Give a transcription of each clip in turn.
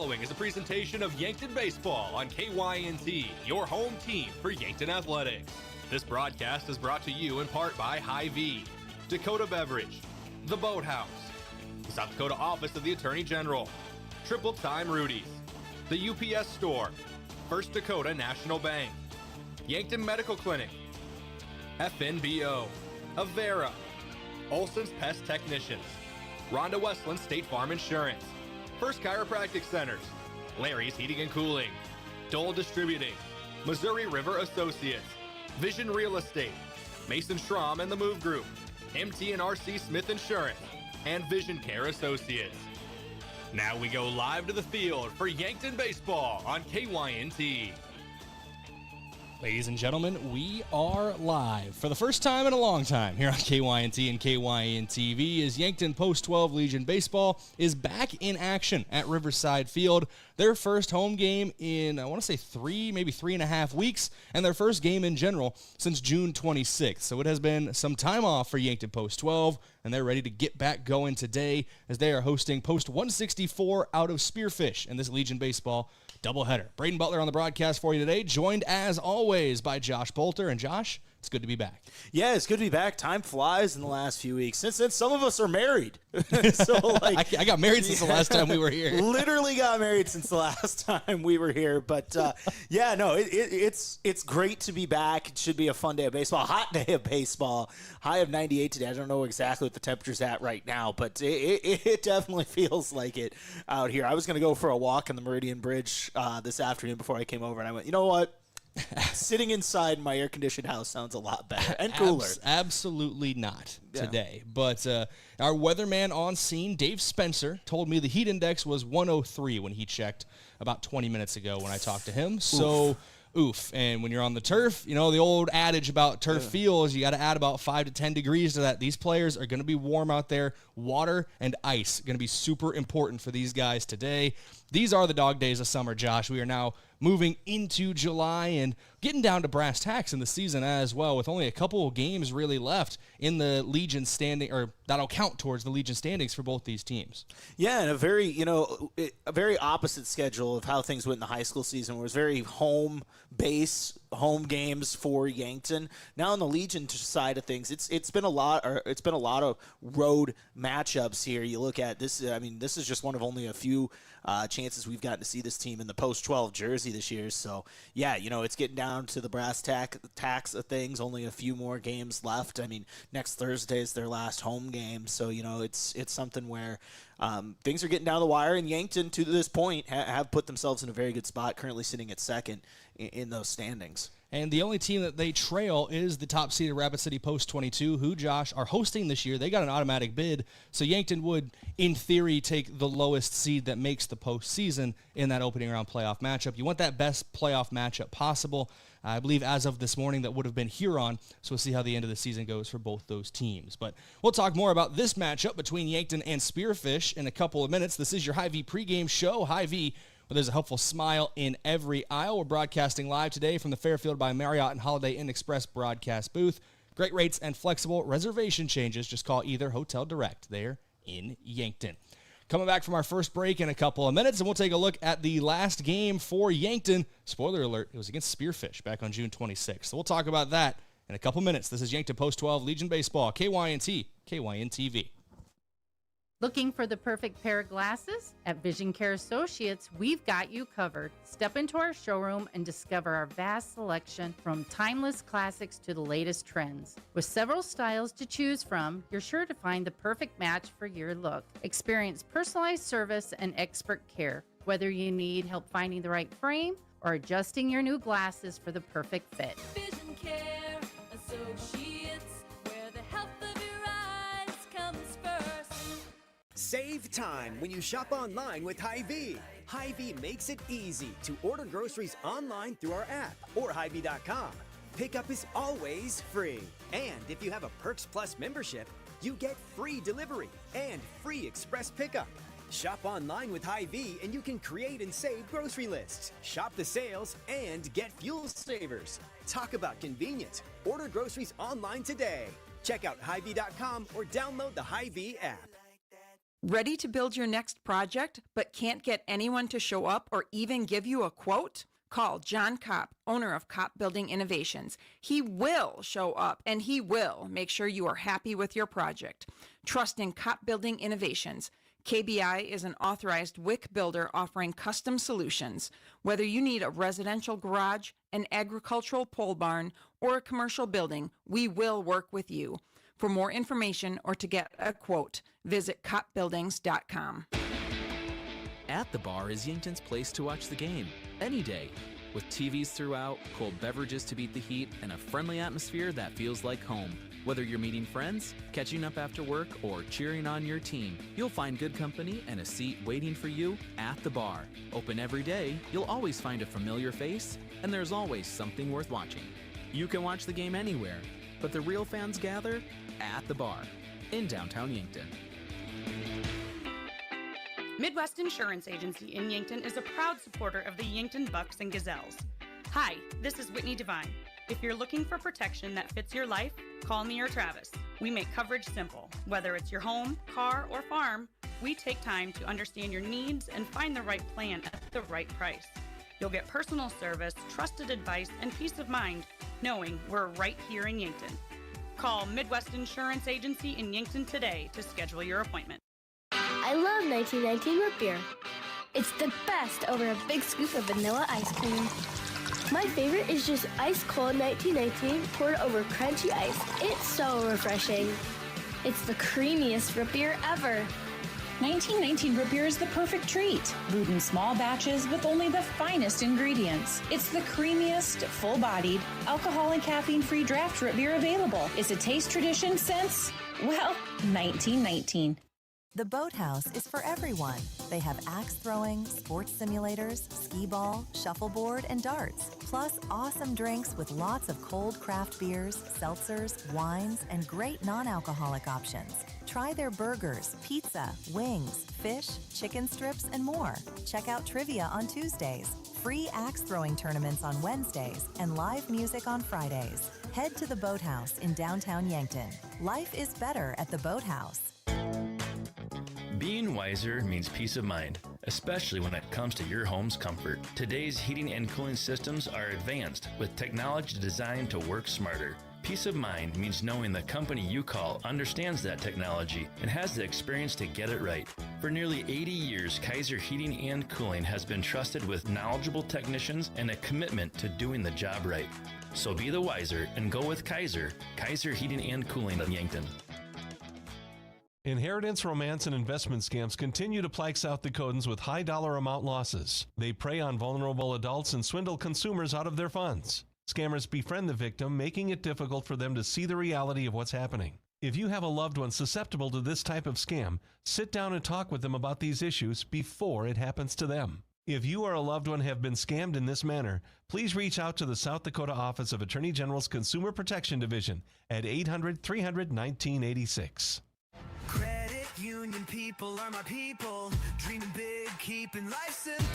following is a presentation of Yankton Baseball on KYNT, your home team for Yankton Athletics. This broadcast is brought to you in part by Hy-Vee, Dakota Beverage, The Boathouse, the South Dakota Office of the Attorney General, Triple Time Rudy's, the UPS Store, First Dakota National Bank, Yankton Medical Clinic, FNBO, Avera, Olson's Pest Technicians, Rhonda Westland State Farm Insurance, First Chiropractic Centers, Larry's Heating and Cooling, Dole Distributing, Missouri River Associates, Vision Real Estate, Mason Schramm and the Move Group, MT&RC Smith Insurance, and Vision Care Associates. Now we go live to the field for Yankton Baseball on KYNT. Ladies and gentlemen, we are live for the first time in a long time here on KYNT and KYN-TV as Yankton Post-12 Legion Baseball is back in action at Riverside Field. Their first home game in, I want to say 3.5 weeks, and their first game in general since June 26th. So it has been some time off for Yankton Post-12, and they're ready to get back going today as they are hosting Post 164 out of Spearfish in this Legion Baseball doubleheader. Brayden Butler on the broadcast for you today, joined as always by Josh Boelter. And Josh, it's good to be back. Yeah, it's good to be back. Time flies in the last few weeks. Since some of us are married. So I got married since the last time we were here. Literally got married since the last time we were here. But it's great to be back. It should be a fun day of baseball. Hot day of baseball. High of 98 today. I don't know exactly what the temperature's at right now, but it definitely feels like it out here. I was going to go for a walk on the Meridian Bridge this afternoon before I came over, and I went, you know what? Sitting inside my air-conditioned house sounds a lot better and cooler. Absolutely not today. But our weatherman on scene, Dave Spencer, told me the heat index was 103 when he checked about 20 minutes ago when I talked to him. So, oof. And when you're on the turf, you know, the old adage about turf fields, you got to add about 5 to 10 degrees to that. These players are going to be warm out there. Water and ice going to be super important for these guys today. These are the dog days of summer, Josh. We are now moving into July and getting down to brass tacks in the season as well, with only a couple of games really left in the Legion standing, or that'll count towards the Legion standings for both these teams. Yeah, and a very opposite schedule of how things went in the high school season, where it was very home games for Yankton. Now on the Legion side of things, it's been a lot of road matchups here. You look at this. I mean, this is just one of only a few chances we've gotten to see this team in the post-12 jersey this year. So, yeah, it's getting down to the brass tacks of things. Only a few more games left. I mean, next Thursday is their last home game. So, it's something where things are getting down the wire. And Yankton, to this point, have put themselves in a very good spot, currently sitting at second in those standings. And the only team that they trail is the top-seeded Rapid City Post 22, who, Josh, are hosting this year. They got an automatic bid, so Yankton would, in theory, take the lowest seed that makes the postseason in that opening round playoff matchup. You want that best playoff matchup possible. I believe as of this morning that would have been Huron, so we'll see how the end of the season goes for both those teams. But we'll talk more about this matchup between Yankton and Spearfish in a couple of minutes. This is your Hy-Vee pregame show. Hy-Vee, where there's a helpful smile in every aisle. We're broadcasting live today from the Fairfield by Marriott and Holiday Inn Express broadcast booth. Great rates and flexible reservation changes. Just call either Hotel Direct there in Yankton. Coming back from our first break in a couple of minutes, and we'll take a look at the last game for Yankton. Spoiler alert, it was against Spearfish back on June 26th. So we'll talk about that in a couple minutes. This is Yankton Post-12 Legion Baseball, KYNT, KYN-TV. Looking for the perfect pair of glasses? At Vision Care Associates, we've got you covered. Step into our showroom and discover our vast selection from timeless classics to the latest trends. With several styles to choose from, you're sure to find the perfect match for your look. Experience personalized service and expert care, whether you need help finding the right frame or adjusting your new glasses for the perfect fit. Vision Care Associates, where the health of your eyes comes first. Save time when you shop online with Hy-Vee. Hy-Vee makes it easy to order groceries online through our app or Hy-Vee.com. Pickup is always free. And if you have a Perks Plus membership, you get free delivery and free express pickup. Shop online with Hy-Vee and you can create and save grocery lists, shop the sales, and get fuel savers. Talk about convenient. Order groceries online today. Check out Hy-Vee.com or download the Hy-Vee app. Ready to build your next project, but can't get anyone to show up or even give you a quote? Call John Kopp, owner of Kopp Building Innovations. He will show up, and he will make sure you are happy with your project. Trust in Kopp Building Innovations. KBI is an authorized WIC builder offering custom solutions. Whether you need a residential garage, an agricultural pole barn, or a commercial building, we will work with you. For more information or to get a quote, visit koppbuildings.com. At the Bar is Yankton's place to watch the game, any day. With TVs throughout, cold beverages to beat the heat, and a friendly atmosphere that feels like home. Whether you're meeting friends, catching up after work, or cheering on your team, you'll find good company and a seat waiting for you at the Bar. Open every day, you'll always find a familiar face, and there's always something worth watching. You can watch the game anywhere, but the real fans gather at the Bar in downtown Yankton. Midwest Insurance Agency in Yankton is a proud supporter of the Yankton Bucks and Gazelles. Hi, this is Whitney Devine. If you're looking for protection that fits your life, call me or Travis. We make coverage simple. Whether it's your home, car, or farm, we take time to understand your needs and find the right plan at the right price. You'll get personal service, trusted advice, and peace of mind knowing we're right here in Yankton. Call Midwest Insurance Agency in Yankton today to schedule your appointment. I love 1919 root beer. It's the best over a big scoop of vanilla ice cream. My favorite is just ice cold 1919 poured over crunchy ice. It's so refreshing. It's the creamiest root beer ever. 1919 root beer is the perfect treat. Brewed in small batches with only the finest ingredients. It's the creamiest, full-bodied, alcohol and caffeine-free draft root beer available. It's a taste tradition since, well, 1919. The Boathouse is for everyone. They have axe throwing, sports simulators, skee ball, shuffleboard, and darts. Plus awesome drinks with lots of cold craft beers, seltzers, wines, and great non-alcoholic options. Try their burgers, pizza, wings, fish, chicken strips, and more. Check out trivia on Tuesdays, free axe throwing tournaments on Wednesdays, and live music on Fridays. Head to the Boathouse in downtown Yankton. Life is better at the Boathouse. Being wiser means peace of mind, especially when it comes to your home's comfort. Today's heating and cooling systems are advanced with technology designed to work smarter. Peace of mind means knowing the company you call understands that technology and has the experience to get it right. For nearly 80 years, Kaiser Heating and Cooling has been trusted with knowledgeable technicians and a commitment to doing the job right. So be the wiser and go with Kaiser Heating and Cooling of Yankton. Inheritance, romance, and investment scams continue to plague South Dakotans with high dollar amount losses. They prey on vulnerable adults and swindle consumers out of their funds. Scammers befriend the victim, making it difficult for them to see the reality of what's happening. If you have a loved one susceptible to this type of scam, sit down and talk with them about these issues before it happens to them. If you or a loved one have been scammed in this manner, please reach out to the South Dakota Office of Attorney General's Consumer Protection Division at 800-300-1986. Credit union people are my people. Dreaming big, keeping life simple.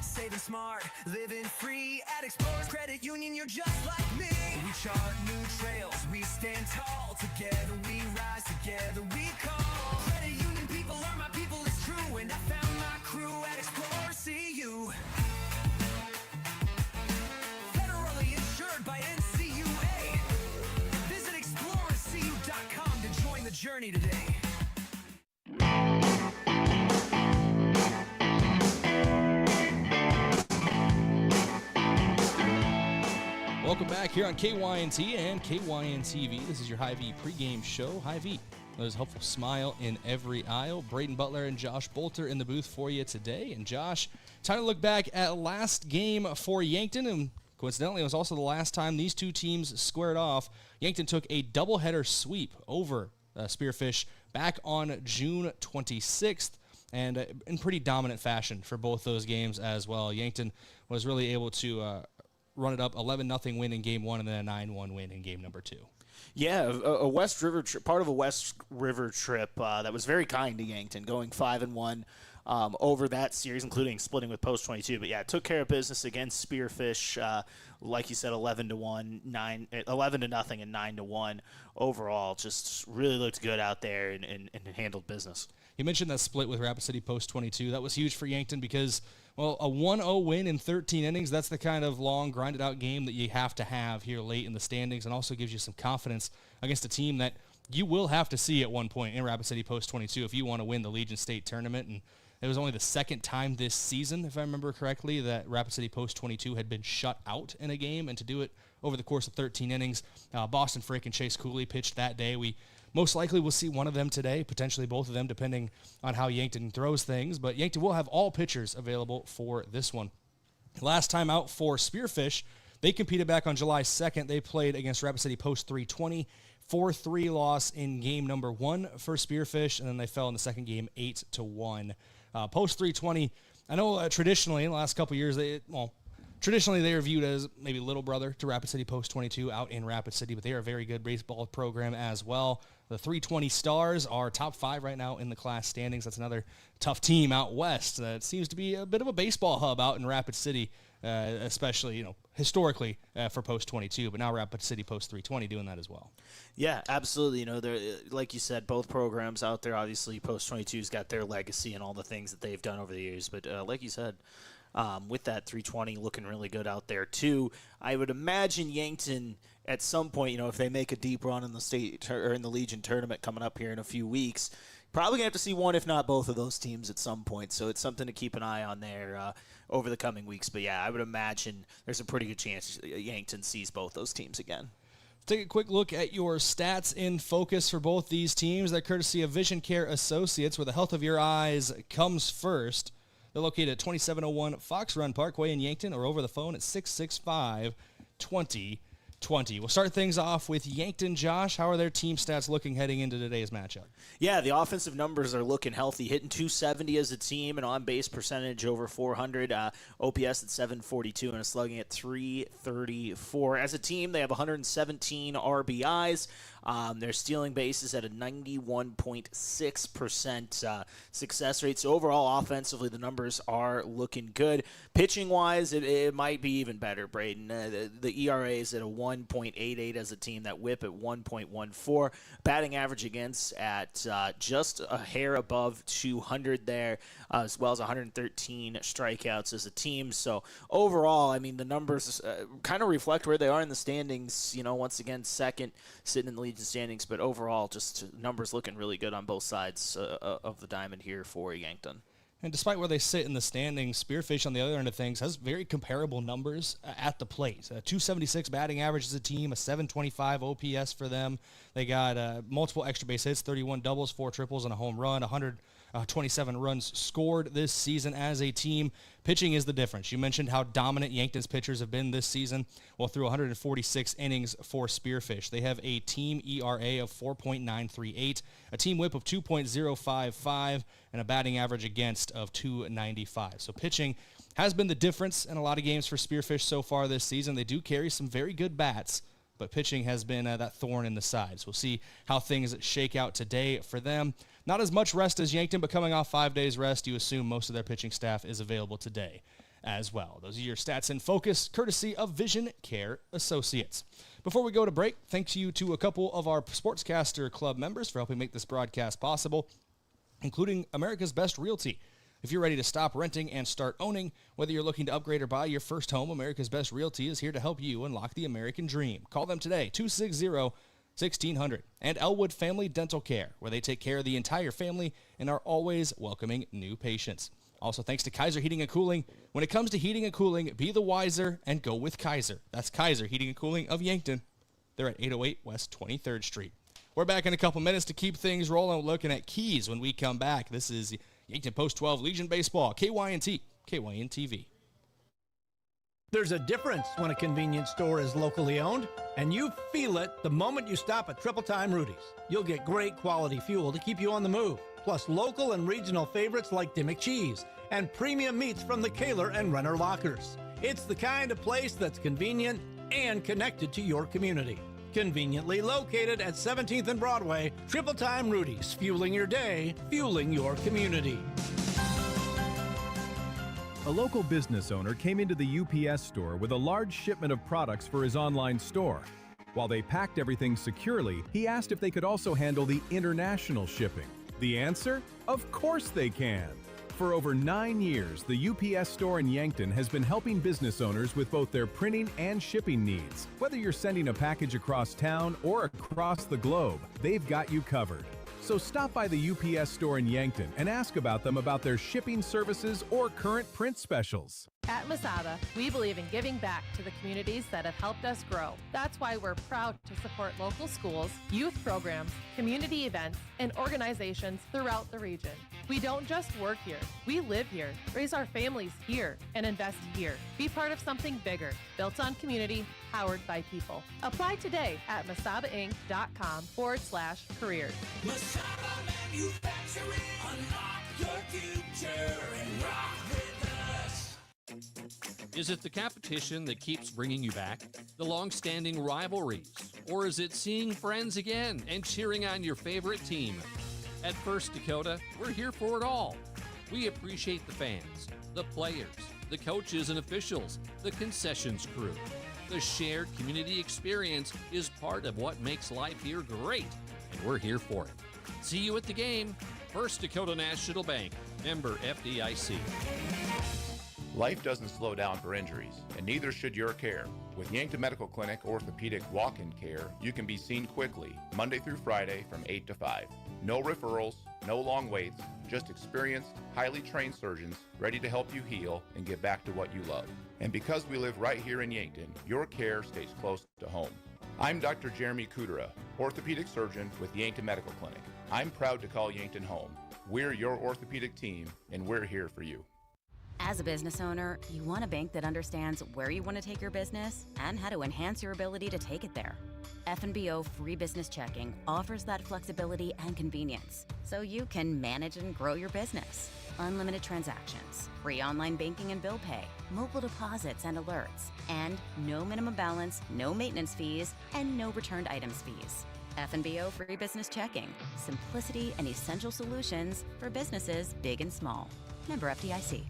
Saving smart, living free at Explorers Credit Union. You're just like me. We chart new trails, we stand tall. Together we rise, together we call. Credit union people are my people, it's true. And I found my crew at Explorers CU. Federally insured by NCUA. Visit explorerscu.com to join the journey today. Welcome back here on KYNT and KYN-TV. This is your Hy-V pregame show. Hy-V, there's a helpful smile in every aisle. Brayden Butler and Josh Boelter in the booth for you today. And Josh, time to look back at last game for Yankton. And coincidentally, it was also the last time these two teams squared off. Yankton took a doubleheader sweep over Spearfish back on June 26th. And in pretty dominant fashion for both those games as well. Yankton was really able to run it up 11-0 win in game one and then a 9-1 win in game number two. Yeah, a West River part of a West River trip that was very kind to Yankton, going 5-1 over that series, including splitting with Post 22. But yeah, took care of business against Spearfish. Like you said, 11-1, 11-0, and 9-1 overall. Just really looked good out there and handled business. You mentioned that split with Rapid City Post 22. That was huge for Yankton because, well, a 1-0 win in 13 innings, that's the kind of long, grinded-out game that you have to have here late in the standings, and also gives you some confidence against a team that you will have to see at one point in Rapid City Post 22 if you want to win the Legion State Tournament. And it was only the second time this season, if I remember correctly, that Rapid City Post 22 had been shut out in a game, and to do it over the course of 13 innings. Boston Frick and Chase Cooley pitched that day. We most likely will see one of them today, potentially both of them, depending on how Yankton throws things. But Yankton will have all pitchers available for this one. Last time out for Spearfish, they competed back on July 2nd. They played against Rapid City Post 320. 4-3 loss in game number 1 for Spearfish, and then they fell in the second game 8-1. Post 320, I know traditionally in the last couple years, traditionally they are viewed as maybe little brother to Rapid City Post 22 out in Rapid City, but they are a very good baseball program as well. The 320 Stars are top 5 right now in the class standings. That's another tough team out west. It seems to be a bit of a baseball hub out in Rapid City, especially, historically for Post 22, but now Rapid City Post 320 doing that as well. Yeah, absolutely. They're, like you said, both programs out there. Obviously, Post 22's got their legacy and all the things that they've done over the years. But like you said, with that 320 looking really good out there too, I would imagine Yankton at some point, if they make a deep run in the state or in the Legion tournament coming up here in a few weeks, probably gonna have to see one, if not both, of those teams at some point. So it's something to keep an eye on there over the coming weeks. But yeah, I would imagine there's a pretty good chance Yankton sees both those teams again. Take a quick look at your stats in focus for both these teams. They're courtesy of Vision Care Associates, where the health of your eyes comes first. They're located at 2701 Fox Run Parkway in Yankton, or over the phone at 665-2020. We'll start things off with Yankton. Josh, how are their team stats looking heading into today's matchup? Yeah, the offensive numbers are looking healthy, hitting 270 as a team, and on-base percentage over 400, OPS at 742, and a slugging at 334. As a team, they have 117 RBIs. They're stealing bases at a 91.6% success rate. So overall, offensively, the numbers are looking good. Pitching-wise, it might be even better, Brayden. The ERA is at a 1.88 as a team. That whip at 1.14. Batting average against at just a hair above 200 there, as well as 113 strikeouts as a team. So overall, I mean, the numbers kind of reflect where they are in the standings. Once again, second, sitting in the Legion standings, but overall, just numbers looking really good on both sides of the diamond here for Yankton. And despite where they sit in the standings, Spearfish on the other end of things has very comparable numbers at the plate. 276 batting average as a team, a 725 OPS for them. They got multiple extra base hits, 31 doubles, 4 triples, and a home run, 127 runs scored this season as a team. Pitching is the difference. You mentioned how dominant Yankton's pitchers have been this season. Well, through 146 innings for Spearfish, they have a team ERA of 4.938, a team whip of 2.055, and a batting average against of 295. So pitching has been the difference in a lot of games for Spearfish so far this season. They do carry some very good bats, but pitching has been that thorn in the side. So we'll see how things shake out today for them. Not as much rest as Yankton, but coming off 5 days rest, you assume most of their pitching staff is available today as well. Those are your stats in focus, courtesy of Vision Care Associates. Before we go to break, thanks you to a couple of our Sportscaster Club members for helping make this broadcast possible, including America's Best Realty. If you're ready to stop renting and start owning, whether you're looking to upgrade or buy your first home, America's Best Realty is here to help you unlock the American dream. Call them today, 260-1600. And Elwood Family Dental Care, where they take care of the entire family and are always welcoming new patients. Also, thanks to Kaiser Heating and Cooling. When it comes to heating and cooling, be the wiser and go with Kaiser. That's Kaiser Heating and Cooling of Yankton. They're at 808 West 23rd Street. We're back in a couple minutes to keep things rolling, looking at keys when we come back. This is Yankton Post 12 Legion Baseball, KYNT, KYN-TV. There's a difference when a convenience store is locally owned, and you feel it the moment you stop at Triple Time Rudy's. You'll get great quality fuel to keep you on the move, plus local and regional favorites like Dimmick Cheese and premium meats from the Kaler and Renner Lockers. It's the kind of place that's convenient and connected to your community. Conveniently located at 17th and Broadway, Triple Time Rudy's, fueling your day, fueling your community. A local business owner came into the UPS store with a large shipment of products for his online store. While they packed everything securely, he asked if they could also handle the international shipping. The answer? Of course they can! For over 9 years, the UPS store in Yankton has been helping business owners with both their printing and shipping needs. Whether you're sending a package across town or across the globe, they've got you covered. So stop by the UPS store in Yankton and ask about them about their shipping services or current print specials. At Masada, we believe in giving back to the communities that have helped us grow. That's why we're proud to support local schools, youth programs, community events, and organizations throughout the region. We don't just work here, we live here, raise our families here, and invest here. Be part of something bigger, built on community, powered by people. Apply today at masadainc.com/careers. Masada Manufacturing, unlock your future and rock with us. Is it the competition that keeps bringing you back? The long-standing rivalries? Or is it seeing friends again and cheering on your favorite team? At First Dakota, we're here for it all. We appreciate the fans, the players, the coaches and officials, the concessions crew. The shared community experience is part of what makes life here great, and we're here for it. See you at the game. First Dakota National Bank, member FDIC. Life doesn't slow down for injuries, and neither should your care. With Yankton Medical Clinic Orthopedic Walk-In Care, you can be seen quickly, Monday through Friday from 8 to 5. No referrals, no long waits, just experienced, highly trained surgeons ready to help you heal and get back to what you love. And because we live right here in Yankton, your care stays close to home. I'm Dr. Jeremy Kudera, orthopedic surgeon with Yankton Medical Clinic. I'm proud to call Yankton home. We're your orthopedic team, and we're here for you. As a business owner, you want a bank that understands where you want to take your business and how to enhance your ability to take it there. F&BO Free Business Checking offers that flexibility and convenience so you can manage and grow your business. Unlimited transactions, free online banking and bill pay, mobile deposits and alerts, and no minimum balance, no maintenance fees, and no returned items fees. F&BO Free Business Checking, simplicity and essential solutions for businesses big and small. Member FDIC.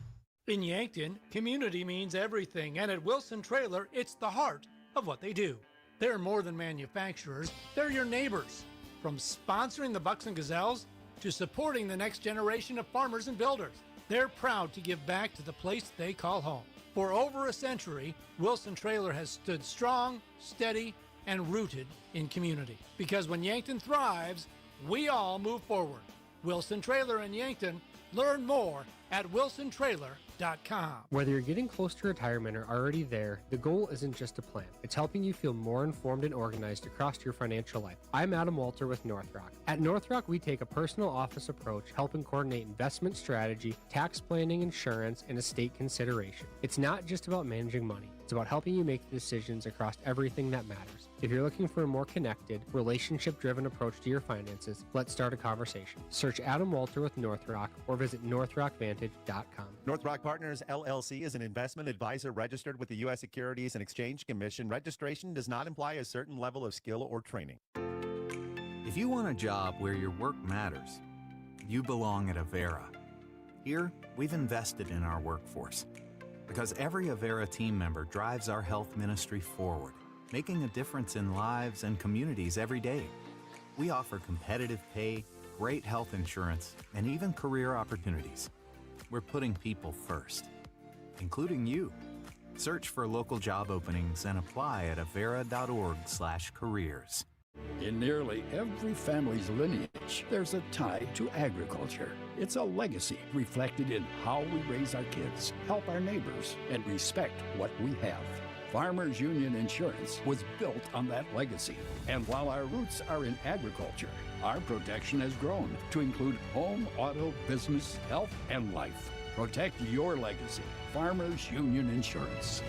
In Yankton, community means everything, and at Wilson Trailer, it's the heart of what they do. They're more than manufacturers, they're your neighbors. From sponsoring the Bucks and Gazelles to supporting the next generation of farmers and builders, they're proud to give back to the place they call home. For over a century, Wilson Trailer has stood strong, steady, and rooted in community. Because when Yankton thrives, we all move forward. Wilson Trailer in Yankton. Learn more at wilsontrailer.com. Whether you're getting close to retirement or already there, the goal isn't just a plan. It's helping you feel more informed and organized across your financial life. I'm Adam Boelter with North Rock. At North Rock, we take a personal office approach, helping coordinate investment strategy, tax planning, insurance, and estate consideration. It's not just about managing money. It's about helping you make decisions across everything that matters. If you're looking for a more connected, relationship-driven approach to your finances, let's start a conversation. Search Adam Boelter with North Rock or visit northrockvantage.com. North Rock Partners, LLC is an investment advisor registered with the U.S. Securities and Exchange Commission. Registration does not imply a certain level of skill or training. If you want a job where your work matters, you belong at Avera. Here, we've invested in our workforce because every Avera team member drives our health ministry forward, making a difference in lives and communities every day. We offer competitive pay, great health insurance, and even career opportunities. We're putting people first, including you. Search for local job openings and apply at avera.org/careers. In nearly every family's lineage, there's a tie to agriculture. It's a legacy reflected in how we raise our kids, help our neighbors, and respect what we have. Farmers Union Insurance was built on that legacy. And while our roots are in agriculture, our protection has grown to include home, auto, business, health, and life. Protect your legacy. Farmers Union Insurance.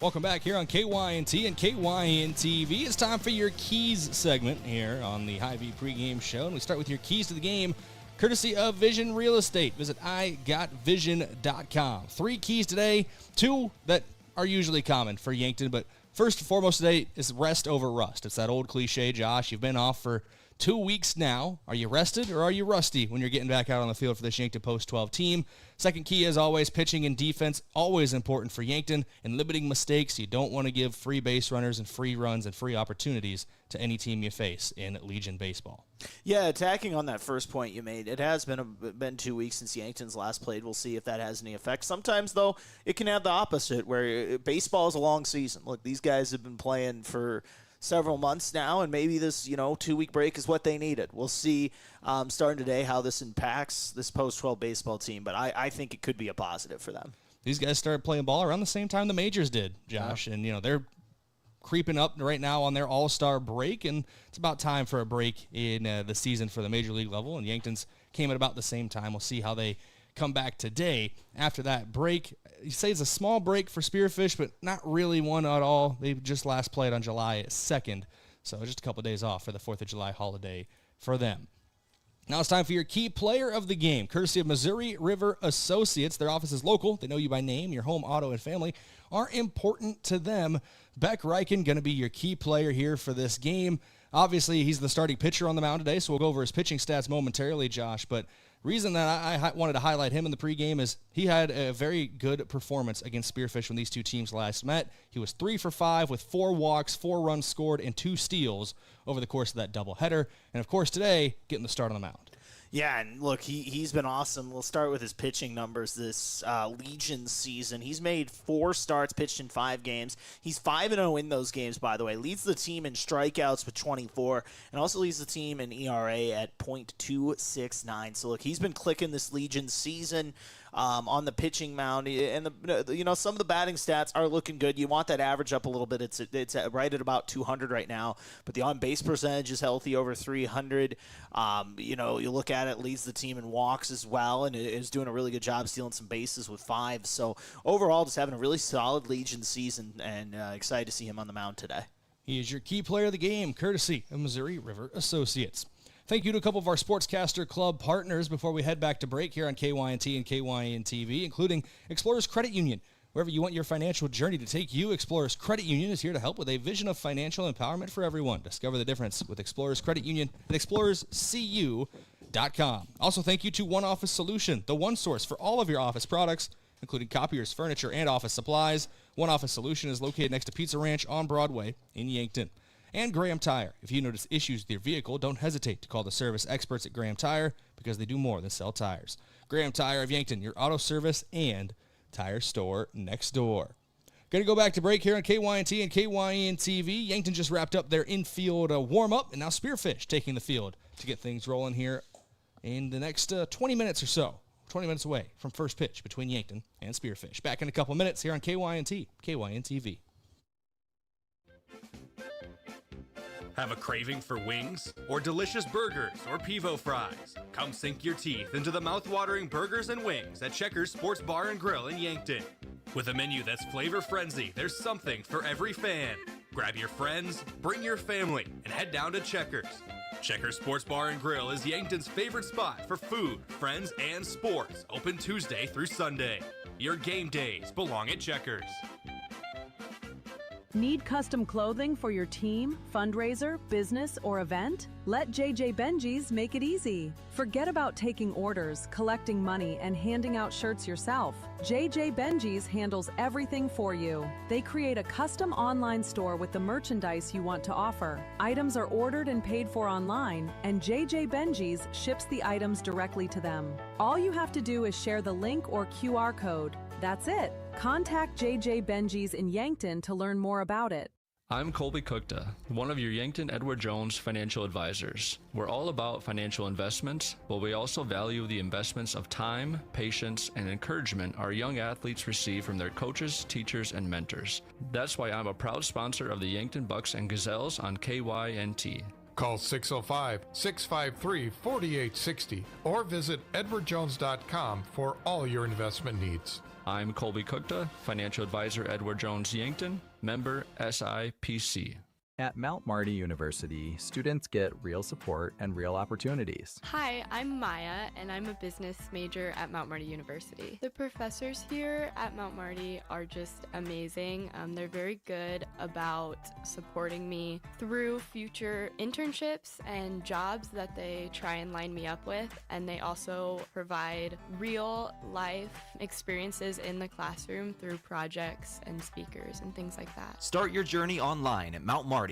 Welcome back here on KYNT and KYN-TV. It's time for your Keys segment here on the Hy-Vee pregame show. And we start with your keys to the game, courtesy of Vision Real Estate. Visit igotvision.com. 3 keys today, 2 that are usually common for Yankton, but First and foremost today is rest over rust. It's that old cliche, Josh. You've been off for 2 weeks now. Are you rested or are you rusty when you're getting back out on the field for this Yankton Post 12 team? Second key, as always, pitching and defense, always important for Yankton, and limiting mistakes. You don't want to give free base runners and free runs and free opportunities to any team you face in Legion baseball. Yeah, attacking on that first point you made, it has been 2 weeks since Yankton's last played. We'll see if that has any effect. Sometimes, though, it can have the opposite, where baseball is a long season. Look, these guys have been playing for several months now, and maybe this 2-week break is what they needed. We'll see starting today how this impacts this post-12 baseball team, but I think it could be a positive for them. These guys started playing ball around the same time the majors did, Josh, and they're creeping up right now on their all-star break, and it's about time for a break in the season for the major league level, and Yankton's came at about the same time. We'll see how they come back today after that break. You say it's a small break for Spearfish, but not really one at all. They just last played on July 2nd, so just a couple of days off for the 4th of July holiday for them. Now it's time for your key player of the game, courtesy of Missouri River Associates. Their office is local. They know you by name. Your home, auto, and family are important to them. Beck Reichen going to be your key player here for this game. Obviously, he's the starting pitcher on the mound today, so we'll go over his pitching stats momentarily, Josh, but reason that I wanted to highlight him in the pregame is he had a very good performance against Spearfish when these two teams last met. He was 3 for 5 with 4 walks, 4 runs scored, and 2 steals over the course of that doubleheader. And, of course, today, getting the start on the mound. Yeah, and look, he's been awesome. We'll start with his pitching numbers this Legion season. He's made 4 starts, pitched in 5 games. He's 5-0 in those games, by the way. Leads the team in strikeouts with 24, and also leads the team in ERA at .269. So, look, he's been clicking this Legion season on the pitching mound, and some of the batting stats are looking good. You want that average up a little bit. It's right at about 200 right now, but the on-base percentage is healthy, over 300. You look at it, leads the team in walks as well, and is doing a really good job stealing some bases with 5. So overall, just having a really solid Legion season, and excited to see him on the mound today. He is your key player of the game, courtesy of Missouri River Associates. Thank you to a couple of our Sportscaster Club partners before we head back to break here on KYNT and KYN-TV, including Explorers Credit Union. Wherever you want your financial journey to take you, Explorers Credit Union is here to help with a vision of financial empowerment for everyone. Discover the difference with Explorers Credit Union at explorerscu.com. Also, thank you to One Office Solution, the one source for all of your office products, including copiers, furniture, and office supplies. One Office Solution is located next to Pizza Ranch on Broadway in Yankton. And Graham Tire. If you notice issues with your vehicle, don't hesitate to call the service experts at Graham Tire, because they do more than sell tires. Graham Tire of Yankton, your auto service and tire store next door. Going to go back to break here on KYNT and KYN-TV. Yankton just wrapped up their infield warm-up, and now Spearfish taking the field to get things rolling here in the next 20 minutes or so. 20 minutes away from first pitch between Yankton and Spearfish. Back in a couple minutes here on KYNT, KYN-TV. Have a craving for wings? Or delicious burgers or Pivo fries? Come sink your teeth into the mouth-watering burgers and wings at Checkers Sports Bar and Grill in Yankton. With a menu that's flavor frenzy, there's something for every fan. Grab your friends, bring your family, and head down to Checkers. Checkers Sports Bar and Grill is Yankton's favorite spot for food, friends, and sports. Open Tuesday through Sunday. Your game days belong at Checkers. Need custom clothing for your team, fundraiser, business, or event? Let JJ Benji's make it easy. Forget about taking orders, collecting money, and handing out shirts yourself. JJ Benji's handles everything for you. They create a custom online store with the merchandise you want to offer. Items are ordered and paid for online, and JJ Benji's ships the items directly to them. All you have to do is share the link or QR code. That's it. Contact JJ Benji's in Yankton to learn more about it. I'm Colby Cookta, one of your Yankton Edward Jones financial advisors. We're all about financial investments, but we also value the investments of time, patience, and encouragement our young athletes receive from their coaches, teachers, and mentors. That's why I'm a proud sponsor of the Yankton Bucks and Gazelles on KYNT. Call 605-653-4860 or visit edwardjones.com for all your investment needs. I'm Colby Cookta, financial advisor Edward Jones Yankton, member SIPC. At Mount Marty University, students get real support and real opportunities. Hi, I'm Maya, and I'm a business major at Mount Marty University. The professors here at Mount Marty are just amazing. They're very good about supporting me through future internships and jobs that they try and line me up with, and they also provide real life experiences in the classroom through projects and speakers and things like that. Start your journey online at mountmarty.edu.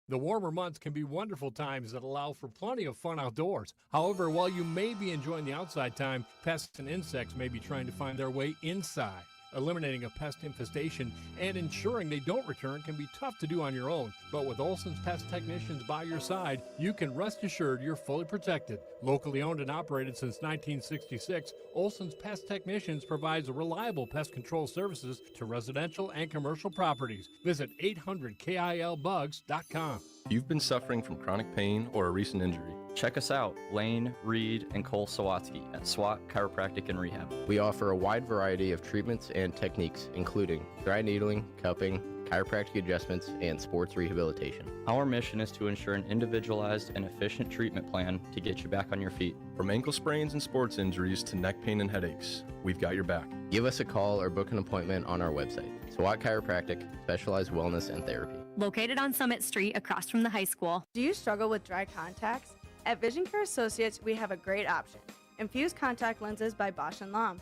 The warmer months can be wonderful times that allow for plenty of fun outdoors. However, while you may be enjoying the outside time, pests and insects may be trying to find their way inside. Eliminating a pest infestation and ensuring they don't return can be tough to do on your own, but with Olson's Pest Technicians by your side, you can rest assured you're fully protected. Locally owned and operated since 1966, Olson's Pest Technicians provides reliable pest control services to residential and commercial properties. Visit 800KILBugs.com. If you've been suffering from chronic pain or a recent injury, check us out, Lane, Reed, and Cole Sawatsky at SWAT Chiropractic and Rehab. We offer a wide variety of treatments and techniques, including dry needling, cupping, chiropractic adjustments, and sports rehabilitation. Our mission is to ensure an individualized and efficient treatment plan to get you back on your feet. From ankle sprains and sports injuries to neck pain and headaches, we've got your back. Give us a call or book an appointment on our website. SWAT Chiropractic, specialized wellness and therapy. Located on Summit Street across from the high school. Do you struggle with dry contacts? At Vision Care Associates, we have a great option. Infused contact lenses by Bosch & Lomb.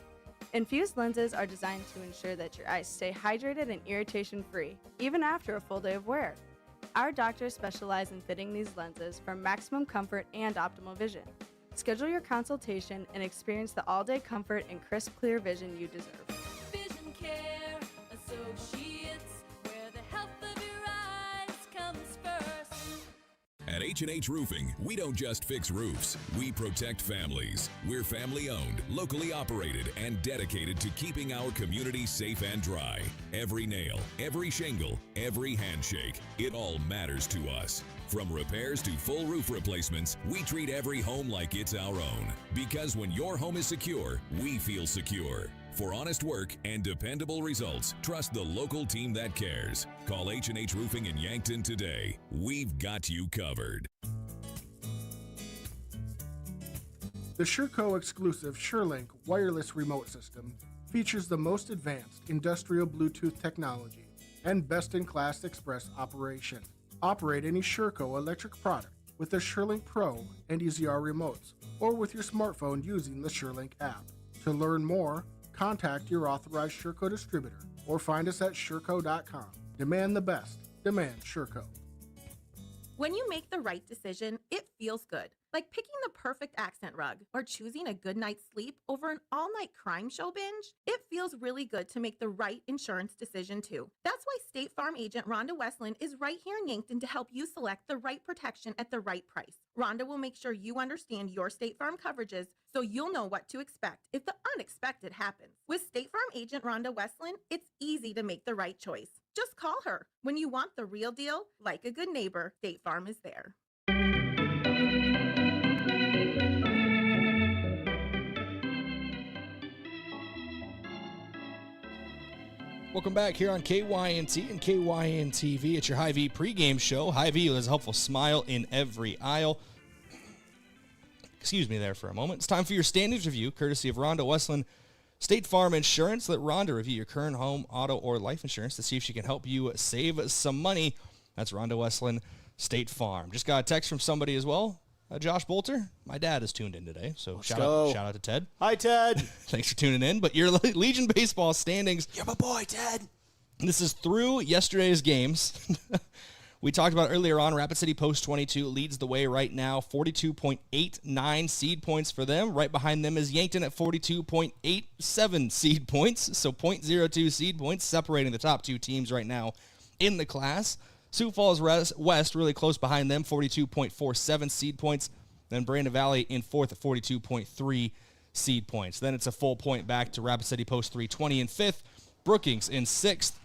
Infused lenses are designed to ensure that your eyes stay hydrated and irritation-free, even after a full day of wear. Our doctors specialize in fitting these lenses for maximum comfort and optimal vision. Schedule your consultation and experience the all-day comfort and crisp, clear vision you deserve. Vision Care Associates, where the health of your eyes comes first. At H&H Roofing, we don't just fix roofs, we protect families. We're family-owned, locally operated, and dedicated to keeping our community safe and dry. Every nail, every shingle, every handshake, it all matters to us. From repairs to full roof replacements, we treat every home like it's our own. Because when your home is secure, we feel secure. For honest work and dependable results, trust the local team that cares. Call H&H Roofing in Yankton today. We've got you covered. The Sherco exclusive SureLink wireless remote system features the most advanced industrial Bluetooth technology and best-in-class express operation. Operate any Sherco electric product with the SureLink Pro and EZR remotes, or with your smartphone using the SureLink app. To learn more, contact your authorized Sherco distributor or find us at Sherco.com. Demand the best. Demand Sherco. When you make the right decision, it feels good. Like picking the perfect accent rug or choosing a good night's sleep over an all-night crime show binge. It feels really good to make the right insurance decision too. That's why State Farm agent Rhonda Westland is right here in Yankton to help you select the right protection at the right price. Rhonda will make sure you understand your State Farm coverages so you'll know what to expect if the unexpected happens. With State Farm agent Rhonda Westland, it's easy to make the right choice. Just call her. When you want the real deal, like a good neighbor, State Farm is there. Welcome back here on KYNT and KYN-TV. It's your Hy-Vee pregame show. Hy-Vee has a helpful smile in every aisle. Excuse me there for a moment. It's time for your standings review, courtesy of Rhonda Westland, State Farm Insurance. Let Rhonda review your current home, auto, or life insurance to see if she can help you save some money. That's Rhonda Westland, State Farm. Just got a text from somebody as well. Josh Boelter, my dad is tuned in today, so shout out to Ted. Hi, Ted. Thanks for tuning in. But your Legion Baseball standings. You're my boy, Ted. This is through yesterday's games. We talked about earlier on, Rapid City Post 22 leads the way right now, 42.89 seed points for them. Right behind them is Yankton at 42.87 seed points, so 0.02 seed points separating the top two teams right now in the class. Sioux Falls West really close behind them, 42.47 seed points. Then Brayden Valley in fourth at 42.3 seed points. Then it's a full point back to Rapid City Post 320 in fifth. Brookings in sixth.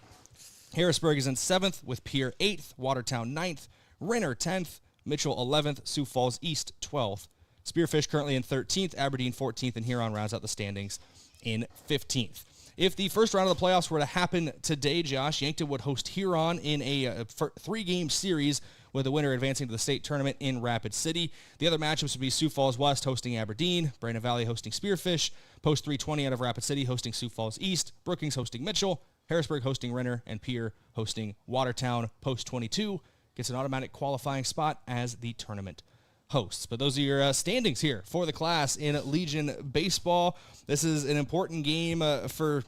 Harrisburg is in seventh with Pierre 8th. Watertown 9th. Renner 10th. Mitchell 11th. Sioux Falls East 12th. Spearfish currently in 13th. Aberdeen 14th. And Huron rounds out the standings in 15th. If the first round of the playoffs were to happen today, Josh, Yankton would host Huron in a 3-game series with the winner advancing to the state tournament in Rapid City. The other matchups would be Sioux Falls West hosting Aberdeen, Brayden Valley hosting Spearfish, Post 320 out of Rapid City hosting Sioux Falls East, Brookings hosting Mitchell, Harrisburg hosting Renner, and Pierre hosting Watertown. Post 22 gets an automatic qualifying spot as the tournament hosts. But those are your standings here for the class in Legion Baseball. This is an important game for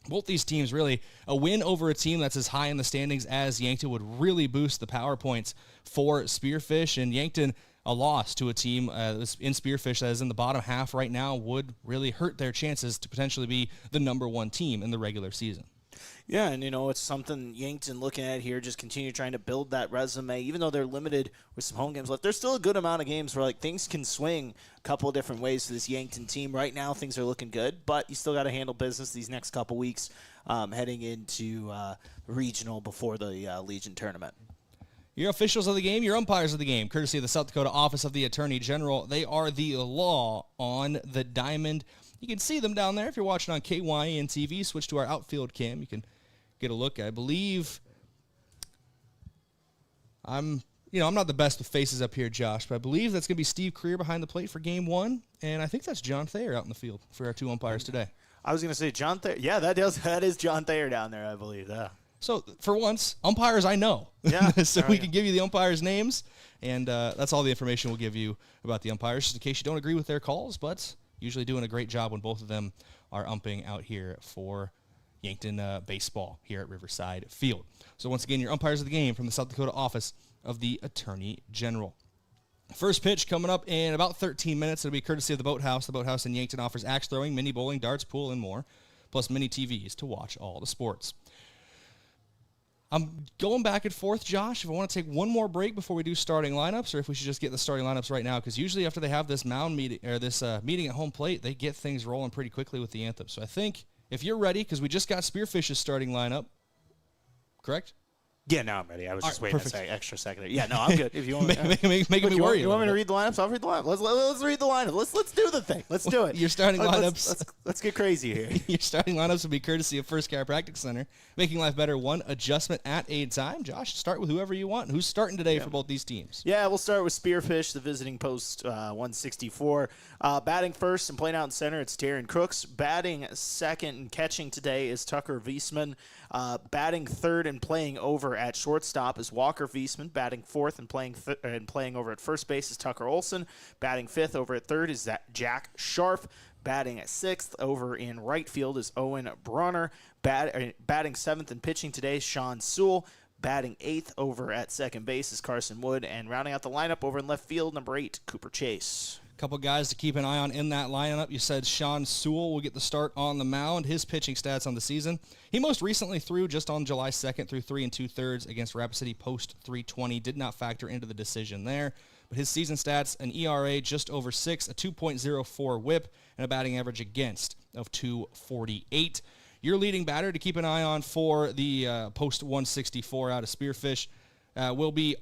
both these teams, really. A win over a team that's as high in the standings as Yankton would really boost the power points for Spearfish, and Yankton, a loss to a team in Spearfish that is in the bottom half right now, would really hurt their chances to potentially be the number 1 team in the regular season. Yeah, and, it's something Yankton looking at here, just continue trying to build that resume. Even though they're limited with some home games left, there's still a good amount of games where, things can swing a couple of different ways for this Yankton team. Right now, things are looking good, but you still got to handle business these next couple weeks heading into regional before the Legion tournament. Your officials of the game, your umpires of the game, courtesy of the South Dakota Office of the Attorney General. They are the law on the diamond. You can see them down there. If you're watching on KYN TV, switch to our outfield cam. You can get a look. I believe I'm not the best with faces up here, Josh, but I believe that's going to be Steve Creer behind the plate for game 1, and I think that's John Thayer out in the field for our 2 umpires today. I was going to say John Thayer. Yeah, that is John Thayer down there, I believe. Yeah. So, for once, umpires I know. Yeah. We can give you the umpires' names, and that's all the information we'll give you about the umpires, just in case you don't agree with their calls, but usually doing a great job when both of them are umping out here for Yankton baseball here at Riverside Field. So once again, your umpires of the game from the South Dakota Office of the Attorney General. First pitch coming up in about 13 minutes. It'll be courtesy of the Boathouse. The Boathouse in Yankton offers axe throwing, mini bowling, darts, pool, and more, plus mini TVs to watch all the sports. I'm going back and forth, Josh, if I want to take one more break before we do starting lineups, or if we should just get the starting lineups right now, because usually after they have this mound meeting or this meeting at home plate, they get things rolling pretty quickly with the anthem. So I think if you're ready, because we just got Spearfish's starting lineup, correct? Yeah, no, I'm ready. I was just waiting perfect. an extra second. Yeah, no, I'm good. If you want, making me worry. You want me to read the lineups? I'll read the lineup. Let's read the lineup. Let's do the thing. Let's do it. Your starting lineups. Let's get crazy here. Your starting lineups will be courtesy of First Chiropractic Center, making life better one adjustment at a time. Josh, start with whoever you want. Who's starting today for both these teams? Yeah, we'll start with Spearfish, the visiting post 164. Batting first and playing out in center, it's Taryn Crooks. Batting second and catching today is Tucker Wiesman. Batting third and playing over at shortstop is Walker Wiesman. Batting fourth and playing over at first base is Tucker Olson. Batting fifth over at third is Jack Sharp. Batting at sixth over in right field is Owen Bronner. Batting seventh and pitching today is Sean Sewell. Batting eighth over at second base is Carson Wood. And rounding out the lineup over in left field, number 8, Cooper Chase. Couple guys to keep an eye on in that lineup. You said Sean Sewell will get the start on the mound. His pitching stats on the season. He most recently threw just on July 2nd through 3 2/3 against Rapid City post 320. Did not factor into the decision there. But his season stats, an ERA just over 6, a 2.04 whip, and a batting average against of 248. Your leading batter to keep an eye on for the post 164 out of Spearfish will be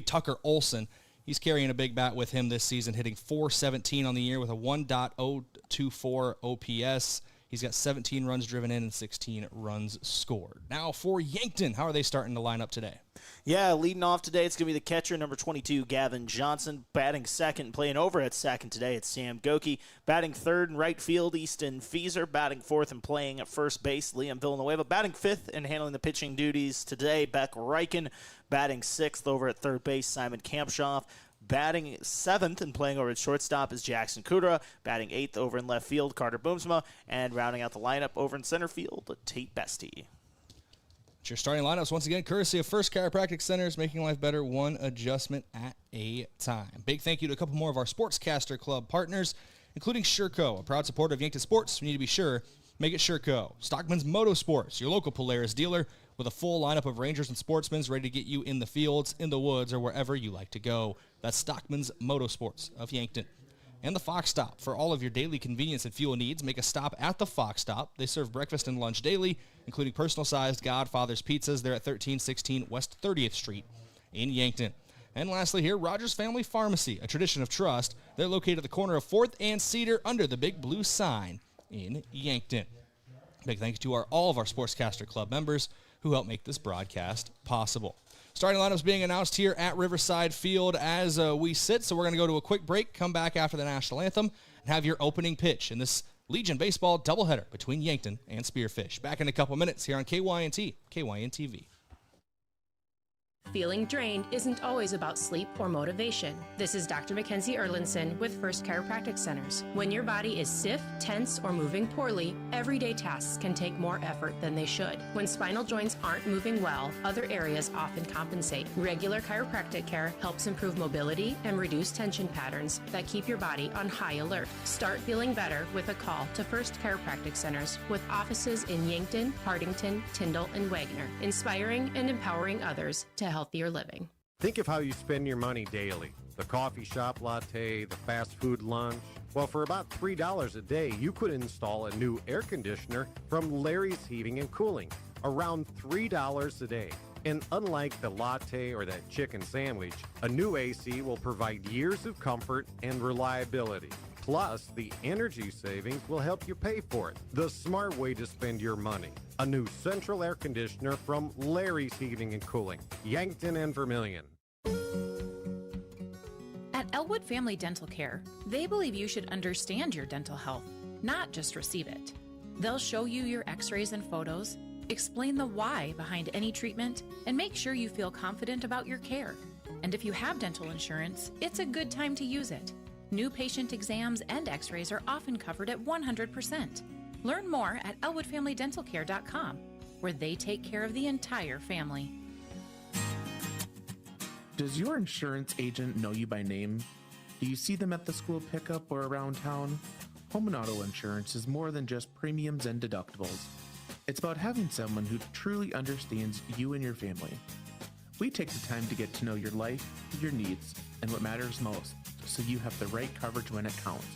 Tucker Olson. He's carrying a big bat with him this season, hitting .417 on the year with a 1.024 OPS. He's got 17 runs driven in and 16 runs scored. Now for Yankton, how are they starting to line up today? Yeah, leading off today, it's going to be the catcher, number 22, Gavin Johnson. Batting second, playing over at second today, it's Sam Goki. Batting third in right field, Easton Fieser. Batting fourth and playing at first base, Liam Villanueva. Batting fifth and handling the pitching duties today, Beck Reichen. Batting sixth over at third base, Simon Kampshoff. Batting seventh and playing over at shortstop is Jackson Kudra. Batting eighth over in left field, Carter Boomsma. And rounding out the lineup over in center field, Tate Bestie. It's your starting lineups, once again, courtesy of First Chiropractic Centers, making life better one adjustment at a time. Big thank you to a couple more of our Sportscaster Club partners, including Sureco, a proud supporter of Yankton Sports. We need to be sure, make it Sureco. Stockman's Motorsports, your local Polaris dealer, with a full lineup of Rangers and Sportsmen ready to get you in the fields, in the woods, or wherever you like to go. That's Stockman's Motorsports of Yankton. And the Fox Stop. For all of your daily convenience and fuel needs, make a stop at the Fox Stop. They serve breakfast and lunch daily, including personal-sized Godfather's pizzas. They're at 1316 West 30th Street in Yankton. And lastly here, Rogers Family Pharmacy, a tradition of trust. They're located at the corner of 4th and Cedar under the big blue sign in Yankton. Big thanks to all of our Sportscaster Club members who help make this broadcast possible. Starting lineups being announced here at Riverside Field as we sit, so we're going to go to a quick break, come back after the national anthem, and have your opening pitch in this Legion baseball doubleheader between Yankton and Spearfish. Back in a couple minutes here on KYNT, KYN-TV. Feeling drained isn't always about sleep or motivation. This is Dr. Mackenzie Erlinson with First Chiropractic Centers. When your body is stiff, tense, or moving poorly, everyday tasks can take more effort than they should. When spinal joints aren't moving well, other areas often compensate. Regular chiropractic care helps improve mobility and reduce tension patterns that keep your body on high alert. Start feeling better with a call to First Chiropractic Centers with offices in Yankton, Hardington, Tyndall, and Wagner, inspiring and empowering others to healthier living. Think of how you spend your money daily. The coffee shop latte, the fast food lunch. Well, for about $3 a day, you could install a new air conditioner from Larry's Heating and Cooling. Around $3 a day. And unlike the latte or that chicken sandwich, a new AC will provide years of comfort and reliability. Plus, the energy savings will help you pay for it. The smart way to spend your money. A new central air conditioner from Larry's Heating and Cooling, Yankton and Vermilion. At Elwood Family Dental Care, they believe you should understand your dental health, not just receive it. They'll show you your x-rays and photos, explain the why behind any treatment, and make sure you feel confident about your care. And if you have dental insurance, it's a good time to use it. New patient exams and x-rays are often covered at 100%. Learn more at elwoodfamilydentalcare.com, where they take care of the entire family. Does your insurance agent know you by name? Do you see them at the school pickup or around town? Home and auto insurance is more than just premiums and deductibles. It's about having someone who truly understands you and your family. We take the time to get to know your life, your needs, and what matters most, so you have the right coverage when it counts.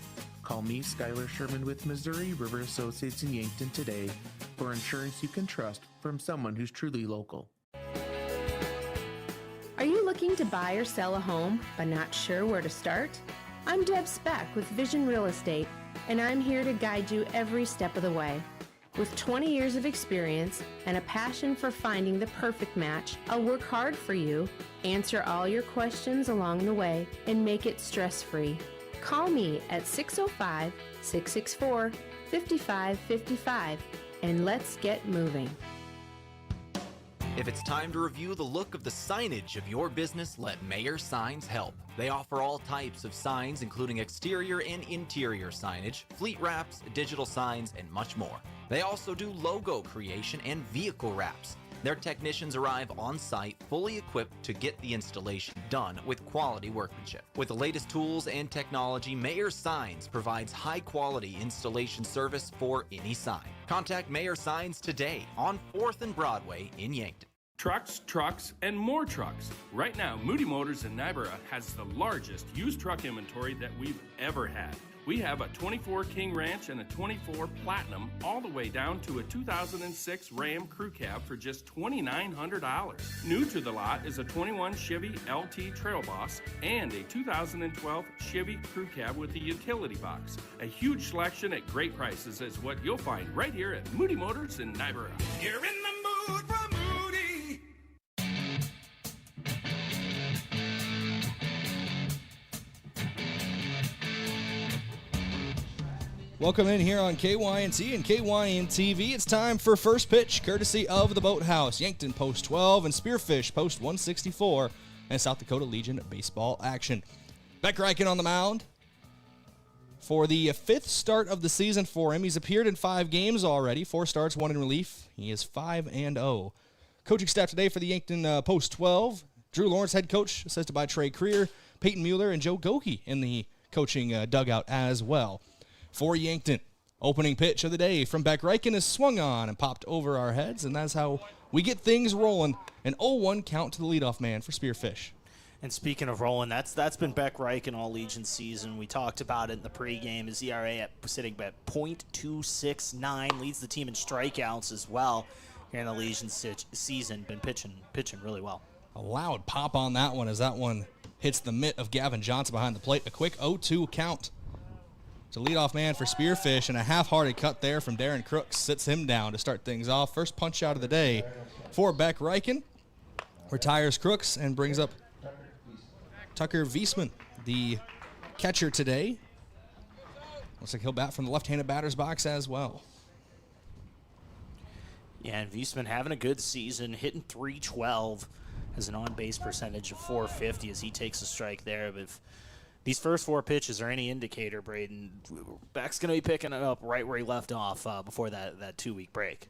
Call me, Skylar Sherman with Missouri River Associates in Yankton today for insurance you can trust from someone who's truly local. Are you looking to buy or sell a home but not sure where to start? I'm Deb Speck with Vision Real Estate, and I'm here to guide you every step of the way. With 20 years of experience and a passion for finding the perfect match, I'll work hard for you, answer all your questions along the way, and make it stress-free. Call me at 605-664-5555 and let's get moving. If it's time to review the look of the signage of your business, let Mayor Signs help. They offer all types of signs, including exterior and interior signage, fleet wraps, digital signs, and much more. They also do logo creation and vehicle wraps. Their technicians arrive on site fully equipped to get the installation done with quality workmanship. With the latest tools and technology, Mayor Signs provides high-quality installation service for any sign. Contact Mayor Signs today on 4th and Broadway in Yankton. Trucks, and more trucks. Right now, Moody Motors in Niobrara has the largest used truck inventory that we've ever had. We have a 24 King Ranch and a 24 Platinum, all the way down to a 2006 Ram Crew Cab for just $2,900. New to the lot is a 21 Chevy LT Trail Boss and a 2012 Chevy Crew Cab with a utility box. A huge selection at great prices is what you'll find right here at Moody Motors in Niobrara. You're in the mood for Moody. Welcome in here on KYNT and KYN-TV. It's time for First Pitch, courtesy of the Boathouse, Yankton Post 12, and Spearfish Post 164, and South Dakota Legion baseball action. Beck Reichen on the mound for the fifth start of the season for him. He's appeared in 5 games already, 4 starts, 1 in relief. He is 5-0. Coaching staff today for the Yankton Post 12, Drew Lawrence, head coach, assisted by Trey Creer, Peyton Mueller, and Joe Goki in the coaching dugout as well. For Yankton, opening pitch of the day from Beck Reichen is swung on and popped over our heads, and that's how we get things rolling. An 0-1 count to the leadoff man for Spearfish. And speaking of rolling, that's been Beck Reichen all Legion season. We talked about it in the pregame. His ERA sitting at .269, leads the team in strikeouts as well here in the Legion season. Been pitching really well. A loud pop on that one as that one hits the mitt of Gavin Johnson behind the plate. A quick 0-2 count. It's a leadoff man for Spearfish, and a half-hearted cut there from Darren Crooks sits him down to start things off. First punch out of the day for Beck Reichen. Retires Crooks and brings up Tucker Wiesman, the catcher today. Looks like he'll bat from the left-handed batter's box as well. Yeah, and Wiesman having a good season, hitting .312, has an on-base percentage of .450 as he takes a strike there. But if these first 4 pitches are any indicator, Brayden, Beck's going to be picking it up right where he left off before that 2-week break.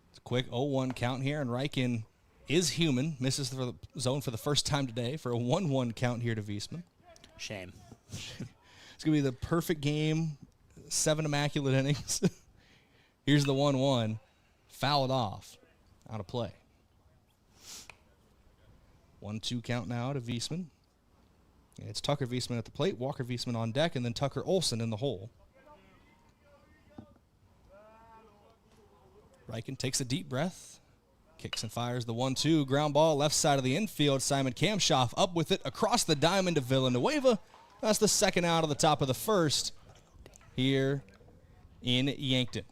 It's a quick 0-1 count here, and Reichen is human. Misses the zone for the first time today for a 1-1 count here to Wiesman. Shame. It's going to be the perfect game, 7 immaculate innings. Here's the 1-1. Fouled off. Out of play. 1-2 count now to Wiesman. It's Tucker Wiesman at the plate, Walker Wiesman on deck, and then Tucker Olson in the hole. Reichen takes a deep breath, kicks and fires the 1-2. Ground ball left side of the infield. Simon Kamshoff up with it across the diamond to Villanueva. That's the second out of the top of the first here in Yankton.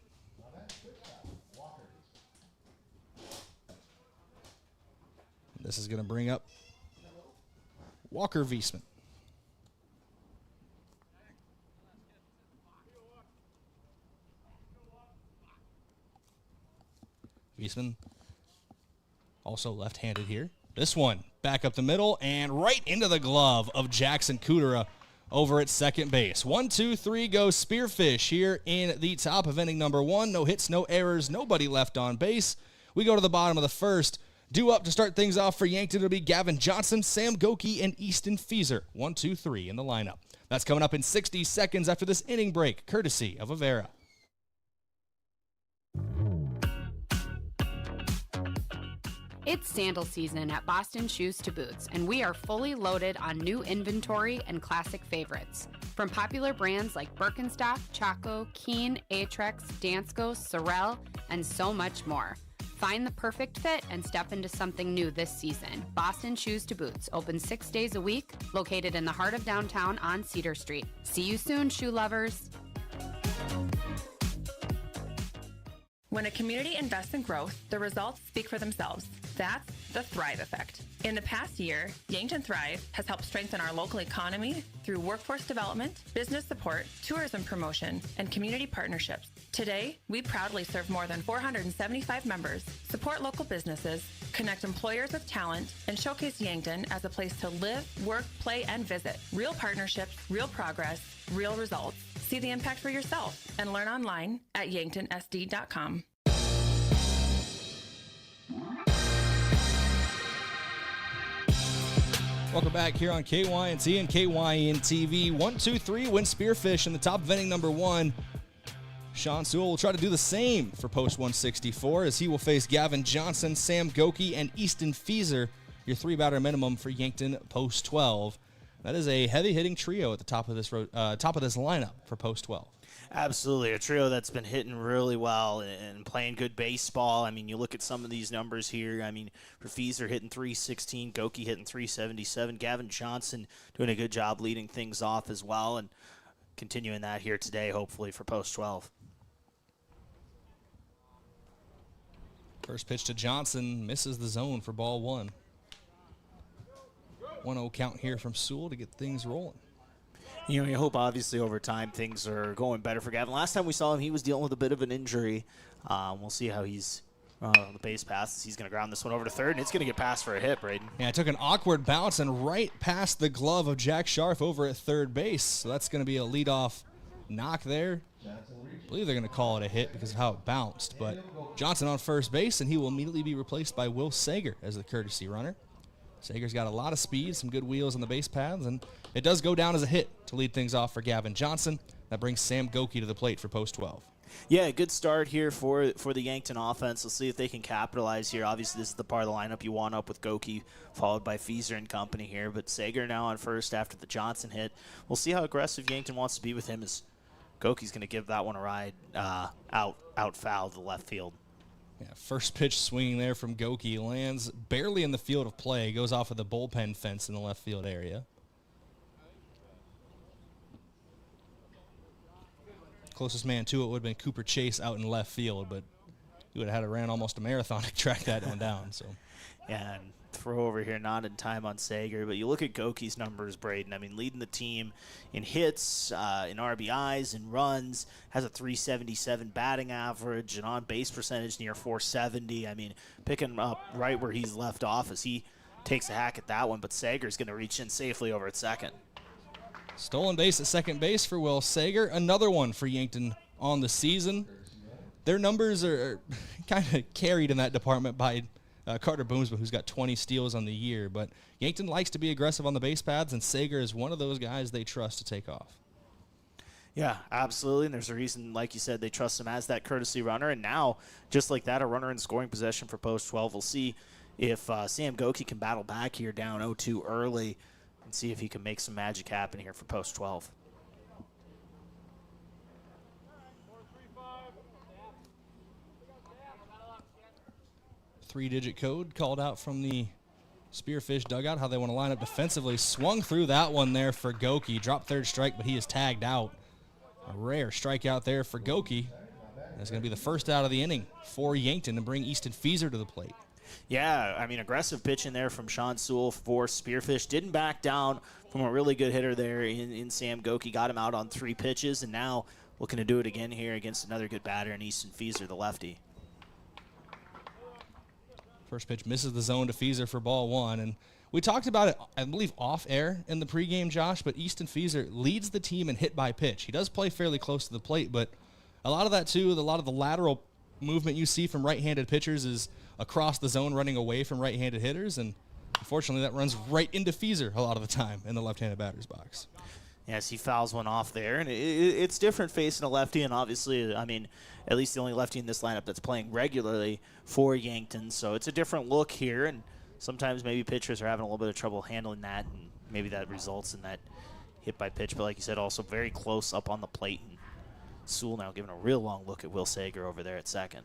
This is going to bring up Walker Wiesman. Wiesman also left-handed here. This one back up the middle and right into the glove of Jackson Kudera over at second base. 1-2-3 goes Spearfish here in the top of inning number 1. No hits, no errors, nobody left on base. We go to the bottom of the first. Due up to start things off for Yankton, it'll be Gavin Johnson, Sam Goki, and Easton Feeser. 1-2-3 in the lineup. That's coming up in 60 seconds after this inning break, courtesy of Avera. It's sandal season at Boston Shoes to Boots, and we are fully loaded on new inventory and classic favorites. From popular brands like Birkenstock, Chaco, Keen, Atrex, Dansko, Sorel, and so much more. Find the perfect fit and step into something new this season. Boston Shoes to Boots, open 6 days a week, located in the heart of downtown on Cedar Street. See you soon, shoe lovers. When a community invests in growth, the results speak for themselves. That's the Thrive Effect. In the past year, Yankton Thrive has helped strengthen our local economy through workforce development, business support, tourism promotion, and community partnerships. Today, we proudly serve more than 475 members, support local businesses, connect employers with talent, and showcase Yankton as a place to live, work, play, and visit. Real partnerships, real progress, real results. See the impact for yourself and learn online at yanktonsd.com. Welcome back here on KYNT and KYN-TV. 1-2-3 win Spearfish in the top of inning number 1. Sean Sewell will try to do the same for post 164 as he will face Gavin Johnson, Sam Goki, and Easton Feeser, your 3-batter minimum for Yankton post 12. That is a heavy-hitting trio at the top of this lineup for post 12. Absolutely, a trio that's been hitting really well and playing good baseball. I mean, you look at some of these numbers here. I mean, for Feeser hitting .316, Goki hitting .377, Gavin Johnson doing a good job leading things off as well, and continuing that here today, hopefully, for post 12. First pitch to Johnson, misses the zone for ball 1. 1-0 count here from Sewell to get things rolling. You know, you hope obviously over time things are going better for Gavin. Last time we saw him, he was dealing with a bit of an injury. We'll see how he's on the base passes. He's going to ground this one over to third, and it's going to get passed for a hit, Brayden. Yeah, it took an awkward bounce and right past the glove of Jack Scharf over at third base. So that's going to be a leadoff knock there. I believe they're going to call it a hit because of how it bounced. But Johnson on first base, and he will immediately be replaced by Will Sager as the courtesy runner. Sager's got a lot of speed, some good wheels on the base paths, and it does go down as a hit to lead things off for Gavin Johnson. That brings Sam Goki to the plate for post 12. Yeah, good start here for the Yankton offense. We'll see if they can capitalize here. Obviously, this is the part of the lineup you want up with Goki, followed by Feeser and company here. But Sager now on first after the Johnson hit. We'll see how aggressive Yankton wants to be with him as Goki's going to give that one a ride out foul to the left field. Yeah, first pitch swinging there from Goki lands barely in the field of play, goes off of the bullpen fence in the left field area. Closest man to it would have been Cooper Chase out in left field, but he would have had to ran almost a marathon to track that one down. So, yeah, and throw over here, not in time on Sager. But you look at Goki's numbers, Brayden. I mean, leading the team in hits, in RBIs, in runs, has a 377 batting average, an on-base percentage near 470. I mean, picking up right where he's left off as he takes a hack at that one. But Sager's going to reach in safely over at second. Stolen base at second base for Will Sager. Another one for Yankton on the season. Their numbers are kind of carried in that department by Carter Boomsma, who's got 20 steals on the year. But Yankton likes to be aggressive on the base paths, and Sager is one of those guys they trust to take off. Yeah, absolutely. And there's a reason, like you said, they trust him as that courtesy runner. And now, just like that, a runner in scoring possession for post 12. We'll see if Sam Goki can battle back here down 0-2 early and see if he can make some magic happen here for post 12. Three-digit code called out from the Spearfish dugout, how they want to line up defensively. Swung through that one there for Goki. Dropped third strike, but he is tagged out. A rare strikeout there for Goki. That's going to be the first out of the inning for Yankton to bring Easton Fieser to the plate. Yeah, I mean, aggressive pitching there from Sean Sewell for Spearfish. Didn't back down from a really good hitter there in Sam Goki. Got him out on 3 pitches, and now looking to do it again here against another good batter in Easton Fieser, the lefty. First pitch misses the zone to Fieser for ball 1. And we talked about it, I believe, off air in the pregame, Josh, but Easton Fieser leads the team in hit by pitch. He does play fairly close to the plate, but a lot of that, too, a lot of the lateral movement you see from right-handed pitchers is across the zone running away from right-handed hitters, and unfortunately that runs right into Fieser a lot of the time in the left-handed batter's box. Yes, he fouls one off there, and it's different facing a lefty, and obviously, I mean, at least the only lefty in this lineup that's playing regularly for Yankton, so it's a different look here, and sometimes maybe pitchers are having a little bit of trouble handling that, and maybe that results in that hit by pitch, but like you said, also very close up on the plate, and Sewell now giving a real long look at Will Sager over there at second.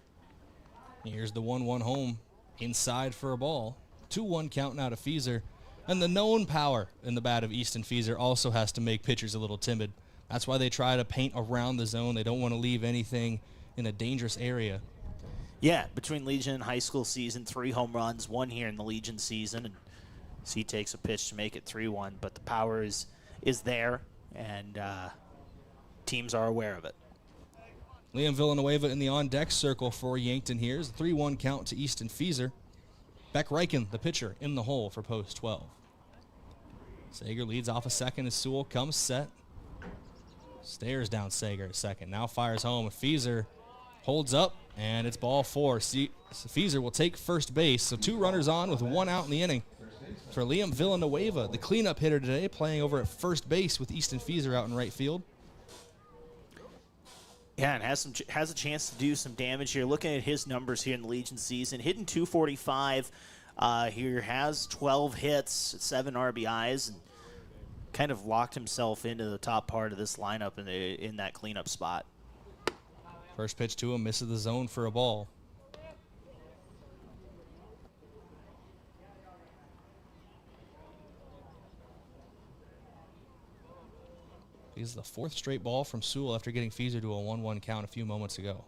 Here's the 1-1 home inside for a ball. 2-1 count now to Fieser. And the known power in the bat of Easton Fieser also has to make pitchers a little timid. That's why they try to paint around the zone. They don't want to leave anything in a dangerous area. Yeah, between Legion and high school season, 3 home runs, 1 here in the Legion season. And so he takes a pitch to make it 3-1, but the power is there, and teams are aware of it. Liam Villanueva in the on-deck circle for Yankton here. Is a 3-1 count to Easton Fieser. Beck Reichen, the pitcher, in the hole for post 12. Sager leads off a second as Sewell comes set. Stares down Sager at second. Now fires home. Fieser holds up, and it's ball 4. Fieser will take first base. So 2 runners on with 1 out in the inning for Liam Villanueva, the cleanup hitter today, playing over at first base with Easton Fieser out in right field. Yeah, and has a chance to do some damage here. Looking at his numbers here in the Legion season, hitting .245 here, has 12 hits, 7 RBIs, and kind of locked himself into the top part of this lineup in that cleanup spot. First pitch to him, misses the zone for a ball. This is the 4th straight ball from Sewell after getting Fieser to a 1-1 count a few moments ago.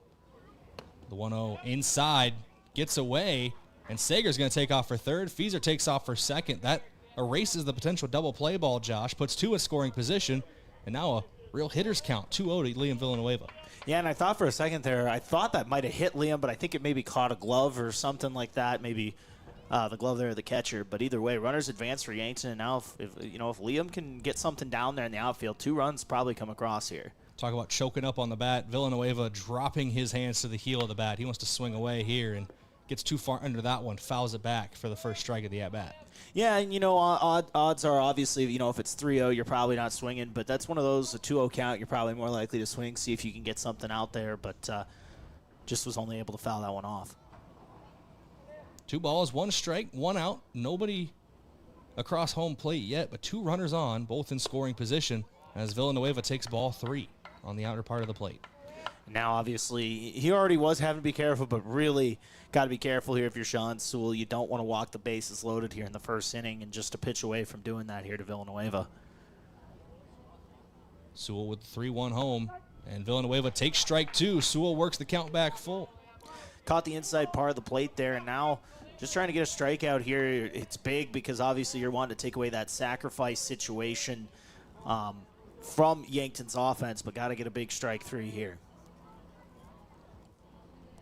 The 1-0 inside, gets away, and Sager's going to take off for third. Fieser takes off for second. That erases the potential double play ball, Josh, puts 2 in scoring position, and now a real hitter's count, 2-0 to Liam Villanueva. Yeah, and I thought for a second there, I thought that might have hit Liam, but I think it maybe caught a glove or something like that, maybe the glove there of the catcher. But either way, runners advance for Yankton, and now if Liam can get something down there in the outfield, 2 runs probably come across here. Talk about choking up on the bat. Villanueva dropping his hands to the heel of the bat. He wants to swing away here and gets too far under that one, fouls it back for the first strike of the at-bat. Yeah, and odds are obviously, if it's 3-0, you're probably not swinging, but that's one of those, a 2-0 count, you're probably more likely to swing, see if you can get something out there, but just was only able to foul that one off. 2 balls, 1 strike, 1 out. Nobody across home plate yet, but 2 runners on, both in scoring position, as Villanueva takes ball 3 on the outer part of the plate. Now, obviously, he already was having to be careful, but really got to be careful here if you're Sean Sewell. You don't want to walk the bases loaded here in the first inning, and just a pitch away from doing that here to Villanueva. Sewell with 3-1 home, And Villanueva takes strike 2. Sewell works the count back full. Caught the inside part of the plate there, and now just trying to get a strikeout here. It's big because obviously you're wanting to take away that sacrifice situation from Yankton's offense, but got to get a big strike 3 here.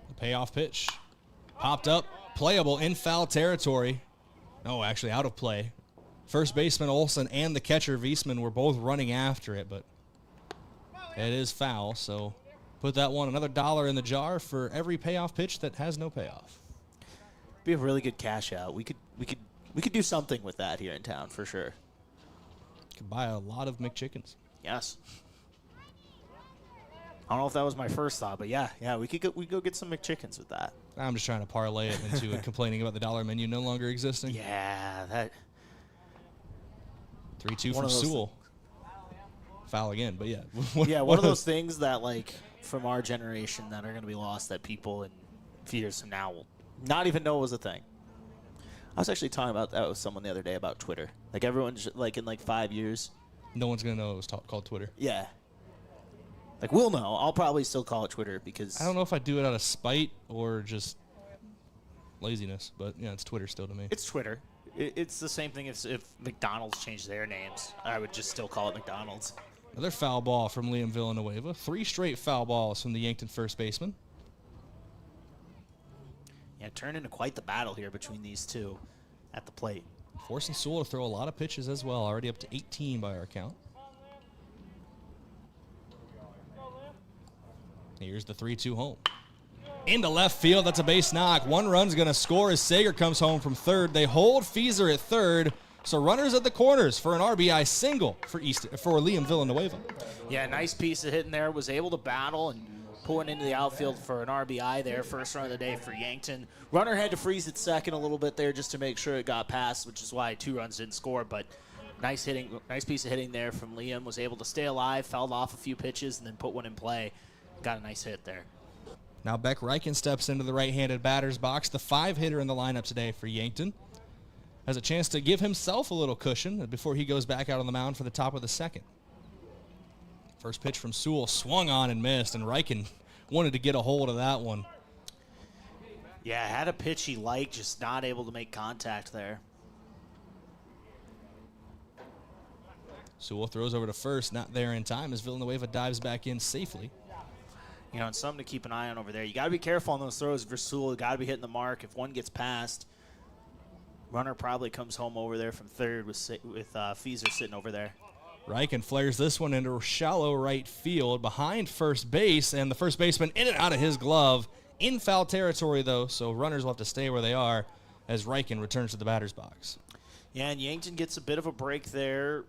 The payoff pitch popped up, playable in foul territory. No, actually out of play. First baseman Olsen and the catcher Wiesman were both running after it, but it is foul, so put that one another $1 in the jar for every payoff pitch that has no payoff. Be a really good cash out. We could do something with that here in town for sure. Could buy a lot of McChickens. Yes. I don't know if that was my first thought, but yeah, we could go get some McChickens with that. I'm just trying to parlay it into complaining about the dollar menu no longer existing. Yeah, that 3-2 from Sewell. Foul again, but yeah. Yeah, one of those things that, like, from our generation that are going to be lost that people in a few years from now will not even know was a thing. I was actually talking about that with someone the other day about Twitter. Like, everyone's, like, in, like, 5 years. No one's going to know it was called Twitter. Yeah. Like, we'll know. I'll probably still call it Twitter because... I don't know if I do it out of spite or just laziness, but, yeah, it's Twitter still to me. It's Twitter. It's the same thing as if McDonald's changed their names. I would just still call it McDonald's. Another foul ball from Liam Villanueva. 3 straight foul balls from the Yankton first baseman. Yeah, turned into quite the battle here between these two at the plate. Forcing Sewell to throw a lot of pitches as well, already up to 18 by our count. Here's the 3-2 home. Into left field, that's a base knock. 1 run's going to score as Sager comes home from third. They hold Fieser at third, so runners at the corners for an RBI single for Liam Villanueva. Yeah, nice piece of hitting there. Was able to battle and pull it into the outfield for an RBI there. First run of the day for Yankton. Runner had to freeze at second a little bit there just to make sure it got past, which is why 2 runs didn't score, but nice piece of hitting there from Liam. Was able to stay alive, fouled off a few pitches, and then put one in play. Got a nice hit there. Now Beck Reichen steps into the right-handed batter's box, the 5-hitter in the lineup today for Yankton. Has a chance to give himself a little cushion before he goes back out on the mound for the top of the second. First pitch from Sewell swung on and missed, and Reichen wanted to get a hold of that one. Yeah, had a pitch he liked, just not able to make contact there. Sewell throws over to first, not there in time as Villanueva dives back in safely. You know, and something to keep an eye on over there. You got to be careful on those throws for Sewell. You got to be hitting the mark. If one gets past, runner probably comes home over there from third with Fieser sitting over there. Reichen flares this one into shallow right field behind first base, and the first baseman in and out of his glove. In foul territory, though, so runners will have to stay where they are as Reichen returns to the batter's box. Yeah, and Yankton gets a bit of a break there.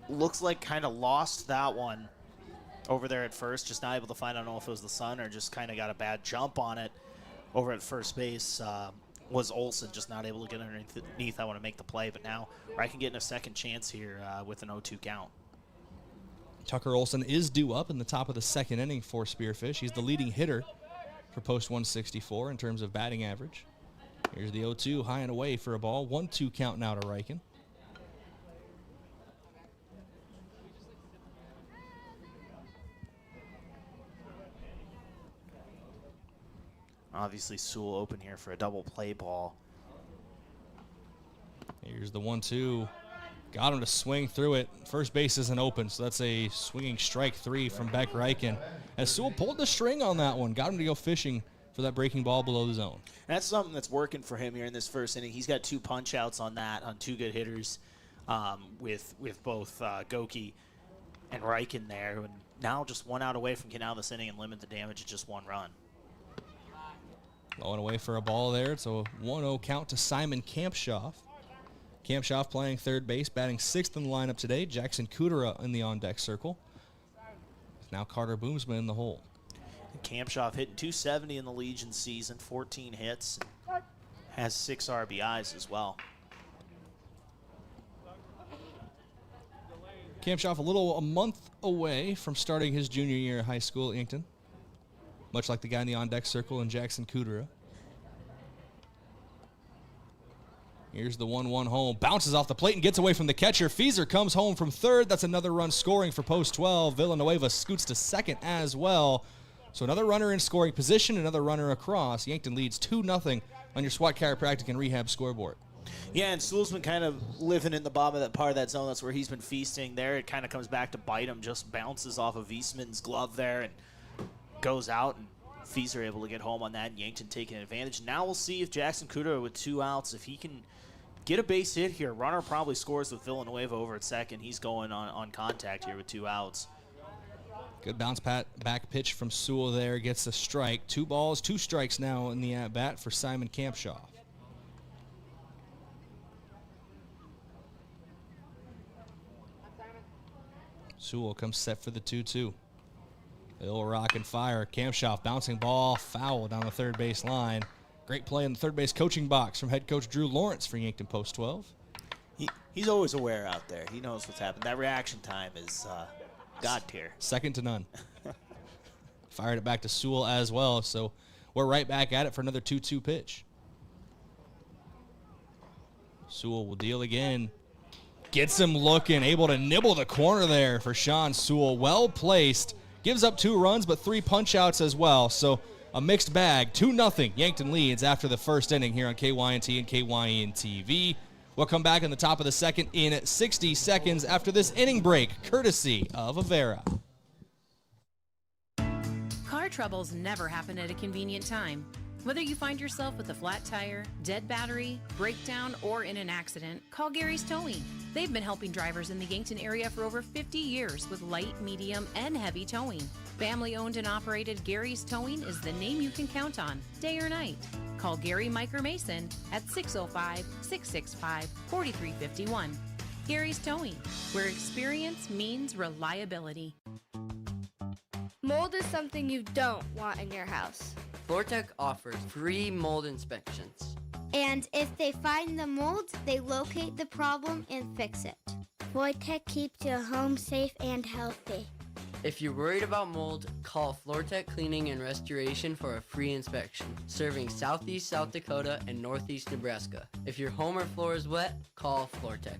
Looks like kind of lost that one over there at first, just not able to find, I don't know if it was the sun or just kind of got a bad jump on it over at first base. Was Olsen just not able to get underneath, I want to make the play, but now Reichen getting a second chance here with an 0-2 count. Tucker Olsen is due up in the top of the second inning for Spearfish. He's the leading hitter for post 164 in terms of batting average. Here's the 0-2 high and away for a ball. 1-2 count now to Reichen. Obviously, Sewell open here for a double play ball. Here's the 1-2. Got him to swing through it. First base isn't open, so that's a swinging strike 3 from Beck Reichen. As Sewell pulled the string on that one, got him to go fishing for that breaking ball below the zone. And that's something that's working for him here in this first inning. He's got 2 punch outs on that, on 2 good hitters with both Goki and Reichen there. And now just 1 out away from getting out of this inning and limit the damage at just 1 run. Low and away for a ball there. It's a 1-0 count to Simon Kampshoff. Kampshoff playing third base, batting 6th in the lineup today. Jackson Kudera in the on-deck circle. Now Carter Boomsman in the hole. Kampshoff hitting .270 in the Legion season, 14 hits, has 6 RBIs as well. Kampshoff a month away from starting his junior year at high school at Yankton, much like the guy in the on-deck circle and Jackson Kudera. Here's the 1-1 home. Bounces off the plate and gets away from the catcher. Fieser comes home from third. That's another run scoring for post 12. Villanueva scoots to second as well. So another runner in scoring position, another runner across. Yankton leads 2-0 on your SWAT Chiropractic and Rehab scoreboard. Yeah, and Sewell's been kind of living in the bottom of that part of that zone. That's where he's been feasting there. It kind of comes back to bite him, just bounces off of Eastman's glove there and goes out. And Fieser able to get home on that, and Yankton taking advantage. Now we'll see if Jackson Kudera with 2 outs, if he can get a base hit here. Runner probably scores with Villanueva over at second. He's going on contact here with 2 outs. Good bounce back pitch from Sewell there. Gets the strike. 2 balls, 2 strikes now in the at-bat for Simon Campshaw. Sewell comes set for the 2-2. They'll rock and fire. Campshaw bouncing ball, foul down the third base line. Great play in the third base coaching box from head coach Drew Lawrence for Yankton Post 12. He's always aware out there. He knows what's happening. That reaction time is God tier. Second to none. Fired it back to Sewell as well, so we're right back at it for another 2-2 pitch. Sewell will deal again. Gets him looking, able to nibble the corner there for Sean Sewell. Well placed. Gives up 2 runs, but 3 punch-outs as well. So a mixed bag. 2-0 Yankton leads after the first inning here on KYNT and KYN TV. We'll come back in the top of the second in 60 seconds after this inning break, courtesy of Avera. Car troubles never happen at a convenient time. Whether you find yourself with a flat tire, dead battery, breakdown, or in an accident, call Gary's Towing. They've been helping drivers in the Yankton area for over 50 years with light, medium, and heavy towing. Family owned and operated Gary's Towing is the name you can count on, day or night. Call Gary, Mike, or Mason at 605-665-4351. Gary's Towing, where experience means reliability. Mold is something you don't want in your house. FloorTech offers free mold inspections. And if they find the mold, they locate the problem and fix it. FloorTech keeps your home safe and healthy. If you're worried about mold, call FloorTech Cleaning and Restoration for a free inspection, serving Southeast South Dakota and Northeast Nebraska. If your home or floor is wet, call FloorTech.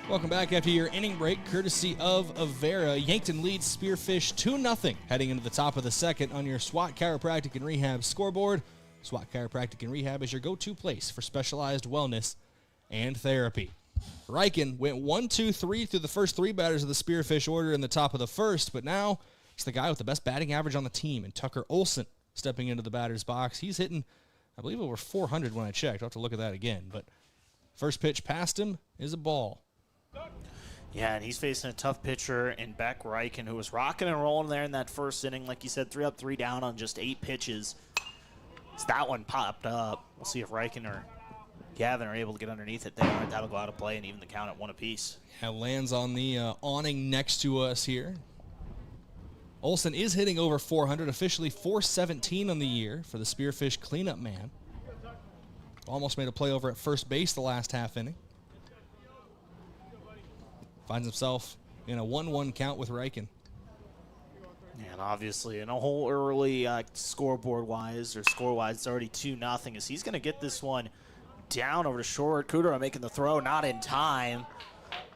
Welcome back after your inning break, courtesy of Avera. Yankton leads Spearfish 2-0 heading into the top of the second on your SWAT Chiropractic and Rehab scoreboard. SWAT Chiropractic and Rehab is your go-to place for specialized wellness and therapy. Riken went 1-2-3 through the first 3 batters of the Spearfish order in the top of the first, but now it's the guy with the best batting average on the team, and Tucker Olson stepping into the batter's box. He's hitting, I believe, over 400 when I checked. I'll have to look at that again, but first pitch past him is a ball. Yeah, and he's facing a tough pitcher in Beck Riken, who was rocking and rolling there in that first inning. Like you said, 3 up, 3 down on just 8 pitches. So that one popped up. We'll see if Riken or Gavin are able to get underneath it there. That'll go out of play and even the count at 1 apiece. Yeah, lands on the awning next to us here. Olson is hitting over 400, officially 417 on the year for the Spearfish cleanup man. Almost made a play over at first base the last half inning. Finds himself in a 1-1 count with Riken. And obviously, in a whole early scoreboard-wise, or score-wise, it's already 2-0, as he's going to get this one down over to short. Kudera making the throw, not in time.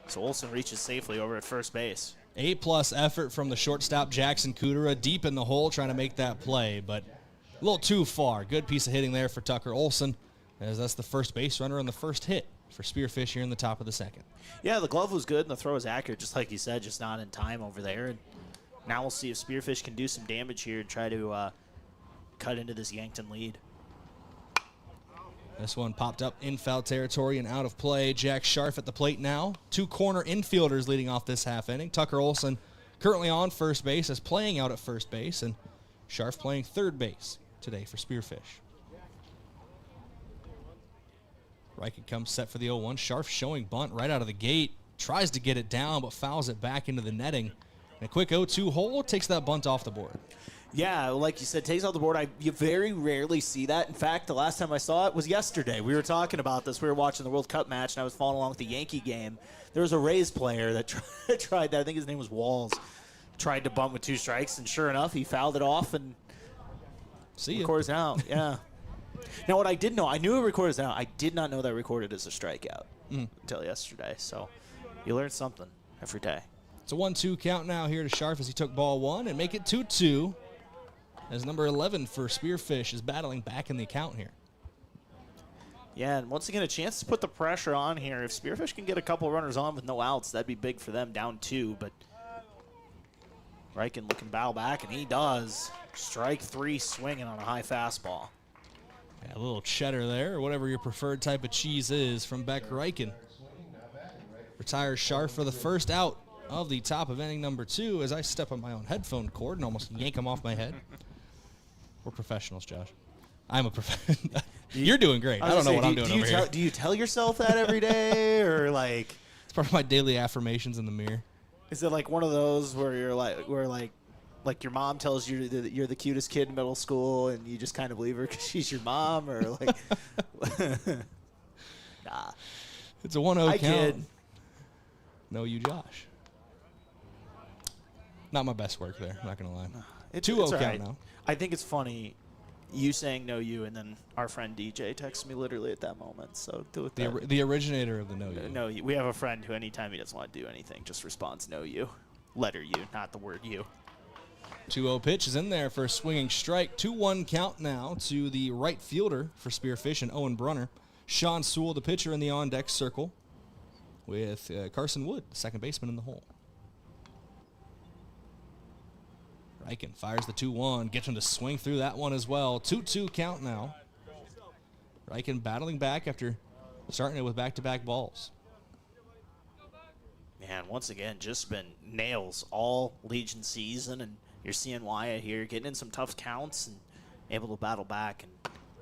So Olson reaches safely over at first base. A-plus effort from the shortstop, Jackson Kudera, deep in the hole trying to make that play, but a little too far. Good piece of hitting there for Tucker Olson, as that's the first base runner on the first hit for Spearfish here in the top of the second. Yeah, the glove was good and the throw was accurate, just like you said, just not in time over there. And now we'll see if Spearfish can do some damage here and try to cut into this Yankton lead. This one popped up in foul territory and out of play. Jack Scharf at the plate now. 2 corner infielders leading off this half inning. Tucker Olson currently on first base, is playing out at first base, and Scharf playing third base today for Spearfish. Riken comes set for the 0-1. Scharf showing bunt right out of the gate. Tries to get it down, but fouls it back into the netting. And a quick 0-2 hole takes that bunt off the board. Yeah, like you said, takes out the board. You very rarely see that. In fact, the last time I saw it was yesterday. We were talking about this. We were watching the World Cup match, and I was following along with the Yankee game. There was a Rays player that tried that. I think his name was Walls. Tried to bunt with 2 strikes, and sure enough, he fouled it off and records out. Yeah. Now, what I did know, I knew it records out. I did not know that recorded as a strikeout until yesterday. So you learn something every day. It's a 1-2 count now here to Sharf as he took ball 1 and make it 2-2. As number 11 for Spearfish is battling back in the account here. Yeah, and once again, a chance to put the pressure on here. If Spearfish can get a couple runners on with no outs, that'd be big for them, down 2. But Reichen looking battle back, and he does. Strike 3 swinging on a high fastball. Yeah, a little cheddar there, or whatever your preferred type of cheese is from Beck Reichen. Retires Sharf for the first out of the top of inning number 2 as I step on my own headphone cord and almost yank them off my head. We're professionals, Josh. I'm a professional. You're doing great. I don't know what I'm doing over here. Do you tell yourself that every day, or like? It's part of my daily affirmations in the mirror. Is it like one of those where you're like your mom tells you that you're the cutest kid in middle school, and you just kind of believe her because she's your mom, or like? Nah. It's a 1-0 count. Kid. No, you, Josh. Not my best work there. I'm not gonna lie. 2-0 count right now. I think it's funny, you saying no you, and then our friend DJ texted me literally at that moment. So do it. The originator of the no you. No you. We have a friend who anytime he doesn't want to do anything just responds no you. Letter U, not the word you. 2-0 pitch is in there for a swinging strike. 2-1 count now to the right fielder for Spearfish and Owen Brunner. Sean Sewell, the pitcher, in the on-deck circle with Carson Wood, the second baseman, in the hole. Reichen fires the 2-1, gets him to swing through that one as well. 2-2 count now. Reichen battling back after starting it with back-to-back balls. Man, once again, just been nails all Legion season, and you're seeing Wyatt here getting in some tough counts and able to battle back, and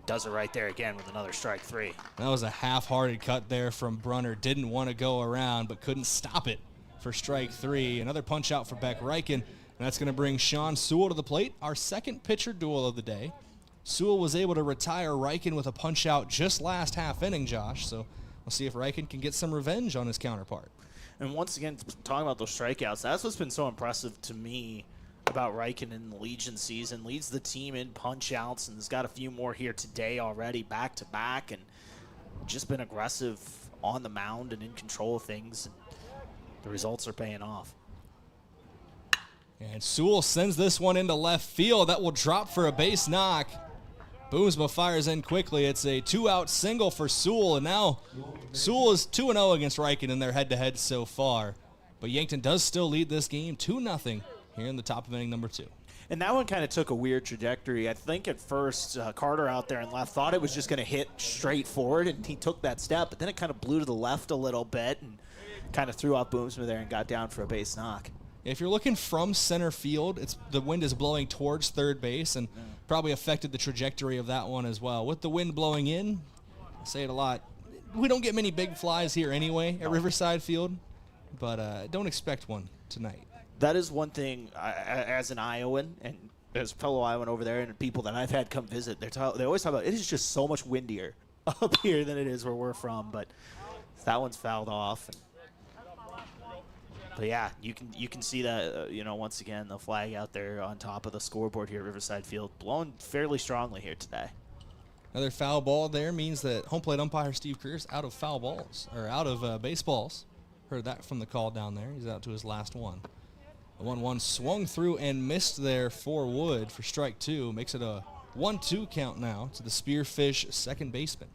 does it right there again with another strike 3. That was a half-hearted cut there from Brunner. Didn't want to go around, but couldn't stop it for strike 3. Another punch out for Beck Reichen. And that's going to bring Sean Sewell to the plate, our second pitcher duel of the day. Sewell was able to retire Reichen with a punch-out just last half inning, Josh. So we'll see if Reichen can get some revenge on his counterpart. And once again, talking about those strikeouts, that's what's been so impressive to me about Reichen in the Legion season. Leads the team in punch-outs, and has got a few more here today already, back-to-back, and just been aggressive on the mound and in control of things. And the results are paying off. And Sewell sends this one into left field. That will drop for a base knock. Boomsma fires in quickly. It's a 2-out single for Sewell, and now Sewell is 2-0 against Reichen in their head-to-head so far. But Yankton does still lead this game 2-0 here in the top of inning number 2. And that one kind of took a weird trajectory. I think at first Carter out there in left thought it was just going to hit straight forward, and he took that step, but then it kind of blew to the left a little bit and kind of threw off Boomsma there and got down for a base knock. If you're looking from center field, the wind is blowing towards third base and probably affected the trajectory of that one as well. With the wind blowing in, I say it a lot, we don't get many big flies here anyway at Riverside Field, but don't expect one tonight. That is one thing, as an Iowan and as a fellow Iowan over there and people that I've had come visit, they always talk about it is just so much windier up here than it is where we're from, but that one's fouled off. But yeah, you can see that, once again, the flag out there on top of the scoreboard here at Riverside Field, blowing fairly strongly here today. Another foul ball there means that home plate umpire Steve Creer's out of foul balls, or out of baseballs. Heard that from the call down there. He's out to his last one. The 1-1 swung through and missed there for Wood for strike 2. Makes it a 1-2 count now to the Spearfish second baseman.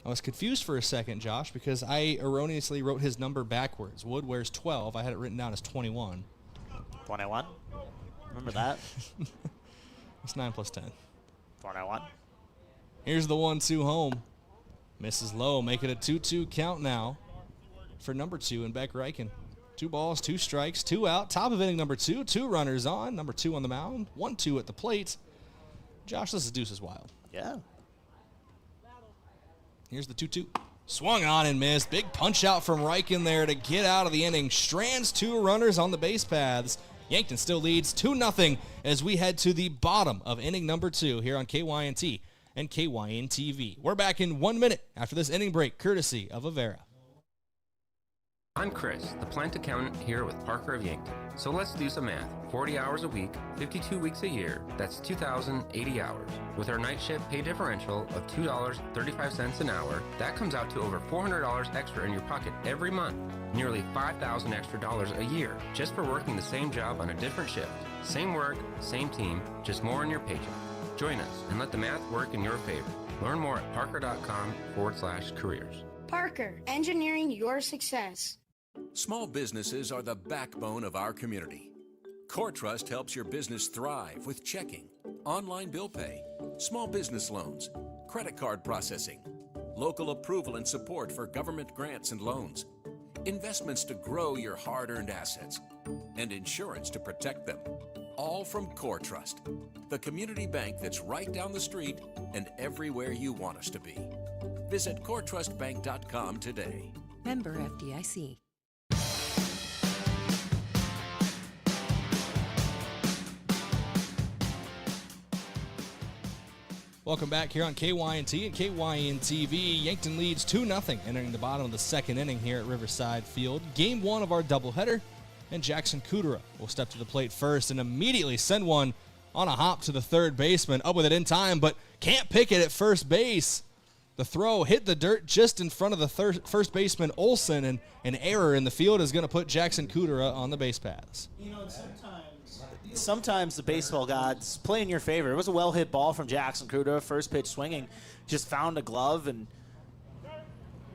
I was confused for a second, Josh, because I erroneously wrote his number backwards. Wood wears 12. I had it written down as 21. 21? Remember that? It's 9 plus 10. 21. Here's the 1-2 home. Misses low. Make it a 2-2 count now for number 2 in Beck Reichen. 2 balls, 2 strikes, 2 out. Top of inning number 2. 2 runners on. Number 2 on the mound. 1-2 at the plate. Josh, this is deuces wild. Yeah. Here's the 2-2. Swung on and missed. Big punch out from Reichen there to get out of the inning. Strands 2 runners on the base paths. Yankton still leads 2-0 as we head to the bottom of inning number 2 here on KYNT and KYN-TV. We're back in 1 minute after this inning break, courtesy of Avera. I'm Chris, the plant accountant here with Parker of Yankton. So let's do some math. 40 hours a week, 52 weeks a year, that's 2,080 hours. With our night shift pay differential of $2.35 an hour, that comes out to over $400 extra in your pocket every month. Nearly $5,000 extra dollars a year just for working the same job on a different shift. Same work, same team, just more in your paycheck. Join us and let the math work in your favor. Learn more at parker.com/careers. Parker, engineering your success. Small businesses are the backbone of our community. CoreTrust helps your business thrive with checking, online bill pay, small business loans, credit card processing, local approval and support for government grants and loans, investments to grow your hard-earned assets, and insurance to protect them. All from CoreTrust, the community bank that's right down the street and everywhere you want us to be. Visit CoreTrustBank.com today. Member FDIC. Welcome back here on KYNT and KYN-TV. Yankton leads 2-0 entering the bottom of the second inning here at Riverside Field. Game 1 of our doubleheader, and Jackson Kudera will step to the plate first and immediately send one on a hop to the third baseman. Up with it in time, but can't pick it at first base. The throw hit the dirt just in front of the first baseman, Olsen, and an error in the field is going to put Jackson Kudera on the base paths. You know, sometimes the baseball gods play in your favor. It was a well-hit ball from Jackson Kudera, first pitch swinging. Just found a glove, and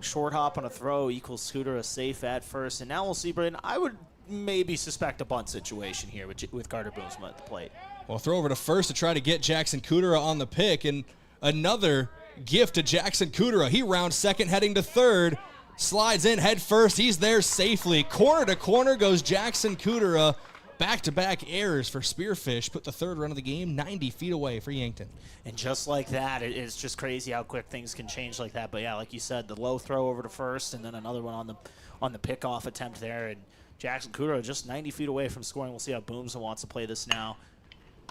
short hop on a throw equals Kudera safe at first. And now we'll see, Brayden. I would maybe suspect a bunt situation here with Carter Boomsma at the plate. Well, throw over to first to try to get Jackson Kudera on the pick, and another gift to Jackson Kudera. He rounds second, heading to third, slides in head first. He's there safely. Corner to corner goes Jackson Kudera. Back-to-back errors for Spearfish put the third run of the game 90 feet away for Yankton. And just like that, it's just crazy how quick things can change like that. But yeah, like you said, the low throw over to first, and then another one on the pickoff attempt there. And Jackson Kudera just 90 feet away from scoring. We'll see how Boomsma wants to play this now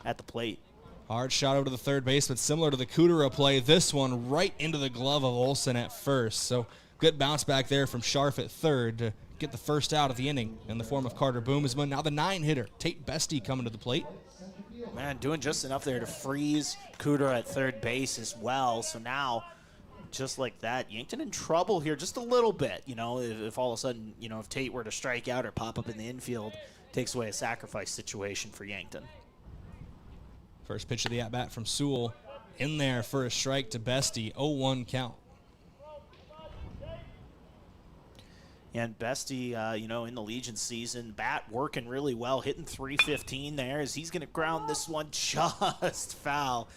at the plate. Hard shot over to the third baseman, similar to the Kudera play. This one right into the glove of Olsen at first. So good bounce back there from Scharf at third to get the first out of the inning in the form of Carter Boomsma. Now the 9-hitter, Tate Bestie, coming to the plate. Man, doing just enough there to freeze Kudera at third base as well. So now, just like that, Yankton in trouble here just a little bit. You know, if all of a sudden, you know, if Tate were to strike out or pop up in the infield, takes away a sacrifice situation for Yankton. First pitch of the at-bat from Sewell in there for a strike to Bestie. 0-1 count. And Bestie, you know, in the Legion season, bat working really well, hitting .315 there as he's going to ground this one just foul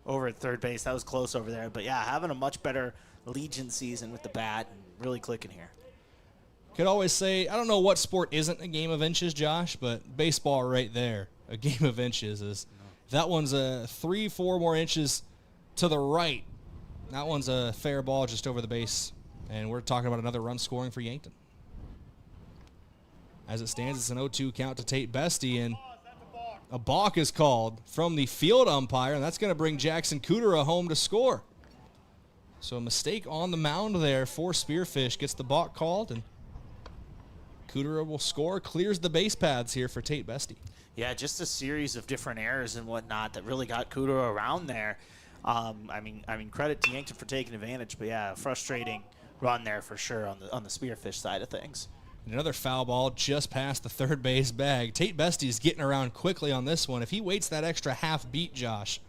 over at third base. That was close over there. But, yeah, having a much better Legion season with the bat and really clicking here. Could always say, I don't know what sport isn't a game of inches, Josh, but baseball right there, a game of inches is that one's a 3-4 more inches to the right. That one's a fair ball just over the base. And we're talking about another run scoring for Yankton. As it stands, it's an 0-2 count to Tate Bestie, and a balk is called from the field umpire, and that's going to bring Jackson Kudera home to score. So a mistake on the mound there for Spearfish, gets the balk called, and Kudera will score, clears the base paths here for Tate Bestie. Yeah, just a series of different errors and whatnot that really got Kudera around there. I mean, credit to Yankton for taking advantage, but yeah, frustrating run there for sure on the Spearfish side of things. And another foul ball just past the third base bag. Tate Bestie's getting around quickly on this one. If he waits that extra half beat, Josh,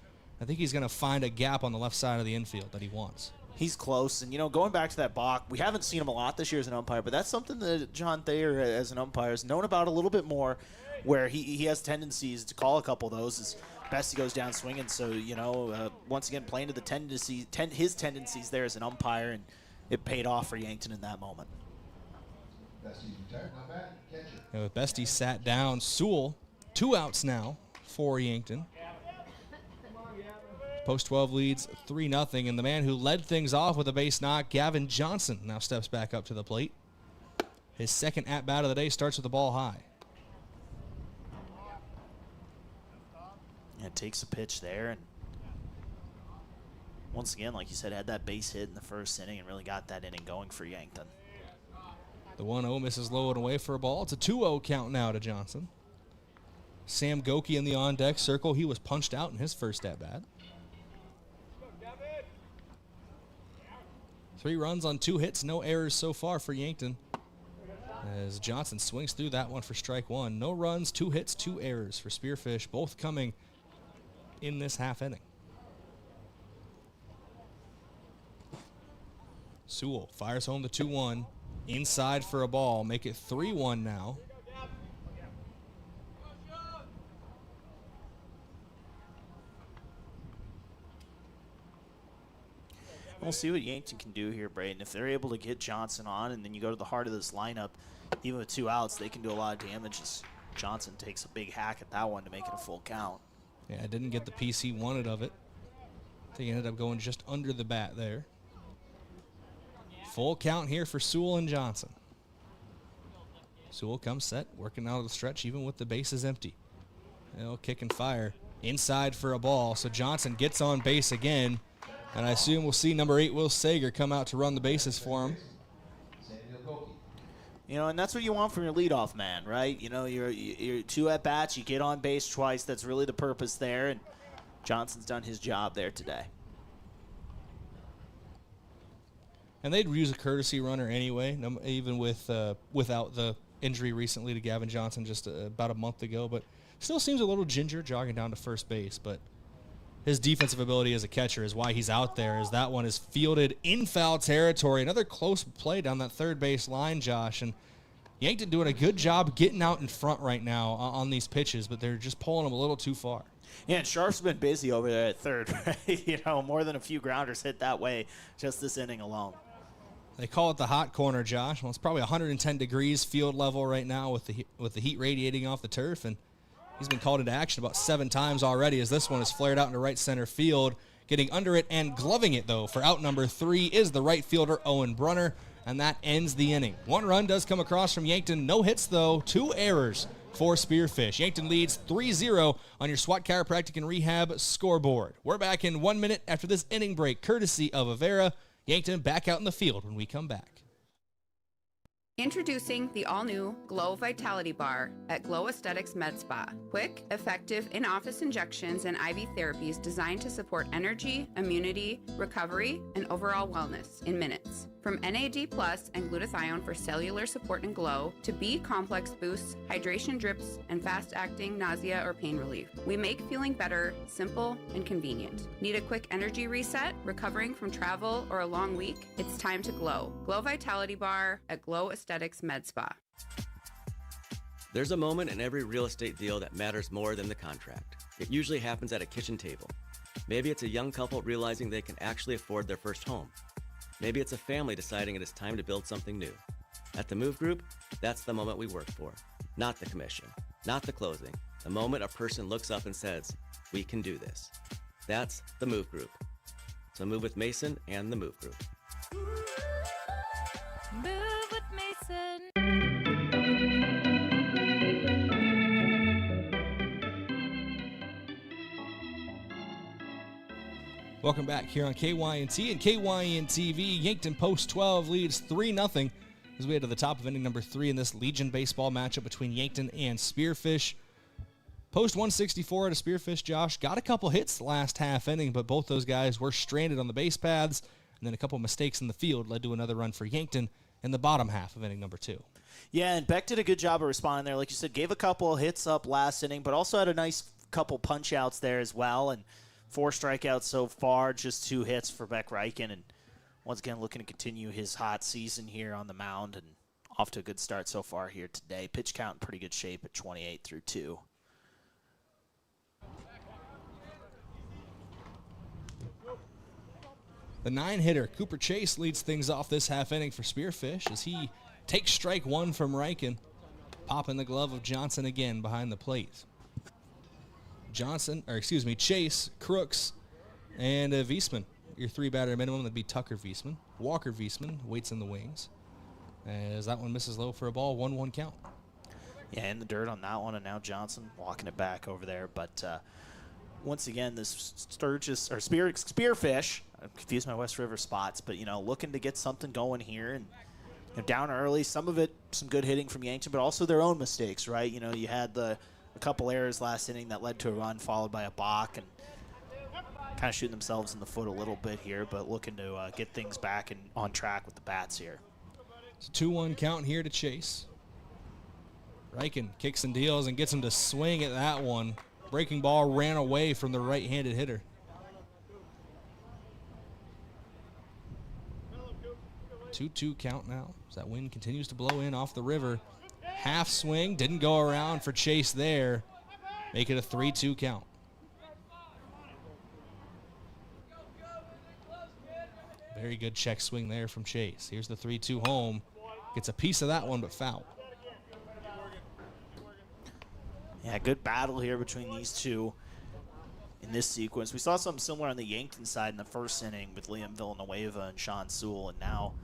I think he's going to find a gap on the left side of the infield that he wants. He's close. And, you know, going back to that balk, we haven't seen him a lot this year as an umpire, but that's something that John Thayer as an umpire has known about a little bit more, where he has tendencies to call a couple of those as Bestie goes down swinging. So, you know, once again, playing to the his tendencies there as an umpire, and it paid off for Yankton in that moment. And with Bestie sat down, Sewell, 2 outs now for Yankton. Post-12 leads 3-0, and the man who led things off with a base knock, Gavin Johnson, now steps back up to the plate. His second at-bat of the day starts with the ball high. Yeah, takes a pitch there, and once again, like you said, had that base hit in the first inning and really got that inning going for Yankton. The 1-0 misses low and away for a ball. It's a 2-0 count now to Johnson. Sam Goki in the on-deck circle. He was punched out in his first at-bat. 3 runs on 2 hits, no errors so far for Yankton. As Johnson swings through that one for strike 1. No runs, 2 hits, 2 errors for Spearfish, both coming in this half inning. Sewell fires home the 2-1. Inside for a ball. Make it 3-1 now. We'll see what Yankton can do here, Brayden. If they're able to get Johnson on and then you go to the heart of this lineup, even with 2 outs, they can do a lot of damage as Johnson takes a big hack at that one to make it a full count. Yeah, didn't get the piece he wanted of it. I think he ended up going just under the bat there. Full count here for Sewell and Johnson. Sewell comes set, working out of the stretch even with the bases empty. They'll kick and fire inside for a ball. So Johnson gets on base again. And I assume we'll see number 8, Will Sager, come out to run the bases for him. You know, and that's what you want from your leadoff man, right? You know, you're 2 at-bats, you get on base twice. That's really the purpose there, and Johnson's done his job there today. And they'd use a courtesy runner anyway, even with without the injury recently to Gavin Johnson just about a month ago. But still seems a little ginger jogging down to first base, but his defensive ability as a catcher is why he's out there, as that one is fielded in foul territory. Another close play down that third base line, Josh. And Yankton doing a good job getting out in front right now on these pitches, but they're just pulling them a little too far. Yeah, and Sharp's been busy over there at third, right? You know, more than a few grounders hit that way just this inning alone. They call it the hot corner, Josh. Well, it's probably 110 degrees field level right now with the heat radiating off the turf, and he's been called into action about 7 times already as this one is flared out into right center field. Getting under it and gloving it, though, for out number 3 is the right fielder, Owen Brunner, and that ends the inning. 1 run does come across from Yankton. No hits, though. 2 errors for Spearfish. Yankton leads 3-0 on your SWAT Chiropractic and Rehab scoreboard. We're back in 1 minute after this inning break, courtesy of Avera. Yankton back out in the field when we come back. Introducing the all-new Glow Vitality Bar at Glow Aesthetics Med Spa. Quick, effective in-office injections and IV therapies designed to support energy, immunity, recovery, and overall wellness in minutes. From NAD+ and glutathione for cellular support and glow, to B complex boosts, hydration drips, and fast-acting nausea or pain relief. We make feeling better simple and convenient. Need a quick energy reset, recovering from travel or a long week? It's time to glow. Glow Vitality Bar at Glow Aesthetics Med Spa. There's a moment in every real estate deal that matters more than the contract. It usually happens at a kitchen table. Maybe it's a young couple realizing they can actually afford their first home. Maybe it's a family deciding it is time to build something new. At the Move Group, that's the moment we work for. Not the commission, not the closing. The moment a person looks up and says, we can do this. That's the Move Group. So move with Mason and the Move Group. Move with Mason. Welcome back here on KYNT and KYN TV. Yankton Post 12 leads 3-0 as we head to the top of inning number 3 in this Legion baseball matchup between Yankton and Spearfish. Post 164 at a Spearfish, Josh. Got a couple hits the last half inning, but both those guys were stranded on the base paths, and then a couple mistakes in the field led to another run for Yankton in the bottom half of inning number 2. Yeah, and Beck did a good job of responding there. Like you said, gave a couple hits up last inning, but also had a nice couple punch-outs there as well, and 4 strikeouts so far, just 2 hits for Beck Reichen, and once again looking to continue his hot season here on the mound and off to a good start so far here today. Pitch count in pretty good shape at 28 through 2. The 9-hitter, Cooper Chase, leads things off this half inning for Spearfish as he takes strike 1 from Reichen, popping the glove of Johnson again behind the plate. Chase, Crooks, and Wiesman. Your 3-batter minimum, that'd be Tucker Wiesman. Walker Wiesman waits in the wings as that one misses low for a ball, 1-1 count. Yeah, in the dirt on that one, and now Johnson walking it back over there. But once again, this Spearfish, I'm confused my West River spots, but, looking to get something going here. And down early, some of it, some good hitting from Yankton, but also their own mistakes, right? You had a couple errors last inning that led to a run followed by a balk, and kind of shooting themselves in the foot a little bit here, but looking to get things back and on track with the bats here. It's a 2-1 count here to Chase. Reichen kicks and deals and gets him to swing at that one. Breaking ball ran away from the right-handed hitter. Two count now as that wind continues to blow in off the river. Half swing, didn't go around for Chase there. Make it a 3-2 count. Very good check swing there from Chase. Here's the 3-2 home. Gets a piece of that one, but foul. Yeah, good battle here between these two in this sequence. We saw something similar on the Yankton side in the first inning with Liam Villanueva and Sean Sewell, and now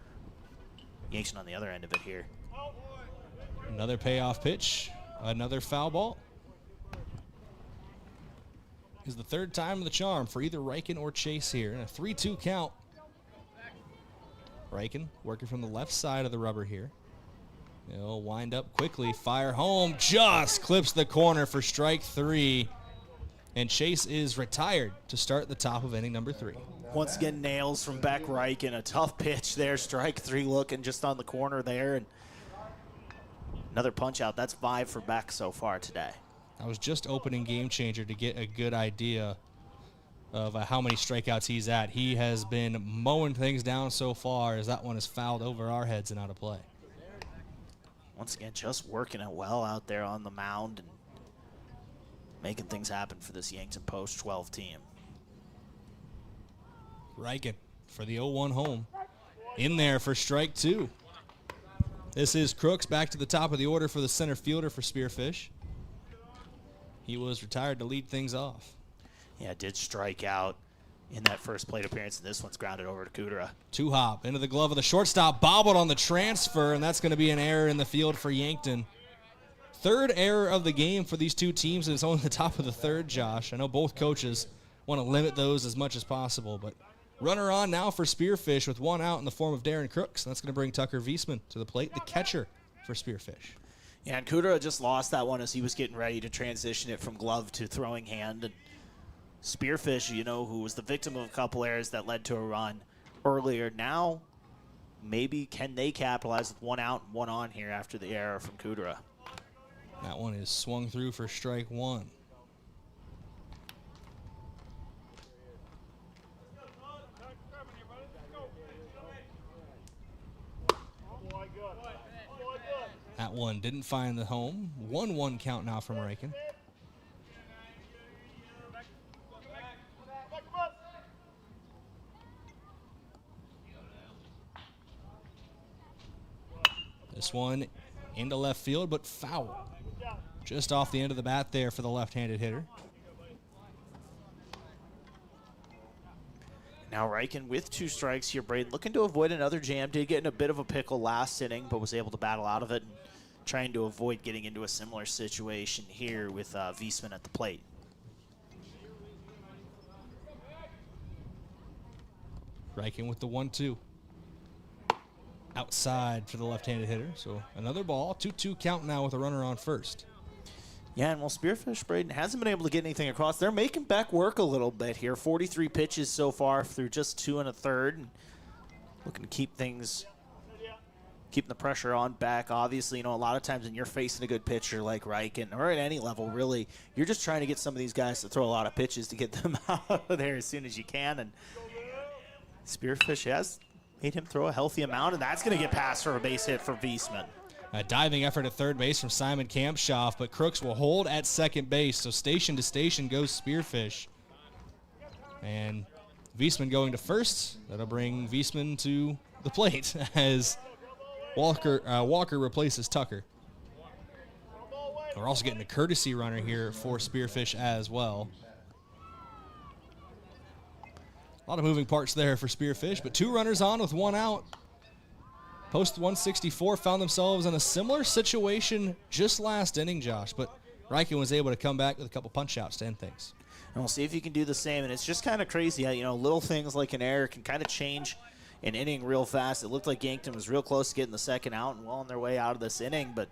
Yankton on the other end of it here. Another payoff pitch, another foul ball. Is the third time of the charm for either Reichen or Chase here. And a 3-2 count. Reichen working from the left side of the rubber here. He'll wind up quickly, fire home, just clips the corner for strike 3. And Chase is retired to start the top of inning number 3. Once again, nails from Beck Reichen. A tough pitch there, strike 3 looking just on the corner there. And another punch out. That's 5 for Beck so far today. I was just opening Game Changer to get a good idea of how many strikeouts he's at. He has been mowing things down so far as that one is fouled over our heads and out of play. Once again, just working it well out there on the mound and making things happen for this Yankton post-12 team. Reichen for the 0-1 home. In there for strike 2. This is Crooks back to the top of the order for the center fielder for Spearfish. He was retired to lead things off. Yeah, did strike out in that first plate appearance, and this one's grounded over to Kudera. 2-hop into the glove of the shortstop, bobbled on the transfer, and that's going to be an error in the field for Yankton. Third error of the game for these two teams, and it's only the top of the third, Josh. I know both coaches want to limit those as much as possible, but runner on now for Spearfish with one out in the form of Darren Crooks. And that's going to bring Tucker Wiesman to the plate, the catcher for Spearfish. Yeah, and Kudera just lost that one as he was getting ready to transition it from glove to throwing hand. And Spearfish, who was the victim of a couple errors that led to a run earlier, now maybe can they capitalize with one out and one on here after the error from Kudera? That one is swung through for strike 1. That one didn't find the home. 1-1 count now from Reichen. This one into left field, but foul. Just off the end of the bat there for the left-handed hitter. Now Reichen with 2 strikes here. Brayden looking to avoid another jam. Did get in a bit of a pickle last inning, but was able to battle out of it and trying to avoid getting into a similar situation here with Wiesman at the plate. Reichen with the 1-2. Outside for the left-handed hitter. So another ball. 2-2 count now with a runner on first. Yeah, and while Spearfish, Brayden, hasn't been able to get anything across, they're making Beck work a little bit here. 43 pitches so far through just 2 1/3. And looking to keep things, keeping the pressure on Beck. Obviously, a lot of times when you're facing a good pitcher like Reichen, or at any level, really, you're just trying to get some of these guys to throw a lot of pitches to get them out of there as soon as you can. And Spearfish has made him throw a healthy amount, and that's going to get past for a base hit for Wiesman. A diving effort at third base from Simon Kampschoff, but Crooks will hold at second base. So station to station goes Spearfish. And Wiesman going to first. That'll bring Wiesman to the plate as Walker replaces Tucker. We're also getting a courtesy runner here for Spearfish as well. A lot of moving parts there for Spearfish, but 2 runners on with 1 out. Post 164 found themselves in a similar situation just last inning, Josh, but Reichen was able to come back with a couple punch-outs to end things. And we'll see if he can do the same. And it's just kind of crazy how, little things like an error can kind of change an inning real fast. It looked like Yankton was real close to getting the second out and well on their way out of this inning, but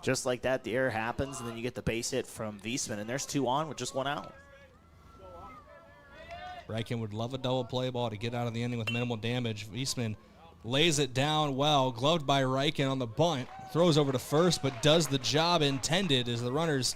just like that, the error happens, and then you get the base hit from Wiesman, and there's 2 on with just 1 out. Reichen would love a double play ball to get out of the inning with minimal damage. Wiesman lays it down well, gloved by Reichen on the bunt, throws over to first, but does the job intended as the runners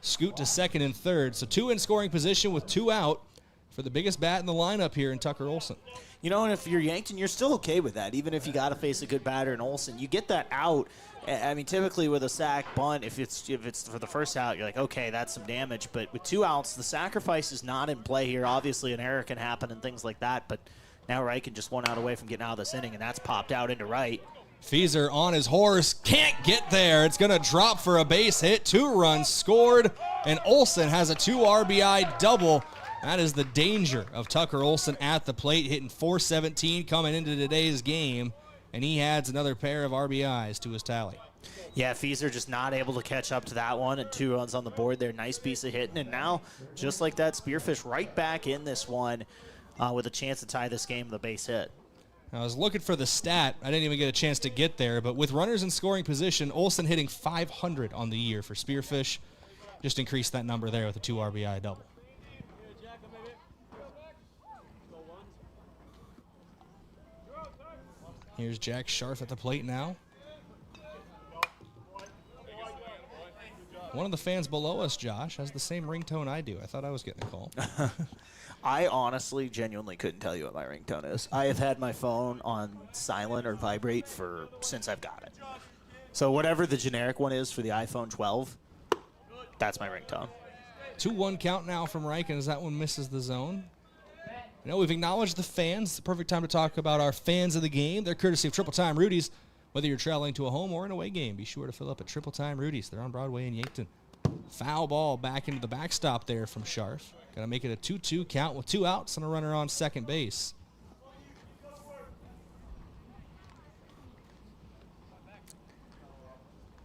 scoot to second and third. So 2 in scoring position with 2 out for the biggest bat in the lineup here in Tucker Olson. And if you're Yankton, you're still okay with that, even if you got to face a good batter in Olson. You get that out. I mean, typically with a sac bunt, if it's for the first out, you're like, okay, that's some damage. But with 2 outs, the sacrifice is not in play here. Obviously, an error can happen and things like that. But now Reichen just 1 out away from getting out of this inning, and that's popped out into right. Fieser on his horse, can't get there. It's going to drop for a base hit. 2 runs scored, and Olson has a 2 RBI double. That is the danger of Tucker Olson at the plate, hitting .417 coming into today's game, and he adds another pair of RBIs to his tally. Yeah, Fieser just not able to catch up to that one, and 2 runs on the board there. Nice piece of hitting, and now, just like that, Spearfish right back in this one with a chance to tie this game with a base hit. I was looking for the stat. I didn't even get a chance to get there, but with runners in scoring position, Olson hitting .500 on the year for Spearfish. Just increased that number there with a 2 RBI double. Here's Jack Scharf at the plate now. One of the fans below us, Josh, has the same ringtone I do. I thought I was getting a call. I honestly, genuinely couldn't tell you what my ringtone is. I have had my phone on silent or vibrate since I've got it. So whatever the generic one is for the iPhone 12, that's my ringtone. 2-1 count now from Reichen as that one misses the zone. We've acknowledged the fans. It's the perfect time to talk about our fans of the game. They're courtesy of Triple Time Rudy's. Whether you're traveling to a home or an away game, be sure to fill up at Triple Time Rudy's. They're on Broadway in Yankton. Foul ball back into the backstop there from Scharf. Got to make it a 2-2 count with 2 outs and a runner on second base.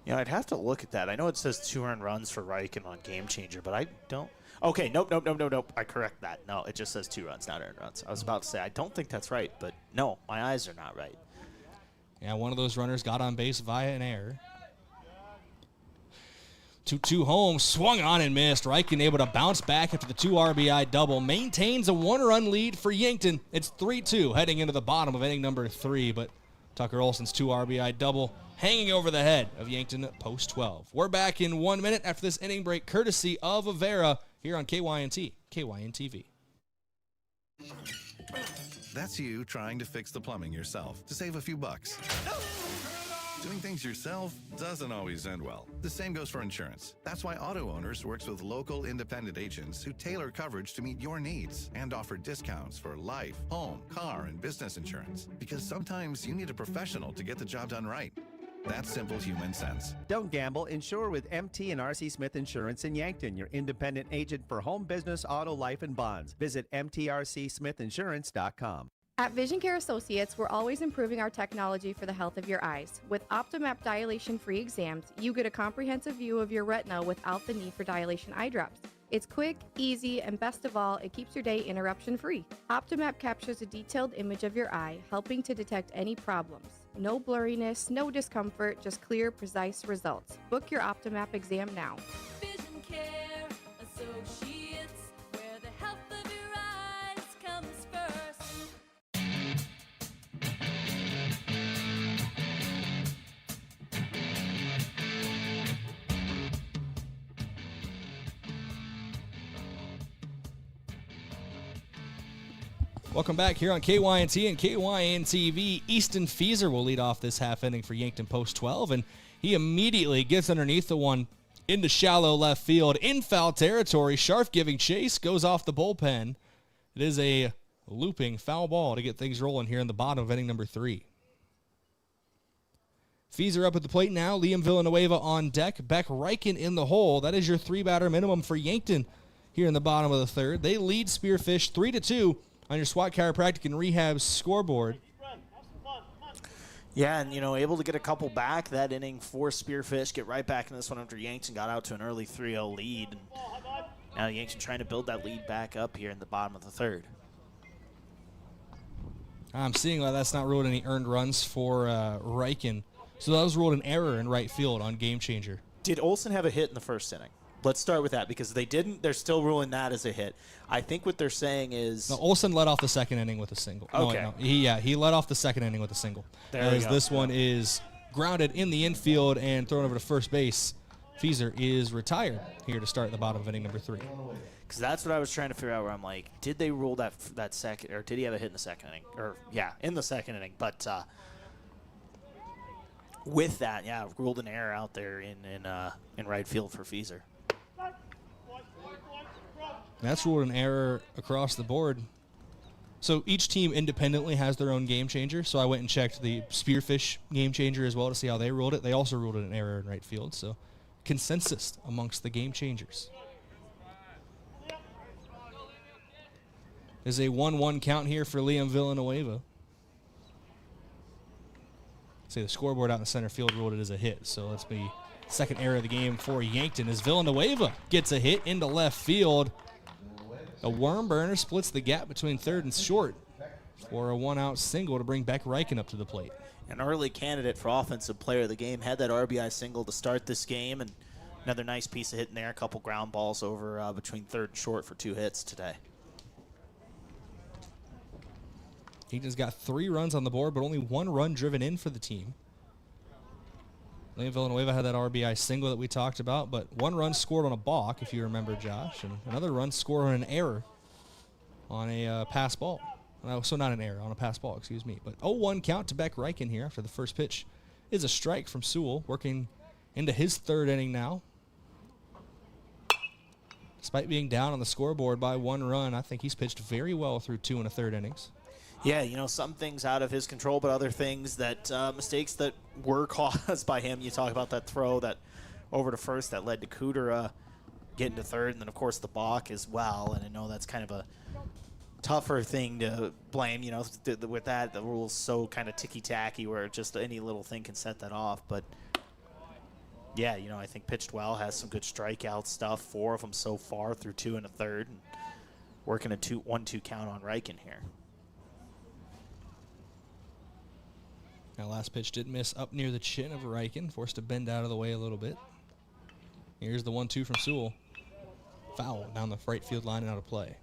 I'd have to look at that. I know it says 2 earned runs for Reichen on Game Changer, but I don't. Okay, nope. I correct that. No, it just says 2 runs, not earned runs. I was about to say, I don't think that's right, but no, my eyes are not right. Yeah, one of those runners got on base via an error. 2-2 home, swung on and missed. Reichen able to bounce back after the 2 RBI double. Maintains a 1-run lead for Yankton. It's 3-2 heading into the bottom of inning number 3, but Tucker Olson's 2 RBI double hanging over the head of Yankton post 12. We're back in 1 minute after this inning break, courtesy of Avera here on KYNT, KYN-TV. That's you trying to fix the plumbing yourself to save a few bucks. Doing things yourself doesn't always end well. The same goes for insurance. That's why Auto Owners works with local independent agents who tailor coverage to meet your needs and offer discounts for life, home, car, and business insurance. Because sometimes you need a professional to get the job done right. That's simple human sense. Don't gamble. Insure with MT and RC Smith Insurance in Yankton, your independent agent for home, business, auto, life, and bonds. Visit mtrcsmithinsurance.com. At Vision Care Associates, we're always improving our technology for the health of your eyes. With OptiMap dilation-free exams, you get a comprehensive view of your retina without the need for dilation eye drops. It's quick, easy, and best of all, it keeps your day interruption-free. OptiMap captures a detailed image of your eye, helping to detect any problems. No blurriness, no discomfort, just clear, precise results. Book your OptiMap exam now. Vision Care Associates, where the health of your eyes comes first. Welcome back here on KYNT and KYN-TV. Easton Fieser will lead off this half inning for Yankton post 12, and he immediately gets underneath the one into shallow left field in foul territory. Scharf giving chase, goes off the bullpen. It is a looping foul ball to get things rolling here in the bottom of inning number 3. Fieser up at the plate now. Liam Villanueva on deck. Beck Reichen in the hole. That is your 3-batter minimum for Yankton here in the bottom of the 3rd. They lead Spearfish 3-2. On your SWAT Chiropractic and Rehab scoreboard. Yeah, and, able to get a couple back that inning for Spearfish, get right back in this one after Yankton got out to an early 3-0 lead. Now Yankton trying to build that lead back up here in the bottom of the third. I'm seeing why that's not ruled any earned runs for Riken. So that was ruled an error in right field on Game Changer. Did Olsen have a hit in the first inning? Let's start with that because they didn't. They're still ruling that as a hit. I think what they're saying is... No, Olsen led off the second inning with a single. Okay. No, he led off the second inning with a single. There we go. This one is grounded in the infield and thrown over to first base. Fieser is retired here to start the bottom of inning number 3. Because that's what I was trying to figure out where I'm like, did they rule that second, or did he have a hit in the second inning? Or, yeah, in the second inning. But with that, yeah, ruled an error out there in right field for Fieser. That's ruled an error across the board. So each team independently has their own game changer. So I went and checked the Spearfish game changer as well to see how they ruled it. They also ruled it an error in right field. So consensus amongst the game changers. There's a 1-1 count here for Liam Villanueva. See, the scoreboard out in the center field ruled it as a hit. So let's be second error of the game for Yankton as Villanueva gets a hit into left field. A worm burner splits the gap between third and short for a 1-out single to bring Beck Riken up to the plate. An early candidate for offensive player of the game. Had that RBI single to start this game, and another nice piece of hitting there. A couple ground balls over between third and short for 2 hits today. Yankton's got 3 runs on the board, but only 1 run driven in for the team. Liam Villanueva had that RBI single that we talked about, but 1 run scored on a balk, if you remember, Josh, and another run scored on an error on a pass ball. So not an error, on a pass ball, excuse me. But 0-1 count to Beck Riken here after the first pitch is a strike from Sewell, working into his 3rd inning now. Despite being down on the scoreboard by 1 run, I think he's pitched very well through 2 1/3 innings. Yeah, some things out of his control, but other things that mistakes that were caused by him. You talk about that throw that over to first that led to Kudera getting to third, and then, of course, the balk as well. And I know that's kind of a tougher thing to blame. With that, the rule's so kind of ticky-tacky where just any little thing can set that off. But, yeah, I think pitched well, has some good strikeout stuff, 4 of them so far through 2 1/3, and working a 1-2 count on Riken here. That last pitch did miss up near the chin of Riken, forced to bend out of the way a little bit. Here's the 1-2 from Sewell. Foul down the right field line and out of play.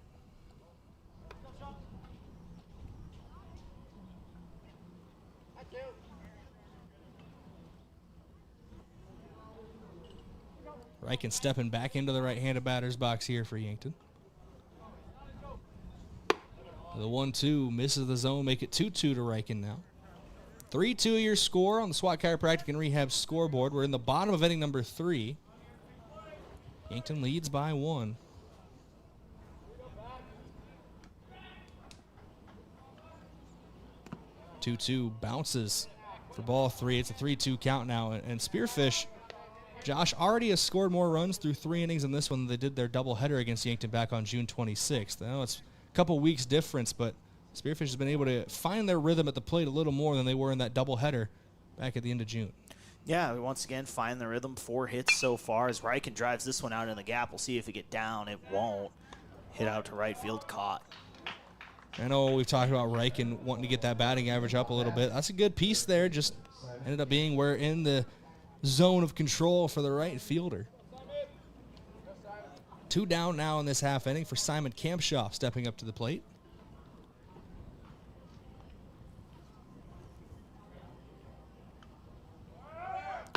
Riken stepping back into the right-handed batter's box here for Yankton. The 1-2 misses the zone, make it 2-2 to Riken now. 3-2 your score on the SWAT Chiropractic and Rehab scoreboard. We're in the bottom of inning number 3. Yankton leads by 1. Two bounces for ball 3. It's a 3-2 count now. And Spearfish, Josh, already has scored more runs through 3 innings in this one than they did their doubleheader against Yankton back on June 26th. I know it's a couple weeks difference, but Spearfish has been able to find their rhythm at the plate a little more than they were in that doubleheader back at the end of June. Yeah, once again, find the rhythm. 4 hits so far as Riken drives this one out in the gap. We'll see if it get down. It won't. Hit out to right field, caught. I know we've talked about Riken wanting to get that batting average up a little bit. That's a good piece there. Just ended up being we're in the zone of control for the right fielder. 2 down now in this half inning for Simon Kampshoff stepping up to the plate.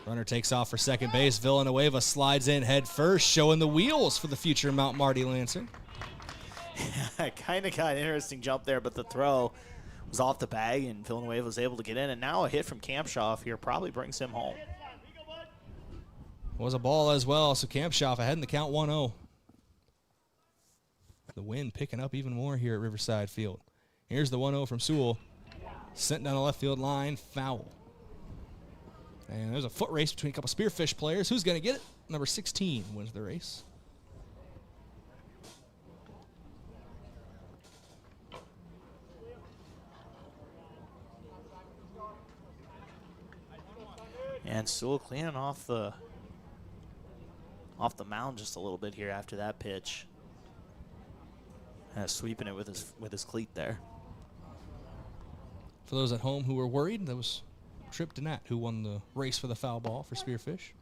Runner takes off for second base. Villanueva slides in head first, showing the wheels for the future Mount Marty Lancer. Kind of got an interesting jump there, but the throw was off the bag, and Villanueva was able to get in. And now a hit from Kampshoff here probably brings him home. Was a ball as well, so Kampshoff ahead in the count 1-0. The wind picking up even more here at Riverside Field. Here's the 1-0 from Sewell. Sent down the left field line, foul. And there's a foot race between a couple Spearfish players. Who's going to get it? Number 16 wins the race. And Sewell cleaning off the off the mound just a little bit here after that pitch. Sweeping it with his cleat there. For those at home who were worried, that was Tripp Donat who won the race for the foul ball for Spearfish.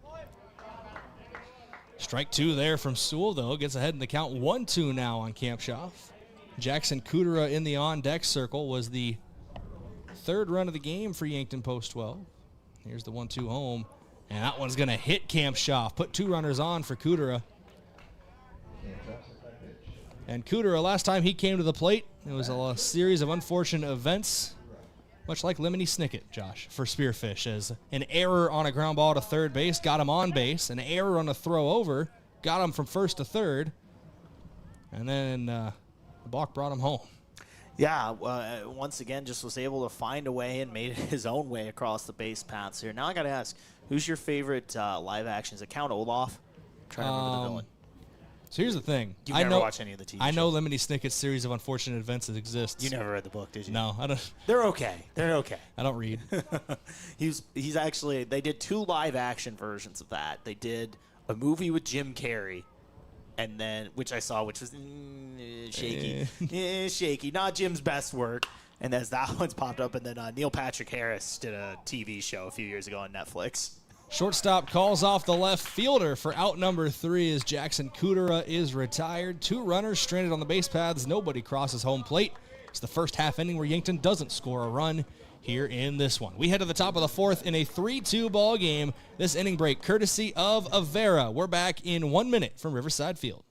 Strike 2 there from Sewell, though. Gets ahead in the count. 1-2 now on Kampshoff. Jackson Kudera in the on-deck circle was the third run of the game for Yankton post 12. Here's the 1-2 home. And that one's going to hit Kampshoff. Put 2 runners on for Kudera. And Kudera, last time he came to the plate, it was a series of unfortunate events, much like Lemony Snicket, Josh, for Spearfish, as an error on a ground ball to third base got him on base, an error on a throw over got him from first to third, and then the balk brought him home. Yeah, once again, just was able to find a way and made it his own way across the base paths here. Now I got to ask, who's your favorite live action? Is it Count Olaf? I'm trying to remember the villain. So here's the thing. You've never watched any of the TV I know shows. Lemony Snicket's series of unfortunate events that exists. You never read the book, did you? No, I don't. They're okay. They're okay. I don't read. He's actually, they did 2 live action versions of that. They did a movie with Jim Carrey, and then, which I saw, which was shaky. Shaky. Not Jim's best work. And as that one's popped up, and then Neil Patrick Harris did a TV show a few years ago on Netflix. Shortstop calls off the left fielder for out number 3 as Jackson Kudera is retired. 2 runners stranded on the base paths. Nobody crosses home plate. It's the first half inning where Yankton doesn't score a run here in this one. We head to the top of the 4th in a 3-2 ball game. This inning break courtesy of Avera. We're back in 1 minute from Riverside Field.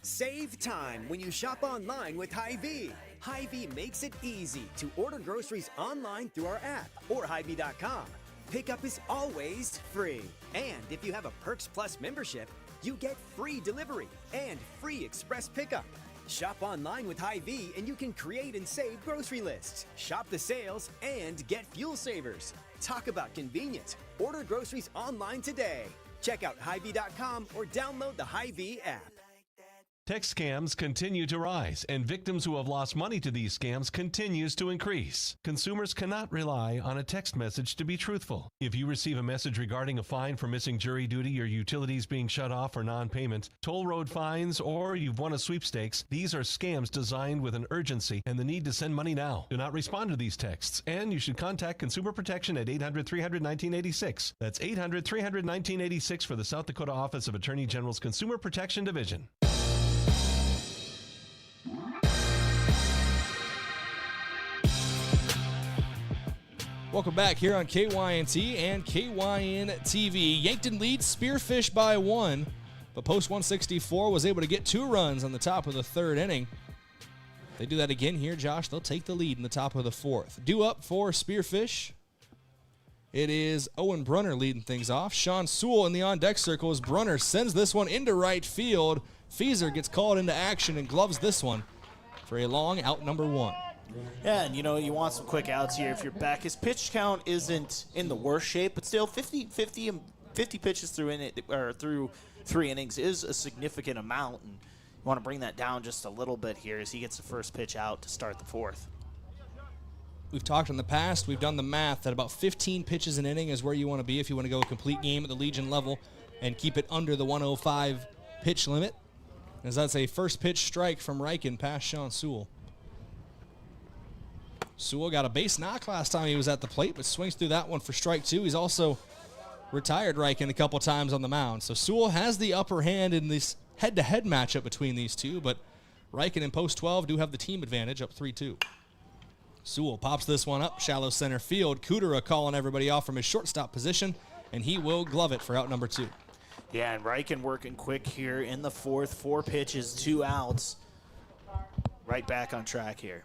Save time when you shop online with Hy-Vee. Hy-Vee makes it easy to order groceries online through our app or Hy-Vee.com. Pickup is always free. And if you have a Perks Plus membership, you get free delivery and free express pickup. Shop online with Hy-Vee and you can create and save grocery lists, shop the sales, and get fuel savers. Talk about convenience. Order groceries online today. Check out Hy-Vee.com or download the Hy-Vee app. Text scams continue to rise, and victims who have lost money to these scams continues to increase. Consumers cannot rely on a text message to be truthful. If you receive a message regarding a fine for missing jury duty, your utilities being shut off for non-payment, toll road fines, or you've won a sweepstakes, these are scams designed with an urgency and the need to send money now. Do not respond to these texts, and you should contact Consumer Protection at 800-300-1986. That's 800-300-1986 for the South Dakota Office of Attorney General's Consumer Protection Division. Welcome back here on KYNT and KYN TV. Yankton leads Spearfish by 1, but Post 164 was able to get 2 runs on the top of the 3rd inning. They do that again here, Josh. They'll take the lead in the top of the 4th. Due up for Spearfish, it is Owen Brunner leading things off. Sean Sewell in the on-deck circle as Brunner sends this one into right field. Feeser gets called into action and gloves this one for a long out number 1. Yeah, and you want some quick outs here if you're back. His pitch count isn't in the worst shape, but still 50 pitches through 3 innings is a significant amount, and you want to bring that down just a little bit here as he gets the first pitch out to start the 4th. We've talked in the past, we've done the math that about 15 pitches an inning is where you want to be if you want to go a complete game at the Legion level and keep it under the 105 pitch limit, as that's a first pitch strike from Reichen past Sean Sewell. Sewell got a base knock last time he was at the plate, but swings through that one for strike 2. He's also retired Reichen a couple times on the mound. So Sewell has the upper hand in this head-to-head matchup between these two, but Reichen and Post 12 do have the team advantage up 3-2. Sewell pops this one up, shallow center field. Kudera calling everybody off from his shortstop position, and he will glove it for out number 2. Yeah, and Reichen working quick here in the 4th. 4 pitches, 2 outs. Right back on track here.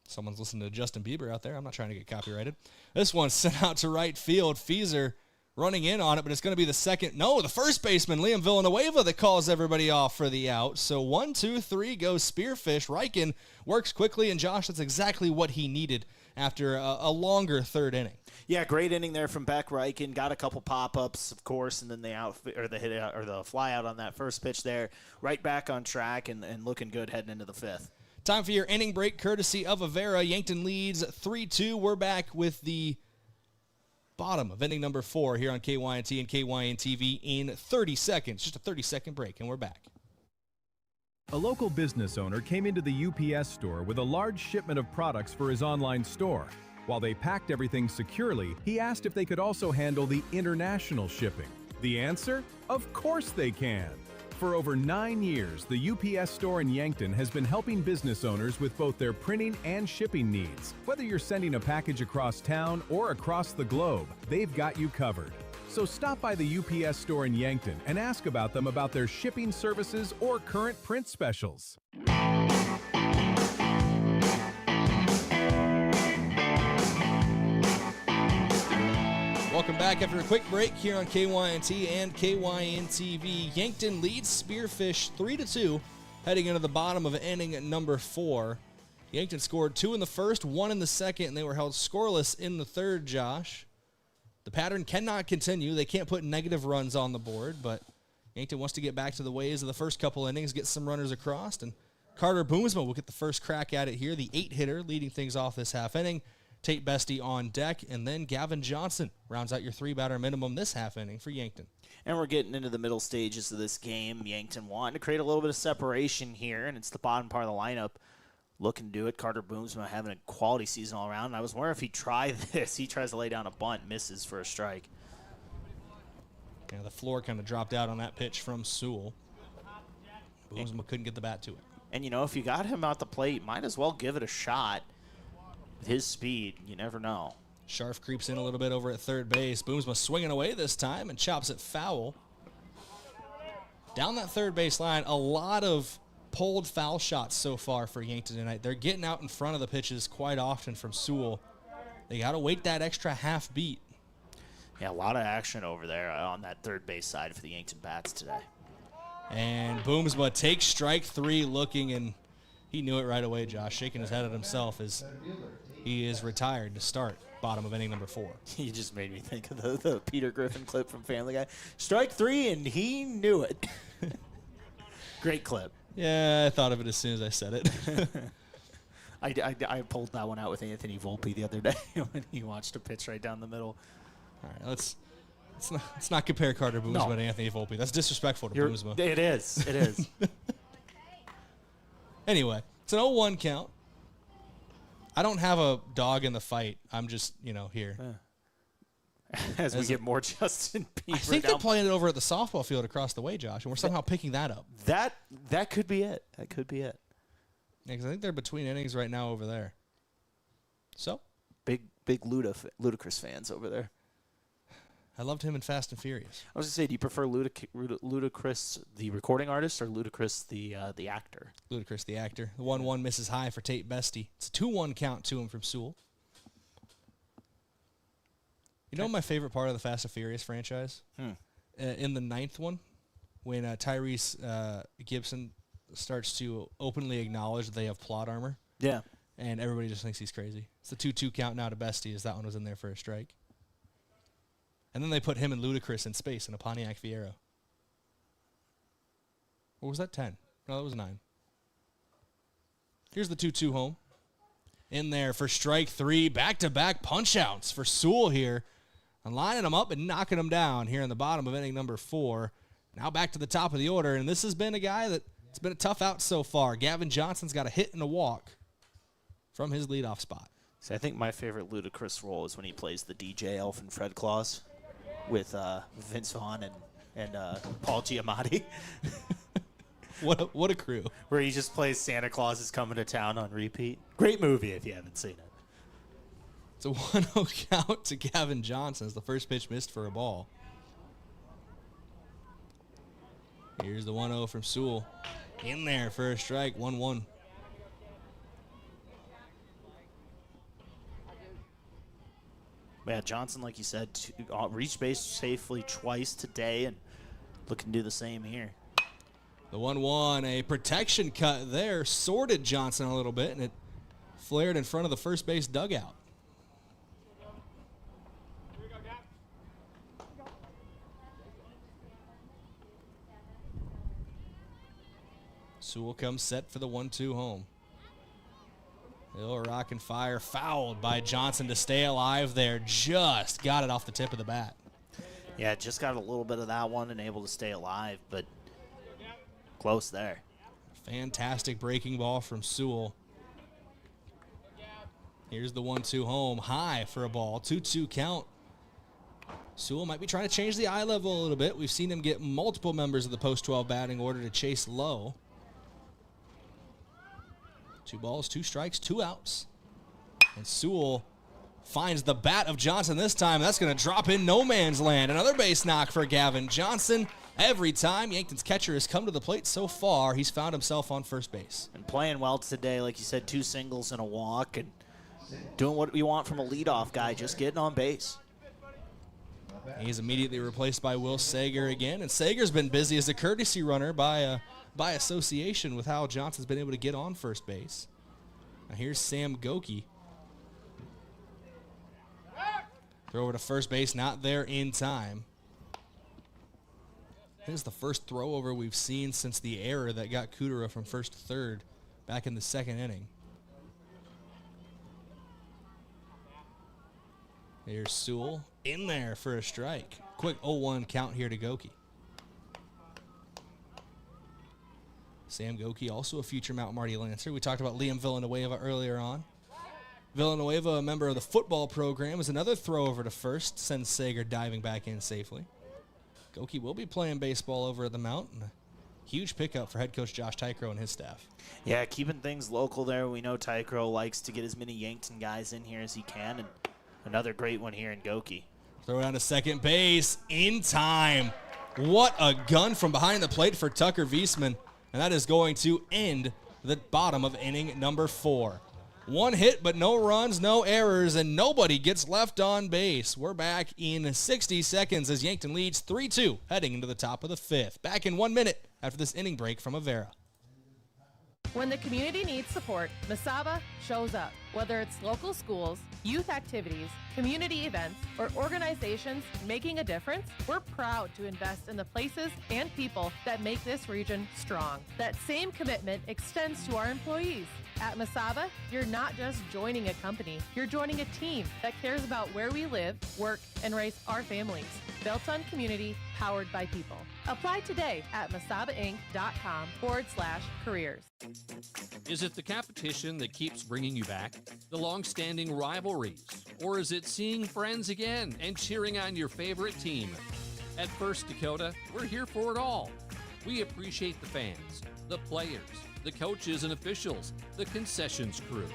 Someone's listening to Justin Bieber out there. I'm not trying to get copyrighted. This one's sent out to right field. Feeser running in on it, but it's going to be the first baseman, Liam Villanueva, that calls everybody off for the out. So 1, 2, 3 goes Spearfish. Reichen works quickly, and Josh, that's exactly what he needed after a longer third inning. Yeah, great inning there from Beck Reichen. Got a couple pop-ups, of course, and then the fly out on that first pitch there. Right back on track and looking good heading into the fifth. Time for your inning break, courtesy of Avera. Yankton leads 3-2. We're back with the bottom of inning number 4 here on KYNT and KYN-TV in 30 seconds. Just a 30-second break, and we're back. A local business owner came into the UPS store with a large shipment of products for his online store. While they packed everything securely, he asked if they could also handle the international shipping. The answer? Of course they can. For over 9 years, the UPS store in Yankton has been helping business owners with both their printing and shipping needs. Whether you're sending a package across town or across the globe, they've got you covered. So stop by the UPS store in Yankton and ask about them about their shipping services or current print specials. Welcome back after a quick break here on KYNT and KYN-TV. Yankton leads Spearfish 3-2, heading into the bottom of inning number 4. Yankton scored 2 in the first, 1 in the second, and they were held scoreless in the third, Josh. The pattern cannot continue. They can't put negative runs on the board, but Yankton wants to get back to the ways of the first couple innings, get some runners across, and Carter Boomsma will get the first crack at it here, the 8-hitter leading things off this half inning. Tate Bestie on deck, and then Gavin Johnson rounds out your 3-batter minimum this half inning for Yankton. And we're getting into the middle stages of this game. Yankton wanting to create a little bit of separation here, and it's the bottom part of the lineup looking to do it. Carter Boomsma having a quality season all around. And I was wondering if he'd try this. He tries to lay down a bunt, misses for a strike. Yeah, the floor kind of dropped out on that pitch from Sewell. Boomsma couldn't get the bat to it. And, you know, if you got him out the plate, might as well give it a shot. With his speed, you never know. Scharf creeps in a little bit over at third base. Boomsma swinging away this time and chops it foul. Down that third base line, a lot of pulled foul shots so far for Yankton tonight. They're getting out in front of the pitches quite often from Sewell. They got to wait that extra half beat. Yeah, a lot of action over there on that third base side for the Yankton bats today. And Boomsma takes strike 3 looking, and he knew it right away, Josh, shaking his head at himself as he is retired to start bottom of inning number 4. You just made me think of the Peter Griffin clip from Family Guy. Strike 3, and he knew it. Great clip. Yeah, I thought of it as soon as I said it. I pulled that one out with Anthony Volpe the other day when he watched a pitch right down the middle. All right, let's not compare Carter Boomsma to Anthony Volpe. That's disrespectful to Boomsma. It is. It is. Anyway, it's an 0-1 count. I don't have a dog in the fight. I'm just, here. As we get more Justin Bieber. I think they're playing it over at the softball field across the way, Josh, and we're somehow picking that up. That could be it. That could be it. Yeah, because I think they're between innings right now over there. So? Big Ludacris fans over there. I loved him in Fast and Furious. I was going to say, do you prefer Ludacris, the recording artist, or Ludacris, the actor? Ludacris, the actor. The 1-1 misses high for Tate Bestie. It's a 2-1 count to him from Sewell. You know my favorite part of the Fast and Furious franchise? In the 9th one, when Tyrese Gibson starts to openly acknowledge that they have plot armor. Yeah. And everybody just thinks he's crazy. It's the 2-2 count now to Bestie, as that one was in there for a strike. And then they put him and Ludacris in space in a Pontiac Fiero. Or was that 10? No, that was 9. Here's the 2-2 home. In there for strike 3. Back-to-back punch-outs for Sewell here. And lining them up and knocking them down here in the bottom of inning number 4. Now back to the top of the order. And this has been a guy that it's been a tough out so far. Gavin Johnson's got a hit and a walk from his leadoff spot. See, I think my favorite Ludacris role is when he plays the DJ Elf and Fred Claus with Vince Vaughn and Paul Giamatti. What a crew. Where he just plays Santa Claus is Coming to Town on repeat. Great movie if you haven't seen it. It's a 1-0 count to Gavin Johnson as the first pitch missed for a ball. Here's the 1-0 from Sewell. In there for a strike, 1-1. Yeah, Johnson, like you said, reached base safely twice today and looking to do the same here. The 1-1, a protection cut there, sorted Johnson a little bit, and it flared in front of the first base dugout. Sewell comes set for the 1-2 home. Little rock and fire, fouled by Johnson to stay alive there. Just got it off the tip of the bat. Yeah, just got a little bit of that one and able to stay alive, but close there. Fantastic breaking ball from Sewell. Here's the 1-2 home, high for a ball, 2-2 count. Sewell might be trying to change the eye level a little bit. We've seen him get multiple members of the post-12 batting order to chase low. 2 balls, 2 strikes, 2 outs. And Sewell finds the bat of Johnson this time. That's going to drop in no man's land. Another base knock for Gavin Johnson. Every time Yankton's catcher has come to the plate so far, he's found himself on first base. And playing well today, like you said, 2 singles and a walk, and doing what we want from a leadoff guy, just getting on base. He's immediately replaced by Will Sager again, and Sager's been busy as a courtesy runner by association with how Johnson's been able to get on first base. Now here's Sam Goki. Throw over to first base, not there in time. This is the first throw over we've seen since the error that got Kudera from first to third back in the 2nd inning. Here's Sewell in there for a strike. Quick 0-1 count here to Goki. Sam Goki, also a future Mount Marty Lancer. We talked about Liam Villanueva earlier on. Villanueva, a member of the football program, is another throw over to first, sends Sager diving back in safely. Goki will be playing baseball over at the Mount. Huge pickup for head coach Josh Tykro and his staff. Yeah, keeping things local there. We know Tykro likes to get as many Yankton guys in here as he can, and another great one here in Goki. Throw down to second base in time. What a gun from behind the plate for Tucker Wiesman. And that is going to end the bottom of inning number 4. 1 hit, but no runs, no errors, and nobody gets left on base. We're back in 60 seconds as Yankton leads 3-2, heading into the top of the 5th. Back in 1 minute after this inning break from Avera. When the community needs support, Mesaba shows up. Whether it's local schools, youth activities, community events, or organizations making a difference, we're proud to invest in the places and people that make this region strong. That same commitment extends to our employees. At Mesaba, you're not just joining a company, you're joining a team that cares about where we live, work, and raise our families. Built on community, powered by people. Apply today at mesabainc.com/careers. Is it the competition that keeps bringing you back? The long-standing rivalries? Or is it seeing friends again and cheering on your favorite team? At First Dakota, we're here for it all. We appreciate the fans, the players, the coaches and officials, the concessions crew.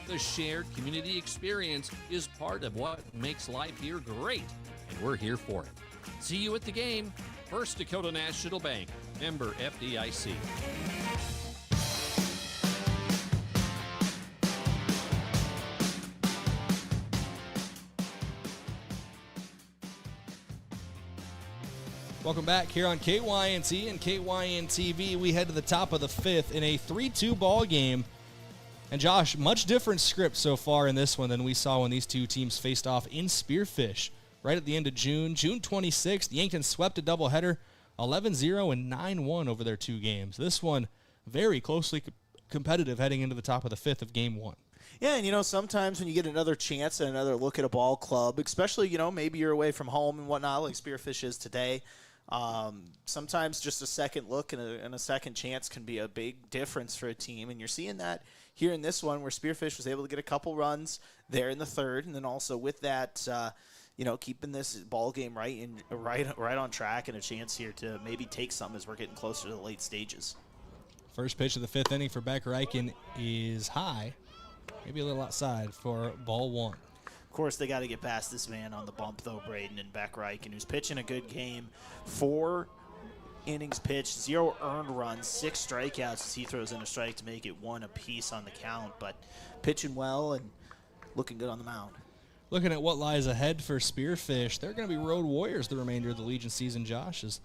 The shared community experience is part of what makes life here great, and we're here for it. See you at the game. First Dakota National Bank, member FDIC. Welcome back here on KYNT and KYN-TV. We head to the top of the 5th in a 3-2 ball game. And Josh, much different script so far in this one than we saw when these two teams faced off in Spearfish right at the end of June. June 26th, Yankton swept a doubleheader, 11-0 and 9-1 over their 2 games. This one very closely competitive heading into the top of the 5th of Game 1. Yeah, and, sometimes when you get another chance and another look at a ball club, especially, maybe you're away from home and whatnot, like Spearfish is today, sometimes just a second look and a second chance can be a big difference for a team. And you're seeing that here in this one where Spearfish was able to get a couple runs there in the 3rd. And then also with that, keeping this ball game right on track and a chance here to maybe take some as we're getting closer to the late stages. First pitch of the 5th inning for Beck Reichen is high, maybe a little outside for ball 1. Of course, they got to get past this man on the bump, though, Brayden and Beck Reichen, who's pitching a good game. 4 innings pitched, 0 earned runs, 6 strikeouts as he throws in a strike to make it 1 apiece on the count. But pitching well and looking good on the mound. Looking at what lies ahead for Spearfish, they're going to be road warriors the remainder of the Legion season, Josh, as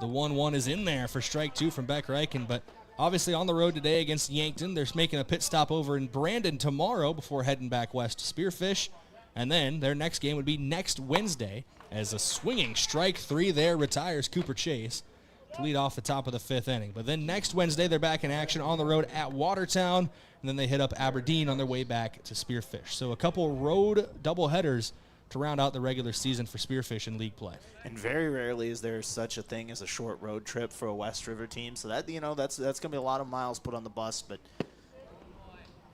the 1-1 is in there for strike 2 from Beck Reichen. But obviously on the road today against Yankton, they're making a pit stop over in Brandon tomorrow before heading back west to Spearfish. And then their next game would be next Wednesday as a swinging strike 3 there retires Cooper Chase. to lead off the top of the 5th inning. But then next Wednesday, they're back in action on the road at Watertown, and then they hit up Aberdeen on their way back to Spearfish. So a couple road doubleheaders to round out the regular season for Spearfish in league play. And very rarely is there such a thing as a short road trip for a West River team. So that, that's going to be a lot of miles put on the bus, but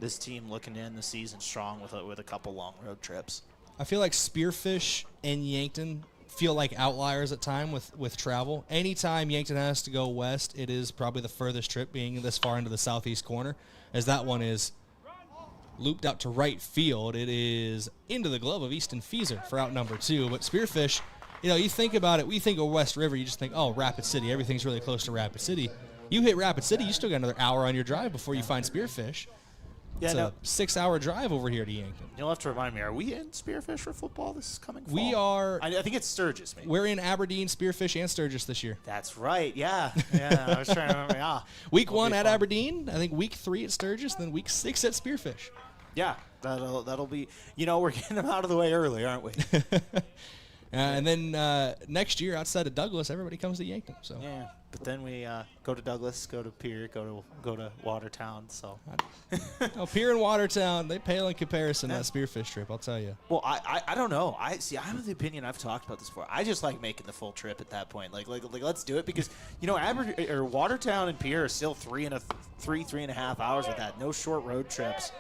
this team looking to end the season strong with a couple long road trips. I feel like Spearfish and Yankton feel like outliers at time with travel. Anytime Yankton has to go west, it is probably the furthest trip, being this far into the southeast corner, as that one is looped out to right field. It is into the glove of Easton Feeser for out number 2. But Spearfish, you think about it, we think of West River, you just think, oh, Rapid City, everything's really close to Rapid City. You hit Rapid City, you still got another hour on your drive before you find Spearfish. It's a 6-hour drive over here to Yankton. You'll have to remind me, are we in Spearfish for football this coming fall? We are. I think it's Sturgis, maybe. We're in Aberdeen, Spearfish, and Sturgis this year. That's right, yeah. I was trying to remember. Yeah. Week 1 at Aberdeen, I think week 3 at Sturgis, then week 6 at Spearfish. Yeah, that'll be, we're getting them out of the way early, aren't we? And then next year, outside of Douglas, everybody comes to Yankton. So yeah, but then we go to Douglas, go to Pierre, go to Watertown. So Pierre and Watertown, they pale in comparison to that Spearfish trip, I'll tell you. Well, I don't know. I'm of the opinion, I've talked about this before. I just like making the full trip at that point. Like let's do it, because Watertown and Pierre are still 3.5 hours with that. No short road trips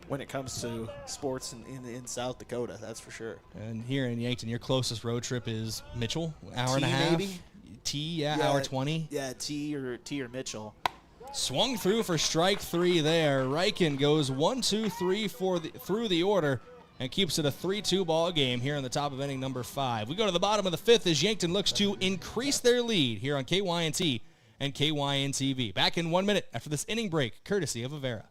when it comes to sports in South Dakota, that's for sure. And here in Yankton, your closest road trip is Mitchell, hour and a half. Maybe? Yeah, hour 20. Yeah, T or Mitchell. Swung through for strike 3 there. Riken goes 1-2-3 through the order and keeps it a 3-2 ball game here in the top of inning number 5. We go to the bottom of the 5th as Yankton looks to increase their lead here on KYNT and KYN-TV. Back in 1 minute after this inning break, courtesy of Avera.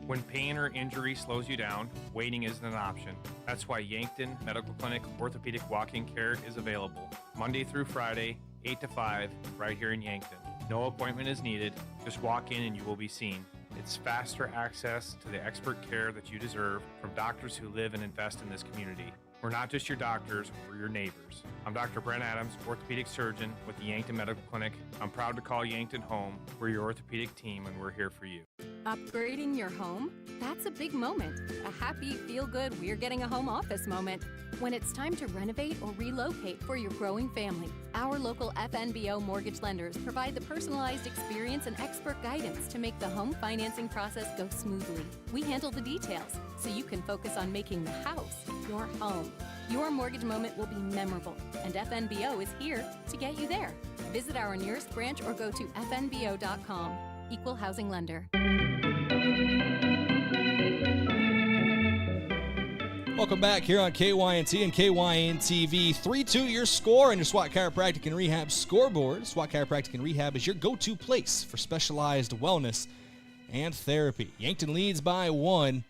When pain or injury slows you down, waiting isn't an option. That's why Yankton Medical Clinic Orthopedic Walk-In Care is available Monday through Friday, 8 to 5, right here in Yankton. No appointment is needed. Just walk in and you will be seen. It's faster access to the expert care that you deserve from doctors who live and invest in this community. We're not just your doctors, we're your neighbors. I'm Dr. Brent Adams, orthopedic surgeon with the Yankton Medical Clinic. I'm proud to call Yankton home. We're your orthopedic team and we're here for you. Upgrading your home? That's a big moment. A happy, feel-good, we're getting a home office moment. When it's time to renovate or relocate for your growing family, our local FNBO mortgage lenders provide the personalized experience and expert guidance to make the home financing process go smoothly. We handle the details, so you can focus on making the house your home. Your mortgage moment will be memorable, and FNBO is here to get you there. Visit our nearest branch or go to fnbo.com. Equal housing lender. Welcome back here on KYNT and KYN-TV. 3-2 your score on your SWAT Chiropractic and Rehab scoreboard. SWAT Chiropractic and Rehab is your go-to place for specialized wellness and therapy. Yankton leads by 1.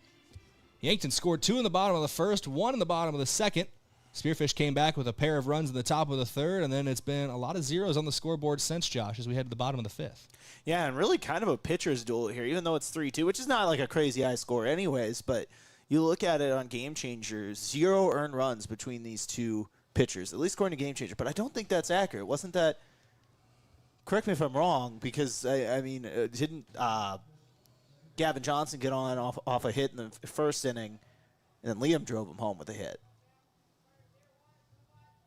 Yankton scored 2 in the bottom of the first, 1 in the bottom of the second. Spearfish came back with a pair of runs in the top of the third, and then it's been a lot of zeros on the scoreboard since, Josh, as we head to the bottom of the 5th. Yeah, and really kind of a pitcher's duel here, even though it's 3-2, which is not like a crazy high score anyways, but you look at it on Game Changer, 0 earned runs between these two pitchers, at least according to Game Changer, but I don't think that's accurate. Wasn't that, correct me if I'm wrong, because, didn't Gavin Johnson get on off a hit in the first inning, and then Liam drove him home with a hit?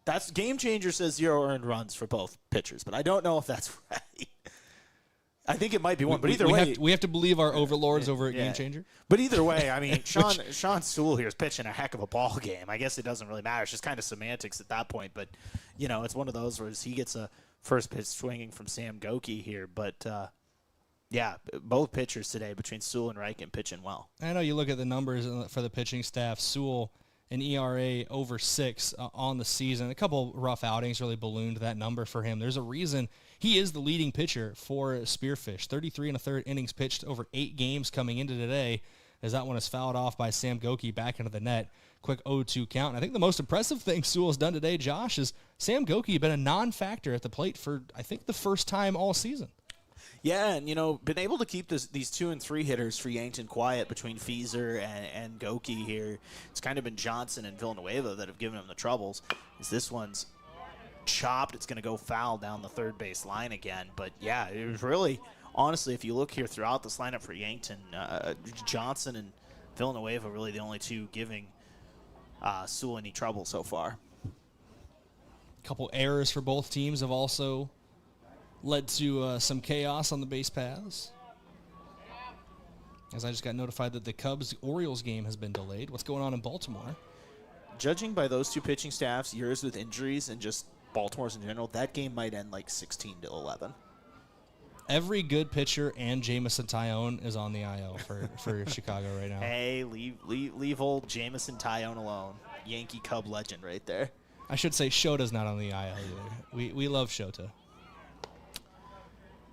That's Game Changer says 0 earned runs for both pitchers, but I don't know if that's right. I think it might be one, but either way. We have to believe our overlords over at Game Changer. But either way, I mean, Sean Sewell here is pitching a heck of a ball game. I guess it doesn't really matter. It's just kind of semantics at that point. But, it's one of those where he gets a first pitch swinging from Sam Goki here. But, both pitchers today between Sewell and Riken pitching well. I know you look at the numbers for the pitching staff. Sewell, an ERA over 6 on the season. A couple rough outings really ballooned that number for him. There's a reason he is the leading pitcher for Spearfish. 33 1/3 innings pitched over 8 games coming into today, as that one is fouled off by Sam Goki back into the net. Quick 0-2 count. And I think the most impressive thing Sewell's done today, Josh, is Sam Goki been a non-factor at the plate for, I think, the first time all season. Yeah, and, been able to keep these 2 and 3 hitters for Yankton quiet between Feeser and Goki here. It's kind of been Johnson and Villanueva that have given him the troubles. This one's chopped. It's going to go foul down the third base line again. But, yeah, it was really, honestly, if you look here throughout this lineup for Yankton, Johnson and Villanueva really the only two giving Sewell any trouble so far. A couple errors for both teams have also led to some chaos on the base paths. As I just got notified that the Cubs-Orioles game has been delayed. What's going on in Baltimore? Judging by those two pitching staffs, yours with injuries and just Baltimore's in general, that game might end like 16-11. Every good pitcher and Jamison Tyone is on the IL for Chicago right now. Hey, leave old Jamison Tyone alone. Yankee Cub legend right there. I should say Shota's not on the IL either. We love Shota.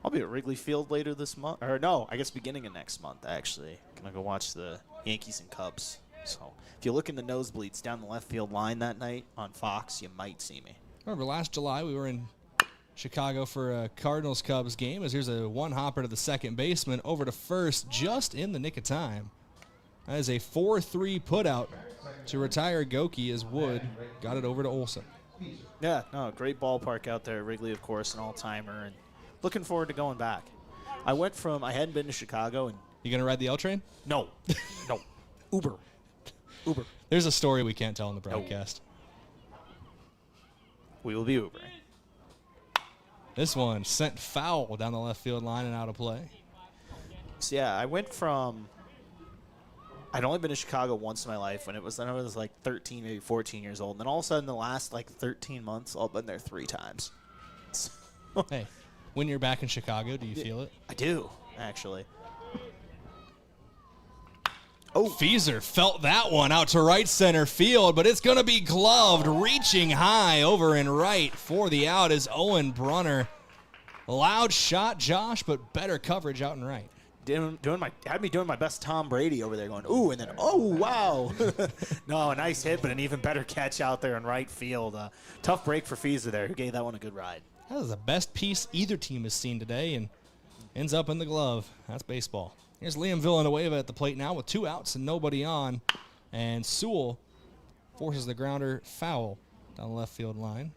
I'll be at Wrigley Field later this month. Or no, I guess beginning of next month, actually. Gonna go watch the Yankees and Cubs. So if you look in the nosebleeds down the left field line that night on Fox, you might see me. Remember last July we were in Chicago for a Cardinals-Cubs game, as here's a one-hopper to the second baseman over to first just in the nick of time. That is a 4-3 putout to retire Goki as Wood got it over to Olsen. Yeah, no, great ballpark out there. Wrigley, of course, an all-timer, and looking forward to going back. I hadn't been to Chicago. And you going to ride the L train? No. No. Uber. There's a story we can't tell in the broadcast. We will be Ubering. This one sent foul down the left field line and out of play. So, yeah, I'd only been to Chicago once in my life when I was like 13, maybe 14 years old. And then all of a sudden, the last like 13 months, I've been there 3 times. Hey, when you're back in Chicago, do you feel it? I do, actually. Oh, Feezer felt that one out to right center field, but it's going to be gloved, reaching high over and right for the out is Owen Brunner. Loud shot, Josh, but better coverage out and right. Had me doing my best Tom Brady over there going, ooh, and then, oh, wow. No, a nice hit, but an even better catch out there in right field. Tough break for Feezer there, who gave that one a good ride. That was the best piece either team has seen today and ends up in the glove. That's baseball. Here's Liam Villanueva at the plate now with 2 outs and nobody on. And Sewell forces the grounder foul down the left field line.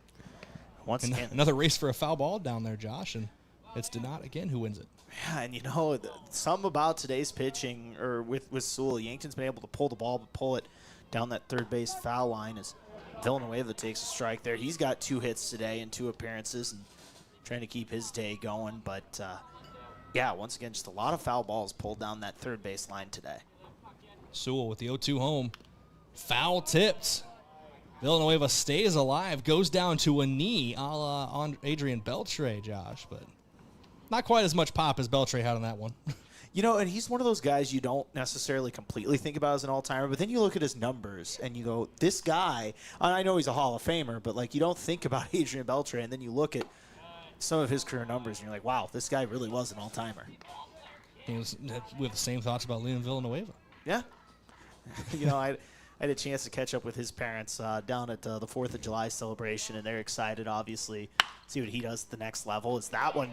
Once again, another race for a foul ball down there, Josh, and it's Donat again who wins it. Yeah, and something about today's pitching, or with Sewell, Yankton's been able to pull the ball, but pull it down that third base foul line as Villanueva takes a strike there. He's got 2 hits today and 2 appearances and trying to keep his day going, but yeah, once again, just a lot of foul balls pulled down that third base line today. Sewell with the 0-2 home. Foul tipped. Villanueva stays alive, goes down to a knee a la on Adrian Beltre, Josh, but not quite as much pop as Beltre had on that one. And he's one of those guys you don't necessarily completely think about as an all-timer, but then you look at his numbers and you go, this guy, I know he's a Hall of Famer, but like you don't think about Adrian Beltre, and then you look at some of his career numbers and you're like, wow, this guy really was an all-timer. We have the same thoughts about Liam Villanueva. Yeah. I had a chance to catch up with his parents down at the 4th of July celebration, and they're excited, obviously, see what he does at the next level. Is that one,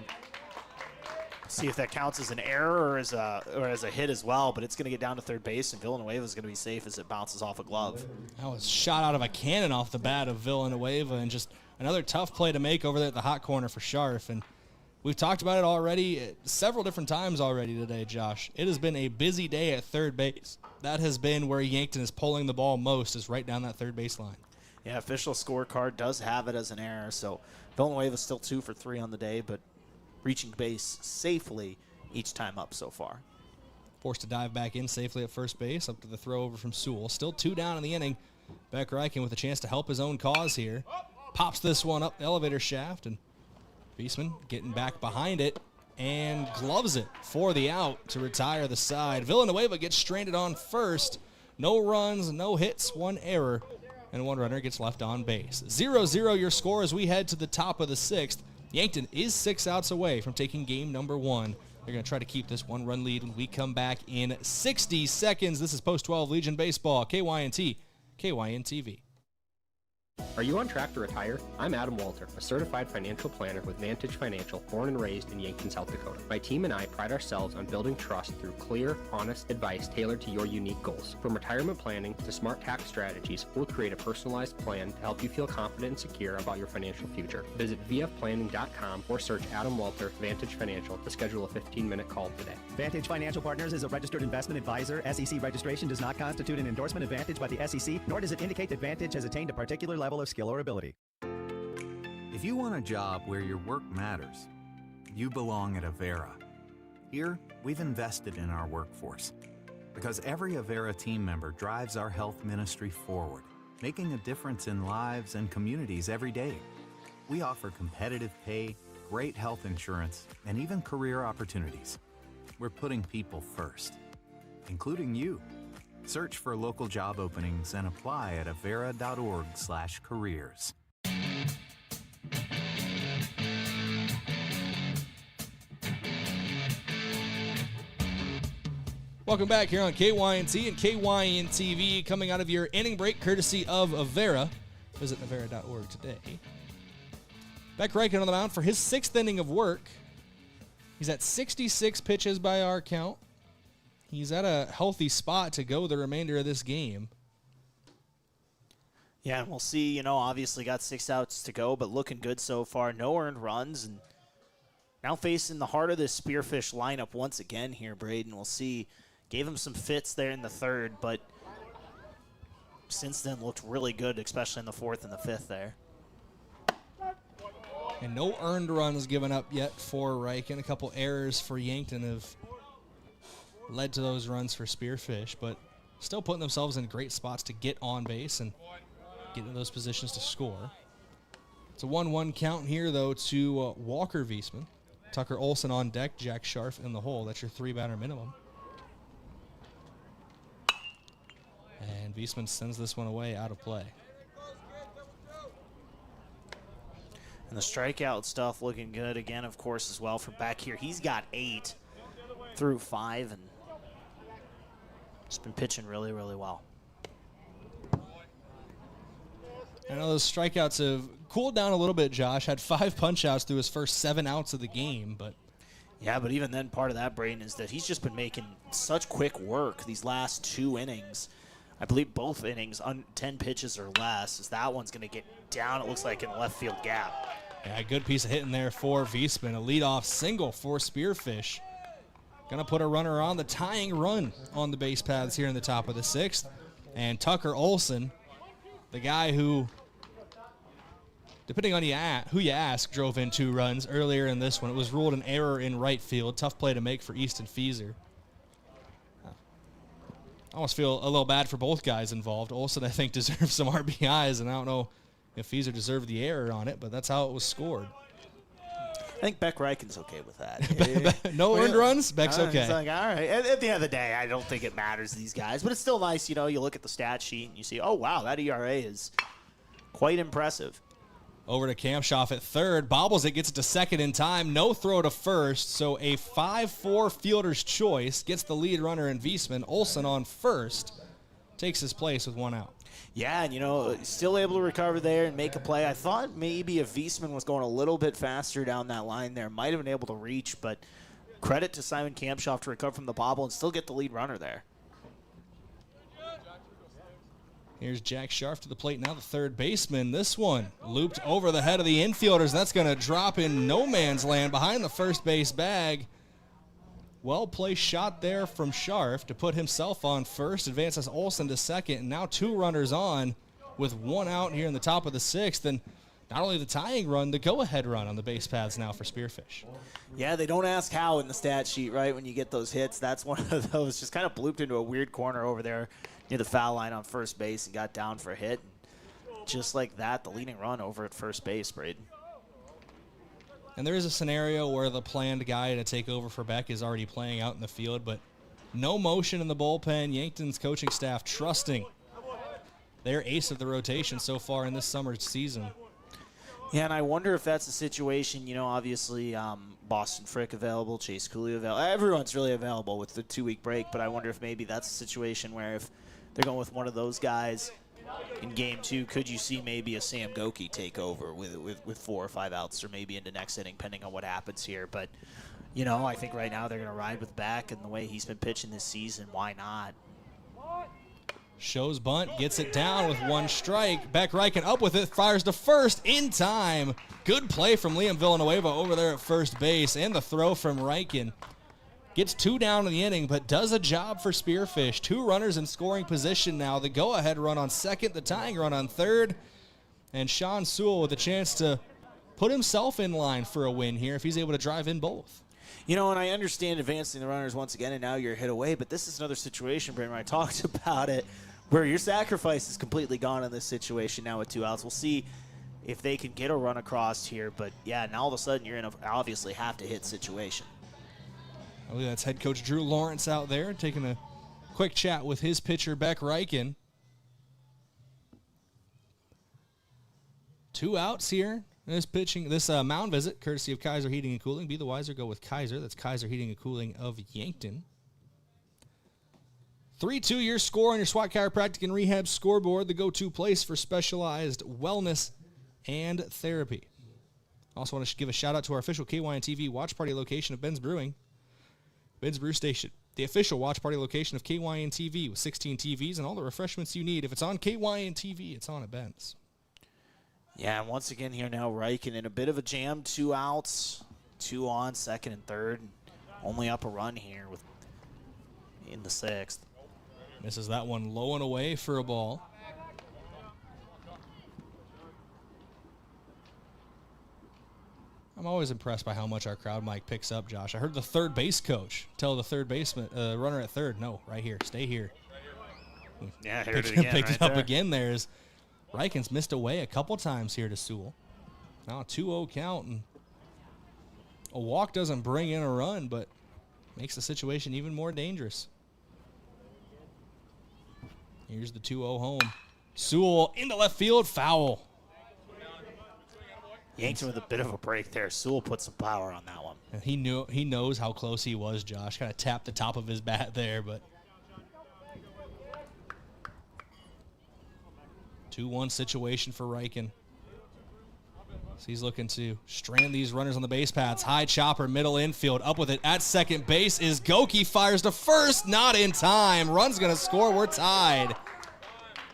see if that counts as an error or as a hit as well, but it's going to get down to third base, and Villanueva is going to be safe as it bounces off a glove. That was shot out of a cannon off the bat of Villanueva, and just another tough play to make over there at the hot corner for Scharf. And we've talked about it already several different times already today, Josh. It has been a busy day at third base. That has been where Yankton is pulling the ball most, is right down that third base line. Yeah, official scorecard does have it as an error, so Villanueva is still 2 for 3 on the day, but reaching base safely each time up so far. Forced to dive back in safely at first base, up to the throw over from Sewell. Still 2 down in the inning. Beck Reichen with a chance to help his own cause here. Pops this one up the elevator shaft, and Beesman getting back behind it and gloves it for the out to retire the side. Villanueva gets stranded on first. No runs, no hits, 1 error, and 1 runner gets left on base. 0-0 your score as we head to the top of the 6th. Yankton is 6 outs away from taking game number 1. They're going to try to keep this 1-run lead when we come back in 60 seconds. This is Post 12 Legion Baseball, KYNT, KYN-TV. Are you on track to retire? I'm Adam Boelter, a certified financial planner with Vantage Financial, born and raised in Yankton, South Dakota. My team and I pride ourselves on building trust through clear, honest advice tailored to your unique goals. From retirement planning to smart tax strategies, we'll create a personalized plan to help you feel confident and secure about your financial future. Visit vfplanning.com or search Adam Boelter, Vantage Financial, to schedule a 15-minute call today. Vantage Financial Partners is a registered investment advisor. SEC registration does not constitute an endorsement of Vantage by the SEC, nor does it indicate that Vantage has attained a particular level of skill or ability. If you want a job where your work matters, you belong at Avera. Here, we've invested in our workforce because every Avera team member drives our health ministry forward, making a difference in lives and communities every day. We offer competitive pay, great health insurance, and even career opportunities. We're putting people first, including you. Search for local job openings and apply at avera.org/careers. Welcome back here on KYNT and KYN TV, coming out of your inning break courtesy of Avera. Visit avera.org today. Beck Reichen on the mound for his 6th inning of work. He's at 66 pitches by our count. He's at a healthy spot to go the remainder of this game. Yeah, and we'll see, obviously got 6 outs to go, but looking good so far. No earned runs, and now facing the heart of this Spearfish lineup once again here, Brayden. We'll see. Gave him some fits there in the 3rd, but since then looked really good, especially in the 4th and the 5th there. And no earned runs given up yet for Reichen. A couple errors for Yankton have led to those runs for Spearfish, but still putting themselves in great spots to get on base and get in those positions to score. It's a 1-1 count here, though, to Walker Wiesman. Tucker Olson on deck, Jack Scharf in the hole. That's your 3-batter minimum. And Wiesman sends this one away out of play. And the strikeout stuff looking good again, of course, as well from back here. He's got 8 through 5 and just been pitching really, really well. I know those strikeouts have cooled down a little bit, Josh. Had 5 punch-outs through his first 7 outs of the game, but... Yeah, but even then, part of that, Brayden, is that he's just been making such quick work these last 2 innings. I believe both innings, 10 pitches or less, as that one's going to get down, it looks like, in the left field gap. Yeah, good piece of hitting there for Wiesman. A leadoff single for Spearfish. Going to put a runner on the tying run on the base paths here in the top of the 6th. And Tucker Olson, the guy who, depending on who you ask, drove in 2 runs earlier in this one. It was ruled an error in right field. Tough play to make for Easton Fieser. I almost feel a little bad for both guys involved. Olson, I think, deserves some RBIs, and I don't know if Fieser deserved the error on it, but that's how it was scored. I think Beck Reichen's okay with that. No earned runs? Beck's okay. It's like, all right. At the end of the day, I don't think it matters to these guys, but it's still nice, you look at the stat sheet and you see, oh, wow, that ERA is quite impressive. Over to Kamshoff at 3rd. Bobbles it, gets it to 2nd in time. No throw to 1st, so a 5-4 fielder's choice gets the lead runner in Wiesman. Olson on 1st takes his place with 1 out. Yeah, and, still able to recover there and make a play. I thought maybe if Wiesman was going a little bit faster down that line there, might have been able to reach, but credit to Simon Kamshoff to recover from the bobble and still get the lead runner there. Here's Jack Scharf to the plate now, the 3rd baseman. This one looped over the head of the infielders. That's going to drop in no man's land behind the first base bag. Well-placed shot there from Scharf to put himself on 1st, advances Olson to 2nd, and now 2 runners on with 1 out here in the top of the 6th. And not only the tying run, the go-ahead run on the base paths now for Spearfish. Yeah, they don't ask how in the stat sheet, right, when you get those hits. That's one of those, just kind of blooped into a weird corner over there near the foul line on first base and got down for a hit. And just like that, the leading run over at first base, Brayden. And there is a scenario where the planned guy to take over for Beck is already playing out in the field, but no motion in the bullpen. Yankton's coaching staff trusting their ace of the rotation so far in this summer season. Yeah, and I wonder if that's a situation, obviously Boston Frick available, Chase Cooley available. Everyone's really available with the 2-week break, but I wonder if maybe that's a situation where if they're going with one of those guys in game 2, could you see maybe a Sam Goki take over with 4 or 5 outs, or maybe into next inning, depending on what happens here? But, you know, I think right now they're going to ride with Beck, and the way he's been pitching this season, why not? Shows bunt, gets it down with 1 strike. Beck Reichen up with it, fires to first in time. Good play from Liam Villanueva over there at first base, and the throw from Reichen. Gets 2 down in the inning, but does a job for Spearfish. 2 runners in scoring position now. The go-ahead run on second, the tying run on third. And Sean Sewell with a chance to put himself in line for a win here if he's able to drive in both. You know, and I understand advancing the runners once again, and now you're hit away, but this is another situation, Brayden, where I talked about it, where your sacrifice is completely gone in this situation now with 2 outs. We'll see if they can get a run across here, but yeah, now all of a sudden you're in a obviously have-to-hit situation. I believe that's head coach Drew Lawrence out there taking a quick chat with his pitcher, Beck Reichen. 2 outs here. This mound visit, courtesy of Kaiser Heating and Cooling. Be the wiser, go with Kaiser. That's Kaiser Heating and Cooling of Yankton. 3-2 your score on your SWAT Chiropractic and Rehab scoreboard, the go-to place for specialized wellness and therapy. Also want to give a shout-out to our official KYN-TV watch party location of Ben's Brewing. Ben's Brew Station, the official watch party location of KYN-TV with 16 TVs and all the refreshments you need. If it's on KYN-TV, it's on at Ben's. Yeah, and once again here now, Reichen in a bit of a jam. 2 outs, 2 on, second and third. Only up a run here in the 6th. Misses that one low and away for a ball. I'm always impressed by how much our crowd mic picks up, Josh. I heard the third base coach tell the third baseman, runner at third, no, right here, stay here. Yeah, I heard it again. Picked it up again there as Reichen's missed away a couple times here to Sewell. Now a 2-0 count, and a walk doesn't bring in a run, but makes the situation even more dangerous. Here's the 2-0 home. Sewell into left field, foul. Yankton with a bit of a break there. Sewell put some power on that one. And he knows how close he was, Josh. Kind of tapped the top of his bat there, but 2-1 situation for Reichen. So he's looking to strand these runners on the base paths. High chopper, middle infield. Up with it at second base is Goki. Fires to first, not in time. Run's going to score. We're tied.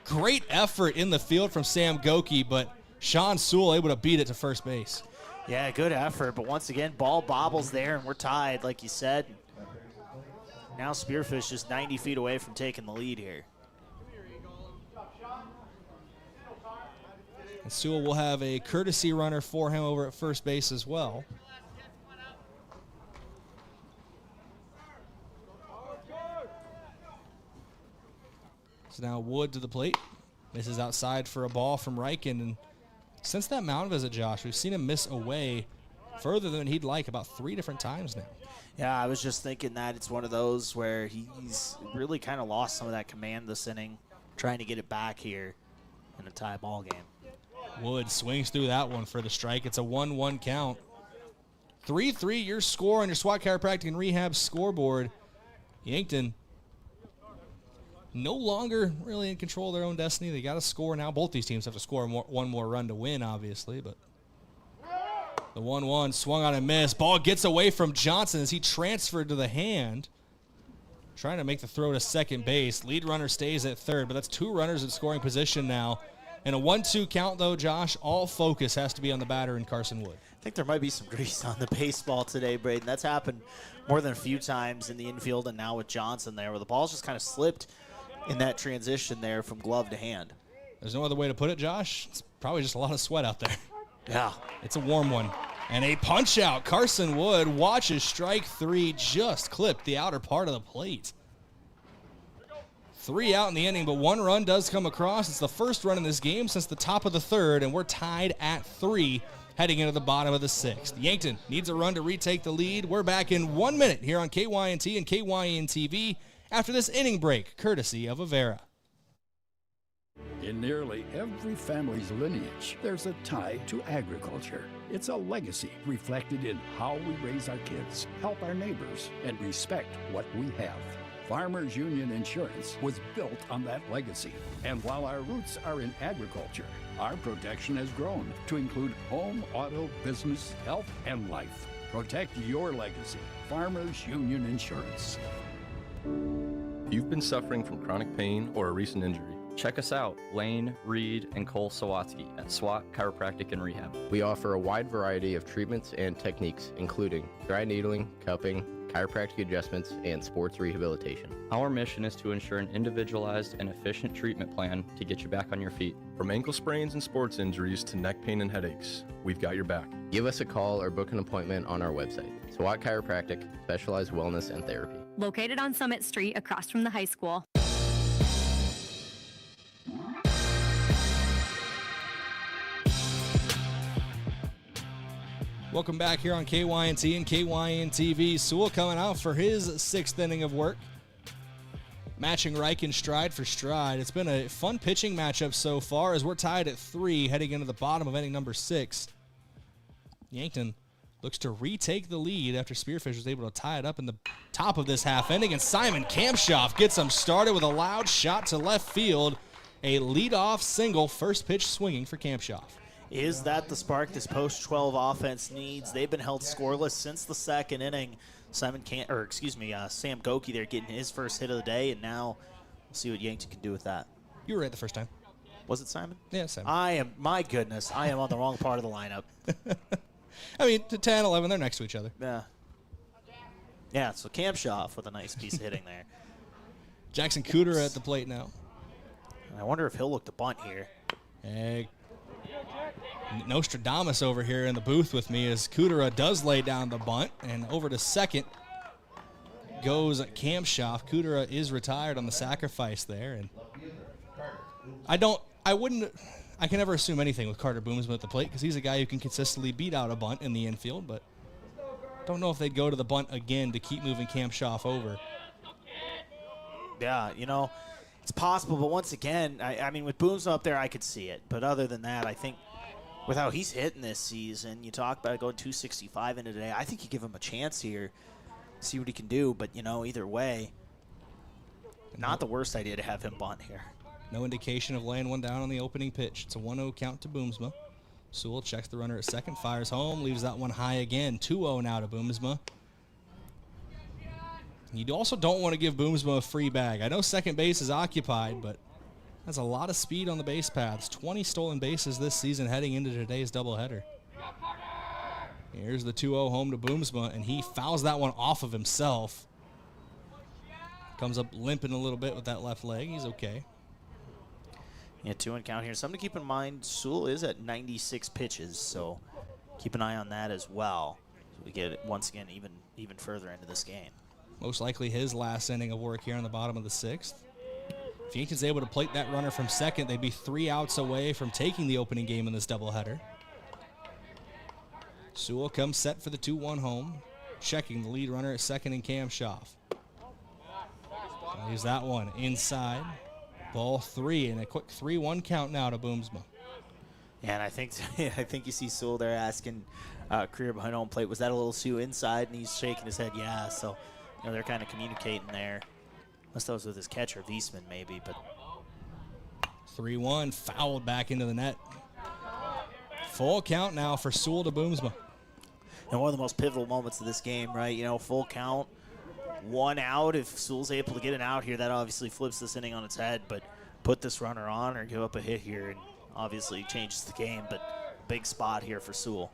Great effort in the field from Sam Goki, but Sean Sewell able to beat it to first base. Yeah, good effort, but once again, ball bobbles there, and we're tied, like you said. Now Spearfish just 90 feet away from taking the lead here. And Sewell will have a courtesy runner for him over at first base as well. So now Wood to the plate. Misses outside for a ball from Reichen. And since that mound visit, Josh, we've seen him miss away further than he'd like about 3 different times now. Yeah, I was just thinking that it's one of those where he's really kind of lost some of that command this inning, trying to get it back here in a tie ball game. Wood swings through that one for the strike. It's a 1-1 count. 3-3 your score on your SWAT Chiropractic and Rehab scoreboard. Yankton no longer really in control of their own destiny. They got to score now. Both these teams have to score one more run to win, obviously. But the 1-1 swung on and missed. Ball gets away from Johnson as he transferred to the hand. Trying to make the throw to second base. Lead runner stays at third, but that's 2 runners in scoring position now. In a 1-2 count, though, Josh, all focus has to be on the batter and Carson Wood. I think there might be some grease on the baseball today, Brayden. That's happened more than a few times in the infield and now with Johnson there, where the ball's just kind of slipped in that transition there from glove to hand. There's no other way to put it, Josh. It's probably just a lot of sweat out there. Yeah. It's a warm one. And a punch out. Carson Wood watches strike 3 just clip the outer part of the plate. 3 out in the inning, but 1 run does come across. It's the first run in this game since the top of the 3rd, and we're tied at 3 heading into the bottom of the 6th. Yankton needs a run to retake the lead. We're back in 1 minute here on KYNT and KYN-TV after this inning break, courtesy of Avera. In nearly every family's lineage, there's a tie to agriculture. It's a legacy reflected in how we raise our kids, help our neighbors, and respect what we have. Farmers Union Insurance was built on that legacy. And while our roots are in agriculture, our protection has grown to include home, auto, business, health, and life. Protect your legacy. Farmers Union Insurance. If you've been suffering from chronic pain or a recent injury, check us out, Lane, Reed, and Cole Sawatsky at SWAT Chiropractic and Rehab. We offer a wide variety of treatments and techniques, including dry needling, cupping, chiropractic adjustments, and sports rehabilitation. Our mission is to ensure an individualized and efficient treatment plan to get you back on your feet. From ankle sprains and sports injuries to neck pain and headaches, we've got your back. Give us a call or book an appointment on our website. SWAT Chiropractic, specialized wellness and therapy. Located on Summit Street across from the high school. Welcome back here on KYNT and KYN-TV. Sewell coming out for his sixth inning of work. Matching Riken stride for stride. It's been a fun pitching matchup so far as we're tied at 3 heading into the bottom of inning number 6. Yankton looks to retake the lead after Spearfish was able to tie it up in the top of this half inning, and Simon Kamshoff gets them started with a loud shot to left field. A leadoff single, first pitch swinging for Kamshoff. Is that the spark this post-12 offense needs? They've been held scoreless since the second inning. Sam Goki there getting his first hit of the day, and now we'll see what Yankton can do with that. You were right the first time. Was it Simon? Yeah, Simon. My goodness, I am on the wrong part of the lineup. I mean, to 10, 11, they're next to each other. Yeah. Yeah, so Kamshoff with a nice piece of hitting there. Jackson Cooter at the plate now. I wonder if he'll look to bunt here. Hey, Nostradamus over here in the booth with me as Kudera does lay down the bunt, and over to second goes Kamshoff. Kudera is retired on the sacrifice there, and I can never assume anything with Carter Boomsma at the plate because he's a guy who can consistently beat out a bunt in the infield, but don't know if they'd go to the bunt again to keep moving Kamshoff over. Yeah, it's possible, but once again, I mean, with Boomsma up there, I could see it, but other than that, I think with how he's hitting this season, you talk about going 265 into today. I think you give him a chance here, see what he can do. But, either way, not the worst idea to have him bunt here. No indication of laying one down on the opening pitch. It's a 1-0 count to Boomsma. Sewell checks the runner at second, fires home, leaves that one high again. 2-0 now to Boomsma. You also don't want to give Boomsma a free bag. I know second base is occupied, but that's a lot of speed on the base paths. 20 stolen bases this season heading into today's doubleheader. Here's the 2-0 home to Boomsma, and he fouls that one off of himself. Comes up limping a little bit with that left leg. He's okay. Yeah, 2-1 count here. Something to keep in mind, Sewell is at 96 pitches, so keep an eye on that as well. So we get, once again, even further into this game. Most likely his last inning of work here on the bottom of the 6th. If Yankton's able to plate that runner from second, they'd be 3 outs away from taking the opening game in this doubleheader. Sewell comes set for the 2-1 home, checking the lead runner at second in Kamshoff. Leaves that one inside. Ball 3 and a quick 3-1 count now to Boomsma. Yeah, and I think you see Sewell there asking career behind home plate, was that a little too inside? And he's shaking his head, yeah. So, they're kind of communicating there. Unless that was with his catcher, Wiesman, maybe. But 3-1, fouled back into the net. Full count now for Sewell to Boomsma. And one of the most pivotal moments of this game, right? Full count, 1 out. If Sewell's able to get an out here, that obviously flips this inning on its head. But put this runner on or give up a hit here, and obviously changes the game. But big spot here for Sewell.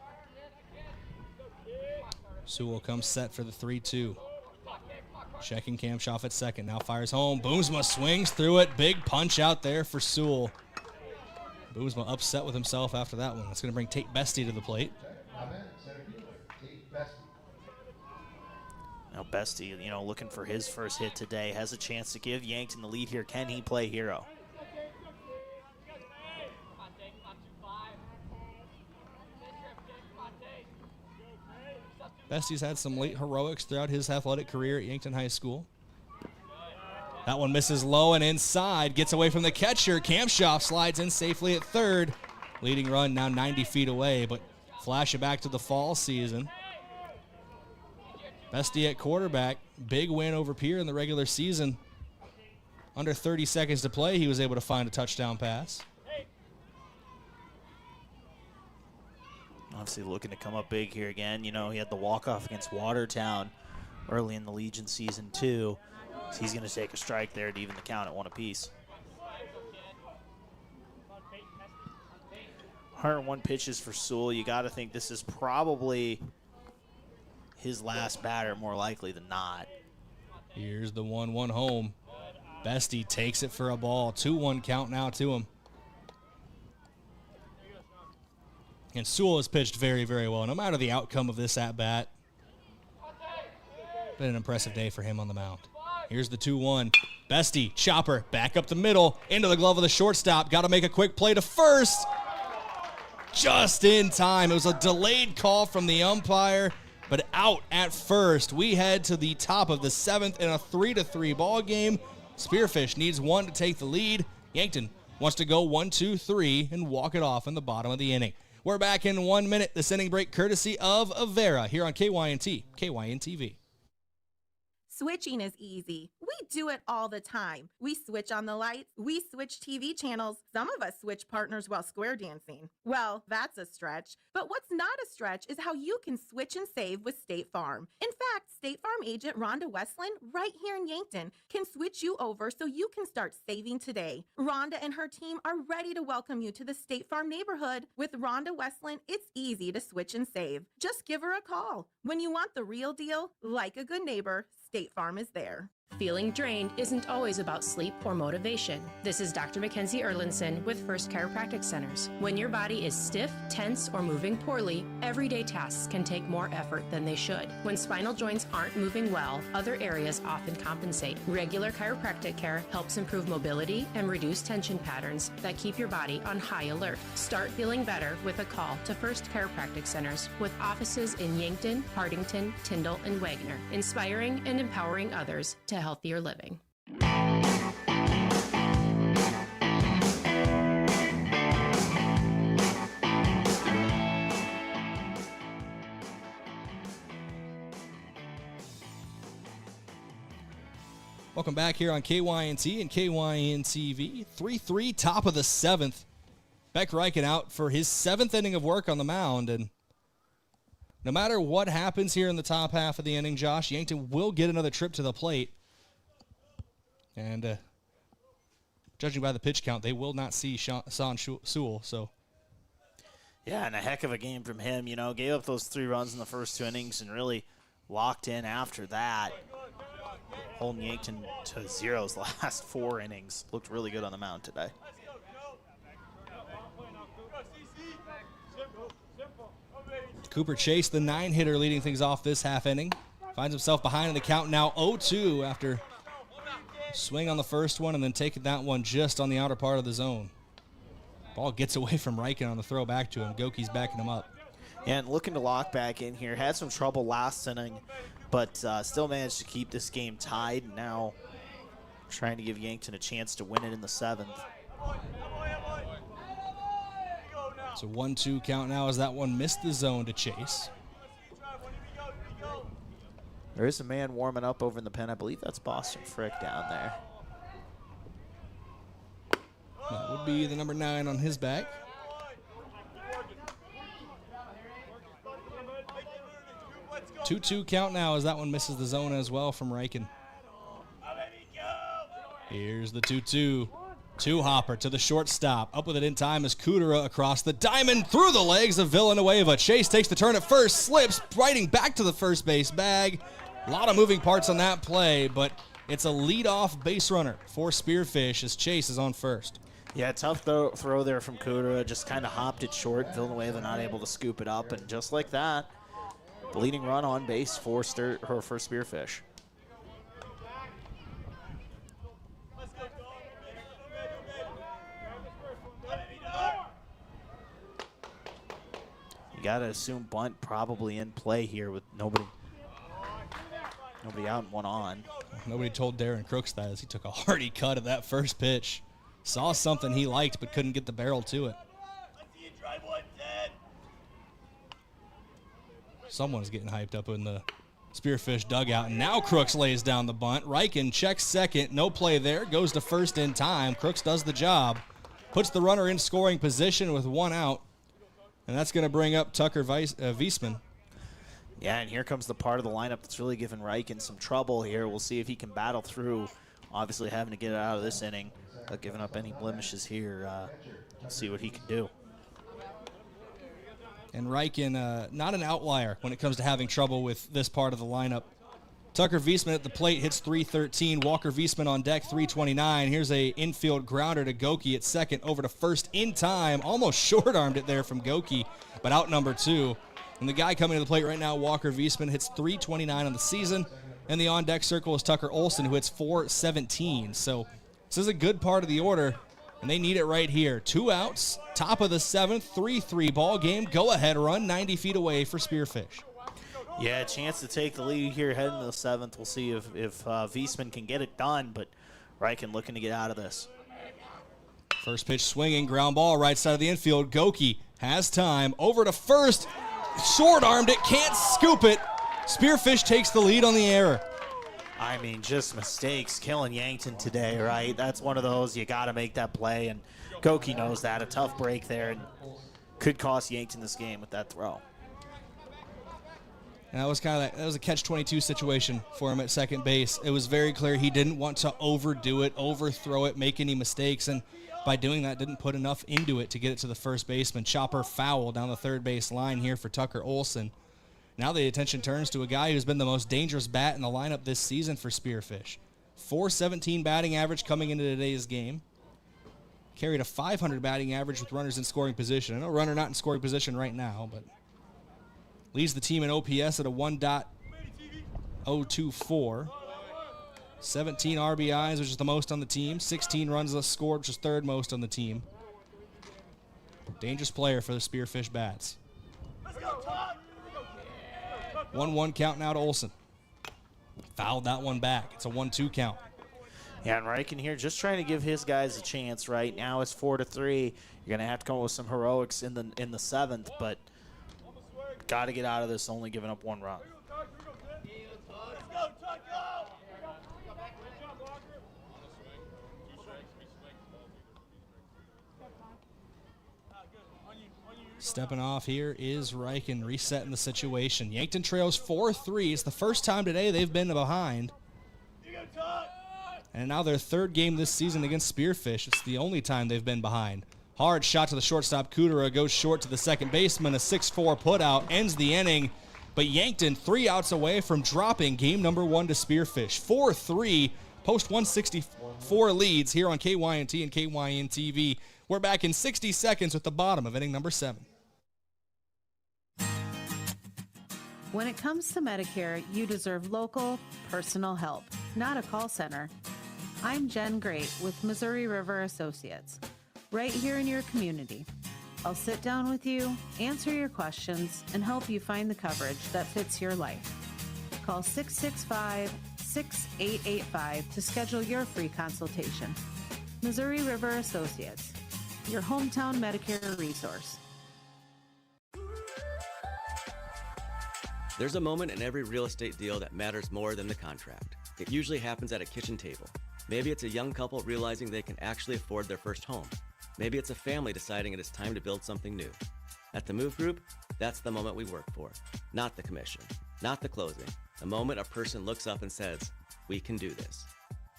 Sewell comes set for the 3-2. Checking Kamshoff at second. Now fires home. Boomsma swings through it. Big punch out there for Sewell. Boomsma upset with himself after that one. That's going to bring Tate Bestie to the plate. Now Bestie, looking for his first hit today, has a chance to give Yankton the lead here. Can he play hero? Bestie's had some late heroics throughout his athletic career at Yankton High School. That one misses low and inside. Gets away from the catcher. Kamshoff slides in safely at third. Leading run now 90 feet away, but flash it back to the fall season. Bestie at quarterback. Big win over Pierre in the regular season. Under 30 seconds to play, he was able to find a touchdown pass. Obviously looking to come up big here again. You know, he had the walk-off against Watertown early in the Legion season, too. So he's going to take a strike there to even the count at 1 apiece. 101 pitches for Sewell. You got to think this is probably his last batter, more likely than not. Here's the 1-1 home. Bestie takes it for a ball. 2-1 count now to him. And Sewell has pitched very, very well, no matter the outcome of this at-bat. Been an impressive day for him on the mound. Here's the 2-1. Bestie, chopper, back up the middle, into the glove of the shortstop. Got to make a quick play to first. Just in time. It was a delayed call from the umpire, but out at first. We head to the top of the 7th in a 3-3 ball game. Spearfish needs 1 to take the lead. Yankton wants to go 1-2-3 and walk it off in the bottom of the inning. We're back in 1 minute. This inning break courtesy of Avera here on KYNT, KYN-TV. Switching is easy. We do it all the time. We switch on the lights. We switch TV channels. Some of us switch partners while square dancing. Well, that's a stretch. But what's not a stretch is how you can switch and save with State Farm. In fact, State Farm agent Rhonda Westland, right here in Yankton, can switch you over so you can start saving today. Rhonda and her team are ready to welcome you to the State Farm neighborhood. With Rhonda Westland, it's easy to switch and save. Just give her a call. When you want the real deal, like a good neighbor, State Farm is there. Feeling drained isn't always about sleep or motivation. This is Dr. Mackenzie Erlinson with First Chiropractic Centers. When your body is stiff, tense, or moving poorly, everyday tasks can take more effort than they should. When spinal joints aren't moving well, other areas often compensate. Regular chiropractic care helps improve mobility and reduce tension patterns that keep your body on high alert. Start feeling better with a call to First Chiropractic Centers with offices in Yankton, Hardington, Tyndall, and Wagner, inspiring and empowering others to healthier living. Welcome back here on KYNT and KYN-TV. 3-3, top of the 7th. Beck Reichen out for his 7th inning of work on the mound, and no matter what happens here in the top half of the inning, Josh, Yankton will get another trip to the plate. And judging by the pitch count, they will not see Son Sewell. So, yeah, and a heck of a game from him. You know, gave up those 3 runs in the first 2 innings and really locked in after that. Holding Yankton to 0's the last 4 innings. Looked really good on the mound today. Cooper Chase, the 9-hitter, leading things off this half inning. Finds himself behind in the count now 0-2 after swing on the first one and then taking that one just on the outer part of the zone. Ball gets away from Reichen on the throw back to him. Goki's backing him up. And looking to lock back in here. Had some trouble last inning, but still managed to keep this game tied. Now trying to give Yankton a chance to win it in the 7th. It's a 1-2 count now as that one missed the zone to Chase. There is a man warming up over in the pen. I believe that's Boston Frick down there. That would be the number 9 on his back. Two count now as that one misses the zone as well from Reichen. Here's the 2-2. Two-hopper to the shortstop. Up with it in time is Kudera across the diamond through the legs of Villanueva. Chase takes the turn at first, slips, riding back to the first base bag. A lot of moving parts on that play, but it's a leadoff base runner for Spearfish as Chase is on first. Yeah, tough throw there from Kudera. Just kind of hopped it short. Villanueva not able to scoop it up, and just like that, the leading run on base for Spearfish. You got to assume bunt probably in play here with nobody out and 1 on. Nobody told Darren Crooks that as he took a hearty cut at that first pitch. Saw something he liked but couldn't get the barrel to it. Someone's getting hyped up in the Spearfish dugout. And now Crooks lays down the bunt. Riken checks second. No play there. Goes to first in time. Crooks does the job. Puts the runner in scoring position with one out. And that's going to bring up Tucker Wiesman. Yeah, and here comes the part of the lineup that's really giving Riken some trouble here. We'll see if he can battle through, obviously having to get it out of this inning, but giving up any blemishes here. See what he can do. And Riken, not an outlier when it comes to having trouble with this part of the lineup. Tucker Wiesman at the plate hits .313. Walker Wiesman on deck, .329. Here's a infield grounder to Goki at second, over to first in time. Almost short-armed it there from Goki, but out number 2. And the guy coming to the plate right now, Walker Wiesman, hits .329 on the season. And the on-deck circle is Tucker Olson, who hits .417. So this is a good part of the order, and they need it right here. 2 outs, top of the 7th, 3-3 ball game. Go-ahead run 90 feet away for Spearfish. Yeah, a chance to take the lead here heading to the 7th. We'll see if Wiesman can get it done, but Riken looking to get out of this. First pitch swinging, ground ball right side of the infield. Goki has time, over to first. Short-armed it, can't scoop it. Spearfish takes the lead on the error. I mean, just mistakes killing Yankton today, right? That's one of those, you got to make that play, and Goki knows that. A tough break there, and could cost Yankton this game with that throw. And that was a catch-22 situation for him at second base. It was very clear he didn't want to overdo it, overthrow it, make any mistakes, and by doing that, didn't put enough into it to get it to the first baseman. Chopper foul down the third base line here for Tucker Olson. Now the attention turns to a guy who's been the most dangerous bat in the lineup this season for Spearfish. .417 batting average coming into today's game. Carried a .500 batting average with runners in scoring position. I know runner not in scoring position right now, but leads the team in OPS at a 1.024. 17 RBIs, which is the most on the team. 16 runs scored, which is third most on the team. Dangerous player for the Spearfish bats. 1-1 count now to Olson. Fouled that one back. It's a 1-2 count. Yeah, and Riken here just trying to give his guys a chance right now. It's 4-3. You're going to have to come up with some heroics in the 7th, but got to get out of this only giving up 1 run. Stepping off here is Riken, resetting the situation. Yankton trails 4-3. It's the first time today they've been behind. And now their third game this season against Spearfish. It's the only time they've been behind. Hard shot to the shortstop. Kudera goes short to the second baseman. A 6-4 putout ends the inning. But Yankton 3 outs away from dropping game number 1 to Spearfish. 4-3, post 164 leads here on KYNT and KYN TV. We're back in 60 seconds with the bottom of inning number 7. When it comes to Medicare, you deserve local, personal help, not a call center. I'm Jen Great with Missouri River Associates, right here in your community. I'll sit down with you, answer your questions, and help you find the coverage that fits your life. Call 665-6885 to schedule your free consultation. Missouri River Associates, your hometown Medicare resource. There's a moment in every real estate deal that matters more than the contract. It usually happens at a kitchen table. Maybe it's a young couple realizing they can actually afford their first home. Maybe it's a family deciding it is time to build something new. At the Move Group, that's the moment we work for. Not the commission, not the closing. The moment a person looks up and says, "We can do this."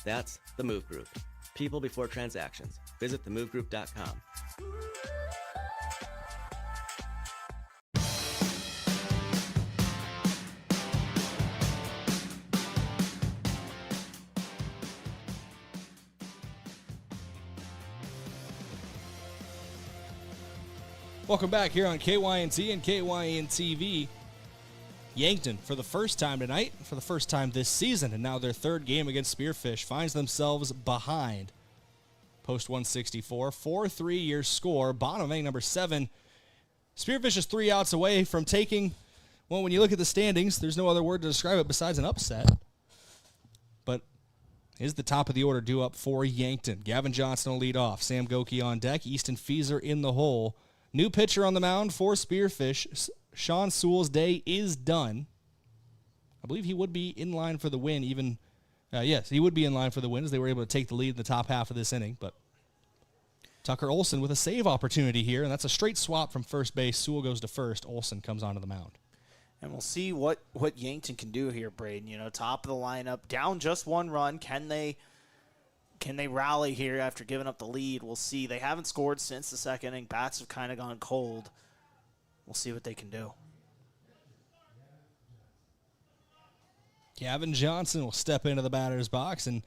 That's the Move Group. People before transactions. Visit themovegroup.com. Welcome back here on KYNT and KYN TV. Yankton, for the first time tonight, for the first time this season, and now their third game against Spearfish, finds themselves behind. Post 164, 4-3 your score, bottom of inning number 7. Spearfish is 3 outs away from taking, well, when you look at the standings, there's no other word to describe it besides an upset. But is the top of the order due up for Yankton? Gavin Johnson will lead off. Sam Goki on deck. Easton Fieser in the hole. New pitcher on the mound for Spearfish. Sean Sewell's day is done. I believe he would be in line for the win even. Yes, he would be in line for the win as they were able to take the lead in the top half of this inning. But Tucker Olson with a save opportunity here, and that's a straight swap from first base. Sewell goes to first. Olson comes onto the mound. And we'll see what Yankton can do here, Brayden. You know, top of the lineup, down just one run. Can they rally here after giving up the lead? We'll see. They haven't scored since the second inning. Bats have kind of gone cold. We'll see what they can do. Gavin Johnson will step into the batter's box, and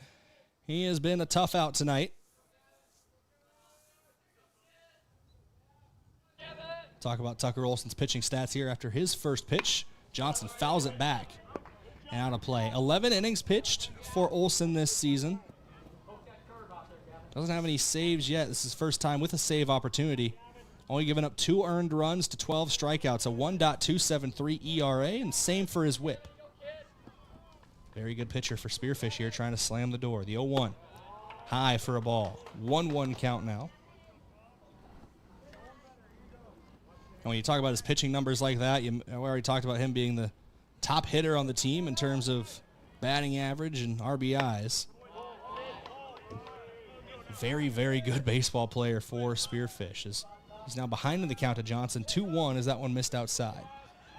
he has been a tough out tonight. Talk about Tucker Olson's pitching stats here after his first pitch. Johnson fouls it back and out of play. 11 innings pitched for Olson this season. Doesn't have any saves yet. This is his first time with a save opportunity. Only giving up 2 earned runs to 12 strikeouts, a 1.273 ERA, and same for his whip. Very good pitcher for Spearfish here, trying to slam the door. The 0-1, high for a ball. 1-1 count now. And when you talk about his pitching numbers like that, we already talked about him being the top hitter on the team in terms of batting average and RBIs. Very, very good baseball player for Spearfish. He's now behind in the count to Johnson. 2-1 as that one missed outside.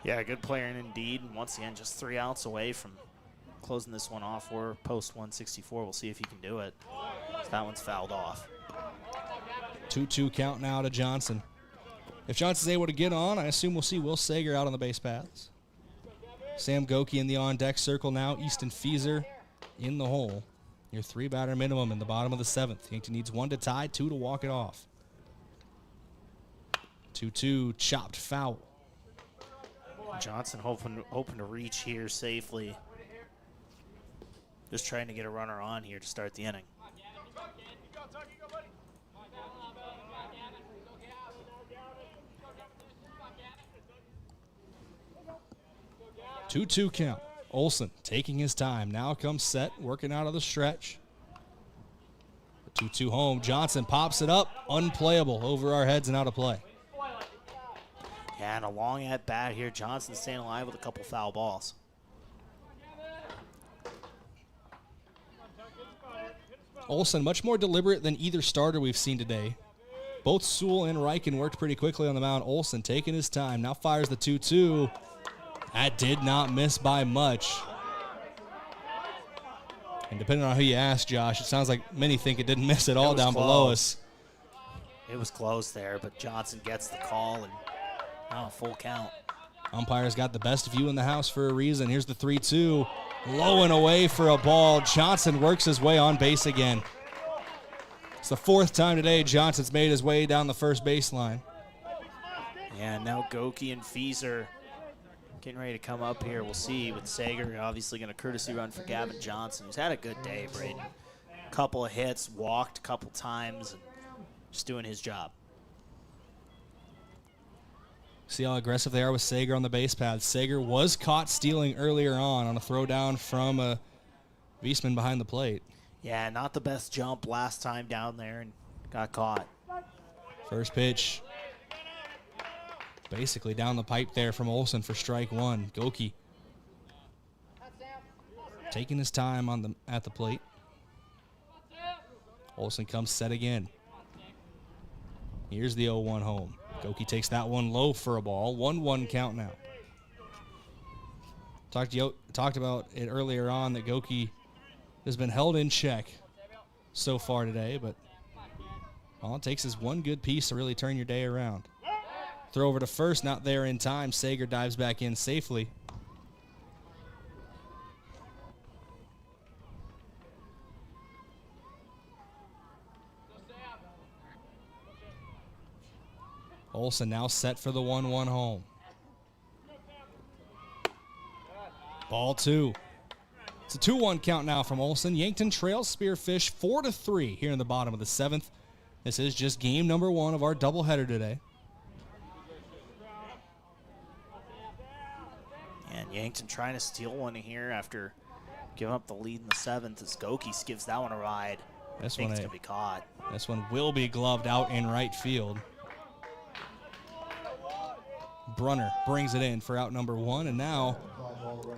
Yeah, good player indeed. And once again, just 3 outs away from closing this one off. We're post 164. We'll see if he can do it. That one's fouled off. 2-2 count now to Johnson. If Johnson's able to get on, I assume we'll see Will Sager out on the base paths. Sam Goki in the on-deck circle now. Easton Fieser in the hole. Your 3-batter minimum in the bottom of the 7th. Yankton needs 1 to tie, 2 to walk it off. 2-2, chopped foul. Johnson hoping to reach here safely. Just trying to get a runner on here to start the inning. Two count. Olson taking his time. Now comes Set, working out of the stretch. 2-2 home. Johnson pops it up. Unplayable over our heads and out of play. Yeah, and a long at bat here. Johnson staying alive with a couple foul balls. Olson much more deliberate than either starter we've seen today. Both Sewell and Riken worked pretty quickly on the mound. Olson taking his time. Now fires the 2-2. That did not miss by much. And depending on who you ask, Josh, it sounds like many think it didn't miss at all down below us. It was close there, but Johnson gets the call, and now a full count. Umpires got the best view in the house for a reason. Here's the 3-2. Low and away for a ball. Johnson works his way on base again. It's the 4th time today Johnson's made his way down the first baseline. Yeah, now Goki and Fieser getting ready to come up here. We'll see with Sager obviously going to courtesy run for Gavin Johnson, who's had a good day, Brayden. Couple of hits, walked a couple times, and just doing his job. See how aggressive they are with Sager on the base path. Sager was caught stealing earlier on a throw down from a Wiesman behind the plate. Yeah, not the best jump last time down there and got caught. First pitch. Basically down the pipe there from Olson for strike 1. Goki taking his time at the plate. Olson comes set again. Here's the 0-1 home. Goki takes that one low for a ball. 1-1 count now. Talked about it earlier on that Goki has been held in check so far today, but all it takes is one good piece to really turn your day around. Throw over to first, not there in time. Sager dives back in safely. Olson now set for the 1-1 home. Ball 2. It's a 2-1 count now from Olson. Yankton trails Spearfish 4-3 here in the bottom of the 7th. This is just game number 1 of our doubleheader today. And Yankton trying to steal one here after giving up the lead in the 7th as Goki gives that one a ride. I think it's going to be caught. This one will be gloved out in right field. Brunner brings it in for out number 1, and now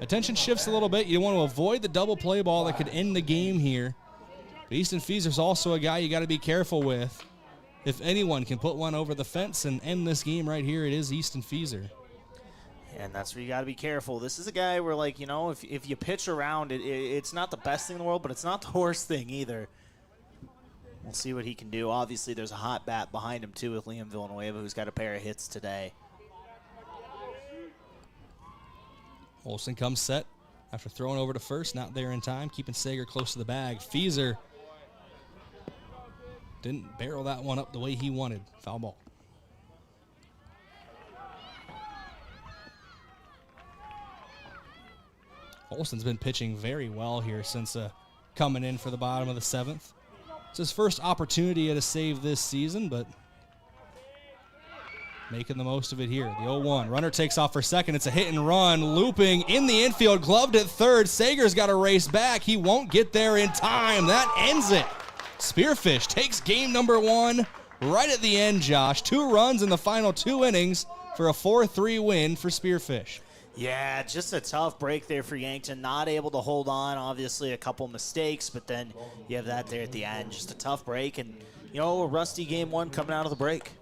attention shifts a little bit. You want to avoid the double play ball that could end the game here. But Easton Feaser's also a guy you got to be careful with. If anyone can put one over the fence and end this game right here, it is Easton Feaser. And that's where you got to be careful. This is a guy where, like, you know, if you pitch around, it's not the best thing in the world, but it's not the worst thing either. We'll see what he can do. Obviously, there's a hot bat behind him, too, with Liam Villanueva, who's got a pair of hits today. Olsen comes set after throwing over to first, not there in time, keeping Sager close to the bag. Feaser didn't barrel that one up the way he wanted. Foul ball. Olsen's been pitching very well here since coming in for the bottom of the 7th. It's his first opportunity at a save this season, but making the most of it here. The 0-1. Runner takes off for second. It's a hit and run. Looping in the infield. Gloved at third. Sager's got to race back. He won't get there in time. That ends it. Spearfish takes game number 1 right at the end, Josh. 2 runs in the final 2 innings for a 4-3 win for Spearfish. Yeah, just a tough break there for Yankton. Not able to hold on. Obviously, a couple mistakes, but then you have that there at the end. Just a tough break, and, you know, a rusty game 1 coming out of the break.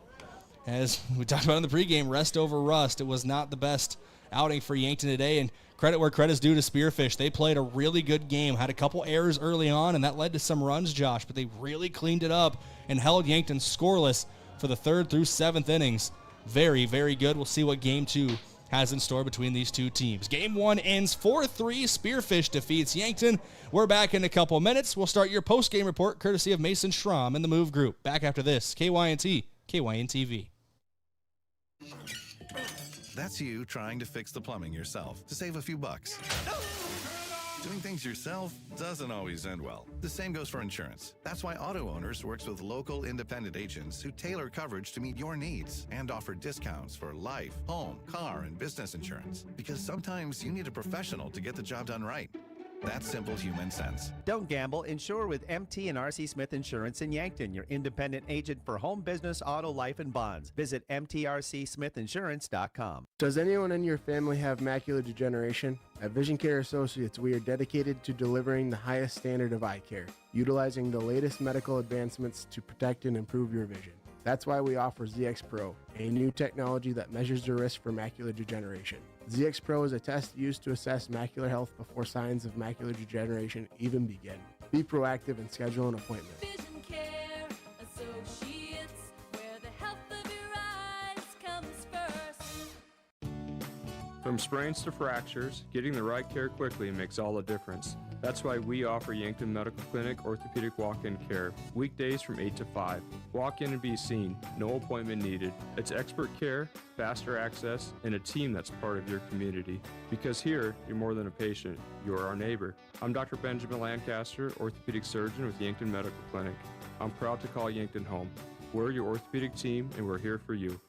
As we talked about in the pregame, rest over rust. It was not the best outing for Yankton today, and credit where credit's due to Spearfish. They played a really good game, had a couple errors early on, and that led to some runs, Josh, but they really cleaned it up and held Yankton scoreless for the 3rd through 7th innings. Very, very good. We'll see what game 2 has in store between these two teams. Game 1 ends 4-3. Spearfish defeats Yankton. We're back in a couple minutes. We'll start your post-game report courtesy of Mason Schramm in the Move Group. Back after this. KYNT, KYN-TV. That's you trying to fix the plumbing yourself to save a few bucks. Doing things yourself doesn't always end well. The same goes for insurance. That's why Auto Owners works with local independent agents who tailor coverage to meet your needs and offer discounts for life, home, car, and business insurance. Because sometimes you need a professional to get the job done right. That's simple human sense. Don't gamble. Insure with MT and RC Smith Insurance in Yankton, your independent agent for home, business, auto, life, and bonds. Visit mtrcsmithinsurance.com. Does anyone in your family have macular degeneration? At Vision Care Associates, we are dedicated to delivering the highest standard of eye care, utilizing the latest medical advancements to protect and improve your vision. That's why we offer ZX Pro, a new technology that measures the risk for macular degeneration. ZX Pro is a test used to assess macular health before signs of macular degeneration even begin. Be proactive and schedule an appointment. Vision Care Associates, where the health of your eyes comes first. From sprains to fractures, getting the right care quickly makes all the difference. That's why we offer Yankton Medical Clinic orthopedic walk-in care, weekdays from 8 to 5. Walk in and be seen, no appointment needed. It's expert care, faster access, and a team that's part of your community. Because here, you're more than a patient, you're our neighbor. I'm Dr. Benjamin Lancaster, orthopedic surgeon with Yankton Medical Clinic. I'm proud to call Yankton home. We're your orthopedic team, and we're here for you.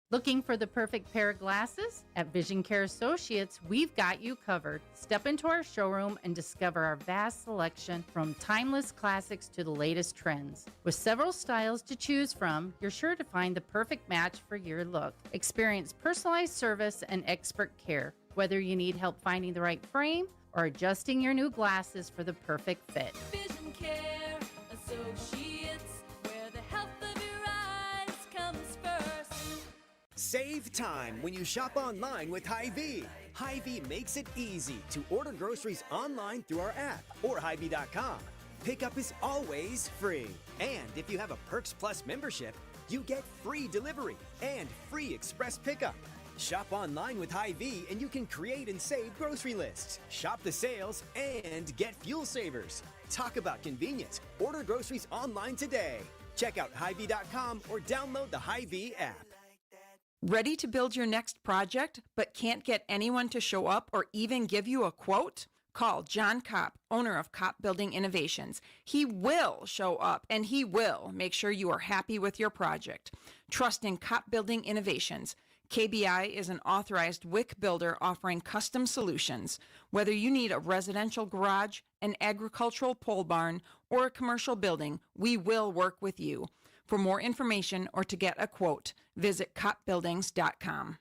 Looking for the perfect pair of glasses? At Vision Care Associates, we've got you covered. Step into our showroom and discover our vast selection from timeless classics to the latest trends. With several styles to choose from, you're sure to find the perfect match for your look. Experience personalized service and expert care, whether you need help finding the right frame or adjusting your new glasses for the perfect fit. Vision Care Associates, where the health of your eyes comes first. Save time when you shop online with Hy-Vee. Hy-Vee makes it easy to order groceries online through our app or Hy-Vee.com. Pickup is always free. And if you have a Perks Plus membership, you get free delivery and free express pickup. Shop online with Hy-Vee and you can create and save grocery lists, shop the sales, and get fuel savers. Talk about convenience. Order groceries online today. Check out Hy-Vee.com or download the Hy-Vee app. Ready to build your next project, but can't get anyone to show up or even give you a quote? Call John Kopp, owner of Kopp Building Innovations. He will show up and he will make sure you are happy with your project. Trust in Kopp Building Innovations. KBI is an authorized WIC builder offering custom solutions. Whether you need a residential garage, an agricultural pole barn, or a commercial building, we will work with you. For more information or to get a quote, visit koppbuildings.com.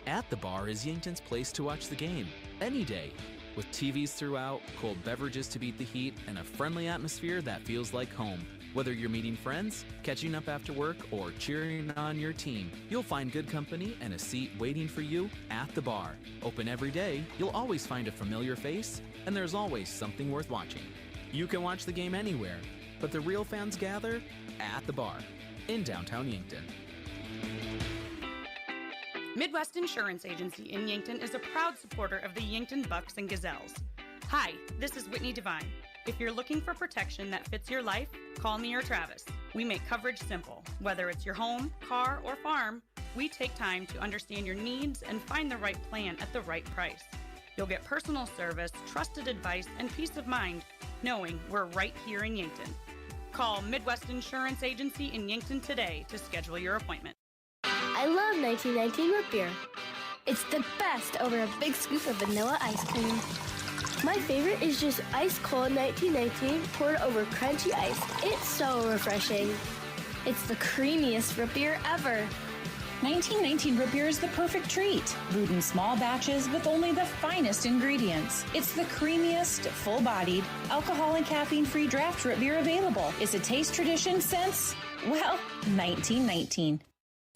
At the Bar is Yankton's place to watch the game, any day. With TVs throughout, cold beverages to beat the heat, and a friendly atmosphere that feels like home. Whether you're meeting friends, catching up after work, or cheering on your team, you'll find good company and a seat waiting for you at the Bar. Open every day, you'll always find a familiar face, and there's always something worth watching. You can watch the game anywhere, but the real fans gather at the Bar in downtown Yankton. Midwest Insurance Agency in Yankton is a proud supporter of the Yankton Bucks and Gazelles. Hi, this is Whitney Devine. If you're looking for protection that fits your life, call me or Travis. We make coverage simple. Whether it's your home, car, or farm, we take time to understand your needs and find the right plan at the right price. You'll get personal service, trusted advice, and peace of mind knowing we're right here in Yankton. Call Midwest Insurance Agency in Yankton today to schedule your appointment. I love 1919 root beer. It's the best over a big scoop of vanilla ice cream. My favorite is just ice cold 1919 poured over crunchy ice. It's so refreshing. It's the creamiest root beer ever. 1919 root beer is the perfect treat. Brewed in small batches with only the finest ingredients. It's the creamiest, full-bodied, alcohol and caffeine-free draft root beer available. It's a taste tradition since, well, 1919.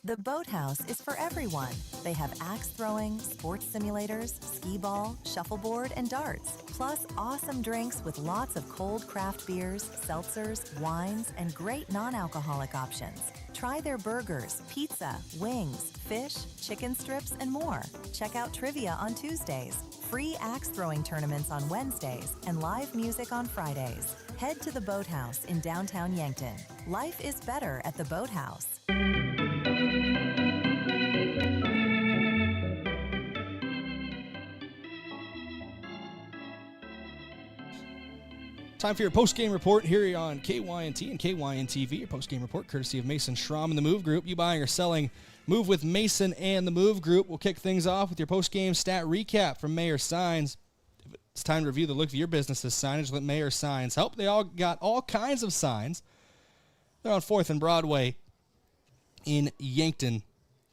The Boathouse is for everyone. They have axe throwing, sports simulators, skee ball, shuffleboard, and darts. Plus awesome drinks with lots of cold craft beers, seltzers, wines, and great non-alcoholic options. Try their burgers, pizza, wings, fish, chicken strips, and more. Check out trivia on Tuesdays, free axe throwing tournaments on Wednesdays, and live music on Fridays. Head to the Boathouse in downtown Yankton. Life is better at the Boathouse. Time for your post-game report here on KYNT and KYNTV. Your post-game report courtesy of Mason Schramm and the Move Group. You buying or selling, move with Mason and the Move Group. We'll kick things off with your post-game stat recap from Mayor Signs. It's time to review the look of your business's signage. Let Mayor Signs help. They all got all kinds of signs. They're on 4th and Broadway in Yankton.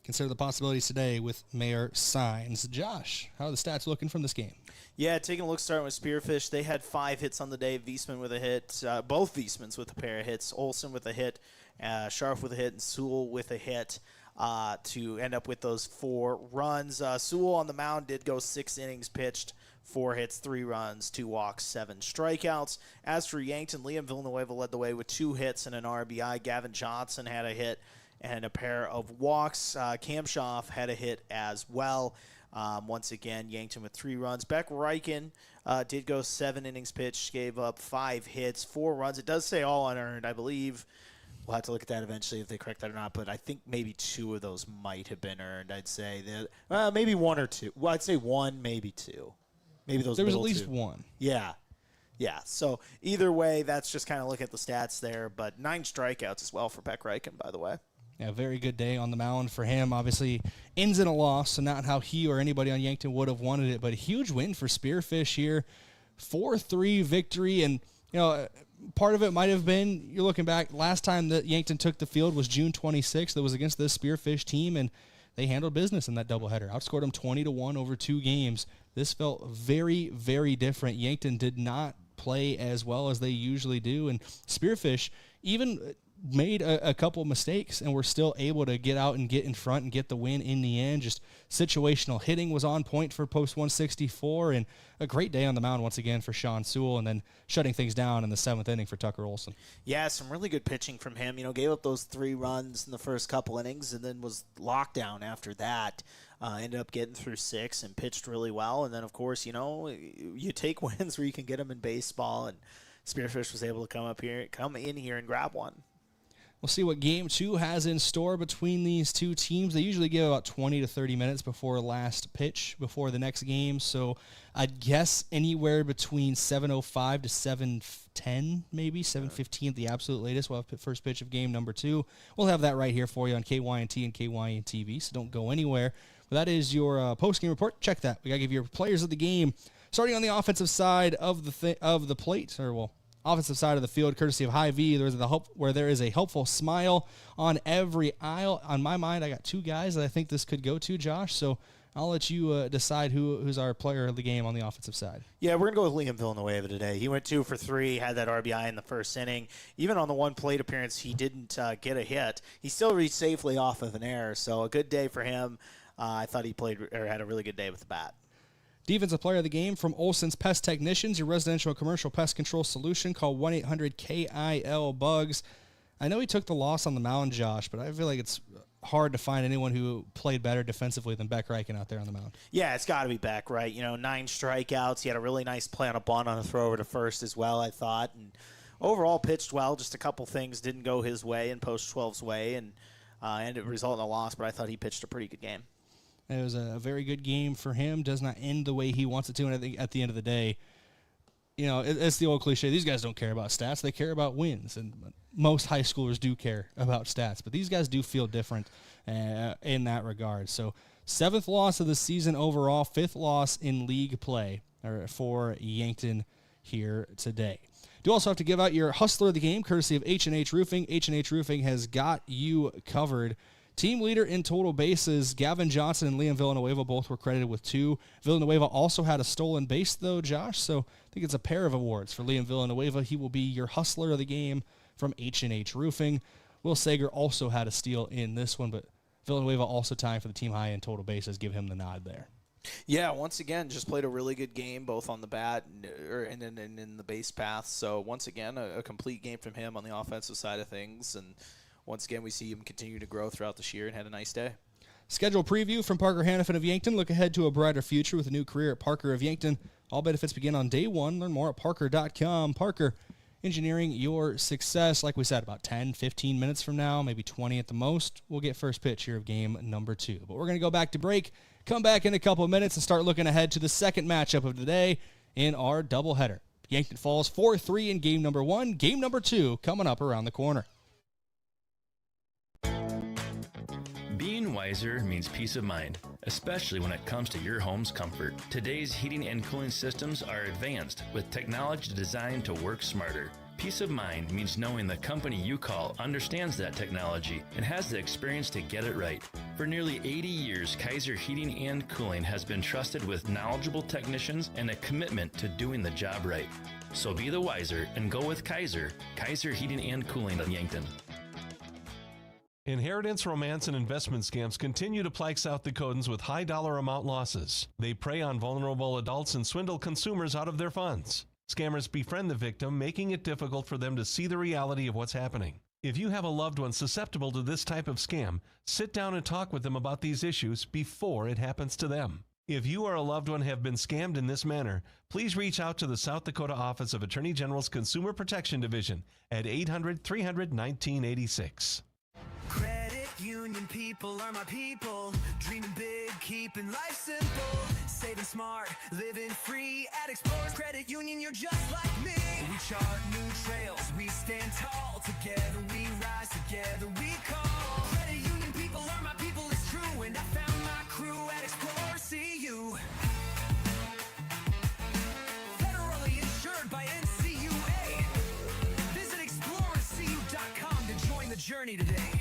Consider the possibilities today with Mayor Signs. Josh, how are the stats looking from this game? Yeah, taking a look, starting with Spearfish, they had 5 hits on the day. Wiesman with a hit, both Wiesmans with a pair of hits, Olsen with a hit, Scharf with a hit, and Sewell with a hit to end up with those 4 runs. Sewell on the mound did go 6 innings pitched, 4 hits, 3 runs, 2 walks, 7 strikeouts. As for Yankton, Liam Villanueva led the way with 2 hits and an RBI. Gavin Johnson had a hit and a pair of walks. Cam Schaff had a hit as well. Once again, Yankton with 3 runs. Beck Reichen did go 7 innings pitched, gave up 5 hits, 4 runs. It does say all unearned, I believe. We'll have to look at that eventually if they correct that or not, but I think maybe 2 of those might have been earned, I'd say. Maybe 1 or 2. Well, I'd say 1, maybe 2. Maybe those. There was at middle least 2. 1. Yeah. Yeah, so either way, that's just kind of look at the stats there, but 9 strikeouts as well for Beck Reichen, by the way. Yeah, very good day on the mound for him. Obviously, ends in a loss, so not how he or anybody on Yankton would have wanted it, but a huge win for Spearfish here. 4-3 victory, and part of it might have been, you're looking back, last time that Yankton took the field was June 26th. That was against this Spearfish team, and they handled business in that doubleheader. Outscored them 20-1 over 2 games. This felt very, very different. Yankton did not play as well as they usually do, and Spearfish even made a couple of mistakes and were still able to get out and get in front and get the win in the end. Just situational hitting was on point for post 164, and a great day on the mound once again for Sean Sewell, and then shutting things down in the 7th inning for Tucker Olson. Yeah, some really good pitching from him. Gave up those 3 runs in the first couple innings and then was locked down after that. Ended up getting through 6 and pitched really well. And then, of course, you take wins where you can get them in baseball, and Spearfish was able to come in here and grab one. We'll see what Game 2 has in store between these two teams. They usually give about 20 to 30 minutes before last pitch, before the next game. So I'd guess anywhere between 7:05 to 7:10, maybe 7:15 at the absolute latest. We'll have first pitch of game number 2. We'll have that right here for you on KYNT and KYNTV, so don't go anywhere. But that is your post-game report. Check that. We got to give you your players of the game. Starting on the offensive side of the plate, offensive side of the field, courtesy of Hy-Vee, where there is a helpful smile on every aisle. On my mind, I got 2 guys that I think this could go to, Josh. So I'll let you decide who's our player of the game on the offensive side. Yeah, we're going to go with Liam Villanueva today. He went 2 for 3, had that RBI in the first inning. Even on the one plate appearance, he didn't get a hit. He still reached safely off of an error, so a good day for him. I thought he had a really good day with the bat. Defensive player of the game from Olson's Pest Technicians, your residential and commercial pest control solution. Call 1-800-KIL-BUGS. I know he took the loss on the mound, Josh, but I feel like it's hard to find anyone who played better defensively than Beck Reichen out there on the mound. Yeah, it's got to be Beck, right? 9 strikeouts. He had a really nice play on a bunt on a throw over to first as well, I thought. And overall pitched well. Just a couple things didn't go his way and Post 12's way, and it resulted in a loss, but I thought he pitched a pretty good game. It was a very good game for him. Does not end the way he wants it to, and I think at the end of the day, it's the old cliche. These guys don't care about stats. They care about wins, and most high schoolers do care about stats, but these guys do feel different in that regard. So 7th loss of the season overall, 5th loss in league play for Yankton here today. Do also have to give out your Hustler of the Game, courtesy of H&H Roofing. H&H Roofing has got you covered. Team leader in total bases, Gavin Johnson and Liam Villanueva both were credited with 2. Villanueva also had a stolen base, though, Josh, so I think it's a pair of awards for Liam Villanueva. He will be your Hustler of the Game from H&H Roofing. Will Sager also had a steal in this one, but Villanueva also tying for the team high in total bases. Give him the nod there. Yeah, once again, just played a really good game, both on the bat and in the base path. So once again, a complete game from him on the offensive side of things, and once again, we see him continue to grow throughout this year and had a nice day. Schedule preview from Parker Hannafin of Yankton. Look ahead to a brighter future with a new career at Parker of Yankton. All benefits begin on day 1. Learn more at parker.com. Parker, engineering your success. Like we said, about 10, 15 minutes from now, maybe 20 at the most, we'll get first pitch here of game number 2. But we're going to go back to break, come back in a couple of minutes, and start looking ahead to the second matchup of the day in our doubleheader. Yankton falls 4-3 in game number 1. Game number 2 coming up around the corner. Being wiser means peace of mind, especially when it comes to your home's comfort. Today's heating and cooling systems are advanced with technology designed to work smarter. Peace of mind means knowing the company you call understands that technology and has the experience to get it right. For nearly 80 years, Kaiser Heating and Cooling has been trusted with knowledgeable technicians and a commitment to doing the job right. So be the wiser and go with Kaiser Heating and Cooling of Yankton. Inheritance, romance, and investment scams continue to plague South Dakotans with high dollar amount losses. They prey on vulnerable adults and swindle consumers out of their funds. Scammers befriend the victim, making it difficult for them to see the reality of what's happening. If you have a loved one susceptible to this type of scam, sit down and talk with them about these issues before it happens to them. If you or a loved one have been scammed in this manner, please reach out to the South Dakota Office of Attorney General's Consumer Protection Division at 800-300-1986. Credit union people are my people. Dreaming big, keeping life simple. Saving smart, living free. At Explorers Credit Union, you're just like me. We chart new trails, we stand tall. Together we rise, together we call. Credit union people are my people, it's true. And I found my crew at Explorers CU. Federally insured by NCUA. Visit ExplorerCU.com to join the journey today.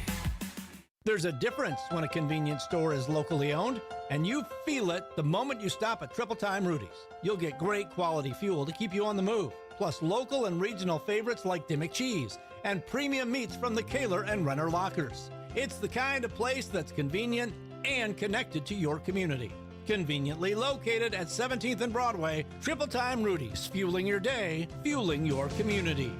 There's a difference when a convenience store is locally owned, and you feel it the moment you stop at Triple Time Rudy's. You'll get great quality fuel to keep you on the move, plus local and regional favorites like Dimmick Cheese and premium meats from the Kaler and Renner Lockers. It's the kind of place that's convenient and connected to your community. Conveniently located at 17th and Broadway, Triple Time Rudy's, fueling your day, fueling your community.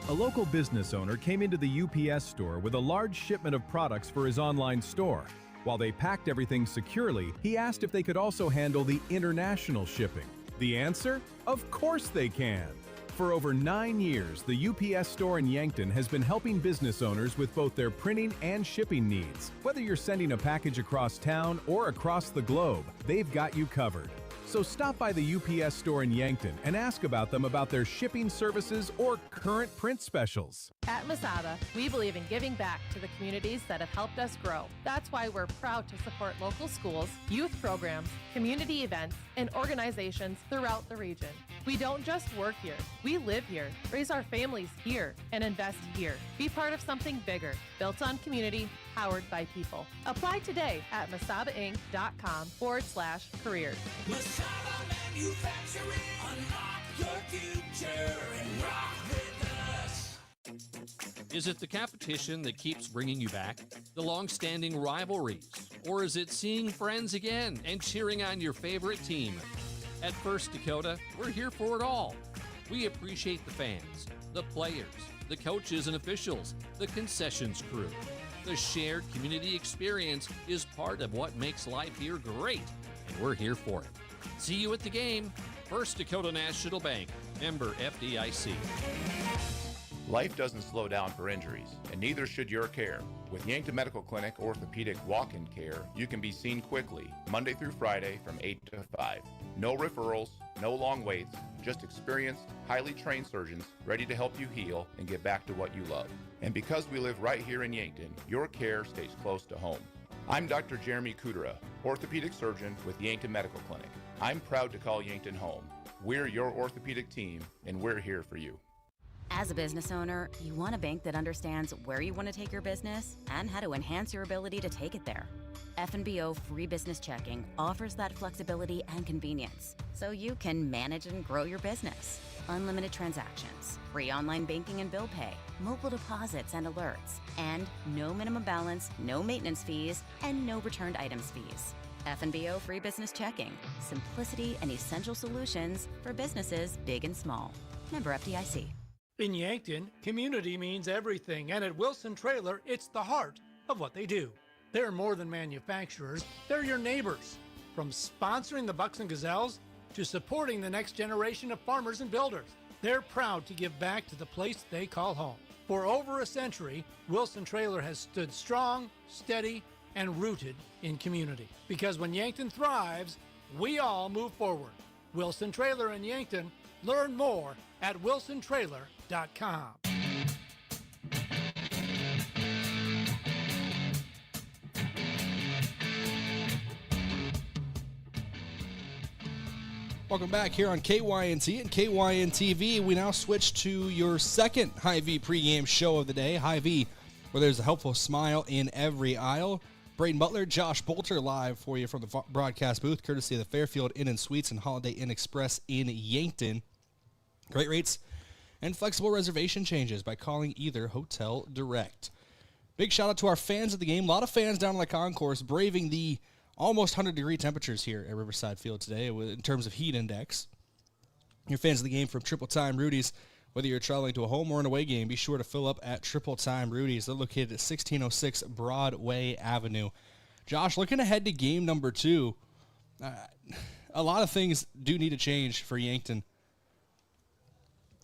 A local business owner came into the UPS store with a large shipment of products for his online store. While they packed everything securely, he asked if they could also handle the international shipping. The answer? Of course they can! For over 9 years, the UPS store in Yankton has been helping business owners with both their printing and shipping needs. Whether you're sending a package across town or across the globe, they've got you covered. So stop by the UPS store in Yankton and ask about them about their shipping services or current print specials. At Masada, we believe in giving back to the communities that have helped us grow. That's why we're proud to support local schools, youth programs, community events, and organizations throughout the region. We don't just work here, we live here, raise our families here, and invest here. Be part of something bigger, built on community, powered by people. Apply today at masadainc.com/careers. Masada Manufacturing, unlock your future and rock with us. Is it the competition that keeps bringing you back? The long-standing rivalries? Or is it seeing friends again and cheering on your favorite team? At First Dakota, we're here for it all. We appreciate the fans, the players, the coaches and officials, the concessions crew. The shared community experience is part of what makes life here great, and we're here for it. See you at the game. First Dakota National Bank, member FDIC. Life doesn't slow down for injuries, and neither should your care. With Yankton Medical Clinic Orthopedic Walk-In Care, you can be seen quickly, Monday through Friday from 8 to 5. No referrals, no long waits, just experienced, highly trained surgeons ready to help you heal and get back to what you love. And because we live right here in Yankton, your care stays close to home. I'm Dr. Jeremy Kudera, orthopedic surgeon with Yankton Medical Clinic. I'm proud to call Yankton home. We're your orthopedic team, and we're here for you. As a business owner, you want a bank that understands where you want to take your business and how to enhance your ability to take it there. F&BO Free Business Checking offers that flexibility and convenience so you can manage and grow your business. Unlimited transactions, free online banking and bill pay, mobile deposits and alerts, and no minimum balance, no maintenance fees, and no returned items fees. F&BO Free Business Checking, simplicity and essential solutions for businesses big and small. Member FDIC. In Yankton, community means everything, and at Wilson Trailer, it's the heart of what they do. They're more than manufacturers, they're your neighbors. From sponsoring the Bucks and Gazelles to supporting the next generation of farmers and builders, they're proud to give back to the place they call home. For over a century, Wilson Trailer has stood strong, steady, and rooted in community. Because when Yankton thrives, we all move forward. Wilson Trailer in Yankton. Learn more at wilsontrailer.com. Welcome back here on KYNT and KYN-TV. We now switch to your second Hy-Vee pregame show of the day. Hy-Vee, where there's a helpful smile in every aisle. Brayden Butler, Josh Boelter live for you from the broadcast booth, courtesy of the Fairfield Inn and Suites and Holiday Inn Express in Yankton. Great rates and flexible reservation changes by calling either Hotel Direct. Big shout out to our fans of the game. A lot of fans down on the concourse braving the almost 100-degree temperatures here at Riverside Field today in terms of heat index. You're fans of the game from Triple Time Rudy's. Whether you're traveling to a home or an away game, be sure to fill up at Triple Time Rudy's. They're located at 1606 Broadway Avenue. Josh, looking ahead to game number 2, a lot of things do need to change for Yankton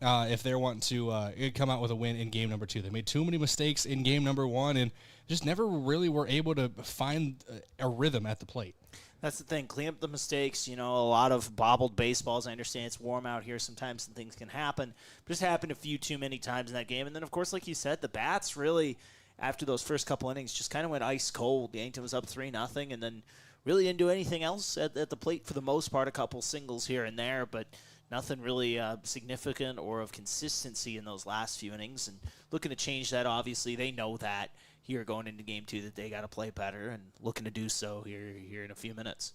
if they want to come out with a win in game number 2. They made too many mistakes in game number 1 and just never really were able to find a rhythm at the plate. That's the thing. Clean up the mistakes. You know, a lot of bobbled baseballs. I understand it's warm out here sometimes and things can happen. But just happened a few too many times in that game. And then, of course, like you said, the bats really, after those first couple innings, just kind of went ice cold. Yankton was up 3-0 and then really didn't do anything else at the plate for the most part. A couple singles here and there, but nothing really significant or of consistency in those last few innings. And looking to change that, obviously. They know that here going into game 2 that they got to play better and looking to do so here in a few minutes.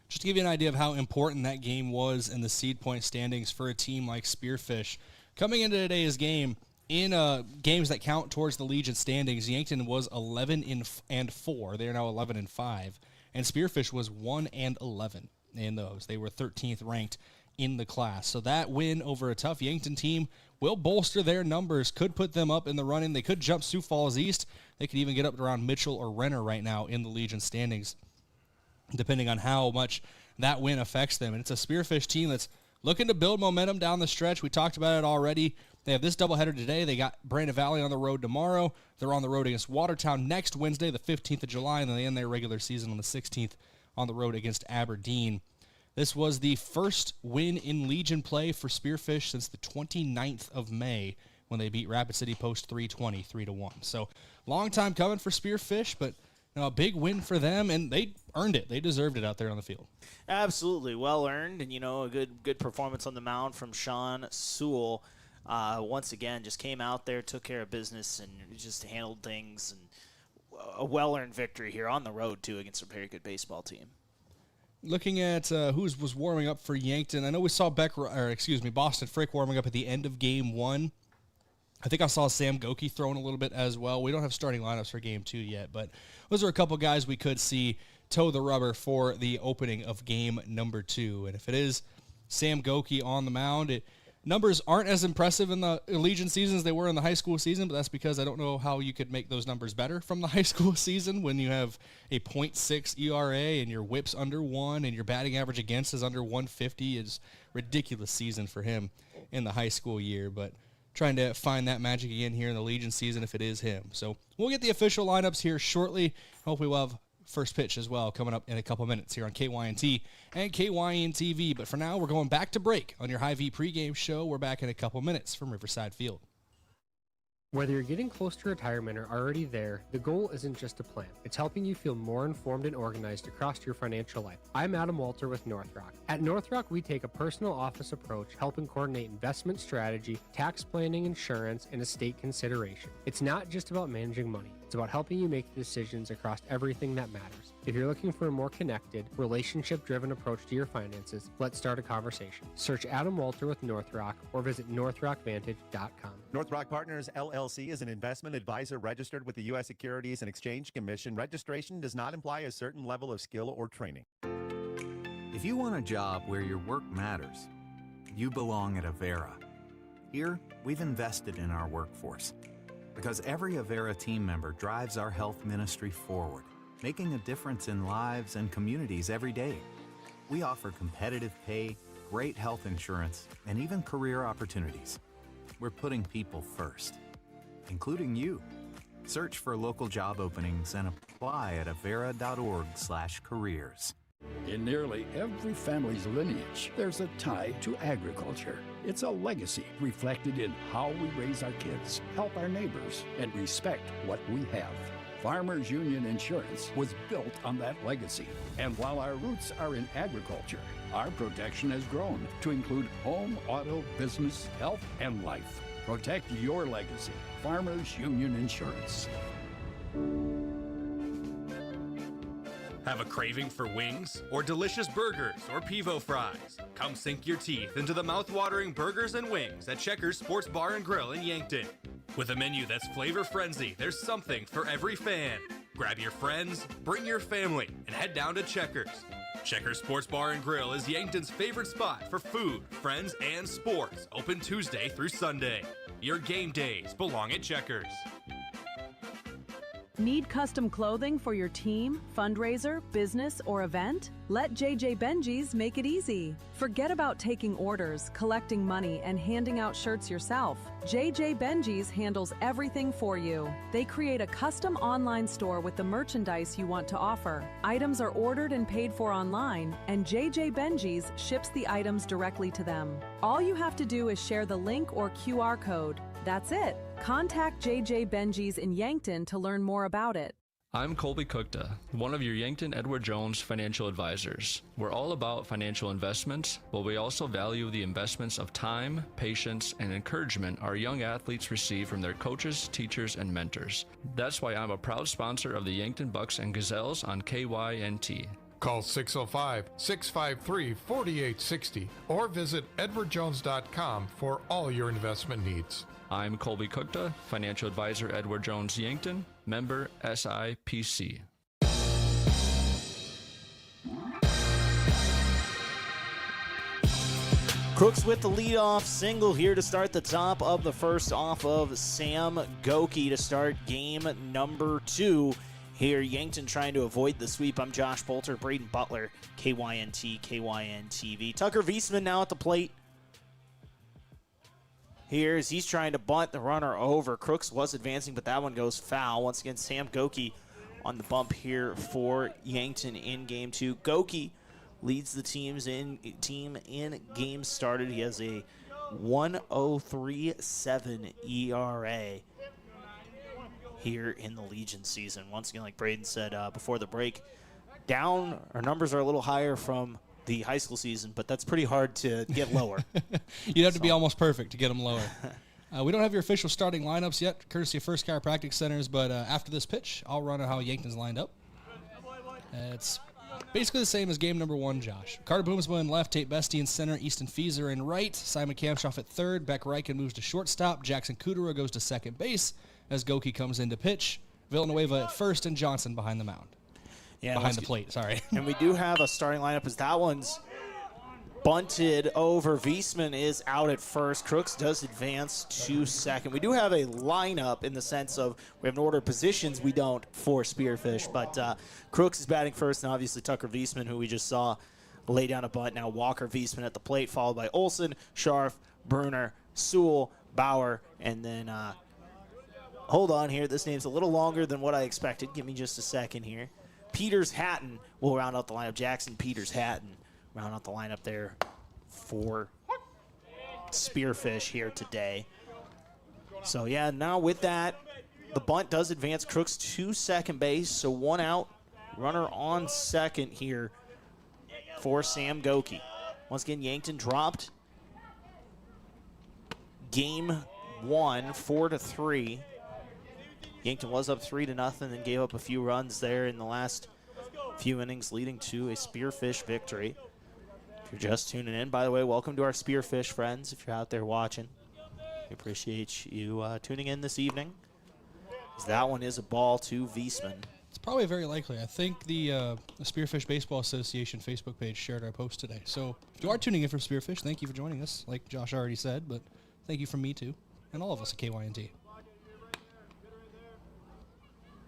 Just to give you an idea of how important that game was in the seed point standings for a team like Spearfish. Coming into today's game, in games that count towards the Legion standings, Yankton was 11-4. They are now 11-5. And Spearfish was 1-11 in those. They were 13th ranked in the class. So that win over a tough Yankton team will bolster their numbers, could put them up in the running. They could jump Sioux Falls East. They could even get up around Mitchell or Renner right now in the Legion standings, depending on how much that win affects them. And it's a Spearfish team that's looking to build momentum down the stretch. We talked about it already. They have this doubleheader today. They got Brandon Valley on the road tomorrow. They're on the road against Watertown next Wednesday, the 15th of July, and then they end their regular season on the 16th on the road against Aberdeen. This was the first win in Legion play for Spearfish since the 29th of May when they beat Rapid City Post 320, 3-1. So long time coming for Spearfish, but a big win for them, and they earned it. They deserved it out there on the field. Absolutely, well earned, and a good performance on the mound from Sean Sewell. Once again, just came out there, took care of business, and just handled things, and a well-earned victory here on the road too against a very good baseball team. Looking at who was warming up for Yankton, I know we saw Boston Frick warming up at the end of Game 1. I think I saw Sam Goki throwing a little bit as well. We don't have starting lineups for Game 2 yet, but those are a couple guys we could see toe the rubber for the opening of Game number 2. And if it is Sam Goki on the mound, numbers aren't as impressive in the Allegiant season as they were in the high school season, but that's because I don't know how you could make those numbers better from the high school season when you have a .6 ERA and your whip's under 1 and your batting average against is under 150. It's a ridiculous season for him in the high school year, but trying to find that magic again here in the Legion season if it is him. So we'll get the official lineups here shortly. Hopefully we'll have first pitch as well coming up in a couple minutes here on KYNT and KYN-TV. But for now, we're going back to break on your Hy-Vee pregame show. We're back in a couple minutes from Riverside Field. Whether you're getting close to retirement or already there, the goal isn't just a plan. It's helping you feel more informed and organized across your financial life. I'm Adam Boelter with North Rock. At North Rock, we take a personal office approach, helping coordinate investment strategy, tax planning, insurance, and estate consideration. It's not just about managing money. It's about helping you make decisions across everything that matters. If you're looking for a more connected, relationship-driven approach to your finances, let's start a conversation. Search Adam Boelter with North Rock or visit northrockvantage.com. North Rock Partners, LLC is an investment advisor registered with the U.S. Securities and Exchange Commission. Registration does not imply a certain level of skill or training. If you want a job where your work matters, you belong at Avera. Here, we've invested in our workforce because every Avera team member drives our health ministry forward, making a difference in lives and communities every day. We offer competitive pay, great health insurance, and even career opportunities. We're putting people first, including you. Search for local job openings and apply at avera.org/careers. In nearly every family's lineage, there's a tie to agriculture. It's a legacy reflected in how we raise our kids, help our neighbors, and respect what we have. Farmers Union Insurance was built on that legacy. And while our roots are in agriculture, our protection has grown to include home, auto, business, health, and life. Protect your legacy. Farmers Union Insurance. Have a craving for wings or delicious burgers or pivo fries? Come sink your teeth into the mouth-watering burgers and wings at Checkers Sports Bar and Grill in Yankton. With a menu that's flavor frenzy, there's something for every fan. Grab your friends, bring your family, and head down to Checkers. Checkers Sports Bar and Grill is Yankton's favorite spot for food, friends, and sports. Open Tuesday through Sunday. Your game days belong at Checkers. Need custom clothing for your team, fundraiser, business, or event? Let JJ Benji's make it easy. Forget about taking orders, collecting money, and handing out shirts yourself. JJ Benji's handles everything for you. They create a custom online store with the merchandise you want to offer. Items are ordered and paid for online, and JJ Benji's ships the items directly to them. All you have to do is share the link or QR code. That's it. Contact JJ Benji's in Yankton to learn more about it. I'm Colby Cookta, one of your Yankton Edward Jones financial advisors. We're all about financial investments, but we also value the investments of time, patience, and encouragement our young athletes receive from their coaches, teachers, and mentors. That's why I'm a proud sponsor of the Yankton Bucks and Gazelles on KYNT. Call 605-653-4860 or visit edwardjones.com for all your investment needs. I'm Colby Cookta, financial advisor Edward Jones Yankton, member SIPC. Crooks with the leadoff single here to start the top of the first off of Sam Goki to start game number 2. Here, Yankton trying to avoid the sweep. I'm Josh Boelter, Brayden Butler, KYNT, KYN-TV. Tucker Viesman now at the plate. Here as he's trying to bunt the runner over. Crooks was advancing, but that one goes foul. Once again, Sam Goki on the bump here for Yankton in game 2. Goki leads the team in games started. He has a 1.037 ERA here in the Legion season. Once again, like Brayden said before the break, our numbers are a little higher from the high school season, but that's pretty hard to get lower. You'd have to be almost perfect to get them lower. We don't have your official starting lineups yet, courtesy of First Chiropractic Centers, but after this pitch, I'll run how Yankton's lined up. It's basically the same as game number 1, Josh. Carter Boomsma in left, Tate Bestie in center, Easton Fieser in right, Simon Kamshoff at third, Beck Reichen moves to shortstop, Jackson Kudera goes to second base as Goki comes in to pitch, Villanueva at first, and Johnson behind the mound. Behind the plate, sorry. And we do have a starting lineup as that one's bunted over. Wiesman is out at first. Crooks does advance to second. We do have a lineup in the sense of we have an order of positions. We don't for Spearfish, but Crooks is batting first, and obviously Tucker Wiesman, who we just saw lay down a bunt. Now Walker Wiesman at the plate, followed by Olson, Scharf, Bruner, Sewell, Bauer, and then hold on here. This name's a little longer than what I expected. Give me just a second here. Peters Hatton will round out the lineup. Jackson Peters Hatton round out the lineup there for Spearfish here today. So, yeah, now with that, the bunt does advance Crooks to second base. So 1 out, runner on second here for Sam Goki. Once again, Yankton dropped game 1, 4-3. Yankton was up 3-0 and gave up a few runs there in the last few innings, leading to a Spearfish victory. If you're just tuning in, by the way, welcome to our Spearfish friends. If you're out there watching, we appreciate you tuning in this evening. That one is a ball to Wiesman. It's probably very likely. I think the Spearfish Baseball Association Facebook page shared our post today. So if you are tuning in for Spearfish, thank you for joining us, like Josh already said, but thank you from me too, and all of us at KYNT.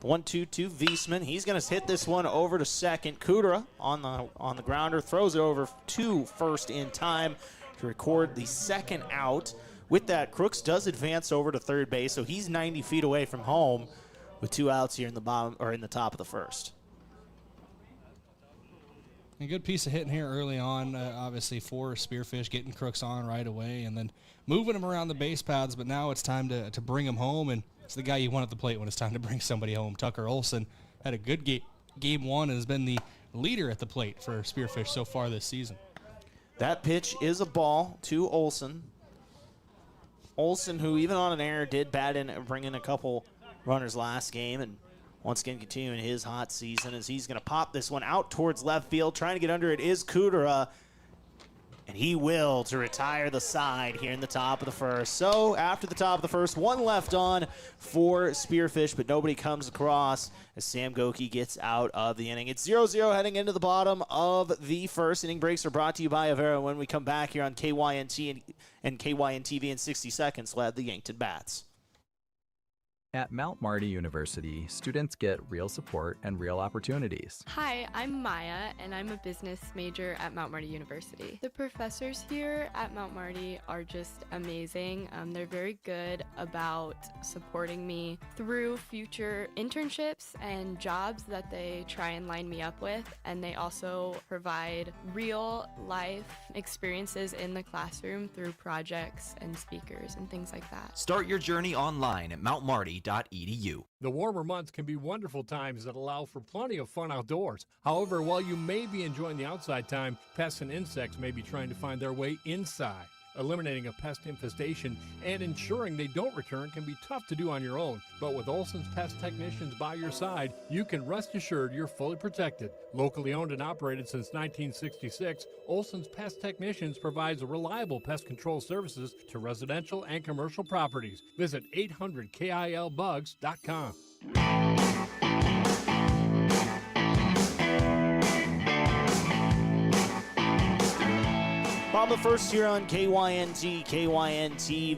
1-2 to Wiesman. He's going to hit this one over to second. Kudera on the grounder, throws it over to first in time to record the second out. With that, Crooks does advance over to third base, so he's 90 feet away from home with 2 outs here in the bottom or in the top of the first. A good piece of hitting here early on, obviously for Spearfish, getting Crooks on right away and then moving him around the base paths, but now it's time to bring him home, and it's the guy you want at the plate when it's time to bring somebody home. Tucker Olson had a good game 1 and has been the leader at the plate for Spearfish so far this season. That pitch is a ball to Olson. Olson, who even on an error did bat in and bring in a couple runners last game, and once again continuing his hot season as he's going to pop this one out towards left field. Trying to get under it is Kudera, and he will to retire the side here in the top of the first. So after the top of the first, 1 left on for Spearfish, but nobody comes across as Sam Goki gets out of the inning. It's 0-0 heading into the bottom of the first. Inning breaks are brought to you by Avera. When we come back here on KYNT and KYNTV in 60 seconds, we'll have the Yankton Bats. At Mount Marty University, students get real support and real opportunities. Hi, I'm Maya, and I'm a business major at Mount Marty University. The professors here at Mount Marty are just amazing. They're very good about supporting me through future internships and jobs that they try and line me up with, and they also provide real life experiences in the classroom through projects and speakers and things like that. Start your journey online at mountmarty.edu. The warmer months can be wonderful times that allow for plenty of fun outdoors. However, while you may be enjoying the outside time, pests and insects may be trying to find their way inside. Eliminating a pest infestation and ensuring they don't return can be tough to do on your own, but with Olson's Pest Technicians by your side, you can rest assured you're fully protected. Locally owned and operated since 1966, Olson's Pest Technicians provides reliable pest control services to residential and commercial properties. Visit 800KILBugs.com. Bottom of the first here on KYNT,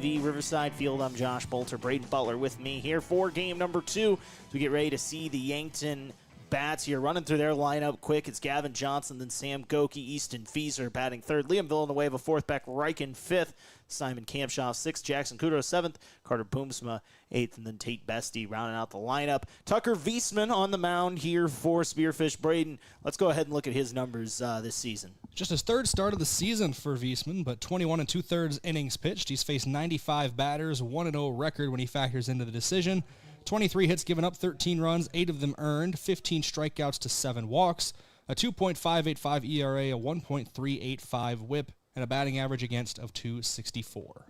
the Riverside Field. I'm Josh Boelter, Brayden Butler with me here for game number 2. As we get ready to see the Yankton Bats here running through their lineup quick. It's Gavin Johnson, then Sam Goki, Easton Fieser batting third, Liam Villanueva fourth, Beck Reichen fifth, Simon Kamshoff sixth, Jackson Kudera seventh, Carter Boomsma eighth, and then Tate Bestie rounding out the lineup. Tucker Wiesman on the mound here for Spearfish. Brayden, let's go ahead and look at his numbers this season. Just his third start of the season for Wiesman, but 21 2/3 innings pitched. He's faced 95 batters, 1-0 record when he factors into the decision. 23 hits given up, 13 runs, 8 of them earned, 15 strikeouts to 7 walks, a 2.585 ERA, a 1.385 whip, and a batting average against of .264.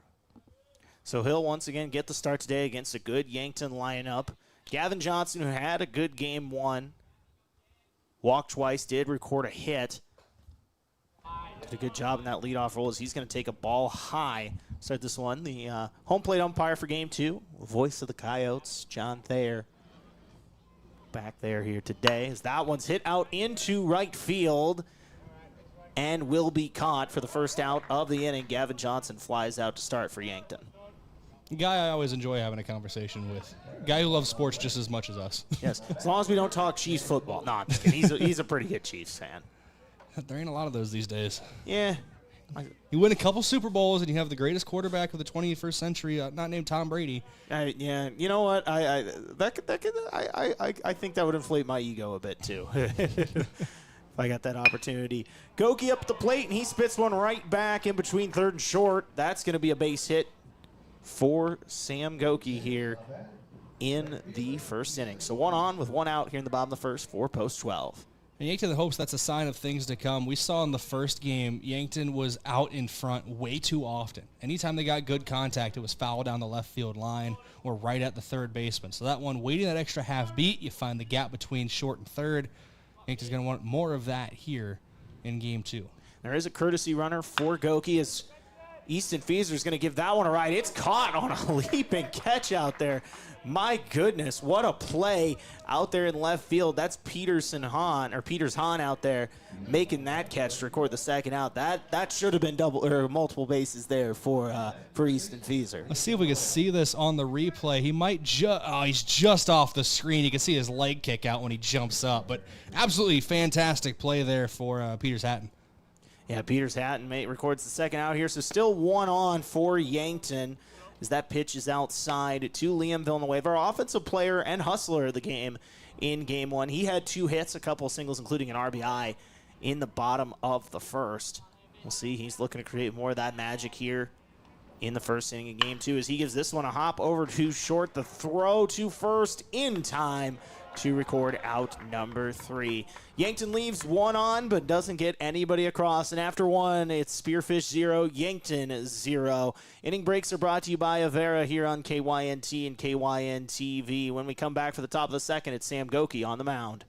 So he'll once again get the start today against a good Yankton lineup. Gavin Johnson, who had a good game one, walked twice, did record a hit. Did a good job in that leadoff role as he's going to take a ball high. Start this one. The home plate umpire for game two, voice of the Coyotes, John Thayer. Back there here today as that one's hit out into right field and will be caught for the first out of the inning. Gavin Johnson flies out to start for Yankton. A guy I always enjoy having a conversation with. A guy who loves sports just as much as us. Yes, as long as we don't talk Chiefs football. No, I'm just kidding. He's a pretty good Chiefs fan. There ain't a lot of those these days. Yeah. You win a couple Super Bowls and you have the greatest quarterback of the 21st century, not named Tom Brady. Yeah, you know what? I think that would inflate my ego a bit too. If I got that opportunity. Goki up the plate, and he spits one right back in between third and short. That's going to be a base hit for Sam Goki here in the first inning. So 1 on with 1 out here in the bottom of the first for post 12. And Yankton hopes that's a sign of things to come. We saw in the first game, Yankton was out in front way too often. Anytime they got good contact, it was foul down the left field line or right at the third baseman. So that one, waiting that extra half beat, you find the gap between short and third. Yankton's going to want more of that here in game two. There is a courtesy runner for Goki as Easton Fieser is going to give that one a ride. It's caught on a leaping catch out there. My goodness, what a play out there in left field. That's Peters Hahn out there making that catch to record the second out. That should have been double or multiple bases there for Easton Fieser. Let's see if we can see this on the replay. He might he's just off the screen. You can see his leg kick out when he jumps up, but absolutely fantastic play there for Peters Hatton. Yeah, Peters Hatton records the second out here, so still 1 on for Yankton as that pitch is outside to Liam Villanueva, our offensive player and hustler of the game in game one. He had 2 hits, a couple of singles, including an RBI in the bottom of the first. We'll see. He's looking to create more of that magic here in the first inning of game two as he gives this one a hop over to short. The throw to first in time to record out number 3. Yankton leaves 1 on, but doesn't get anybody across. And after 1, it's Spearfish 0, Yankton 0. Inning breaks are brought to you by Avera here on KYNT and KYN-TV. When we come back for the top of the second, it's Sam Goki on the mound.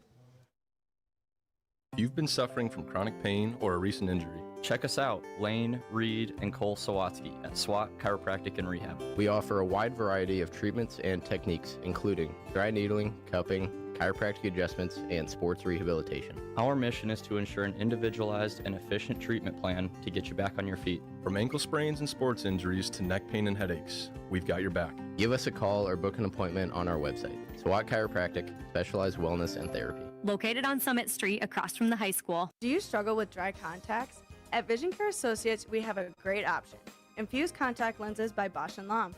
If you've been suffering from chronic pain or a recent injury, check us out, Lane, Reed, and Cole Sawatsky at SWAT Chiropractic and Rehab. We offer a wide variety of treatments and techniques, including dry needling, cupping, chiropractic adjustments, and sports rehabilitation. Our mission is to ensure an individualized and efficient treatment plan to get you back on your feet. From ankle sprains and sports injuries to neck pain and headaches, we've got your back. Give us a call or book an appointment on our website. SWAT Chiropractic, specialized wellness and therapy. Located on Summit Street across from the high school. Do you struggle with dry contacts? At Vision Care Associates, we have a great option. Infused contact lenses by Bosch & Lomb.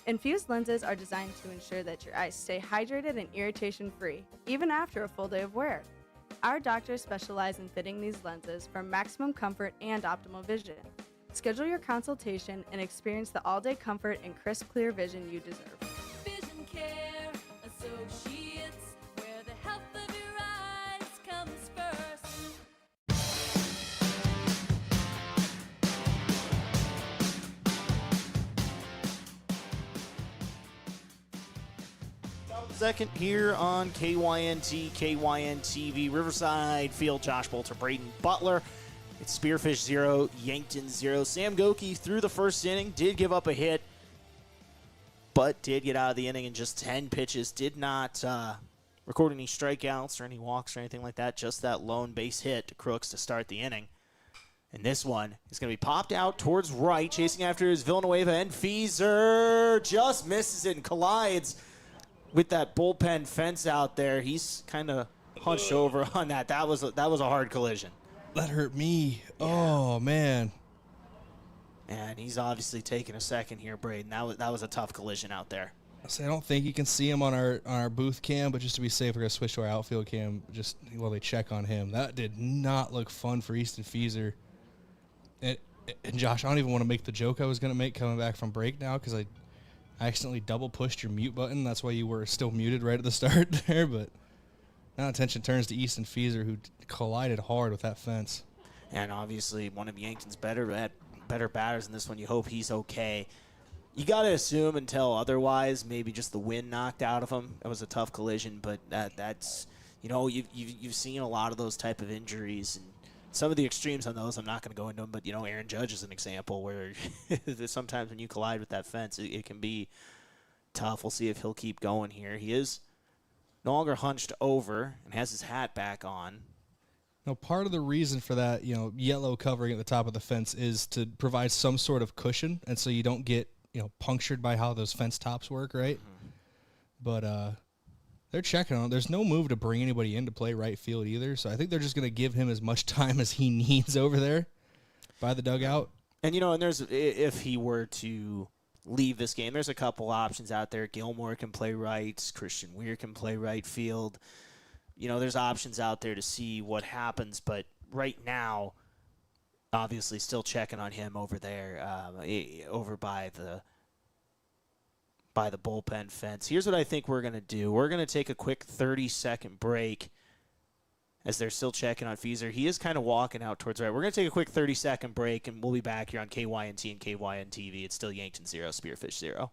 Infused lenses are designed to ensure that your eyes stay hydrated and irritation-free, even after a full day of wear. Our doctors specialize in fitting these lenses for maximum comfort and optimal vision. Schedule your consultation and experience the all-day comfort and crisp, clear vision you deserve. Vision Care Associates, where the health of your eyes comes first. Second here on KYNT, KYN-TV, Riverside Field, Josh Boelter, Brayden, Butler. It's Spearfish 0, Yankton 0. Sam Goki through the first inning, did give up a hit, but did get out of the inning in just 10 pitches. Did not record any strikeouts or any walks or anything like that. Just that lone base hit to Crooks to start the inning. And this one is going to be popped out towards right, chasing after his Villanueva, and Fieser just misses it and collides with that bullpen fence out there. He's kind of hunched over on that. That was a hard collision. That hurt me. Yeah. Oh, man. And he's obviously taking a second here, Brayden. That was a tough collision out there. I don't think you can see him on our booth cam, but just to be safe, we're going to switch to our outfield cam just while they check on him. That did not look fun for Easton Fieser. And Josh, I don't even want to make the joke I was going to make coming back from break now because I accidentally double pushed your mute button. That's why you were still muted right at the start there. But now attention turns to Easton Fieser, who collided hard with that fence. And obviously one of Yankton's better batters in this one. You hope he's okay. You got to assume until otherwise, maybe just the wind knocked out of him. It was a tough collision, but that's, you've seen a lot of those type of injuries. And some of the extremes on those, I'm not going to go into them, but, Aaron Judge is an example where sometimes when you collide with that fence, it can be tough. We'll see if he'll keep going here. He is no longer hunched over and has his hat back on. Now, part of the reason for that, yellow covering at the top of the fence is to provide some sort of cushion, and so you don't get punctured by how those fence tops work, right? Mm-hmm. But they're checking on it. There's no move to bring anybody in to play right field either, so I think they're just going to give him as much time as he needs over there by the dugout. And, and there's, if he were to leave this game, there's a couple options out there. Gilmore can play right. Christian Weir can play right field. There's options out there to see what happens, but right now, obviously still checking on him over there, over by the bullpen fence. Here's what I think we're going to do. We're going to take a quick 30-second break as they're still checking on Fieser. He is kind of walking out towards right. We're going to take a quick 30-second break, and we'll be back here on KYNT and KYN TV. It's still Yankton 0, Spearfish 0.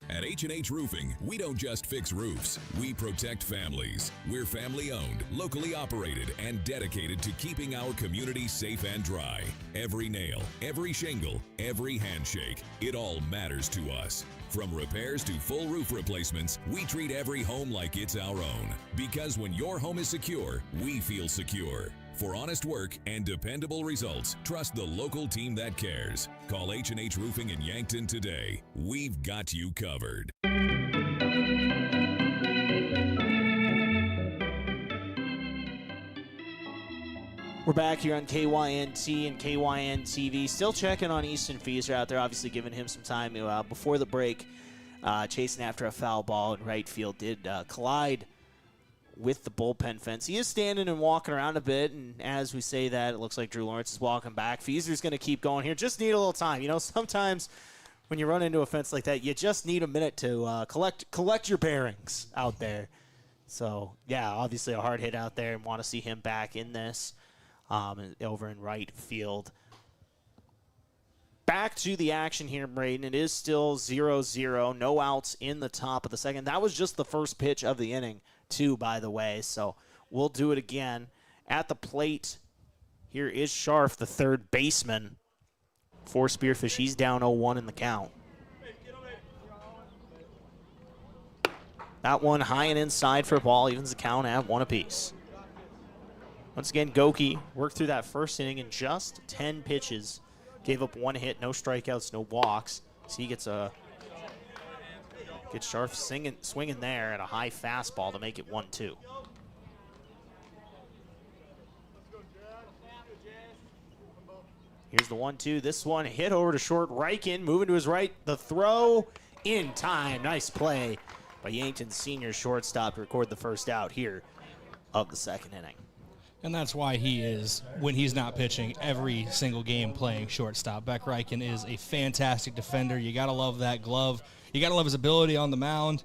At H&H Roofing, we don't just fix roofs, we protect families. We're family-owned, locally operated, and dedicated to keeping our community safe and dry. Every nail, every shingle, every handshake, it all matters to us. From repairs to full roof replacements, we treat every home like it's our own. Because when your home is secure, we feel secure. For honest work and dependable results, trust the local team that cares. Call H&H Roofing in Yankton today. We've got you covered. We're back here on KYNT and KYN TV. Still checking on Easton Fieser out there, obviously giving him some time before the break. Chasing after a foul ball in right field, did collide with the bullpen fence. He is standing and walking around a bit, and as we say that, it looks like Drew Lawrence is walking back. Fieser's going to keep going here. Just need a little time. Sometimes when you run into a fence like that, you just need a minute to collect your bearings out there. So, yeah, obviously a hard hit out there, and want to see him back in this over in right field. Back to the action here, Brayden. It is still 0-0. No outs in the top of the second. That was just the first pitch of the inning, too, by the way. So we'll do it again. At the plate, here is Scharf, the third baseman for Spearfish. He's down 0-1 in the count. That one high and inside for a ball, evens the count at 1 apiece. Once again, Goki worked through that first inning in just 10 pitches. Gave up 1 hit, no strikeouts, no walks. So he gets Scharf swinging there at a high fastball to make it 1-2. Here's the 1-2. This one hit over to short. Reichen moving to his right. The throw in time. Nice play by Yankton's senior shortstop to record the first out here of the second inning. And that's why he is, when he's not pitching, every single game playing shortstop. Beck Reichen is a fantastic defender. You got to love that glove. You got to love his ability on the mound.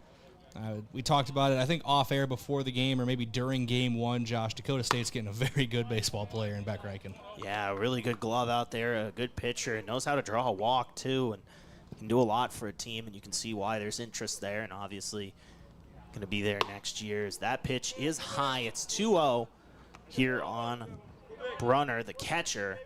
We talked about it, I think, off air before the game or maybe during game one. Josh, Dakota State's getting a very good baseball player in Beck Reichen. Yeah, really good glove out there, a good pitcher, and knows how to draw a walk, too, and can do a lot for a team, and you can see why there's interest there, and obviously going to be there next year. As that pitch is high. It's 2-0. Here on Brunner, the catcher.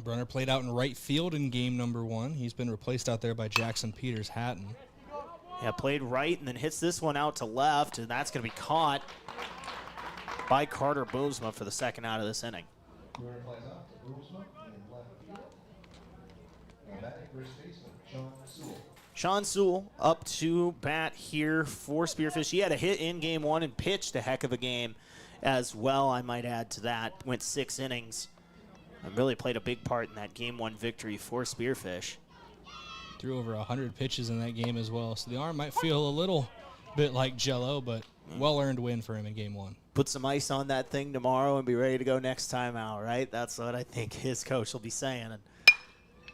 Brunner played out in right field in game number 1. He's been replaced out there by Jackson Peters Hatton. Yeah, played right and then hits this one out to left, and that's going to be caught by Carter Boomsma for the second out of this inning. Sean Sewell up to bat here for Spearfish. He had a hit in game 1 and pitched a heck of a game as well, I might add to that. Went 6 innings and really played a big part in that game 1 victory for Spearfish. threw over 100 pitches in that game as well. So the arm might feel a little bit like Jell-O, but well-earned win for him in Game 1. Put some ice on that thing tomorrow and be ready to go next time out, right? That's what I think his coach will be saying. And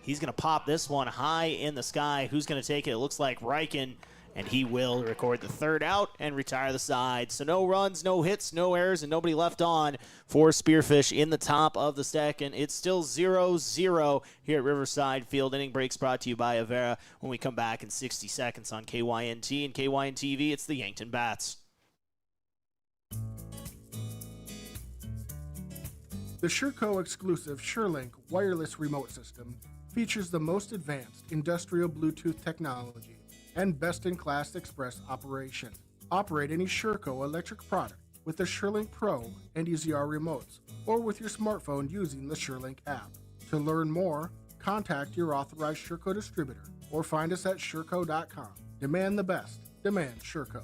he's going to pop this one high in the sky. Who's going to take it? It looks like Riken, and he will record the third out and retire the side. So no runs, no hits, no errors, and nobody left on for Spearfish in the top of the second. It's still 0-0 here at Riverside Field. Inning breaks brought to you by Avera. When we come back in 60 seconds on KYNT and KYN-TV, it's the Yankton Bats. The Sherco exclusive SureLink wireless remote system features the most advanced industrial Bluetooth technology and best-in-class express operation. Operate any Sherco electric product with the SureLink Pro and EZR remotes, or with your smartphone using the SureLink app. To learn more, contact your authorized Sherco distributor or find us at Sherco.com. Demand the best. Demand Sherco.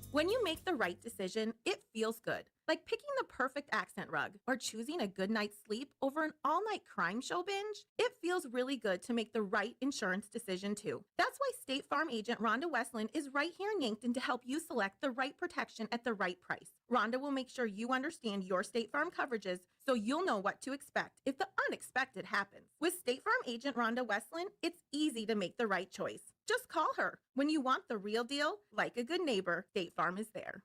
When you make the right decision, it feels good. Like picking the perfect accent rug or choosing a good night's sleep over an all-night crime show binge. It feels really good to make the right insurance decision too. That's why State Farm agent Rhonda Westland is right here in Yankton to help you select the right protection at the right price. Rhonda will make sure you understand your State Farm coverages so you'll know what to expect if the unexpected happens. With State Farm agent Rhonda Westland, it's easy to make the right choice. Just call her. When you want the real deal, like a good neighbor, State Farm is there.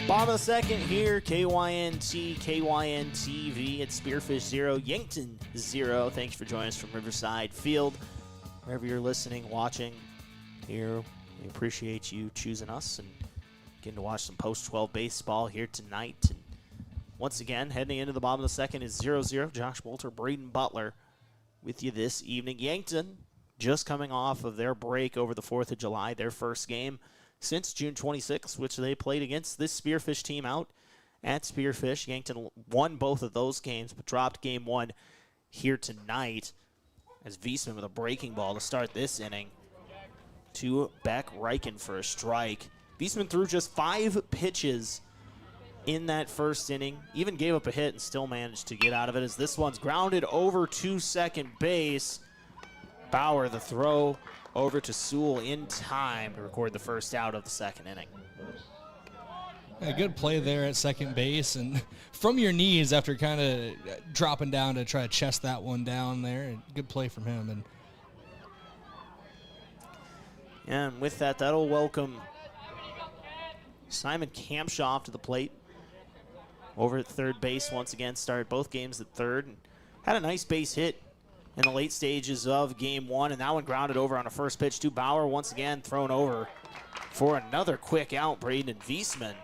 Bottom of the second here, KYNT, KYN-TV. It's Spearfish 0, Yankton 0. Thanks for joining us from Riverside Field. Wherever you're listening, watching here, we appreciate you choosing us and getting to watch some post-12 baseball here tonight. And once again, heading into the bottom of the second is 0-0. Josh Boelter, Brayden, Butler with you this evening. Yankton just coming off of their break over the 4th of July, their first game since June 26th, which they played against this Spearfish team out at Spearfish. Yankton won both of those games, but dropped Game 1 here tonight as Wiesman with a breaking ball to start this inning. To Beck Riken for a strike. Wiesman threw just 5 pitches in that first inning, even gave up a hit and still managed to get out of it as this one's grounded over to second base. Bauer, the throw over to Sewell in time to record the first out of the second inning. A good play there at second base, and from your knees after kind of dropping down to try to chest that one down there. Good play from him. And with that, that'll welcome Simon Kampshoff to the plate. Over at third base once again, started both games at third, and had a nice base hit in the late stages of Game 1, and that one grounded over on a first pitch to Bauer. Once again, thrown over for another quick out. Brayden Wiesman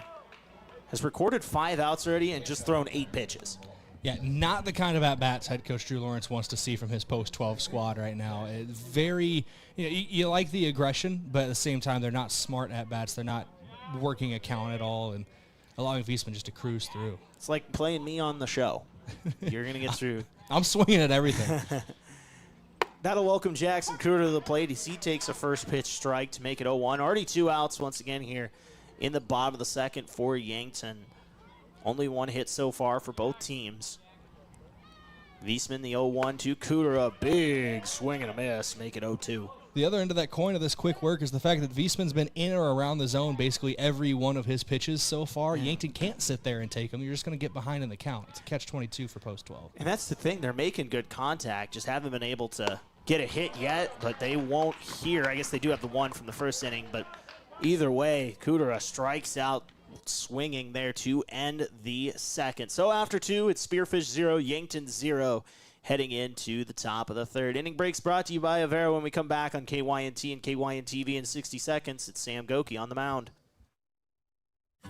has recorded 5 outs already and just thrown 8 pitches. Yeah, not the kind of at-bats head coach Drew Lawrence wants to see from his post-12 squad right now. It's very, you like the aggression, but at the same time, they're not smart at-bats. They're not working a count at all and allowing Wiesman just to cruise through. It's like playing me on the show. You're going to get through. I'm swinging at everything. That'll welcome Jackson Cruder to the plate as he takes a first pitch strike to make it 0-1. Already 2 outs once again here in the bottom of the second for Yankton. Only 1 hit so far for both teams. Wiesman the 0-1 to Cruder. A big swing and a miss, make it 0-2. The other end of that coin of this quick work is the fact that Wiesman's been in or around the zone basically every one of his pitches so far. Yankton can't sit there and take them. You're just going to get behind in the count. It's a catch-22 for post-12. And that's the thing. They're making good contact. Just haven't been able to get a hit yet, but they won't here. I guess they do have the one from the first inning, but either way, Kudera strikes out swinging there to end the second. So after 2, it's Spearfish 0, Yankton 0. Heading into the top of the third. Inning breaks brought to you by Avera. When we come back on KYNT and KYN-TV in 60 seconds, it's Sam Goki on the mound.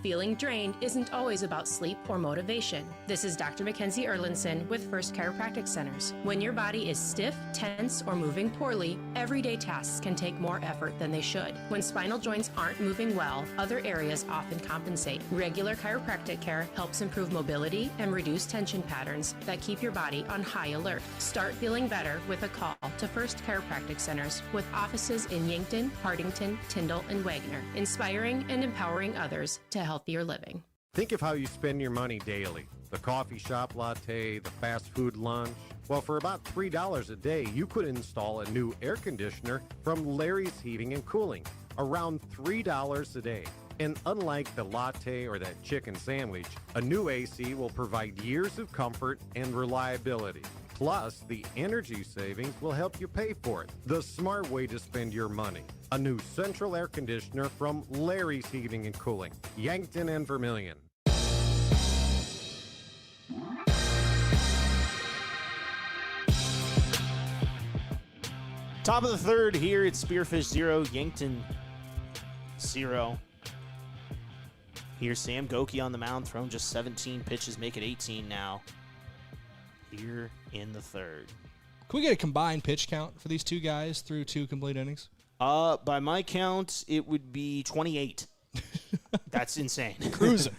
Feeling drained isn't always about sleep or motivation. This is Dr. Mackenzie Erlinson with First Chiropractic Centers. When your body is stiff, tense, or moving poorly, everyday tasks can take more effort than they should. When spinal joints aren't moving well, other areas often compensate. Regular chiropractic care helps improve mobility and reduce tension patterns that keep your body on high alert. Start feeling better with a call to First Chiropractic Centers with offices in Yankton, Hardington, Tyndall, and Wagner, inspiring and empowering others to healthier living. Think of how you spend your money daily. The coffee shop latte, the fast food lunch. Well, for about $3 a day, you could install a new air conditioner from Larry's Heating and Cooling. Around $3 a day. And unlike the latte or that chicken sandwich, a new AC will provide years of comfort and reliability. Plus, the energy savings will help you pay for it. The smart way to spend your money. A new central air conditioner from Larry's Heating and Cooling, Yankton and Vermilion. Top of the third here, it's Spearfish 0, Yankton 0. Here's Sam Goki on the mound, thrown just 17 pitches, make it 18 now. Here in the third. Can we get a combined pitch count for these two guys through 2 complete innings? By my count, it would be 28. That's insane. Cruising.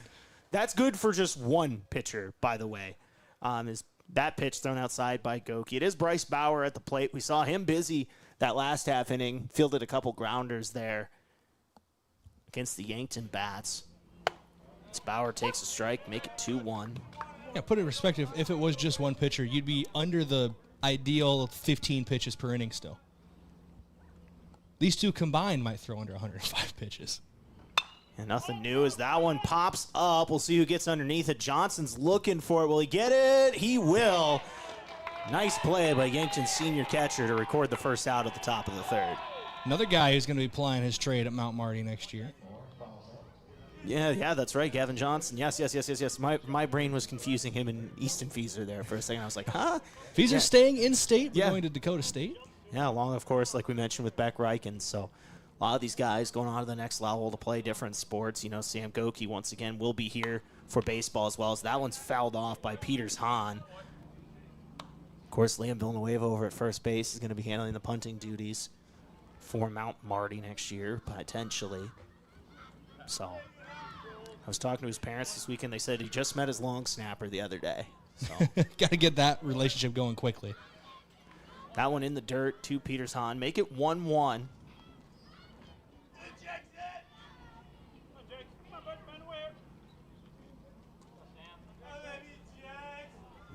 That's good for just one pitcher, by the way. Is that pitch thrown outside by Goki. It is Bryce Bauer at the plate. We saw him busy that last half inning. Fielded a couple grounders there against the Yankton bats. As Bauer takes a strike, make it 2-1. Yeah, put it in perspective. If it was just one pitcher, you'd be under the ideal 15 pitches per inning still. These two combined might throw under 105 pitches. And nothing new as that one pops up. We'll see who gets underneath it. Johnson's looking for it. Will he get it? He will. Nice play by Yankton's senior catcher to record the first out at the top of the third. Another guy who's going to be plying his trade at Mount Marty next year. Yeah, that's right, Gavin Johnson. Yes. My brain was confusing him and Easton Fieser there for a second. I was like, huh? Fieser's staying in state. We're going to Dakota State. Yeah, along, of course, like we mentioned with Beck Reichen. So a lot of these guys going on to the next level to play different sports. You know, Sam Goki, once again, will be here for baseball as well. As that one's fouled off by Peters Hahn. Of course, Liam Villanueva over at first base is going to be handling the punting duties for Mount Marty next year, potentially. So I was talking to his parents this weekend. They said he just met his long snapper the other day. So got to get that relationship going quickly. That one in the dirt to Peters Hahn. Make it 1-1.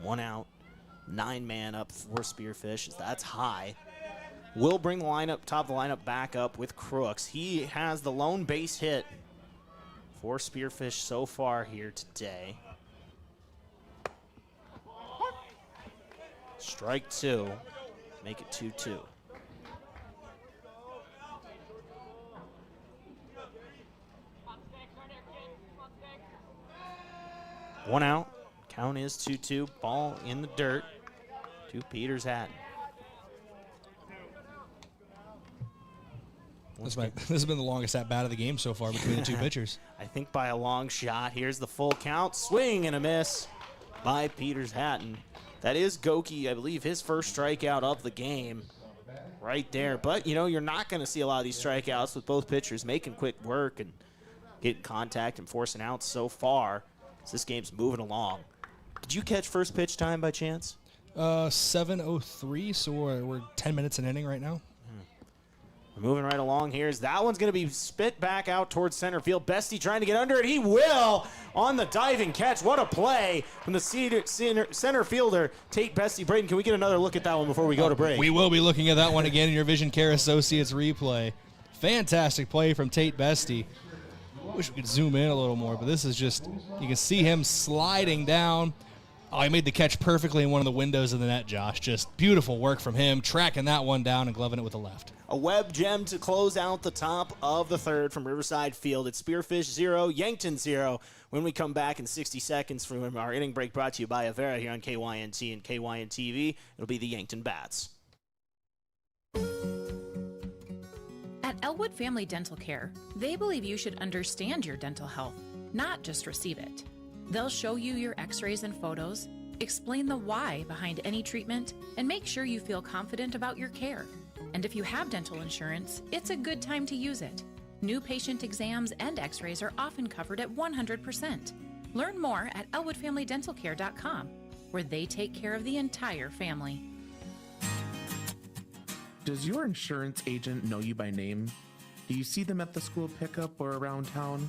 One out. 9-man up for Spearfish. That's high. Will bring the lineup, top of the lineup back up with Crooks. He has the lone base hit for Spearfish so far here today. Strike 2. Make it 2-2. One out. Count is 2-2. Ball in the dirt to Peters Hatton. This has been the longest at-bat of the game so far between the two pitchers. I think by a long shot. Here's the full count. Swing and a miss by Peters Hatton. That is Goki, I believe, his first strikeout of the game right there. But, you know, you're not going to see a lot of these strikeouts with both pitchers making quick work and getting contact and forcing outs so far as this game's moving along. Did you catch first pitch time by chance? 7:03, so we're 10 minutes an inning right now. We're moving right along here. That one's going to be spit back out towards center field. Bestie trying to get under it. He will on the diving catch. What a play from the center fielder, Tate Bestie. Brayden, can we get another look at that one before we go to break? We will be looking at that one again in your Vision Care Associates replay. Fantastic play from Tate Bestie. Wish we could zoom in a little more, but this is just, you can see him sliding down. Oh, he made the catch perfectly in one of the windows of the net, Josh. Just beautiful work from him, tracking that one down and gloving it with the left. A web gem to close out the top of the third from Riverside Field. It's Spearfish 0, Yankton 0. When we come back in 60 seconds from our inning break brought to you by Avera here on KYNT and KYN TV, it'll be the Yankton Bats. At Elwood Family Dental Care, they believe you should understand your dental health, not just receive it. They'll show you your x-rays and photos, explain the why behind any treatment, and make sure you feel confident about your care. And if you have dental insurance, it's a good time to use it. New patient exams and x-rays are often covered at 100%. Learn more at elwoodfamilydentalcare.com, where they take care of the entire family. Does your insurance agent know you by name? Do you see them at the school pickup or around town?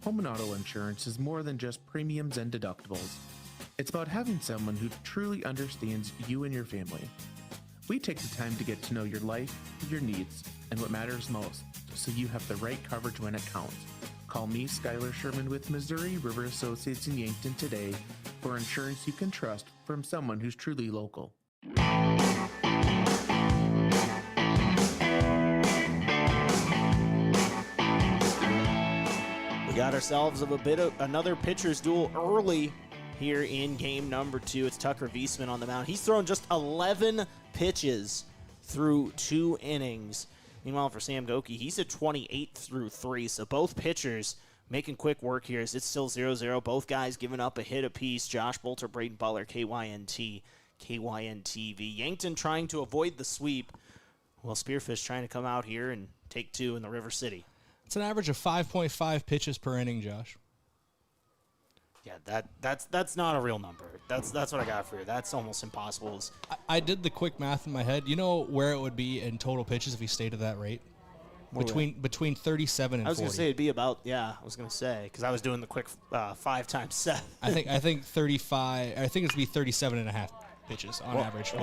Home and auto insurance is more than just premiums and deductibles. It's about having someone who truly understands you and your family. We take the time to get to know your life, your needs, and what matters most, so you have the right coverage when it counts. Call me, Skylar Sherman with Missouri River Associates in Yankton today for insurance you can trust from someone who's truly local. We got ourselves another pitcher's duel early here in game number 2. It's Tucker Wiesman on the mound. He's thrown just 11 pitches through 2 innings. Meanwhile, for Sam Goki, he's at 28 through 3. So both pitchers making quick work here as it's still 0-0. Both guys giving up a hit apiece. Josh Boelter, Brayden Butler, KYNT, KYNTV. Yankton trying to avoid the sweep, while Spearfish trying to come out here and take 2 in the River City. It's an average of 5.5 pitches per inning, Josh. Yeah, that's not a real number. That's what I got for you. That's almost impossible. I did the quick math in my head. You know where it would be in total pitches if he stayed at that rate? Between 37 and 40. I was going to say it'd be about, because I was doing the quick 5 times 7. I think 35. I think it's be 37 and a half pitches on average.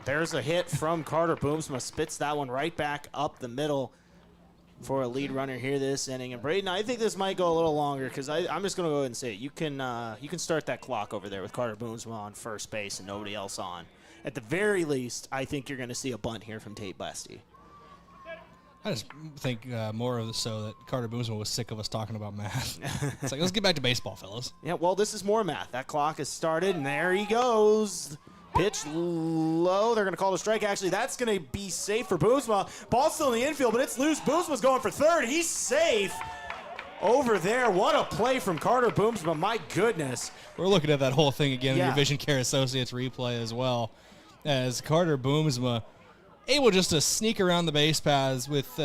There's a hit from Carter Boomsma. Spits that one right back up the middle for a lead runner here this inning. And Brayden, I think this might go a little longer because I'm just going to go ahead and say it. You can start that clock over there with Carter Boomsma on first base and nobody else on. At the very least, I think you're going to see a bunt here from Tate Bestie. I just think more of so that Carter Boomsma was sick of us talking about math. It's like, let's get back to baseball, fellas. Yeah, well, this is more math. That clock has started, and there he goes. Pitch low. They're going to call it a strike. Actually, that's going to be safe for Boomsma. Ball's still in the infield, but it's loose. Boomsma's going for third. He's safe over there. What a play from Carter Boomsma. My goodness. We're looking at that whole thing again in your Vision Care Associates replay as well, as Carter Boomsma able just to sneak around the base paths with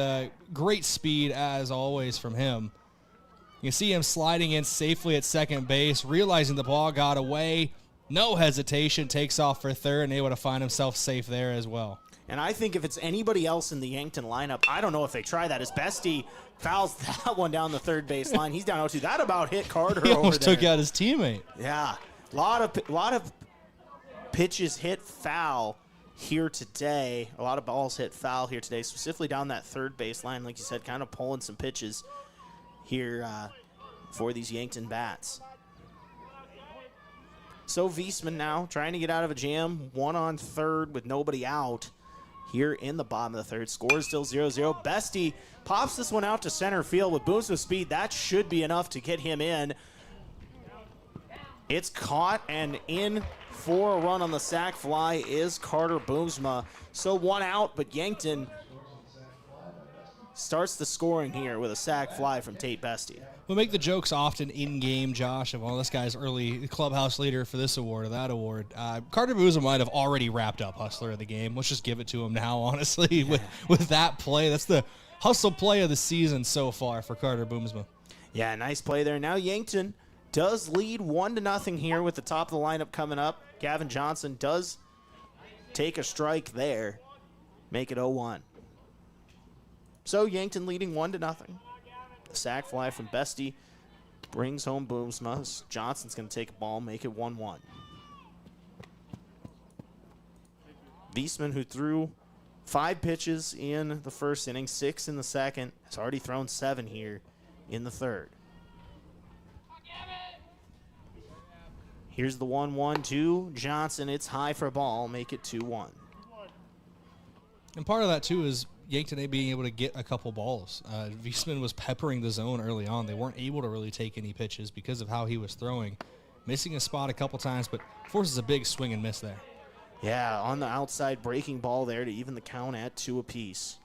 great speed, as always, from him. You see him sliding in safely at second base, realizing the ball got away. No hesitation, takes off for third, and able to find himself safe there as well. And I think if it's anybody else in the Yankton lineup, I don't know if they try that. As Bestie fouls that one down the third base line. He's down 0-2. That about hit Carter He almost over there. took out his teammate. Yeah. A lot of pitches hit foul here today. A lot of balls hit foul here today, specifically down that third base line, like you said, kind of pulling some pitches here for these Yankton bats. So Wiesman now trying to get out of a jam, 1 on third with nobody out here in the bottom of the third. Score is still 0-0. Bestie pops this one out to center field with Boomsma's speed. That should be enough to get him in. It's caught, and in for a run on the sac fly is Carter Boomsma. So 1 out, but Yankton starts the scoring here with a sac fly from Tate Bestie. We'll make the jokes often in-game, Josh, of, well, this guy's early clubhouse leader for this award or that award. Carter Boomsma might have already wrapped up Hustler of the game. Let's just give it to him now, honestly, with that play. That's the hustle play of the season so far for Carter Boomsma. Yeah, nice play there. Now Yankton does lead 1-0 here with the top of the lineup coming up. Gavin Johnson does take a strike there, make it 0-1. So Yankton leading 1-0. The sac fly from Bestie brings home Boomsma. Johnson's going to take a ball, make it 1-1. Wiesman, who threw 5 pitches in the first inning, 6 in the second, has already thrown 7 here in the third. Here's the 1-1 to Johnson. It's high for a ball, make it 2-1. And part of that, too, is Yankton being able to get a couple balls. Wiesman was peppering the zone early on. They weren't able to really take any pitches because of how he was throwing. Missing a spot a couple times, but forces a big swing and miss there. Yeah, on the outside, breaking ball there to even the count at 2 apiece.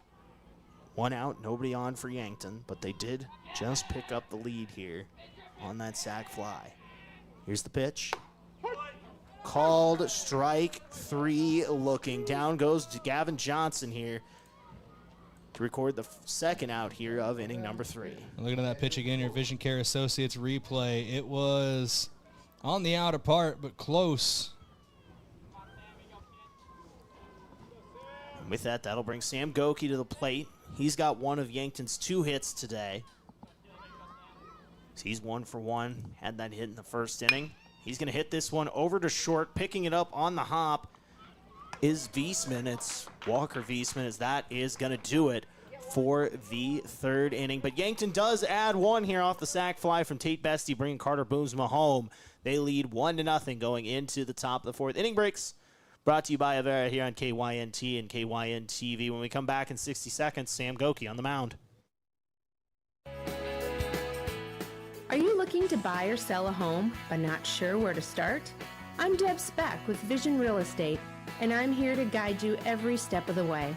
1 out, nobody on for Yankton, but they did just pick up the lead here on that sac fly. Here's the pitch. Called strike 3 looking. Down goes Gavin Johnson here to record the second out here of inning number 3. Looking at that pitch again, your Vision Care Associates replay. It was on the outer part, but close. And with that, that'll bring Sam Goki to the plate. He's got one of Yankton's 2 hits today. He's 1 for 1. Had that hit in the first inning. He's going to hit this one over to short. Picking it up on the hop is Wiesman. It's Walker Wiesman, as that is going to do it for the third inning. But Yankton does add one here off the sac fly from Tate Bestie, bringing Carter Boomsma home. They lead 1-0 going into the top of the fourth. Inning breaks brought to you by Avera here on KYNT and KYN TV. When we come back in 60 seconds, Sam Goki on the mound. Are you looking to buy or sell a home but not sure where to start? I'm Deb Speck with Vision Real Estate, and I'm here to guide you every step of the way.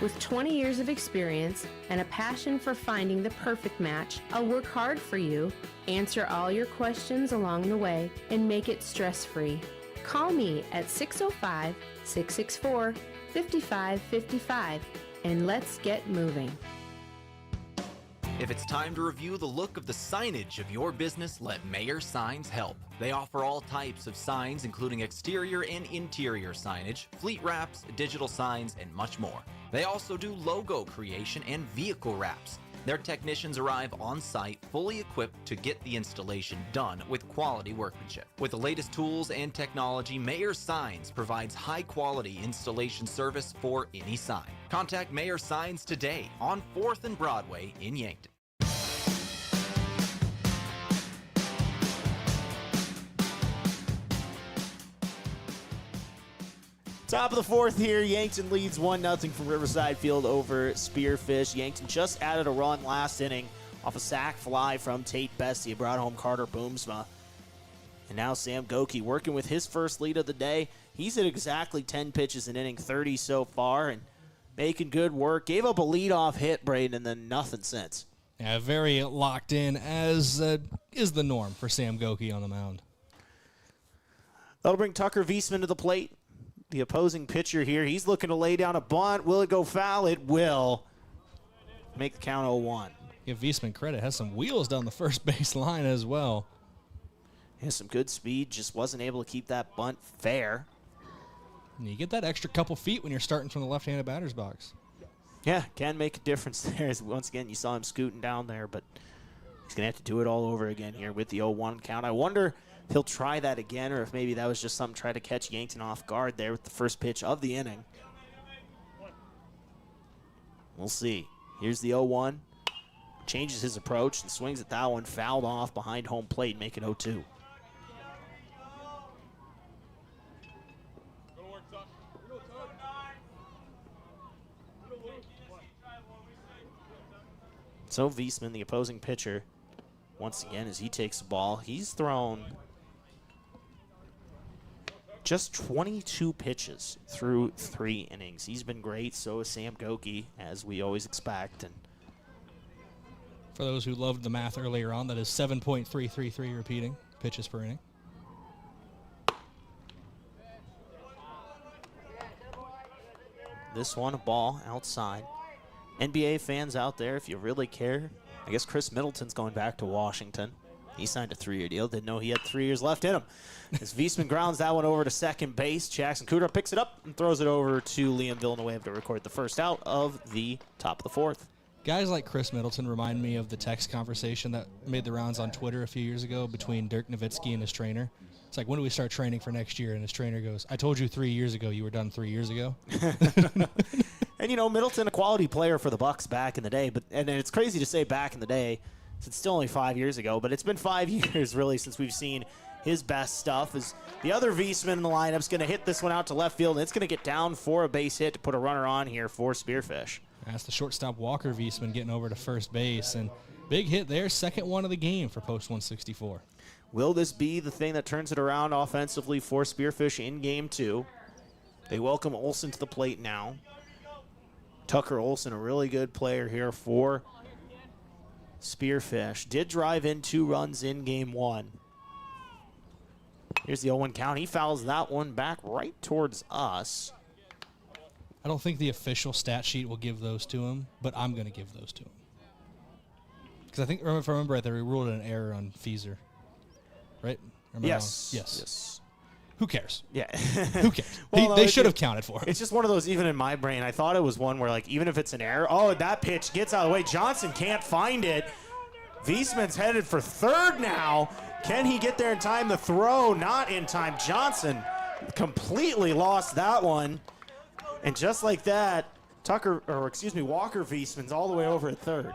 With 20 years of experience and a passion for finding the perfect match, I'll work hard for you, answer all your questions along the way, and make it stress-free. Call me at 605-664-5555, and let's get moving. If it's time to review the look of the signage of your business, let Mayor Signs help. They offer all types of signs, including exterior and interior signage, fleet wraps, digital signs, and much more. They also do logo creation and vehicle wraps. Their technicians arrive on site, fully equipped to get the installation done with quality workmanship. With the latest tools and technology, Mayor Signs provides high-quality installation service for any sign. Contact Mayor Signs today on 4th and Broadway in Yankton. Top of the fourth here, Yankton leads 1-0 from Riverside Field over Spearfish. Yankton just added a run last inning off a sac fly from Tate Bestie. It brought home Carter Boomsma. And now Sam Goki working with his first lead of the day. He's at exactly 10 pitches in inning 30 so far and making good work. Gave up a leadoff hit, Brayden, and then nothing since. Yeah, very locked in, as is the norm for Sam Goki on the mound. That'll bring Tucker Wiesman to the plate. The opposing pitcher here, he's looking to lay down a bunt. Will it go foul? It will. Make the count 0-1. Give Wiesman credit. Has some wheels down the first base line as well. Has some good speed. Just wasn't able to keep that bunt fair. And you get that extra couple feet when you're starting from the left-handed batter's box. Yeah, can make a difference there. Once again, you saw him scooting down there, but he's going to have to do it all over again here with the 0-1 count. I wonder if he'll try that again, or if maybe that was just something to try to catch Yankton off guard there with the first pitch of the inning. We'll see. Here's the 0-1. Changes his approach and swings at that one. Fouled off behind home plate, make it 0-2. So Wiesman, the opposing pitcher, once again, as he takes the ball, he's thrown just 22 pitches through 3 innings. He's been great. So is Sam Goki, as we always expect. And for those who loved the math earlier on, that is 7.333 repeating pitches per inning. This one, a ball outside. NBA fans out there, if you really care, I guess Chris Middleton's going back to Washington. He signed a 3-year deal. Didn't know he had 3 years left in him. As Wiesman grounds that one over to second base, Jackson Cooter picks it up and throws it over to Liam Villanueva to record the first out of the top of the fourth. Guys like Chris Middleton remind me of the text conversation that made the rounds on Twitter a few years ago between Dirk Nowitzki and his trainer. It's like, when do we start training for next year? And his trainer goes, I told you 3 years ago you were done 3 years ago. And, you know, Middleton, a quality player for the Bucks back in the day. And it's crazy to say back in the day, since it's still only 5 years ago. But it's been 5 years, really, since we've seen his best stuff. As the other Wiesman in the lineup's going to hit this one out to left field. And it's going to get down for a base hit to put a runner on here for Spearfish. That's the shortstop Walker Wiesman getting over to first base. And big hit there, second one of the game for post 164. Will this be the thing that turns it around offensively for Spearfish in game 2? They welcome Olsen to the plate now. Tucker Olsen, a really good player here for Spearfish. Did drive in 2 runs in game 1. Here's the 0-1 count. He fouls that one back right towards us. I don't think the official stat sheet will give those to him, but I'm going to give those to him. Because I think, if I remember right, they ruled an error on Feezer. Right? Yes. Yes. Who cares? Yeah. Who cares? Well, they should have counted for him. It's just one of those, even in my brain, I thought it was one where, like, even if it's an error, oh, that pitch gets out of the way. Johnson can't find it. Wiesman's headed for third now. Can he get there in time? The throw, not in time. Johnson completely lost that one. And just like that, Walker Viesman's all the way over at third.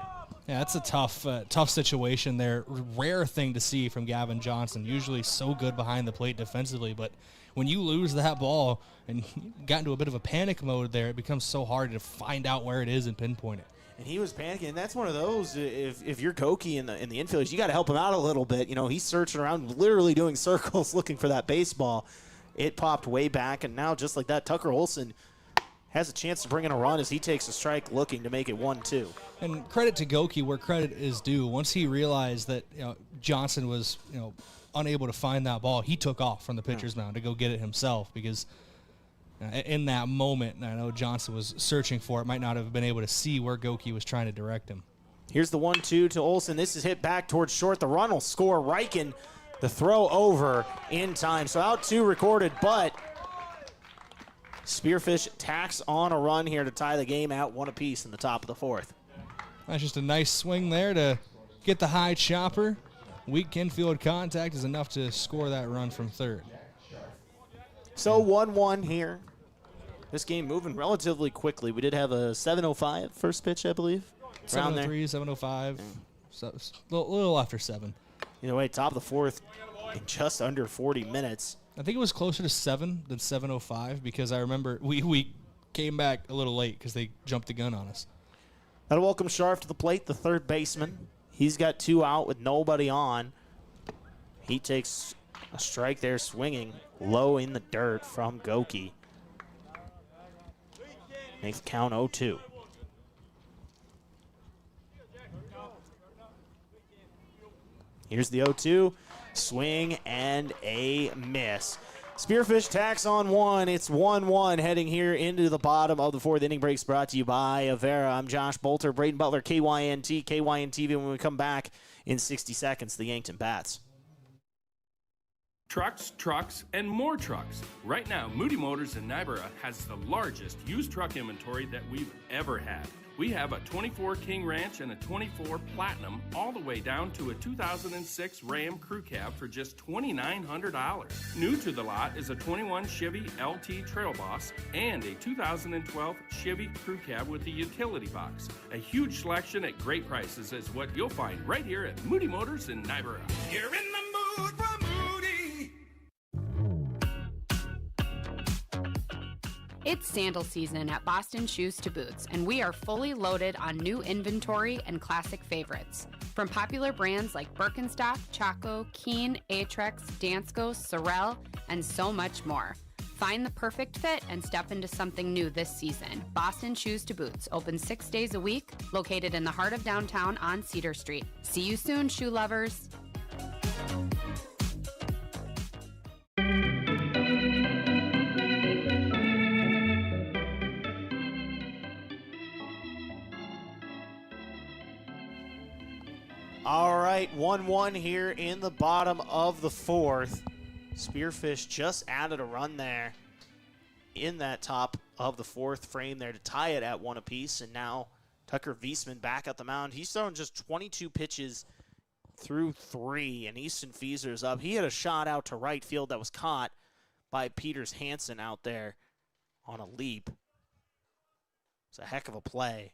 Yeah, that's a tough situation there. Rare thing to see from Gavin Johnson. Usually so good behind the plate defensively, but when you lose that ball and got into a bit of a panic mode there, it becomes so hard to find out where it is and pinpoint it. And he was panicking, and that's one of those, if you're Goki in the infielders, you got to help him out a little bit. You know, he's searching around, literally doing circles looking for that baseball. It popped way back, and now just like that, Tucker Olson has a chance to bring in a run as he takes a strike looking to make it 1-2. And credit to Goki where credit is due. Once he realized that Johnson was unable to find that ball, he took off from the pitcher's mound to go get it himself because in that moment, I know Johnson was searching for it, might not have been able to see where Goki was trying to direct him. Here's the 1-2 to Olson. This is hit back towards short. The run will score. Riken, the throw over in time. So out 2 recorded, but Spearfish tacks on a run here to tie the game at 1 apiece in the top of the 4th. That's just a nice swing there to get the high chopper. Weak infield contact is enough to score that run from third. So 1-1 here. This game moving relatively quickly. We did have a 7:05 first pitch, I believe. 7:03, 7:05, so a little after 7. Either way, top of the 4th in just under 40 minutes. I think it was closer to 7 than 7:05 because I remember we came back a little late because they jumped the gun on us. That'll welcome Scharf to the plate, the third baseman. He's got 2 out with nobody on. He takes a strike there, swinging low in the dirt from Goki. Makes the count 0-2. Here's the 0-2. Swing and a miss. Spearfish tacks on 1. It's 1-1 heading here into the bottom of the 4th inning. Breaks brought to you by Avera. I'm Josh Boelter, Brayden Butler, KYNT, KYNTV. When we come back in 60 seconds, the Yankton Bats. Trucks, and more trucks. Right now, Moody Motors in Nyborough has the largest used truck inventory that we've ever had. We have a 24 King Ranch and a 24 Platinum, all the way down to a 2006 Ram Crew Cab for just $2,900. New to the lot is a 21 Chevy LT Trail Boss and a 2012 Chevy Crew Cab with a utility box. A huge selection at great prices is what you'll find right here at Moody Motors in Nyborough. You're in the mood for Moody. It's sandal season at Boston Shoes to Boots, and we are fully loaded on new inventory and classic favorites. From popular brands like Birkenstock, Chaco, Keen, Atrex, Dansko, Sorel, and so much more. Find the perfect fit and step into something new this season. Boston Shoes to Boots, open 6 days a week, located in the heart of downtown on Cedar Street. See you soon, shoe lovers. All right, 1-1 here in the bottom of the 4th. Spearfish just added a run there in that top of the 4th frame there to tie it at 1 apiece. And now Tucker Viesman back at the mound. He's thrown just 22 pitches through 3, and Easton Fieser's up. He had a shot out to right field that was caught by Peters Hansen out there on a leap. It's a heck of a play.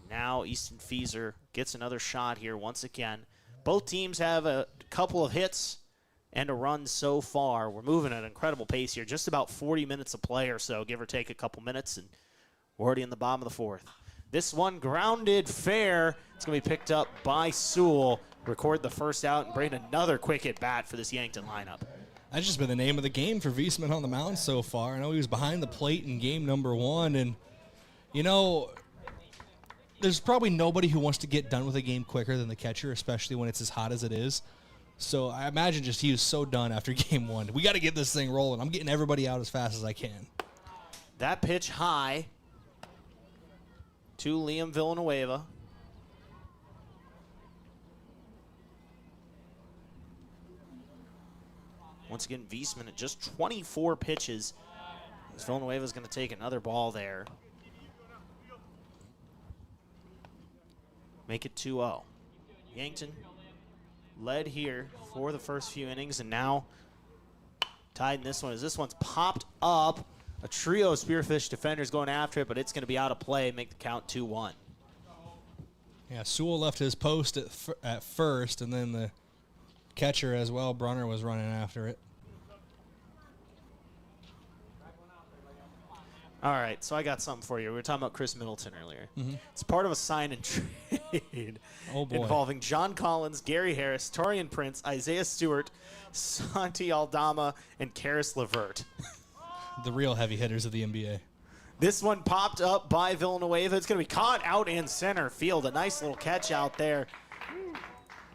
Now Easton Fieser gets another shot here once again. Both teams have a couple of hits and a run so far. We're moving at an incredible pace here. Just about 40 minutes of play or so, give or take a couple minutes, and we're already in the bottom of the 4th. This one grounded fair. It's going to be picked up by Sewell. Record the first out and bring another quick at bat for this Yankton lineup. That's just been the name of the game for Viesman on the mound so far. I know he was behind the plate in game number 1, and, there's probably nobody who wants to get done with a game quicker than the catcher, especially when it's as hot as it is. So I imagine just he was so done after game 1. We got to get this thing rolling. I'm getting everybody out as fast as I can. That pitch high to Liam Villanueva. Once again, Viesman at just 24 pitches. Villanueva's going to take another ball there. Make it 2-0. Yankton led here for the first few innings, and now tied in this one as this one's popped up. A trio of Spearfish defenders going after it, but it's going to be out of play, make the count 2-1. Yeah, Sewell left his post at first, and then the catcher as well, Brunner, was running after it. All right, so I got something for you. We were talking about Chris Middleton earlier. Mhm. It's part of a sign and trade Oh, boy. involving John Collins, Gary Harris, Torian Prince, Isaiah Stewart, Santi Aldama, and Karis Levert. The real heavy hitters of the NBA. This one popped up by Villanueva. It's going to be caught out in center field. A nice little catch out there.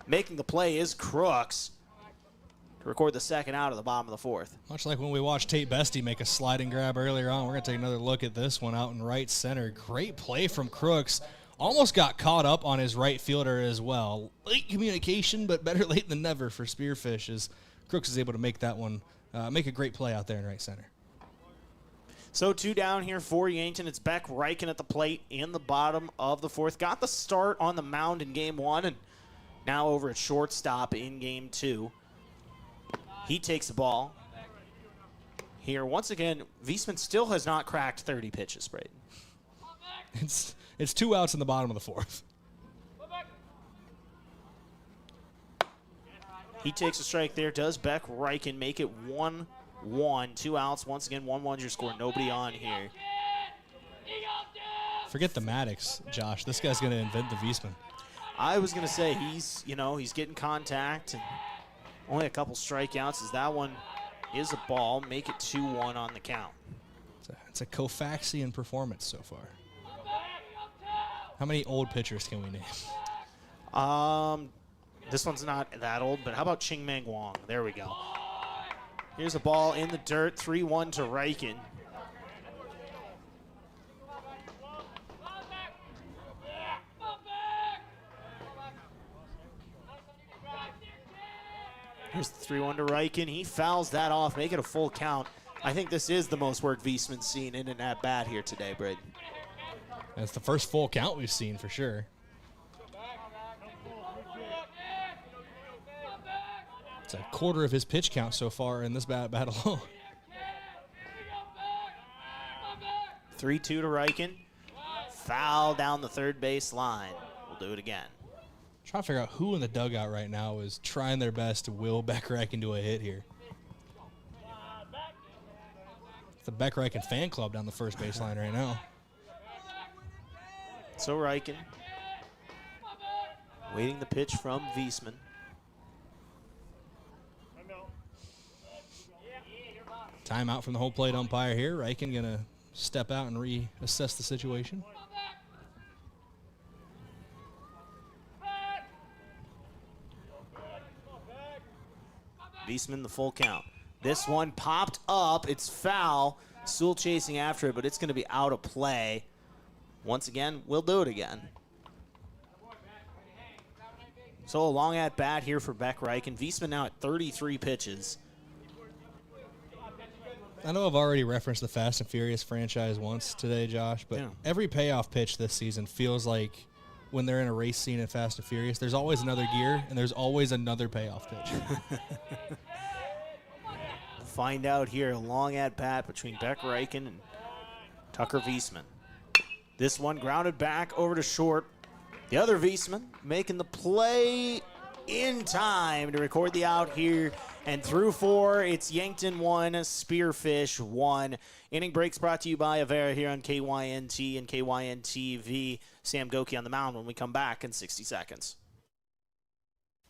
Making the play is Crooks to record the second out of the bottom of the fourth. Much like when we watched Tate Bestie make a sliding grab earlier on, we're going to take another look at this one out in right center. Great play from Crooks. Almost got caught up on his right fielder as well. Late communication, but better late than never for Spearfish as Crooks is able to make that one, make a great play out there in right center. So 2 down here for Yankton. It's Beck Reichen at the plate in the bottom of the fourth. Got the start on the mound in game 1 and now over at shortstop in game 2. He takes the ball. Here, once again, Wiesman still has not cracked 30 pitches, Brayden. It's 2 outs in the bottom of the fourth. He takes a strike there. Does Beck Reichen make it 1-1? 2 outs. Once again, 1-1's your score. Nobody on here. Forget the Maddox, Josh. This guy's going to invent the Wiesman. I was going to say he's getting contact and only a couple strikeouts as that one is a ball. Make it 2-1 on the count. It's a Koufaxian performance so far. How many old pitchers can we name? This one's not that old, but how about Ching-Meng Wong? There we go. Here's a ball in the dirt, 3-1 to Reichen. Here's the 3-1 to Reichen. He fouls that off, make it a full count. I think this is the most work Wiesman's seen in an at-bat here today, Brayden. That's the first full count we've seen for sure. It's a quarter of his pitch count so far in this bat alone. 3-2 to Reichen. Foul down the third base line. We'll do it again. Trying to figure out who in the dugout right now is trying their best to will Beck Reichen to a hit here. It's the Beck Reichen fan club down the first base line right now. So Reichen waiting the pitch from Wiesman. Timeout from the home plate umpire here. Reichen going to step out and reassess the situation. Wiesman the full count. This one popped up. It's foul. Sewell chasing after it, but it's going to be out of play. Once again, we'll do it again. So a long at bat here for Beck Reichen. Wiesman now at 33 pitches. I know I've already referenced the Fast and Furious franchise once today, Josh, but every payoff pitch this season feels like when they're in a race scene in Fast and Furious, there's always another gear and there's always another payoff pitch. Find out here, a long at bat between Beck Reichen and Tucker Wiesman. This one grounded back over to short. The other Wiesman making the play in time to record the out here. And through 4, it's Yankton 1, Spearfish 1. Inning breaks brought to you by Avera here on KYNT and KYN-TV. Sam Goki on the mound when we come back in 60 seconds.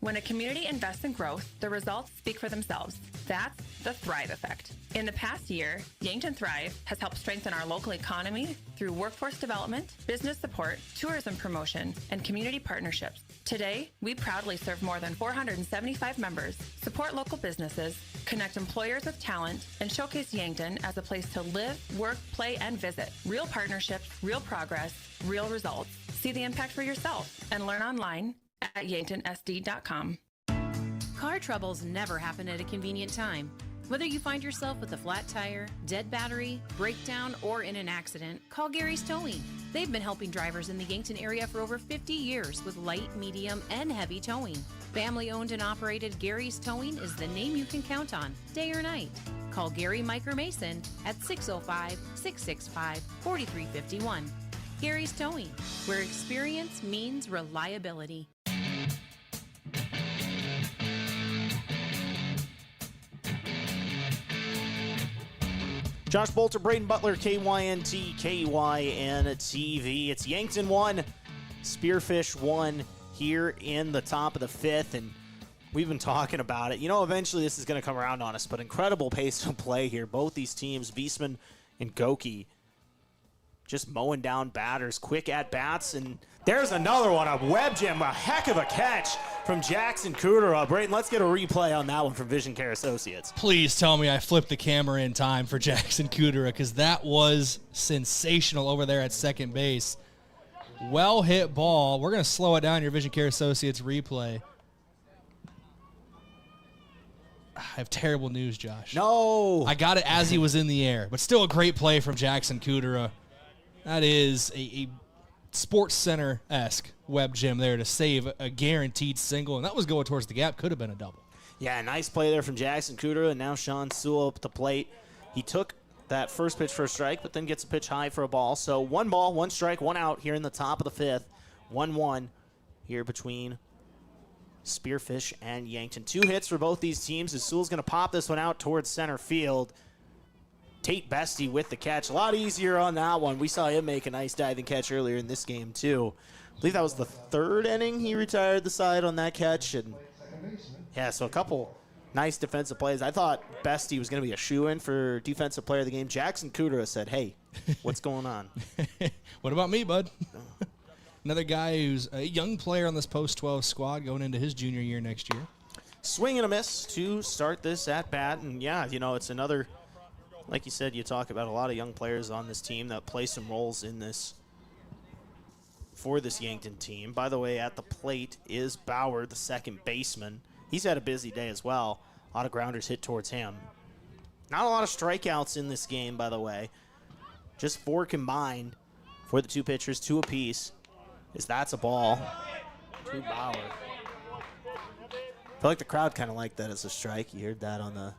When a community invests in growth, the results speak for themselves. That's the Thrive Effect. In the past year, Yankton Thrive has helped strengthen our local economy through workforce development, business support, tourism promotion, and community partnerships. Today, we proudly serve more than 475 members, support local businesses, connect employers with talent, and showcase Yankton as a place to live, work, play, and visit. Real partnerships, real progress, real results. See the impact for yourself and learn online at yanktonsd.com. Car troubles never happen at a convenient time. Whether you find yourself with a flat tire, dead battery, breakdown, or in an accident, call Gary's Towing. They've been helping drivers in the Yankton area for over 50 years with light, medium, and heavy towing. Family-owned and operated Gary's Towing is the name you can count on, day or night. Call Gary, Mike, or Mason at 605-665-4351. Gary's Towing, where experience means reliability. Josh Boelter, Brayden Butler, KYNT, KYN-TV. It's Yankton 1, Spearfish 1 here in the top of the fifth, and we've been talking about it. You know, eventually this is going to come around on us, but incredible pace of play here. Both these teams, Wiesman and Goki, just mowing down batters, quick at-bats, and there's another one, a web gem, a heck of a catch from Jackson Kudera. Brayden, let's get a replay on that one from Vision Care Associates. Please tell me I flipped the camera in time for Jackson Kudera, because that was sensational over there at second base. Well hit ball. We're going to slow it down, your Vision Care Associates replay. I have terrible news, Josh. No. I got it as he was in the air, but still a great play from Jackson Kudera. That is a Sports Center-esque web gem there to save a guaranteed single, and that was going towards the gap. Could have been a double. Yeah, nice play there from Jackson Kudera, and now Sean Sewell up at the plate. He took that first pitch for a strike, but then gets a pitch high for a ball. So 1 ball, 1 strike, 1 out here in the top of the fifth. 1-1 here between Spearfish and Yankton. 2 hits for both these teams as Sewell's going to pop this one out towards center field. Tate Bestie with the catch. A lot easier on that one. We saw him make a nice diving catch earlier in this game, too. I believe that was the 3rd inning he retired the side on that catch. And yeah, so a couple nice defensive plays. I thought Bestie was going to be a shoo-in for defensive player of the game. Jackson Kudera said, hey, what's going on? What about me, bud? Another guy who's a young player on this post-12 squad going into his junior year next year. Swing and a miss to start this at-bat. And, yeah, you know, it's another, like you said, you talk about a lot of young players on this team that play some roles in this for this Yankton team. By the way, at the plate is Bauer, the second baseman. He's had a busy day as well. A lot of grounders hit towards him. Not a lot of strikeouts in this game, by the way. Just 4 combined for the 2 pitchers, 2 apiece. That's a ball to Bauer. I feel like the crowd kind of liked that as a strike. You heard that on the...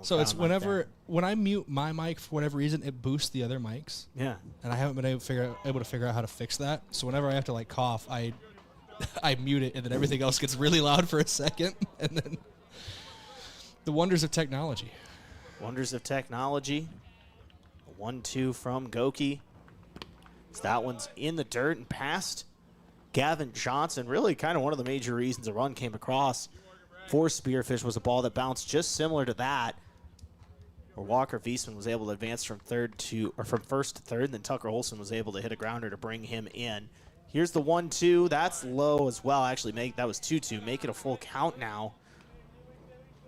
So it's when I mute my mic for whatever reason, it boosts the other mics. Yeah. And I haven't been able to figure out how to fix that. So whenever I have to like cough, I mute it, and then everything else gets really loud for a second, and then the wonders of technology. Wonders of technology. 1-2 from Goki. So that one's in the dirt and past Gavin Johnson. Really kind of one of the major reasons a run came across for Spearfish was a ball that bounced just similar to that, where Walker Wiesman was able to advance from first to third, and then Tucker Olson was able to hit a grounder to bring him in. Here's the 1-2. That's low as well. Actually, that was 2-2. Make it a full count now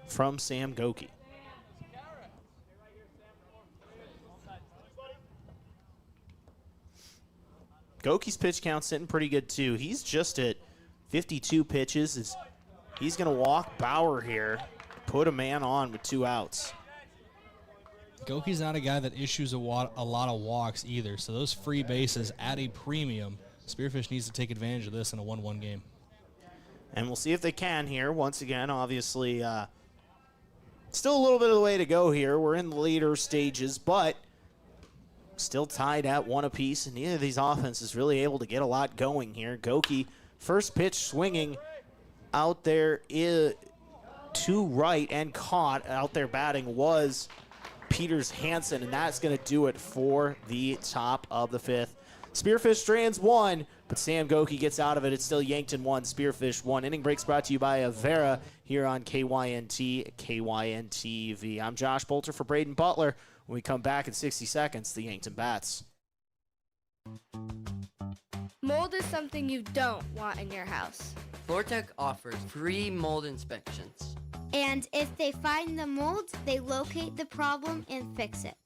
from Sam Goki. Goki's pitch count's sitting pretty good, too. He's just at 52 pitches. He's going to walk Bauer here, put a man on with 2 outs. Goki's not a guy that issues a lot of walks either, so those free bases at a premium. Spearfish needs to take advantage of this in a 1-1 game. And we'll see if they can here. Once again, obviously, still a little bit of the way to go here. We're in the later stages, but still tied at 1 apiece, and neither of these offenses really able to get a lot going here. Goki, first pitch swinging out there to right and caught. Out there batting was Peters Hansen, and that's going to do it for the top of the fifth. Spearfish strands 1, but Sam Goki gets out of it. It's still Yankton 1, Spearfish 1. Inning breaks brought to you by Avera here on KYNT, KYN-TV. I'm Josh Boelter for Brayden Butler. When we come back in 60 seconds, the Yankton Bats. Mold is something you don't want in your house. FloorTech offers free mold inspections. And if they find the mold, they locate the problem and fix it.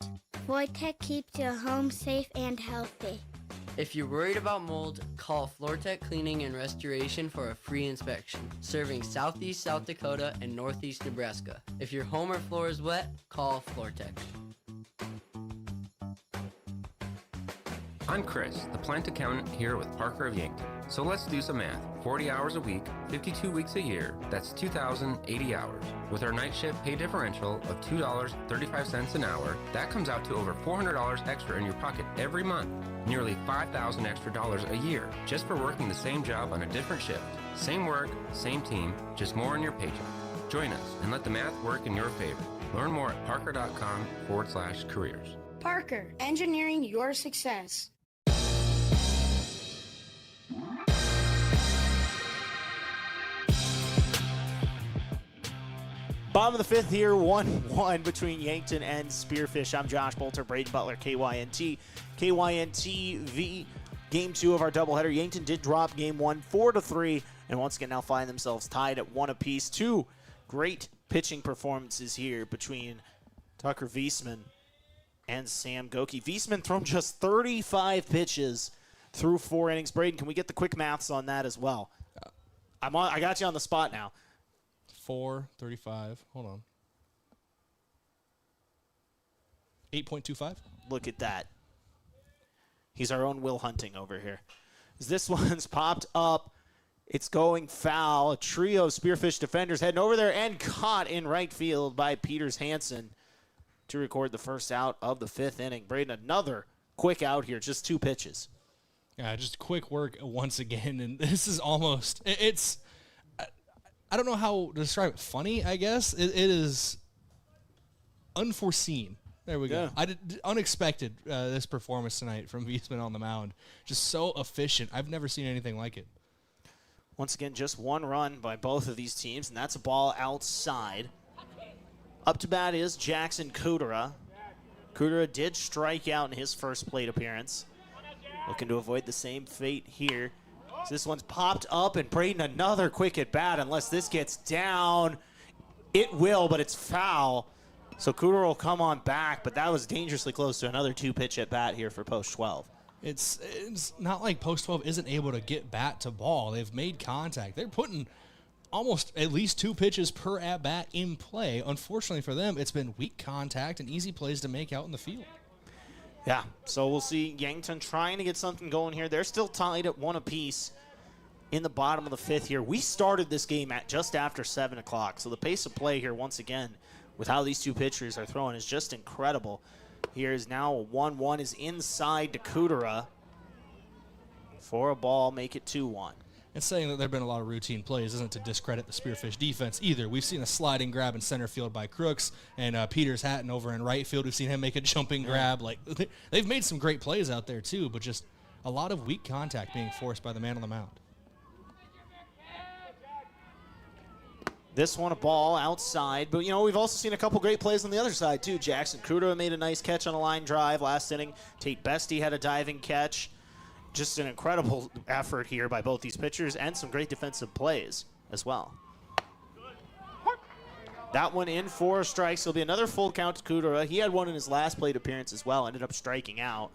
FloorTech keeps your home safe and healthy. If you're worried about mold, call FloorTech Cleaning and Restoration for a free inspection, serving Southeast South Dakota and Northeast Nebraska. If your home or floor is wet, call FloorTech. I'm Chris, the plant accountant here with Parker of Yankton. So let's do some math. 40 hours a week, 52 weeks a year. That's 2,080 hours. With our night shift pay differential of $2.35 an hour, that comes out to over $400 extra in your pocket every month. Nearly $5,000 extra dollars a year just for working the same job on a different shift. Same work, same team, just more in your paycheck. Join us and let the math work in your favor. Learn more at parker.com/careers. Parker, engineering your success. Bottom of the fifth here, 1-1 between Yankton and Spearfish. I'm Josh Boelter, Brayden Butler, KYNT. KYNT-V, game 2 of our doubleheader. Yankton did drop game 1, 4-3, and once again now find themselves tied at 1 apiece. 2 great pitching performances here between Tucker Wiesman and Sam Goki. Wiesman thrown just 35 pitches through 4 innings. Brayden, can we get the quick maths on that as well? I got you on the spot now. 4:35. Hold on. 8.25. Look at that. He's our own Will Hunting over here. This one's popped up. It's going foul. A trio of Spearfish defenders heading over there and caught in right field by Peters Hansen to record the first out of the 5th inning. Brayden, another quick out here. Just 2 pitches. Yeah, just quick work once again. And this is almost, it's, I don't know how to describe it. Funny, I guess. It is unforeseen. There we go. Unexpected, this performance tonight from Wiesman on the mound. Just so efficient. I've never seen anything like it. Once again, just 1 run by both of these teams, and that's a ball outside. Up to bat is Jackson Kudera. Kudera did strike out in his first plate appearance. Looking to avoid the same fate here. So this one's popped up, and Brayden another quick at bat. Unless this gets down, it will, but it's foul. So Kudera will come on back, but that was dangerously close to another 2-pitch at bat here for post 12. It's not like post 12 isn't able to get bat to ball. They've made contact. They're putting almost at least 2 pitches per at bat in play. Unfortunately for them, it's been weak contact and easy plays to make out in the field. Yeah, so we'll see Yankton trying to get something going here. They're still tied at 1 apiece in the bottom of the 5th here. We started this game at just after 7 o'clock, so the pace of play here once again with how these 2 pitchers are throwing is just incredible. Here is now a 1-1 is inside to Kudera for a ball, make it 2-1. And saying that there have been a lot of routine plays isn't to discredit the Spearfish defense either. We've seen a sliding grab in center field by Crooks and Peters Hatton over in right field. We've seen him make a jumping grab. Like they've made some great plays out there too, but just a lot of weak contact being forced by the man on the mound. This one a ball outside, but we've also seen a couple great plays on the other side too. Jackson Kudera made a nice catch on a line drive last inning. Tate Bestie had a diving catch. Just an incredible effort here by both these pitchers and some great defensive plays as well. That one in for a strike. So it'll be another full count to Kudera. He had one in his last plate appearance as well. Ended up striking out.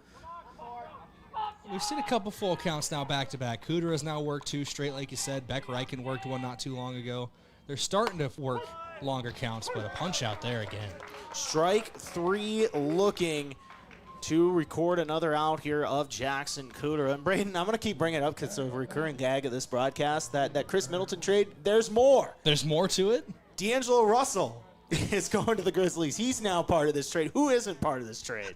We've seen a couple full counts now back-to-back. Kudera's now worked 2 straight, like you said. Beck Reichen worked 1 not too long ago. They're starting to work longer counts, but a punch out there again. Strike 3 looking to record another out here of Jackson Kudera. And Brayden, I'm going to keep bringing it up because it's a recurring gag of this broadcast, that Chris Middleton trade, there's more. There's more to it? D'Angelo Russell is going to the Grizzlies. He's now part of this trade. Who isn't part of this trade?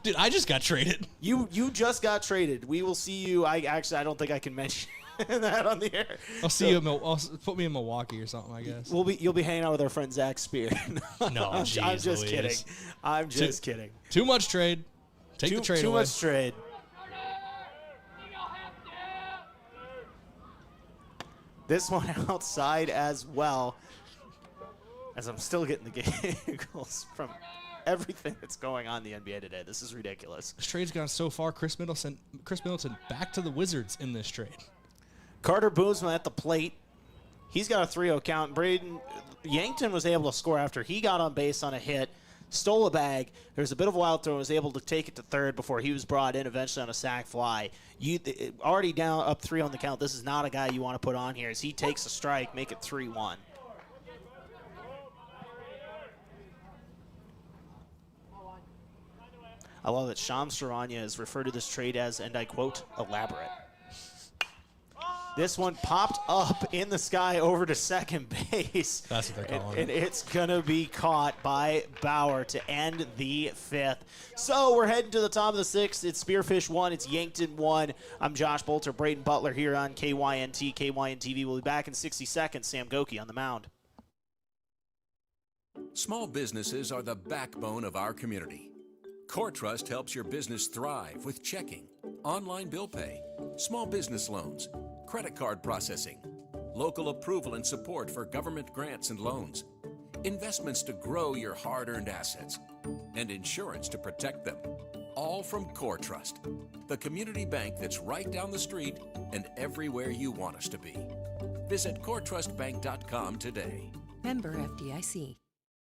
Dude, I just got traded. You just got traded. We will see you. I don't think I can mention that on the air. I'll see you. I'll put me in Milwaukee or something, I guess. You'll be hanging out with our friend Zach Spear. No, I'm just kidding. I'm just kidding. Too much trade. Take the trade away. Too much trade. This one outside as well. As I'm still getting the giggles from everything that's going on in the NBA today. This is ridiculous. This trade's gone so far. Chris Middleton back to the Wizards in this trade. Carter Boozman at the plate. He's got a 3-0 count. Brayden Yankton was able to score after he got on base on a hit, stole a bag. There was a bit of a wild throw, was able to take it to third before he was brought in eventually on a sac fly. Already down up 3 on the count. This is not a guy you want to put on here as he takes a strike, make it 3-1. I love that Shams Charania has referred to this trade as, and I quote, elaborate. This one popped up in the sky over to second base. That's what they're calling and it. it's going to be caught by Bauer to end the 5th. So we're heading to the top of the 6th. It's Spearfish 1. It's Yankton 1. I'm Josh Boelter, Brayden Butler here on KYNT. KYN-TV. We'll be back in 60 seconds. Sam Goki on the mound. Small businesses are the backbone of our community. CoreTrust helps your business thrive with checking, online bill pay, small business loans, credit card processing, local approval and support for government grants and loans, investments to grow your hard-earned assets, and insurance to protect them. All from CoreTrust, the community bank that's right down the street and everywhere you want us to be. Visit CoreTrustBank.com today. Member FDIC.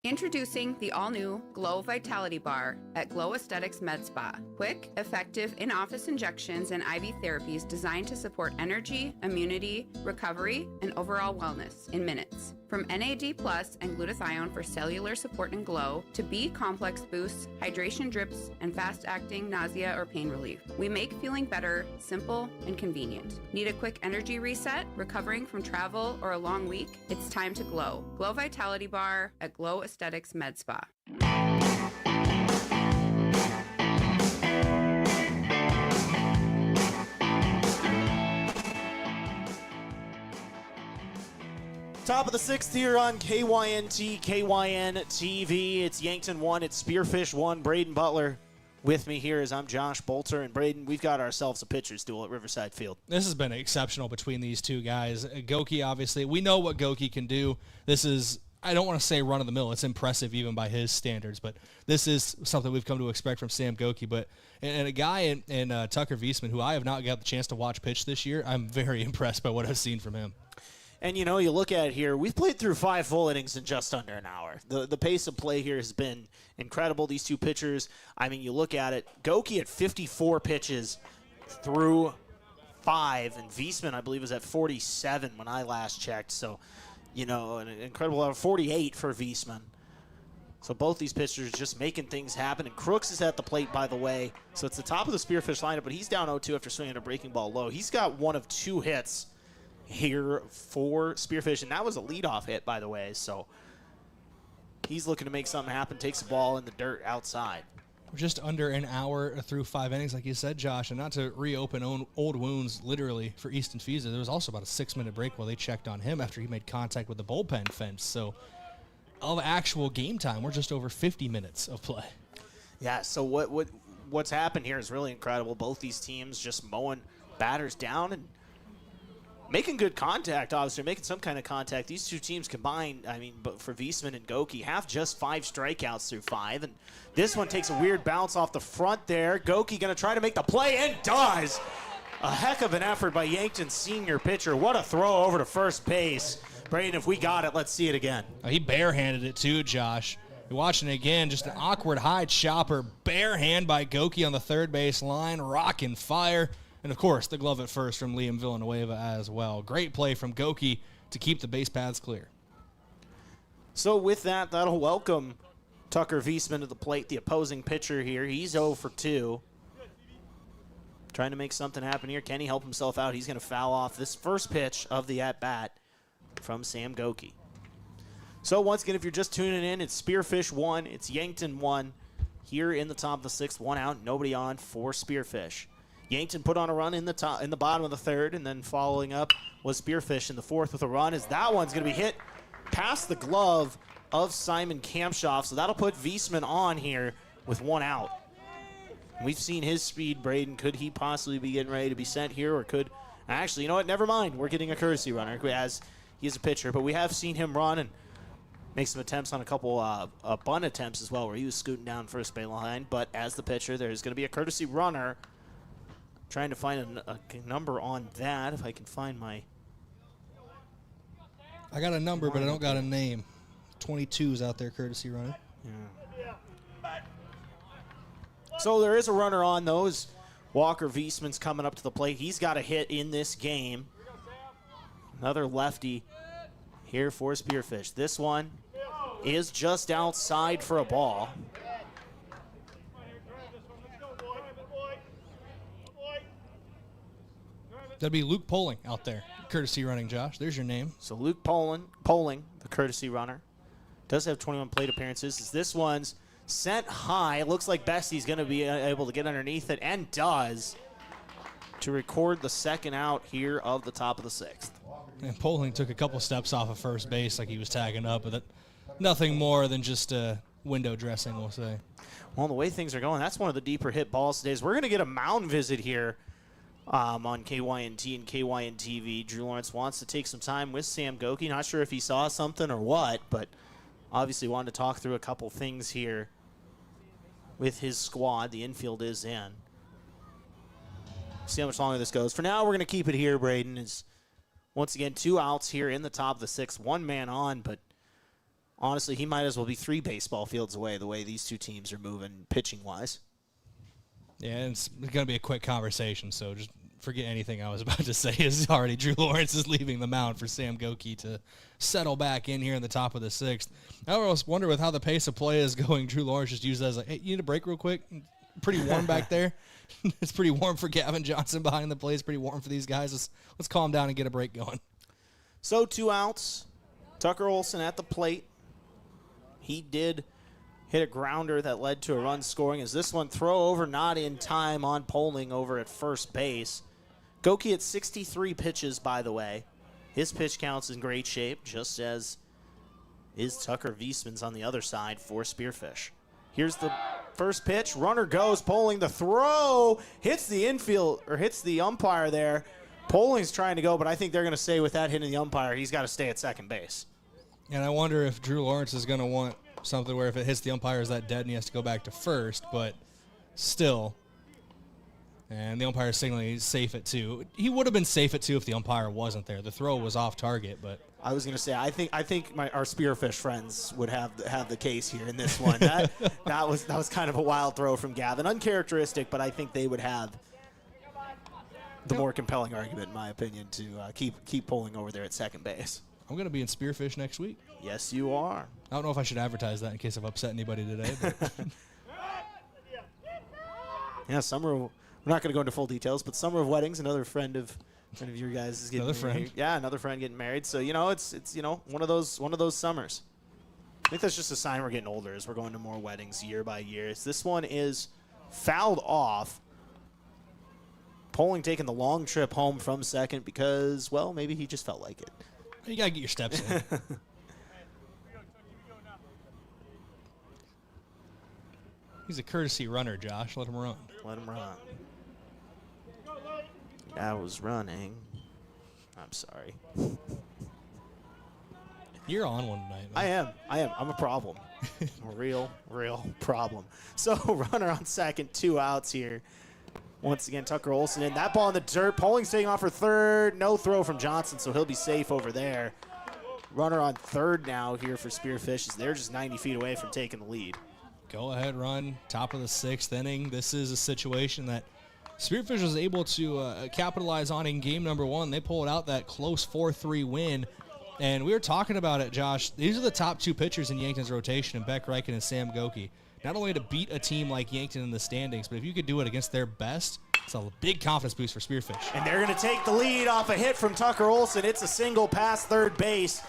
Introducing the all-new Glow Vitality Bar at Glow Aesthetics Med Spa. Quick, effective in-office injections and IV therapies designed to support energy, immunity, recovery, and overall wellness in minutes. From NAD+ and glutathione for cellular support and glow, to B complex boosts, hydration drips, and fast-acting nausea or pain relief. We make feeling better simple and convenient. Need a quick energy reset? Recovering from travel or a long week? It's time to glow. Glow Vitality Bar at Glow Aesthetics Med Spa. Top of the 6th here on KYNT, KYN-TV. It's Yankton 1, it's Spearfish 1. Brayden Butler with me here as I'm Josh Boelter. And Brayden, we've got ourselves a pitcher's duel at Riverside Field. This has been exceptional between these two guys. Goki, obviously, we know what Goki can do. This is, I don't want to say run-of-the-mill. It's impressive even by his standards, but this is something we've come to expect from Sam Goki. But and a guy in Tucker Wiesman, who I have not got the chance to watch pitch this year, I'm very impressed by what I've seen from him. And, you know, you look at it here, we've played through 5 full innings in just under an hour. The pace of play here has been incredible. These two pitchers, I mean, you look at it, Goki at 54 pitches through 5, and Wiesman, I believe, was at 47 when I last checked. So, you know, an incredible 48 for Wiesman. So both these pitchers just making things happen. And Crooks is at the plate, by the way. So it's the top of the Spearfish lineup, but he's down 0-2 after swinging a breaking ball low. He's got 1 of 2 hits here for Spearfish, and that was a leadoff hit, by the way. So he's looking to make something happen, takes the ball in the dirt outside. We're just under an hour through 5 innings, like you said, Josh, and not to reopen old wounds literally for Easton Fiza. There was also about a 6-minute break while they checked on him after he made contact with the bullpen fence. So of actual game time, we're just over 50 minutes of play. Yeah, so what's happened here is really incredible. Both these teams just mowing batters down and making good contact, obviously, making some kind of contact. These two teams combined, I mean, but for Wiesman and Goki, have just 5 strikeouts through 5. And this one takes a weird bounce off the front there. Goki going to try to make the play, and does. A heck of an effort by Yankton's senior pitcher. What a throw over to first base. Brayden, if we got it, let's see it again. He barehanded it too, Josh. You're watching it again, just an awkward high chopper, bare hand by Goki on the third base line, rocking fire. And, of course, the glove at first from Liam Villanueva as well. Great play from Goki to keep the base paths clear. So with that, that'll welcome Tucker Wiesman to the plate, the opposing pitcher here. He's 0 for 2. Trying to make something happen here. Can he help himself out? He's going to foul off this first pitch of the at-bat from Sam Goki. So once again, if you're just tuning in, it's Spearfish 1, it's Yankton 1. Here in the top of the 6th, 1 out, nobody on for Spearfish. Yankton put on a run in the bottom of the 3rd, and then following up was Spearfish in the 4th with a run, as that one's going to be hit past the glove of Simon Kampshoff. So that'll put Wiesman on here with 1 out. We've seen his speed, Brayden. Could he possibly be getting ready to be sent here, or could... Actually, you know what? Never mind. We're getting a courtesy runner as he's a pitcher, but we have seen him run and make some attempts on a couple bunt attempts as well, where he was scooting down first base line. But as the pitcher, there's going to be a courtesy runner. Trying to find a number on that, if I can find my... I got a number, but I don't got a name. 22's out there, courtesy runner. Yeah. So there is a runner on those. Walker Wiesman's coming up to the plate. He's got a hit in this game. Another lefty here for Spearfish. This one is just outside for a ball. That'd be Luke Poling out there. courtesy running, Josh. There's your name. So Luke Poling, the courtesy runner, does have 21 plate appearances. This one's sent high. It looks like Bessie's going to be able to get underneath it, and does, to record the second out here of the top of the sixth. And Poling took a couple steps off of first base like he was tagging up, but nothing more than just window dressing, we'll say. Well, the way things are going, that's one of the deeper hit balls today. We're going to get a mound visit here on KYNT and KYN TV. Drew Lawrence wants to take some time with Sam Goki. Not sure if he saw something or what, but obviously wanted to talk through a couple things here with his squad. The infield is in. See how much longer this goes. For now, we're going to keep it here, Brayden. Is once again 2 outs here in the top of the sixth. 1 man on, but honestly, he might as well be 3 baseball fields away the way these two teams are moving pitching-wise. Yeah, and it's going to be a quick conversation, so just forget anything I was about to say. Is already Drew Lawrence is leaving the mound for Sam Goki to settle back in here in the top of the sixth. I always wonder with how the pace of play is going, Drew Lawrence just used that as like, hey, you need a break real quick? Pretty warm back there. It's pretty warm for Gavin Johnson behind the plate. It's pretty warm for these guys. Let's calm down and get a break going. So 2 outs. Tucker Olson at the plate. He did hit a grounder that led to a run scoring. As this one throw over not in time on Poling over at first base. Goki at 63 pitches, by the way. His pitch count's in great shape, just as is Tucker Wiesman's on the other side for Spearfish. Here's the first pitch. Runner goes. Poling the throw. Hits the infield, or hits the umpire there. Poling's trying to go, but I think they're going to say with that hitting the umpire, he's got to stay at second base. And I wonder if Drew Lawrence is going to want something where if it hits the umpire, is that dead and he has to go back to first, but still. And the umpire is signaling he's safe at 2. He would have been safe at 2 if the umpire wasn't there. The throw was off target, but I was going to say, I think our Spearfish friends would have the case here in this one. That was kind of a wild throw from Gavin, uncharacteristic, but I think they would have the more compelling argument, in my opinion, to keep Poling over there at second base. I'm going to be in Spearfish next week. Yes, you are. I don't know if I should advertise that in case I've upset anybody today. But yeah, we're not going to go into full details, but Summer of Weddings, another friend of your guys is getting another friend. married. Yeah, another friend getting married. So it's one of those summers. I think that's just a sign we're getting older as we're going to more weddings year by year. This one is fouled off. Poling taking the long trip home from second because, well, maybe he just felt like it. You got to get your steps in. He's a courtesy runner, Josh. Let him run. Let him run. I was running. I'm sorry. You're on one tonight, man. I am. I'm a problem. A real problem. So runner on second, 2 outs here. Once again, Tucker Olson in. That ball in the dirt. Poling's taking off for third. No throw from Johnson, so he'll be safe over there. Runner on third now here for Spearfish. They're just 90 feet away from taking the lead. Go ahead, run. Top of the 6th inning. This is a situation that Spearfish was able to capitalize on in game number 1. They pulled out that close 4-3 win. And we were talking about it, Josh. These are the top 2 pitchers in Yankton's rotation, and Beck Reichen and Sam Goki. Not only to beat a team like Yankton in the standings, but if you could do it against their best, it's a big confidence boost for Spearfish. And they're going to take the lead off a hit from Tucker Olson. It's a single past third base.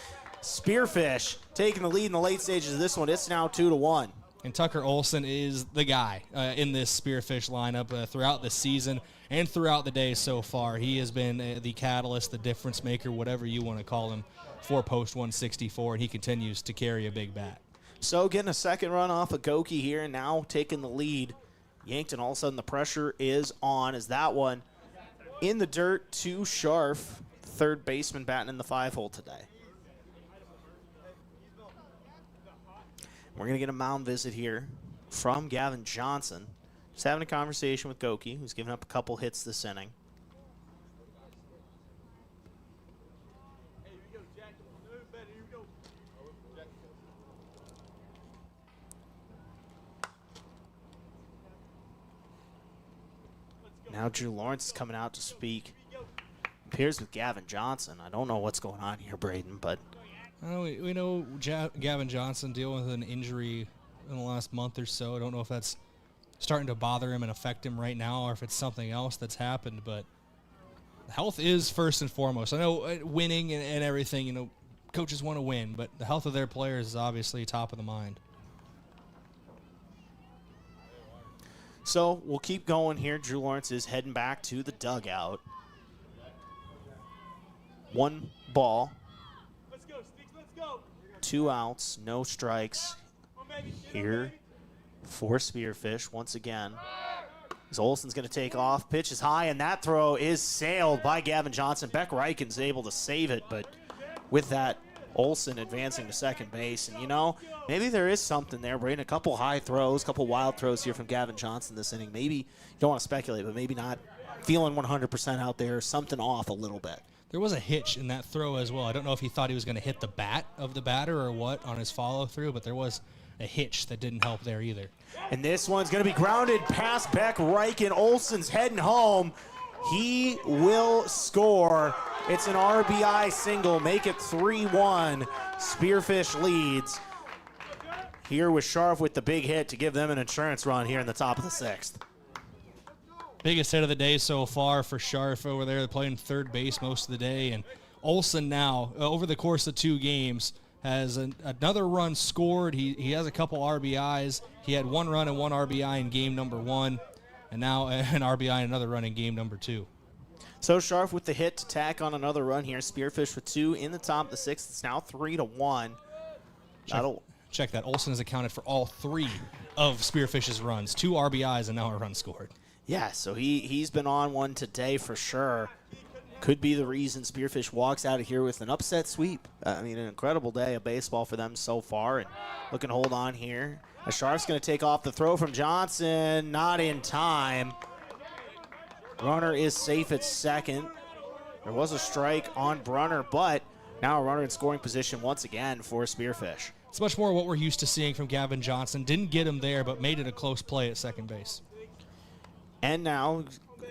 Spearfish taking the lead in the late stages of this one. It's now 2-1. And Tucker Olson is the guy in this Spearfish lineup throughout the season and throughout the day so far. He has been the catalyst, the difference maker, whatever you want to call him, for Post 164, and he continues to carry a big bat. So getting a second run off of Goki here and now taking the lead. Yankton, all of a sudden the pressure is on as that one in the dirt to Scharf, third baseman batting in the 5-hole today. We're going to get a mound visit here from Gavin Johnson. Just having a conversation with Goki, who's given up a couple hits this inning. Now Drew Lawrence is coming out to speak. Appears with Gavin Johnson. I don't know what's going on here, Brayden, but we know Gavin Johnson dealing with an injury in the last month or so. I don't know if that's starting to bother him and affect him right now or if it's something else that's happened, but Health is first and foremost. I know winning and everything, coaches want to win, but the health of their players is obviously top of the mind. So we'll keep going here. Drew Lawrence is heading back to the dugout. 1 ball. 2 outs, no strikes here for Spearfish once again. As Olson's going to take off, pitch is high, and that throw is sailed by Gavin Johnson. Beck Reichen's able to save it, but with that, Olson advancing to second base. And, maybe there is something there, Brayden. A couple high throws, couple wild throws here from Gavin Johnson this inning. Maybe, you don't want to speculate, but maybe not feeling 100% out there, something off a little bit. There was a hitch in that throw as well. I don't know if he thought he was going to hit the bat of the batter or what on his follow-through, but there was a hitch that didn't help there either. And this one's going to be grounded past Beck Reichen. Olson's heading home. He will score. It's an RBI single. Make it 3-1. Spearfish leads. Here with Scharf with the big hit to give them an insurance run here in the top of the 6th. Biggest hit of the day so far for Scharf over there. They're playing third base most of the day. And Olson now, over the course of 2 games, has another run scored. He has a couple RBIs. He had 1 run and 1 RBI in game number 1, and now an RBI and another run in game number 2. So Scharf with the hit to tack on another run here. Spearfish with 2 in the top of the 6th. It's now 3-1. Check that. Olson has accounted for all 3 of Spearfish's runs. 2 RBIs and now a run scored. Yeah, so he's been on one today for sure. Could be the reason Spearfish walks out of here with an upset sweep. An incredible day of baseball for them so far. And looking to hold on here. Scharf's going to take off the throw from Johnson. Not in time. Runner is safe at second. There was a strike on Brunner, but now a runner in scoring position once again for Spearfish. It's much more what we're used to seeing from Gavin Johnson. Didn't get him there, but made it a close play at second base. And now,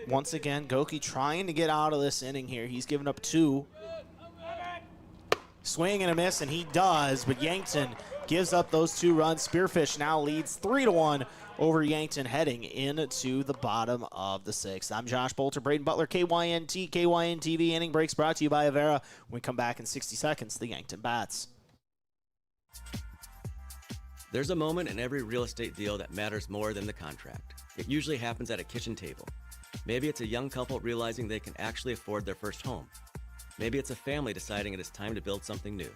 once again, Goki trying to get out of this inning here. He's given up 2. Swing and a miss, and he does, but Yankton gives up those 2 runs. Spearfish now leads 3-1 over Yankton heading into the bottom of the 6th. I'm Josh Boelter, Brayden Butler, KYNT, KYN-TV. Inning breaks brought to you by Avera. When we come back in 60 seconds, the Yankton Bats. There's a moment in every real estate deal that matters more than the contract. It usually happens at a kitchen table. Maybe it's a young couple realizing they can actually afford their first home. Maybe it's a family deciding it is time to build something new.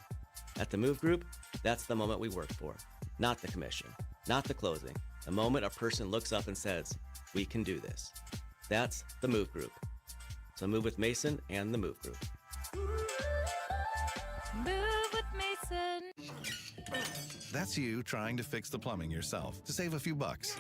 At the Move Group, that's the moment we work for. Not the commission, not the closing. The moment a person looks up and says, "We can do this." That's the Move Group. So move with Mason and the Move Group. Move with Mason. That's you trying to fix the plumbing yourself to save a few bucks.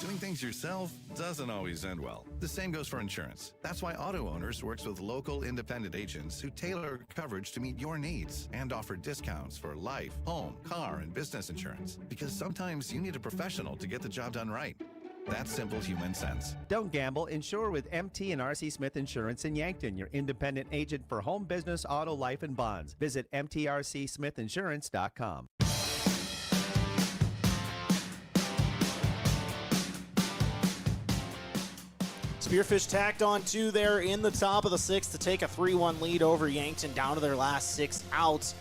Doing things yourself doesn't always end well. The same goes for insurance. That's why Auto Owners works with local independent agents who tailor coverage to meet your needs and offer discounts for life, home, car, and business insurance. Because sometimes you need a professional to get the job done right. That's simple human sense. Don't gamble. Insure with MT and RC Smith Insurance in Yankton, your independent agent for home, business, auto, life, and bonds. Visit mtrcsmithinsurance.com. Spearfish tacked on 2 there in the top of the 6th to take a 3-1 lead over Yankton, down to their last 6 outs.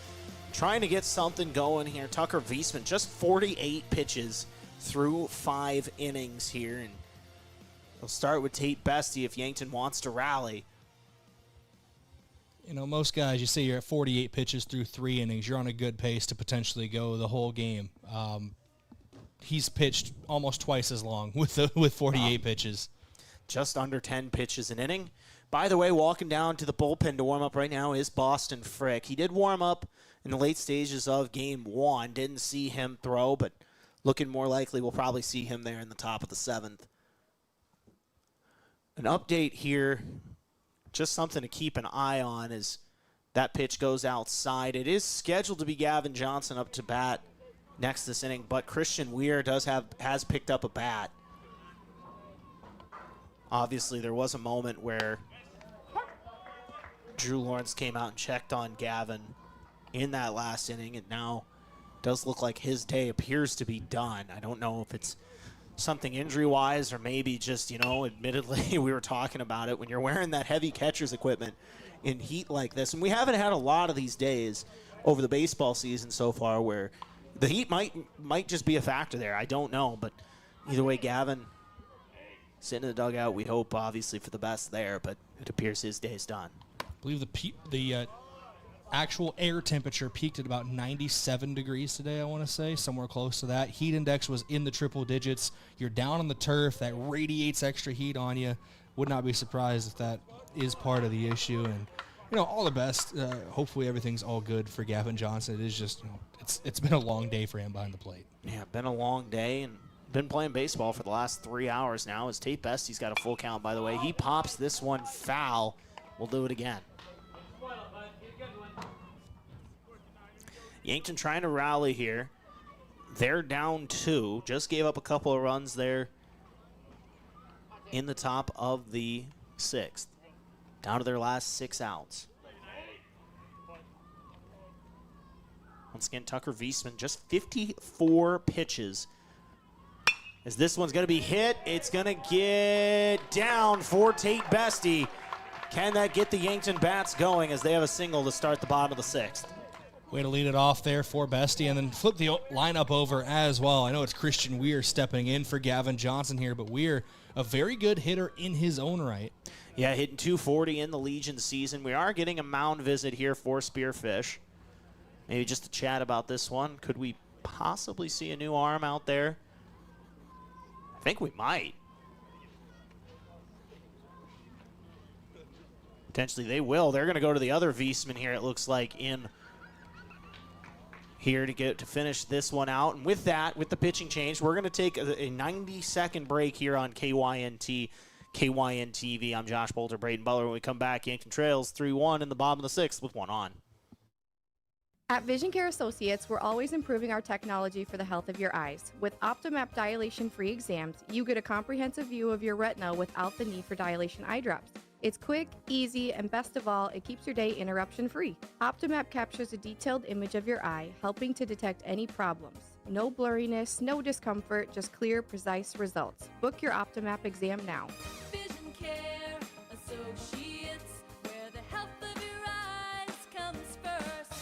Trying to get something going here. Tucker Wiesman, just 48 pitches through 5 innings here. And they'll start with Tate Bestie if Yankton wants to rally. Most guys, you say you're at 48 pitches through 3 innings. You're on a good pace to potentially go the whole game. He's pitched almost twice as long with 48 pitches. Just under 10 pitches an inning. By the way, walking down to the bullpen to warm up right now is Boston Frick. He did warm up in the late stages of Game 1. Didn't see him throw, but looking more likely we'll probably see him there in the top of the 7th. An update here, just something to keep an eye on as that pitch goes outside. It is scheduled to be Gavin Johnson up to bat next this inning, but Christian Weir has picked up a bat. Obviously, there was a moment where Drew Lawrence came out and checked on Gavin in that last inning. It now does look like his day appears to be done. I don't know if it's something injury-wise or maybe just, admittedly, we were talking about it, when you're wearing that heavy catcher's equipment in heat like this, and we haven't had a lot of these days over the baseball season so far where the heat might just be a factor there. I don't know, but either way, Gavin sitting in the dugout, we hope, obviously, for the best there, but it appears his day's done. I believe the actual air temperature peaked at about 97 degrees today, I want to say, somewhere close to that. Heat index was in the triple digits. You're down on the turf. That radiates extra heat on you. Would not be surprised if that is part of the issue. And, all the best. Hopefully everything's all good for Gavin Johnson. It is just, it's been a long day for him behind the plate. Yeah, been a long day, and been playing baseball for the last 3 hours now. As Tate Bestie's got a full count, by the way. He pops this one foul. We'll do it again. Yankton trying to rally here. They're down 2. Just gave up a couple of runs there in the top of the 6th. Down to their last 6 outs. Once again, Tucker Viesman, just 54 pitches. As this one's going to be hit, it's going to get down for Tate Bestie. Can that get the Yankton bats going as they have a single to start the bottom of the 6th? Way to lead it off there for Bestie, and then flip the lineup over as well. I know it's Christian Weir stepping in for Gavin Johnson here, but Weir, a very good hitter in his own right. Yeah, hitting 240 in the Legion season. We are getting a mound visit here for Spearfish. Maybe just to chat about this one. Could we possibly see a new arm out there? I think we might. Potentially they will. They're going to go to the other Viesman here, it looks like, in here to finish this one out. And with that, with the pitching change, we're going to take a 90-second break here on KYNT, KYN-TV. I'm Josh Boelter, Brayden Butler. When we come back, Yankton trails 3-1 in the bottom of the 6th with one on. At Vision Care Associates, we're always improving our technology for the health of your eyes. With Optomap dilation-free exams, you get a comprehensive view of your retina without the need for dilation eye drops. It's quick, easy, and best of all, it keeps your day interruption-free. Optomap captures a detailed image of your eye, helping to detect any problems. No blurriness, no discomfort, just clear, precise results. Book your Optomap exam now. Vision Care Associates, where the health of your eyes comes first.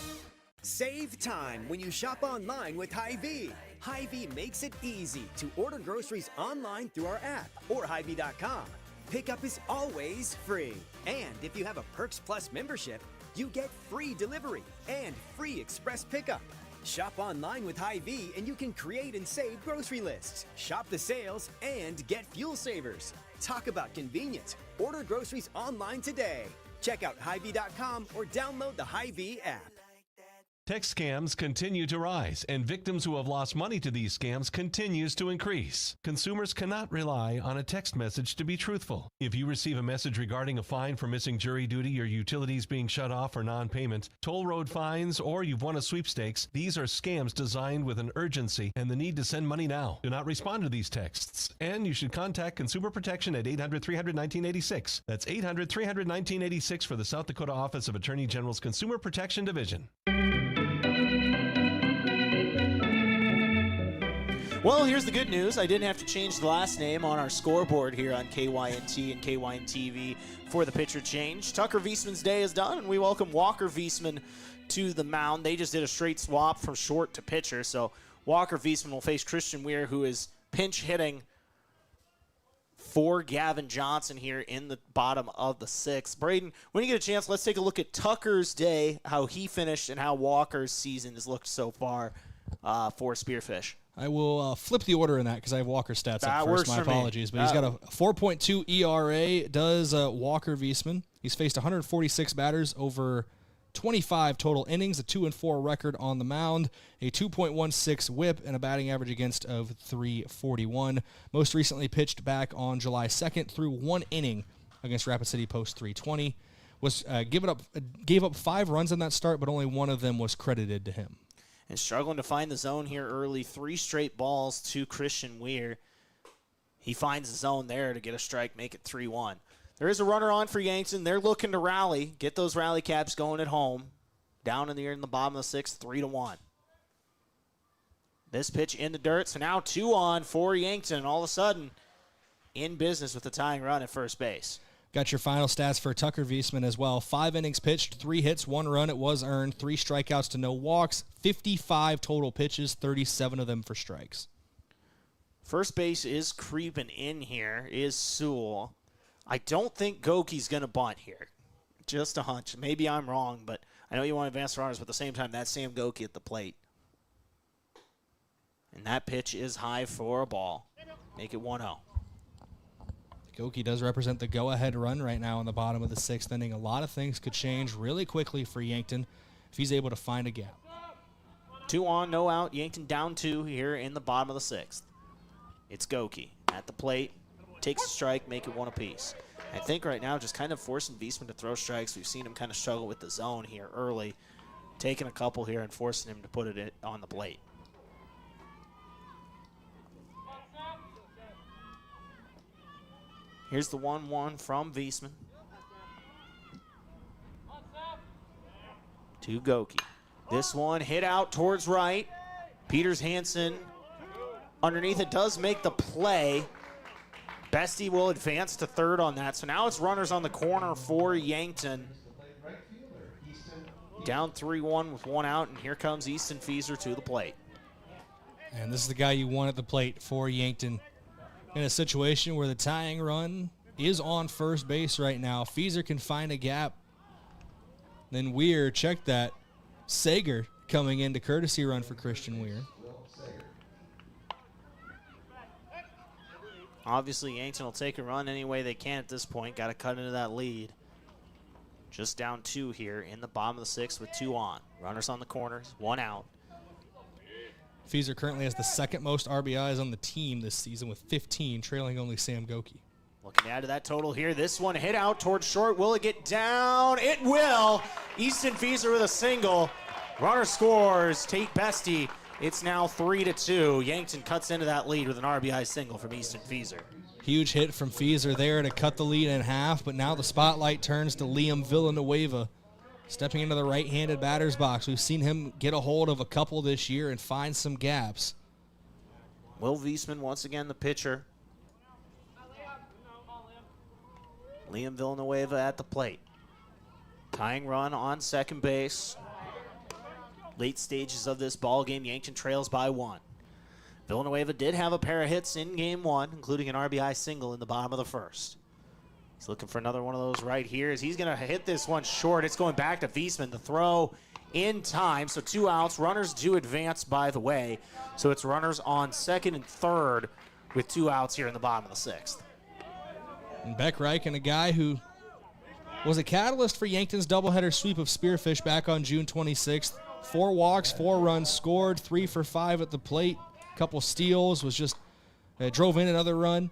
Save time when you shop online with Hy-Vee. Hy-Vee makes it easy to order groceries online through our app or Hy-Vee.com. Pickup is always free. And if you have a Perks Plus membership, you get free delivery and free express pickup. Shop online with Hy-Vee and you can create and save grocery lists, shop the sales, and get fuel savers. Talk about convenience. Order groceries online today. Check out Hy-Vee.com or download the Hy-Vee app. Text scams continue to rise, and victims who have lost money to these scams continues to increase. Consumers cannot rely on a text message to be truthful. If you receive a message regarding a fine for missing jury duty, your utilities being shut off or non-payment, toll road fines, or you've won a sweepstakes, these are scams designed with an urgency and the need to send money now. Do not respond to these texts, and you should contact Consumer Protection at 800-300-1986. That's 800-300-1986 for the South Dakota Office of Attorney General's Consumer Protection Division. Well, here's the good news. I didn't have to change the last name on our scoreboard here on KYNT and KYN-TV for the pitcher change. Tucker Viesman's day is done, and we welcome Walker Viesman to the mound. They just did a straight swap from short to pitcher, so Walker Viesman will face Christian Weir, who is pinch hitting for Gavin Johnson here in the bottom of the 6th. Brayden, when you get a chance, let's take a look at Tucker's day, how he finished, and how Walker's season has looked so far for Spearfish. I will flip the order in that because I have Walker's stats up first. My apologies. But he's got a 4.2 ERA, does Walker Viesman. He's faced 146 batters over 25 total innings, a 2-4 record on the mound, a 2.16 whip, and a batting average against of 341. Most recently pitched back on July 2nd through 1 inning against Rapid City Post 320. Gave up 5 runs in that start, but only 1 of them was credited to him. And struggling to find the zone here early. 3 straight balls to Christian Weir. He finds the zone there to get a strike, make it 3-1. There is a runner on for Yankton. They're looking to rally, get those rally caps going at home. Down in the bottom of the 6th, 3-1. This pitch in the dirt, so now 2 on for Yankton, and all of a sudden in business with the tying run at first base. Got your final stats for Tucker Wiesman as well. 5 innings pitched, 3 hits, 1 run. It was earned, 3 strikeouts to no walks, 55 total pitches, 37 of them for strikes. First base is creeping in here, is Sewell. I don't think Goki's going to bunt here. Just a hunch. Maybe I'm wrong, but I know you want to advance runners, but at the same time, that's Sam Goki at the plate. And that pitch is high for a ball. Make it 1-0. Goki does represent the go-ahead run right now in the bottom of the 6th inning. A lot of things could change really quickly for Yankton if he's able to find a gap. 2 on, no out. Yankton down 2 here in the bottom of the 6th. It's Goki at the plate. Takes a strike, make it 1 apiece. I think right now just kind of forcing Wiesman to throw strikes. We've seen him kind of struggle with the zone here early. Taking a couple here and forcing him to put it on the plate. Here's the 1-1 from Wiesman. To Goki. This one hit out towards right. Peters Hansen underneath it does make the play. Bestie will advance to third on that. So now it's runners on the corner for Yankton. Down 3-1 with 1 out, and here comes Easton Fieser to the plate. And this is the guy you want at the plate for Yankton. In a situation where the tying run is on first base right now. Fieser can find a gap. Then Weir, check that. Sager coming in to courtesy run for Christian Weir. Obviously, Yankton will take a run any way they can at this point. Got to cut into that lead. Just down 2 here in the bottom of the 6th with 2 on. Runners on the corners, 1 out. Fieser currently has the 2nd most RBIs on the team this season with 15, trailing only Sam Goki. Looking to add to that total here. This one hit out towards short. Will it get down? It will. Easton Fieser with a single. Runner scores. Tate Bestie. It's now 3-2. Yankton cuts into that lead with an RBI single from Easton Fieser. Huge hit from Fieser there to cut the lead in half, but now the spotlight turns to Liam Villanueva. Stepping into the right-handed batter's box. We've seen him get a hold of a couple this year and find some gaps. Will Wiesman once again the pitcher. Liam Villanueva at the plate. Tying run on second base. Late stages of this ball game, Yankton trails by 1. Villanueva did have a pair of hits in game 1, including an RBI single in the bottom of the 1st. He's looking for another one of those right here as he's going to hit this one short. It's going back to Wiesman. The throw in time, so 2 outs. Runners do advance, by the way. So it's runners on 2nd and 3rd with 2 outs here in the bottom of the 6th. And Beck Reichen, a guy who was a catalyst for Yankton's doubleheader sweep of Spearfish back on June 26th. 4 walks, 4 runs scored, 3 for 5 at the plate. Couple steals, was just drove in another run.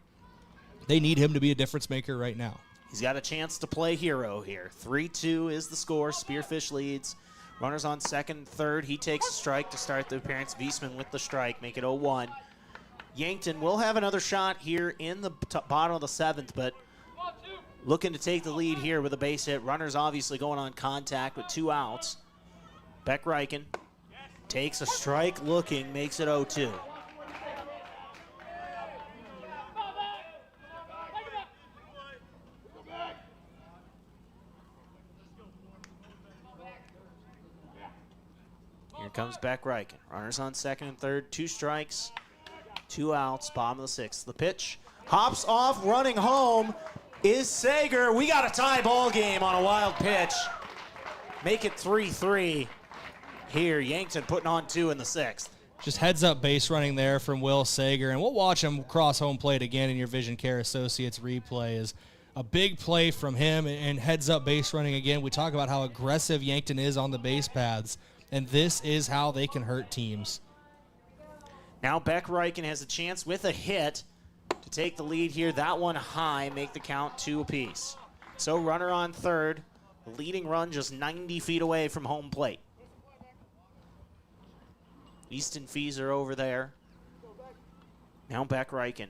They need him to be a difference maker right now. He's got a chance to play hero here. 3-2 is the score. Spearfish leads. Runners on 2nd and 3rd. He takes a strike to start the appearance. Wiesman with the strike, make it 0-1. Yankton will have another shot here in the bottom of the 7th, but looking to take the lead here with a base hit. Runners obviously going on contact with 2 outs. Beck Reichen takes a strike looking, makes it 0-2. Here comes Beck Reichen. Runners on 2nd and 3rd, 2 strikes, 2 outs, bottom of the 6th. The pitch hops off, running home is Sager. We got a tie ball game on a wild pitch. Make it 3-3 here. Yankton putting on 2 in the 6th. Just heads up base running there from Will Sager, and we'll watch him cross home plate again in your Vision Care Associates replay. Is a big play from him and heads up base running again. We talk about how aggressive Yankton is on the base paths, and this is how they can hurt teams. Now Beck Reichen has a chance with a hit to take the lead here. That one high, make the count 2 apiece. So runner on 3rd, the leading run just 90 feet away from home plate. Easton Fieser over there. Now Beck Reichen.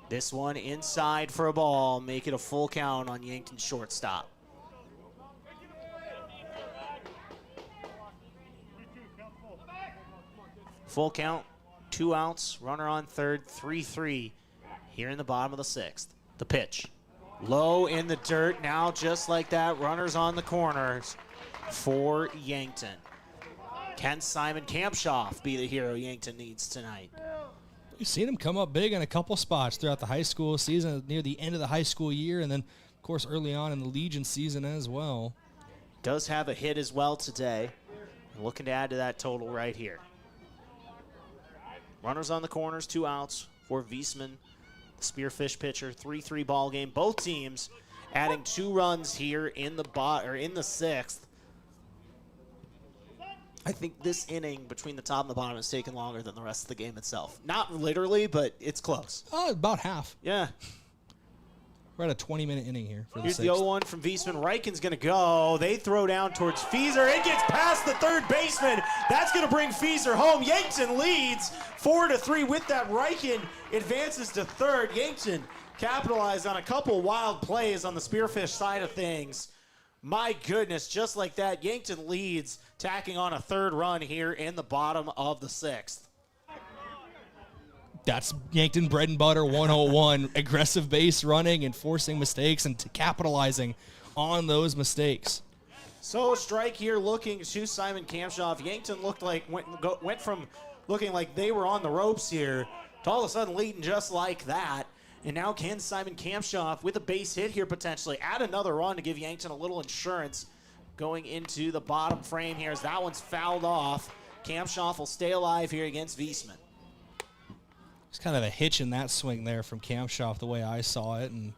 This one inside for a ball, make it a full count on Yankton's shortstop. Full count, 2 outs, runner on third, 3-3 here in the bottom of the 6th. The pitch. Low in the dirt. Now just like that, runners on the corners for Yankton. Can Simon Kampshoff be the hero Yankton needs tonight? You've seen him come up big in a couple spots throughout the high school season, near the end of the high school year, and then, of course, early on in the Legion season as well. Does have a hit as well today. Looking to add to that total right here. Runners on the corners, 2 outs for Wiesman, the Spearfish pitcher. 3-3 ball game. Both teams adding 2 runs here in the 6th. I think this inning between the top and the bottom has taken longer than the rest of the game itself. Not literally, but it's close. Oh, about half. Yeah. We're at a 20-minute inning here for the Here's 6th. the 0-1 from Wiesman. Reichen's going to go. They throw down towards Fieser. It gets past the third baseman. That's going to bring Fieser home. Yankton leads 4-3 with that. Reichen advances to third. Yankton capitalized on a couple wild plays on the Spearfish side of things. My goodness, just like that, Yankton leads, tacking on a 3rd run here in the bottom of the 6th. That's Yankton bread and butter 101. Aggressive base running and forcing mistakes and capitalizing on those mistakes. So strike here looking to Simon Kampshoff. Yankton looked like went from looking like they were on the ropes here to all of a sudden leading just like that. And now can Simon Kampshoff, with a base hit here potentially, add another run to give Yankton a little insurance going into the bottom frame here as that one's fouled off. Kampshoff will stay alive here against Wiesman. It's kind of a hitch in that swing there from Kampshoff the way I saw it. And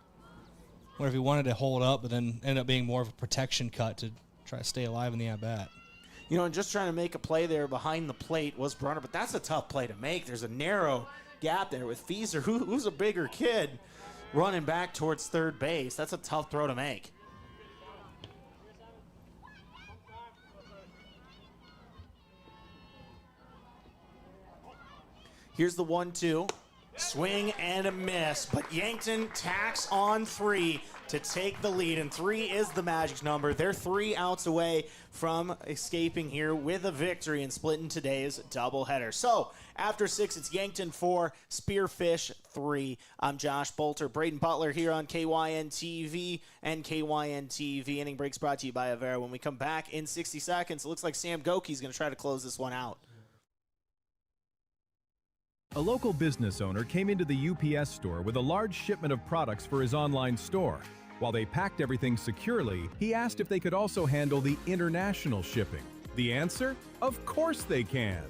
what if he wanted to hold up, but then ended up being more of a protection cut to try to stay alive in the at-bat. You know, and just trying to make a play there behind the plate was Brunner, but that's a tough play to make. There's a narrow gap there with Fieser, who's a bigger kid, running back towards third base. That's a tough throw to make. Here's the 1-2. Swing and a miss, but Yankton tacks on 3 to take the lead, and 3 is the magic number. They're 3 outs away from escaping here with a victory and splitting today's doubleheader. So after 6, it's Yankton 4, Spearfish 3. I'm Josh Boelter, Brayden Butler here on KYN-TV and KYN-TV. Inning breaks brought to you by Avera. When we come back in 60 seconds, it looks like Sam Goki's going to try to close this one out. A local business owner came into the UPS store with a large shipment of products for his online store. While they packed everything securely, he asked if they could also handle the international shipping. The answer? Of course they can.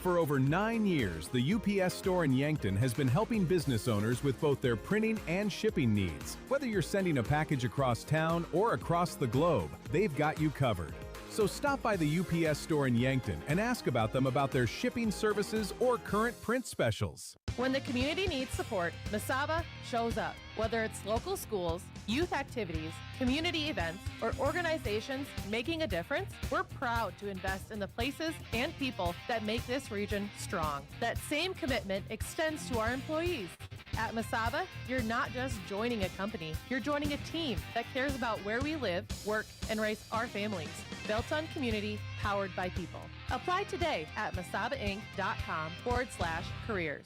For over 9 years, the UPS store in Yankton has been helping business owners with both their printing and shipping needs. Whether you're sending a package across town or across the globe, they've got you covered. So stop by the UPS store in Yankton and ask about them about their shipping services or current print specials. When the community needs support, Mesaba shows up. Whether it's local schools, youth activities, community events, or organizations making a difference, we're proud to invest in the places and people that make this region strong. That same commitment extends to our employees. At Mesaba, you're not just joining a company, you're joining a team that cares about where we live, work, and raise our families. Built on community, powered by people. Apply today at mesabainc.com/careers.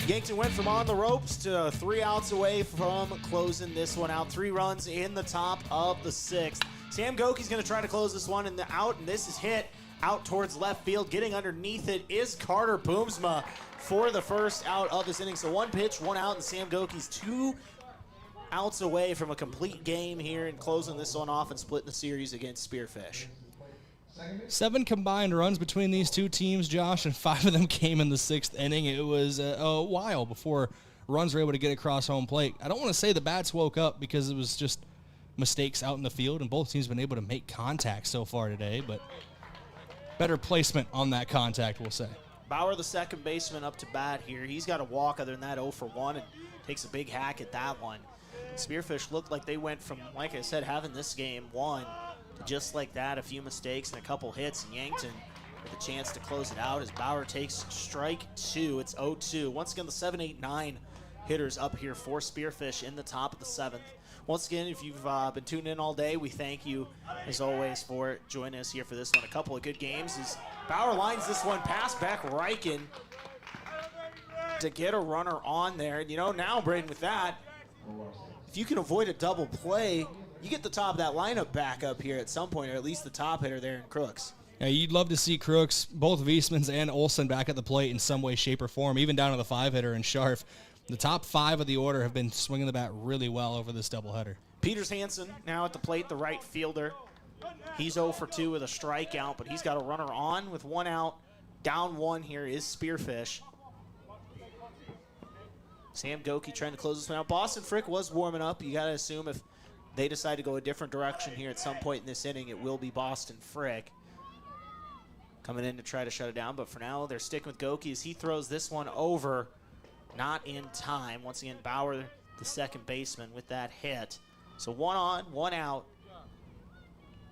Yankton went from on the ropes to 3 outs away from closing this one out. 3 runs in the top of the 6th. Sam Goki's going to try to close this one in the out, and this is hit out towards left field. Getting underneath it is Carter Boomsma for the first out of this inning. So 1 pitch, 1 out, and Sam Goki's 2 outs away from a complete game here and closing this one off and splitting the series against Spearfish. 7 combined runs between these two teams, Josh, and 5 of them came in the 6th inning. It was a while before runs were able to get across home plate. I don't want to say the bats woke up because it was just mistakes out in the field, and both teams have been able to make contact so far today, but better placement on that contact, we'll say. Bauer, the second baseman, up to bat here. He's got a walk other than that 0 for 1 and takes a big hack at that one. Spearfish looked like they went from, like I said, having this game won to just like that, a few mistakes and a couple hits, and Yankton with a chance to close it out as Bauer takes strike 2. It's 0-2. Once again, the 7, 8, 9 hitters up here for Spearfish in the top of the 7th. Once again, if you've been tuning in all day, we thank you, as always, for joining us here for this one. A couple of good games as Bauer lines this one past back Reichen to get a runner on there. And, now, Brayden, with that, if you can avoid a double play, you get the top of that lineup back up here at some point, or at least the top hitter there in Crooks. Yeah, you'd love to see Crooks, both Wiesmans and Olsen back at the plate in some way, shape, or form, even down to the 5-hitter and Scharf. The top 5 of the order have been swinging the bat really well over this doubleheader. Peters Hansen now at the plate, the right fielder. He's 0 for 2 with a strikeout, but he's got a runner on with 1 out. Down 1 here is Spearfish. Sam Goki trying to close this one out. Boston Frick was warming up. You got to assume if they decide to go a different direction here at some point in this inning, it will be Boston Frick coming in to try to shut it down. But for now, they're sticking with Goki as he throws this one over. Not in time. Once again, Bauer, the second baseman, with that hit. So 1 on, 1 out.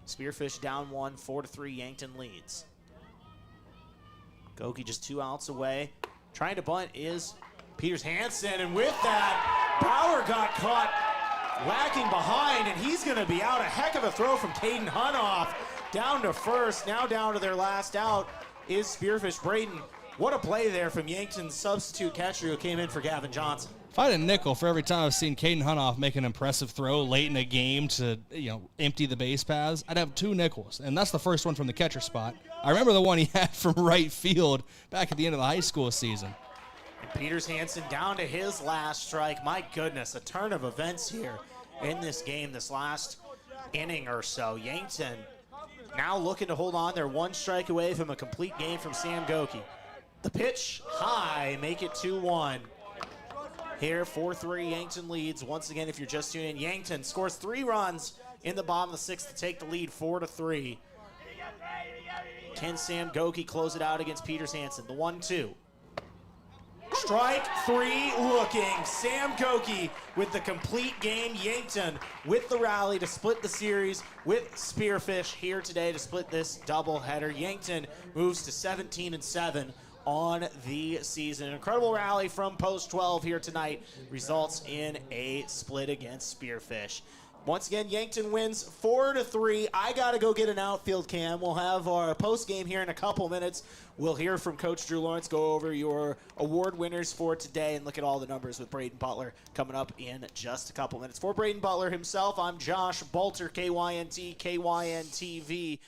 Spearfish down 1, 4-3. Yankton leads. Goki just 2 outs away. Trying to bunt is Peters Hansen, and with that, Bauer got caught lacking behind, and he's going to be out. A heck of a throw from Caden Hunoff down to first. Now down to their last out is Spearfish. Brayden, what a play there from Yankton's substitute catcher who came in for Gavin Johnson. If I had a nickel for every time I've seen Caden Hunoff make an impressive throw late in a game to empty the base paths, I'd have 2 nickels, and that's the first one from the catcher spot. I remember the one he had from right field back at the end of the high school season. And Peters Hansen down to his last strike. My goodness, a turn of events here in this game, this last inning or so. Yankton now looking to hold on. They're 1 strike away from a complete game from Sam Goki. The pitch high, make it 2-1. Here, 4-3, Yankton leads. Once again, if you're just tuning in, Yankton scores 3 runs in the bottom of the 6th to take the lead 4-3. Can Sam Goki close it out against Peters Hansen? The 1-2. Strike 3 looking. Sam Goki with the complete game. Yankton with the rally to split the series with Spearfish here today to split this doubleheader. Yankton moves to 17-7 on the season. An incredible rally from Post 12 here tonight results in a split against Spearfish. Once again, Yankton wins 4-3. I got to go get an outfield cam. We'll have our post game here in a couple minutes. We'll hear from Coach Drew Lawrence, go over your award winners for today, and look at all the numbers with Brayden Butler coming up in just a couple minutes. For Brayden Butler himself, I'm Josh Boelter, KYNT, KYNTV.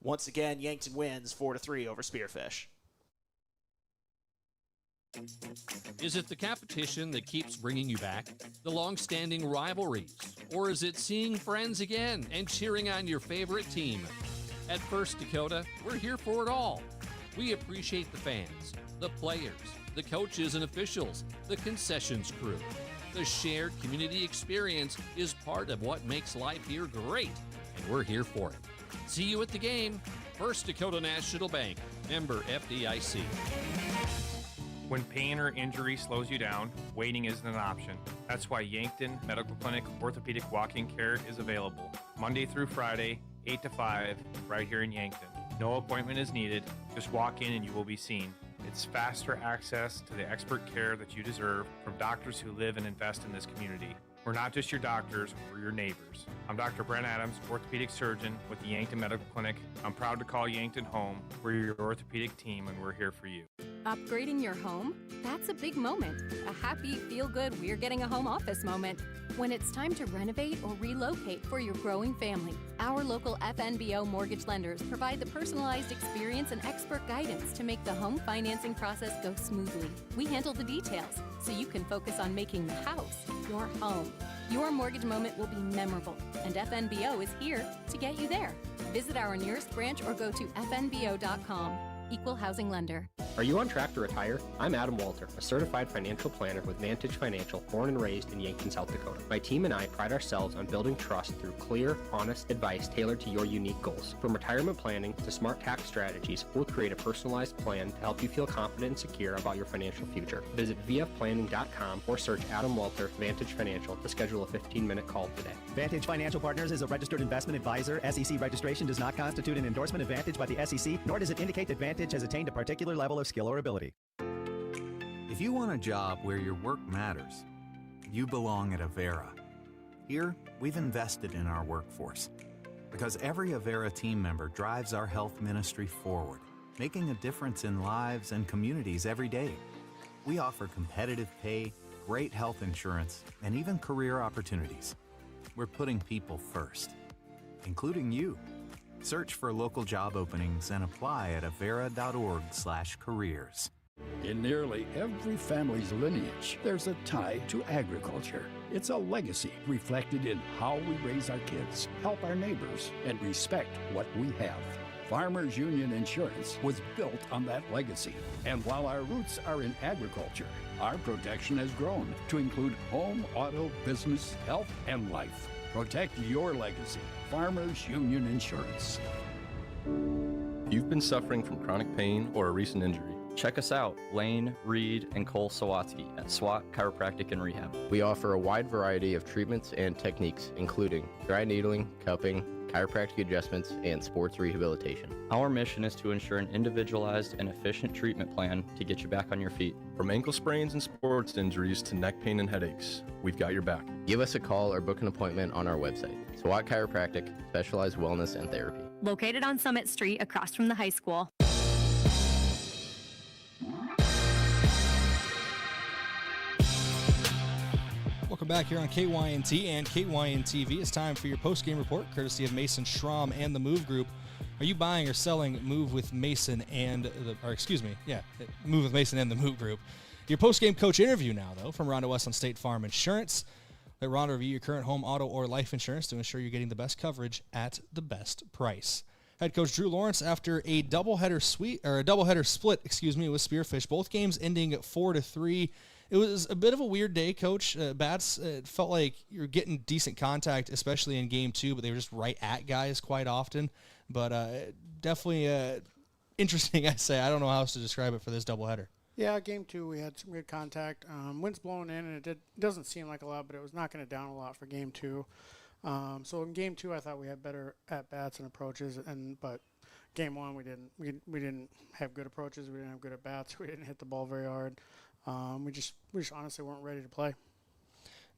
Once again, Yankton wins 4-3 over Spearfish. Is it the competition that keeps bringing you back? The long-standing rivalries? Or is it seeing friends again and cheering on your favorite team? At First Dakota, we're here for it all. We appreciate the fans, the players, the coaches and officials, the concessions crew. The shared community experience is part of what makes life here great, and we're here for it. See you at the game. First Dakota National Bank, member FDIC. When pain or injury slows you down, waiting isn't an option. That's why Yankton Medical Clinic Orthopedic Walk-In Care is available Monday through Friday, 8 to 5, right here in Yankton. No appointment is needed. Just walk in and you will be seen. It's faster access to the expert care that you deserve from doctors who live and invest in this community. We're not just your doctors, we're your neighbors. I'm Dr. Brent Adams, orthopedic surgeon with the Yankton Medical Clinic. I'm proud to call Yankton home. We're your orthopedic team and we're here for you. Upgrading your home? That's a big moment. A happy, feel-good, we're getting a home office moment. When it's time to renovate or relocate for your growing family, our local FNBO mortgage lenders provide the personalized experience and expert guidance to make the home financing process go smoothly. We handle the details, so you can focus on making the house your home. Your mortgage moment will be memorable, and FNBO is here to get you there. Visit our nearest branch or go to fnbo.com. Equal housing lender. Are you on track to retire? I'm Adam Boelter, a certified financial planner with Vantage Financial, born and raised in Yankton, South Dakota. My team and I pride ourselves on building trust through clear, honest advice tailored to your unique goals. From retirement planning to smart tax strategies, we'll create a personalized plan to help you feel confident and secure about your financial future. Visit vfplanning.com or search Adam Boelter, Vantage Financial, to schedule a 15-minute call today. Vantage Financial Partners is a registered investment advisor. SEC registration does not constitute an endorsement of Vantage by the SEC, nor does it indicate that Vantage has attained a particular level of skill or ability. If you want a job where your work matters, you belong at Avera. Here, we've invested in our workforce because every Avera team member drives our health ministry forward, making a difference in lives and communities every day. We offer competitive pay, great health insurance, and even career opportunities. We're putting people first, including you. Search for local job openings and apply at avera.org/careers. In nearly every family's lineage, there's a tie to agriculture. It's a legacy reflected in how we raise our kids, help our neighbors, and respect what we have. Farmers Union Insurance was built on that legacy. And while our roots are in agriculture, our protection has grown to include home, auto, business, health, and life. Protect your legacy. Farmers Union Insurance. If you've been suffering from chronic pain or a recent injury, check us out, Lane, Reed, and Cole Sawatsky at SWAT Chiropractic and Rehab. We offer a wide variety of treatments and techniques, including dry needling, cupping, chiropractic adjustments, and sports rehabilitation. Our mission is to ensure an individualized and efficient treatment plan to get you back on your feet. From ankle sprains and sports injuries to neck pain and headaches, we've got your back. Give us a call or book an appointment on our website. SWAT Chiropractic, specialized wellness and therapy. Located on Summit Street across from the high school. Welcome back here on KYNT and KYN-TV. It's time for your post-game report, courtesy of Mason Schramm and the Move Group. Are you buying or selling Move with Mason and Move with Mason and the Move Group? Your post-game coach interview now, though, from Rhonda West on State Farm Insurance. Let Rhonda review your current home, auto, or life insurance to ensure you're getting the best coverage at the best price. Head coach Drew Lawrence, after a doubleheader split, with Spearfish, both games ending 4-3. It was a bit of a weird day, Coach. Bats, it felt like you're getting decent contact, especially in Game 2, but they were just right at guys quite often. But definitely interesting, I say. I don't know how else to describe it for this doubleheader. Yeah, Game 2, we had some good contact. Wind's blowing in, and it doesn't seem like a lot, but it was knocking it down a lot for Game 2. So in Game 2, I thought we had better at-bats and approaches, but Game 1, we didn't have good approaches. We didn't have good at-bats. We didn't hit the ball very hard. We just honestly weren't ready to play.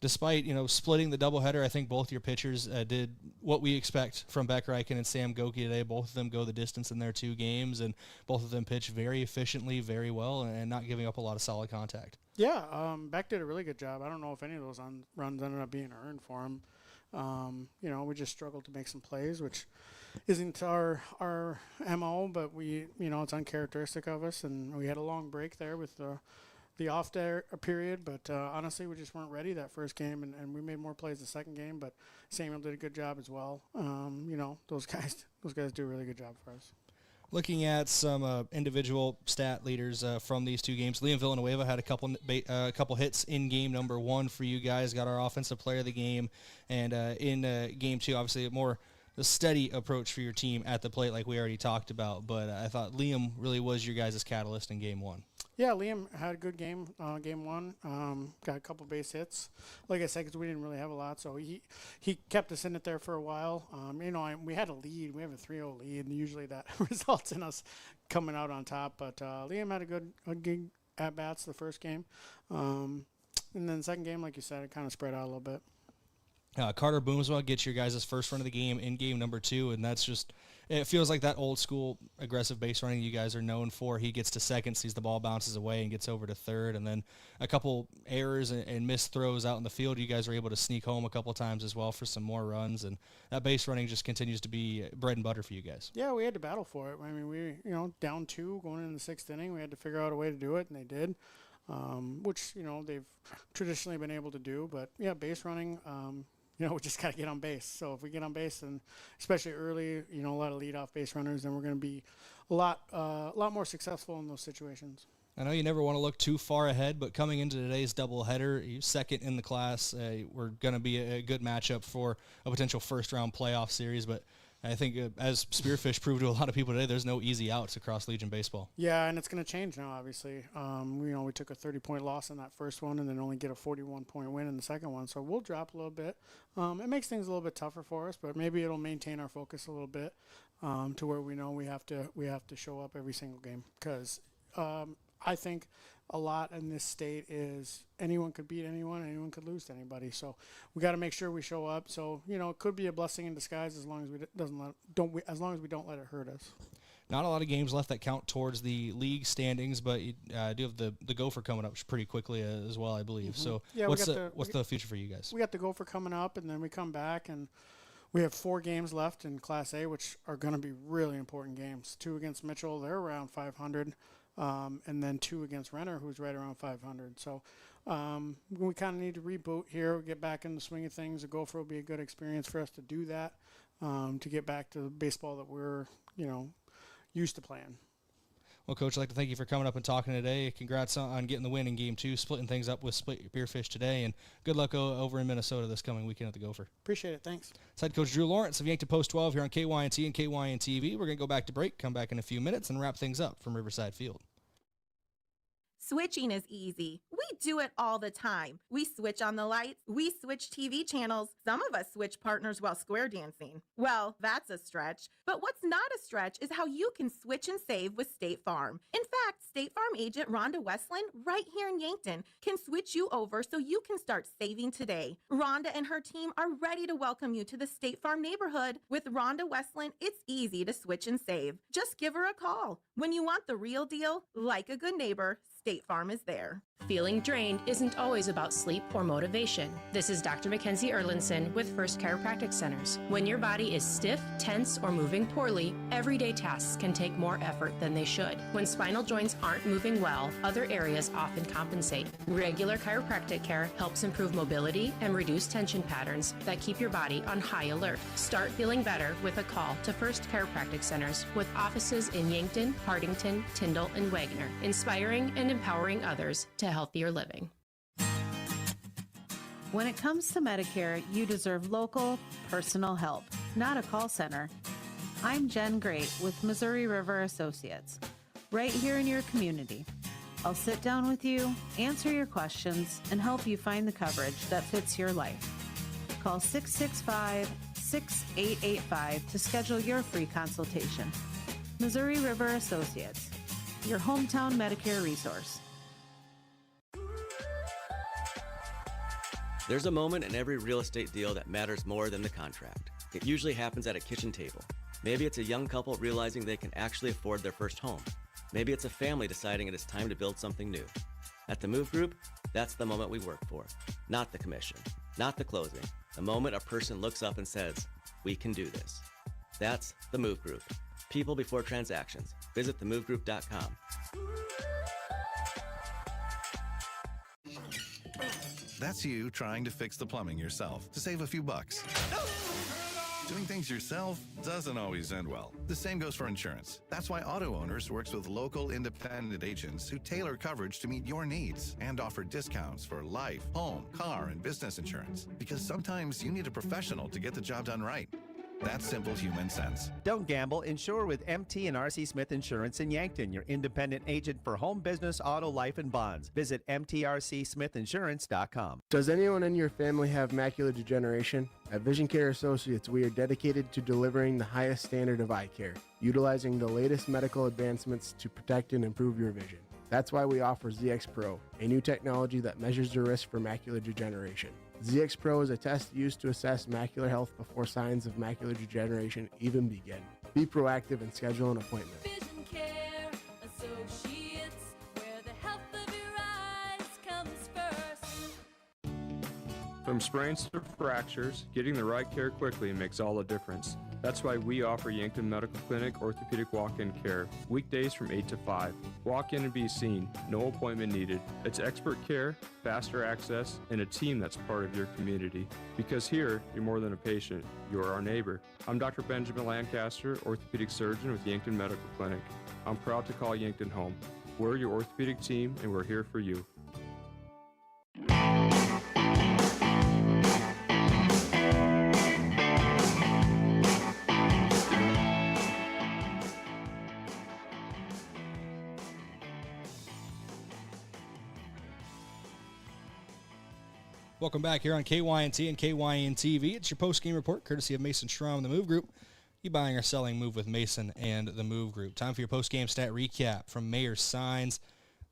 Despite, splitting the doubleheader, I think both your pitchers did what we expect from Beck Reichen and Sam Goki today. Both of them go the distance in their 2 games, and both of them pitch very efficiently, very well, and not giving up a lot of solid contact. Yeah, Beck did a really good job. I don't know if any of those runs ended up being earned for him. We just struggled to make some plays, which isn't our MO, but it's uncharacteristic of us, and we had a long break there with the off there period, but honestly, we just weren't ready that first game, and we made more plays the second game, but Samuel did a good job as well. Those guys do a really good job for us. Looking at some individual stat leaders from these 2 games, Liam Villanueva had a couple hits in game number 1 for you guys, got our offensive player of the game, and in game 2, obviously a steady approach for your team at the plate like we already talked about, but I thought Liam really was your guys' catalyst in game 1. Yeah, Liam had a good game, game 1. Got a couple base hits. Like I said, because we didn't really have a lot, so he kept us in it there for a while. We had a lead. We have a 3-0 lead, and usually that results in us coming out on top. But Liam had a good at-bats the first game. And then the second game, like you said, it kind of spread out a little bit. Carter Boomswell gets your guys' first run of the game in game number 2, and that's just – it feels like that old school aggressive base running you guys are known for. He gets to second, sees the ball bounces away, and gets over to third. And then a couple errors and missed throws out in the field. You guys are able to sneak home a couple times as well for some more runs. And that base running just continues to be bread and butter for you guys. Yeah, we had to battle for it. I mean, we down 2 going into the 6th inning. We had to figure out a way to do it, and they did, which, they've traditionally been able to do. But, yeah, base running we just got to get on base. So if we get on base, and especially early, a lot of leadoff base runners, then we're going to be a lot more successful in those situations. I know you never want to look too far ahead, but coming into today's doubleheader, you second in the class. We're going to be a good matchup for a potential first-round playoff series, but I think as Spearfish proved to a lot of people today, there's no easy outs across Legion baseball. Yeah, and it's going to change now, obviously. We took a 30-point loss in that first one and then only get a 41-point win in the second one, so we'll drop a little bit. It makes things a little bit tougher for us, but maybe it'll maintain our focus a little bit to where we know we have to show up every single game because I think a lot in this state is anyone could beat anyone, anyone could lose to anybody. So we got to make sure we show up. So it could be a blessing in disguise as long as as long as we don't let it hurt us. Not a lot of games left that count towards the league standings, but you do have the Gopher coming up pretty quickly as well, I believe. Mm-hmm. So yeah, what's the future for you guys? We got the Gopher coming up, and then we come back, and we have 4 games left in Class A, which are going to be really important games. 2 against Mitchell, they're around 500, and then 2 against Renner, who's right around 500. So we kind of need to reboot here, get back in the swing of things. The Gopher will be a good experience for us to do that, to get back to the baseball that we're, used to playing. Well, Coach, I'd like to thank you for coming up and talking today. Congrats on getting the win in Game 2, splitting things up with Spearfish today, and good luck over in Minnesota this coming weekend at the Gopher. Appreciate it. Thanks. It's head coach Drew Lawrence of Yankton Post 12 here on KYNT and KYN TV. We're going to go back to break, come back in a few minutes, and wrap things up from Riverside Field. Switching is easy. We do it all the time. We switch on the lights. We switch TV channels. Some of us switch partners while square dancing. Well, that's a stretch. But what's not a stretch is how you can switch and save with State Farm. In fact, State Farm agent Rhonda Westland, right here in Yankton, can switch you over so you can start saving today. Rhonda and her team are ready to welcome you to the State Farm neighborhood. With Rhonda Westland, it's easy to switch and save. Just give her a call. When you want the real deal, like a good neighbor, State Farm is there. Feeling drained isn't always about sleep or motivation. This is Dr. Mackenzie Erlinson with First Chiropractic Centers. When your body is stiff, tense, or moving poorly, everyday tasks can take more effort than they should. When spinal joints aren't moving well, other areas often compensate. Regular chiropractic care helps improve mobility and reduce tension patterns that keep your body on high alert. Start feeling better with a call to First Chiropractic Centers with offices in Yankton, Hardington, Tyndall, and Wagner, inspiring and empowering others to healthier living. When it comes to Medicare, you deserve local, personal help, not a call center. I'm Jen Great with Missouri River Associates, right here in your community. I'll sit down with you, answer your questions, and help you find the coverage that fits your life. Call 665-6885 to schedule your free consultation. Missouri River Associates, your hometown Medicare resource. There's a moment in every real estate deal that matters more than the contract. It usually happens at a kitchen table. Maybe it's a young couple realizing they can actually afford their first home. Maybe it's a family deciding it is time to build something new. At the Move Group, that's the moment we work for. Not the commission, not the closing. The moment a person looks up and says, "We can do this." That's the Move Group. People before transactions. Visit themovegroup.com. That's you trying to fix the plumbing yourself to save a few bucks. Doing things yourself doesn't always end well. The same goes for insurance. That's why Auto Owners works with local independent agents who tailor coverage to meet your needs and offer discounts for life, home, car, and business insurance. Because sometimes you need a professional to get the job done right. That's simple human sense. Don't gamble. Insure with MT and RC Smith Insurance in Yankton, your independent agent for home, business, auto, life, and bonds. Visit mtrcsmithinsurance.com. Does anyone in your family have macular degeneration? At Vision Care Associates, we are dedicated to delivering the highest standard of eye care, utilizing the latest medical advancements to protect and improve your vision. That's why we offer ZX Pro, a new technology that measures the risk for macular degeneration. ZX Pro is a test used to assess macular health before signs of macular degeneration even begin. Be proactive and schedule an appointment. Vision Care Associates, where the health of your eyes comes first. From sprains to fractures, getting the right care quickly makes all the difference. That's why we offer Yankton Medical Clinic orthopedic walk-in care, weekdays from 8 to 5. Walk in and be seen, no appointment needed. It's expert care, faster access, and a team that's part of your community. Because here, you're more than a patient, you're our neighbor. I'm Dr. Benjamin Lancaster, orthopedic surgeon with Yankton Medical Clinic. I'm proud to call Yankton home. We're your orthopedic team, and we're here for you. Welcome back here on KYNT and KYN TV. It's your post-game report, courtesy of Mason Strom and the Move Group. You buying or selling, move with Mason and the Move Group. Time for your post-game stat recap from Mayor Signs.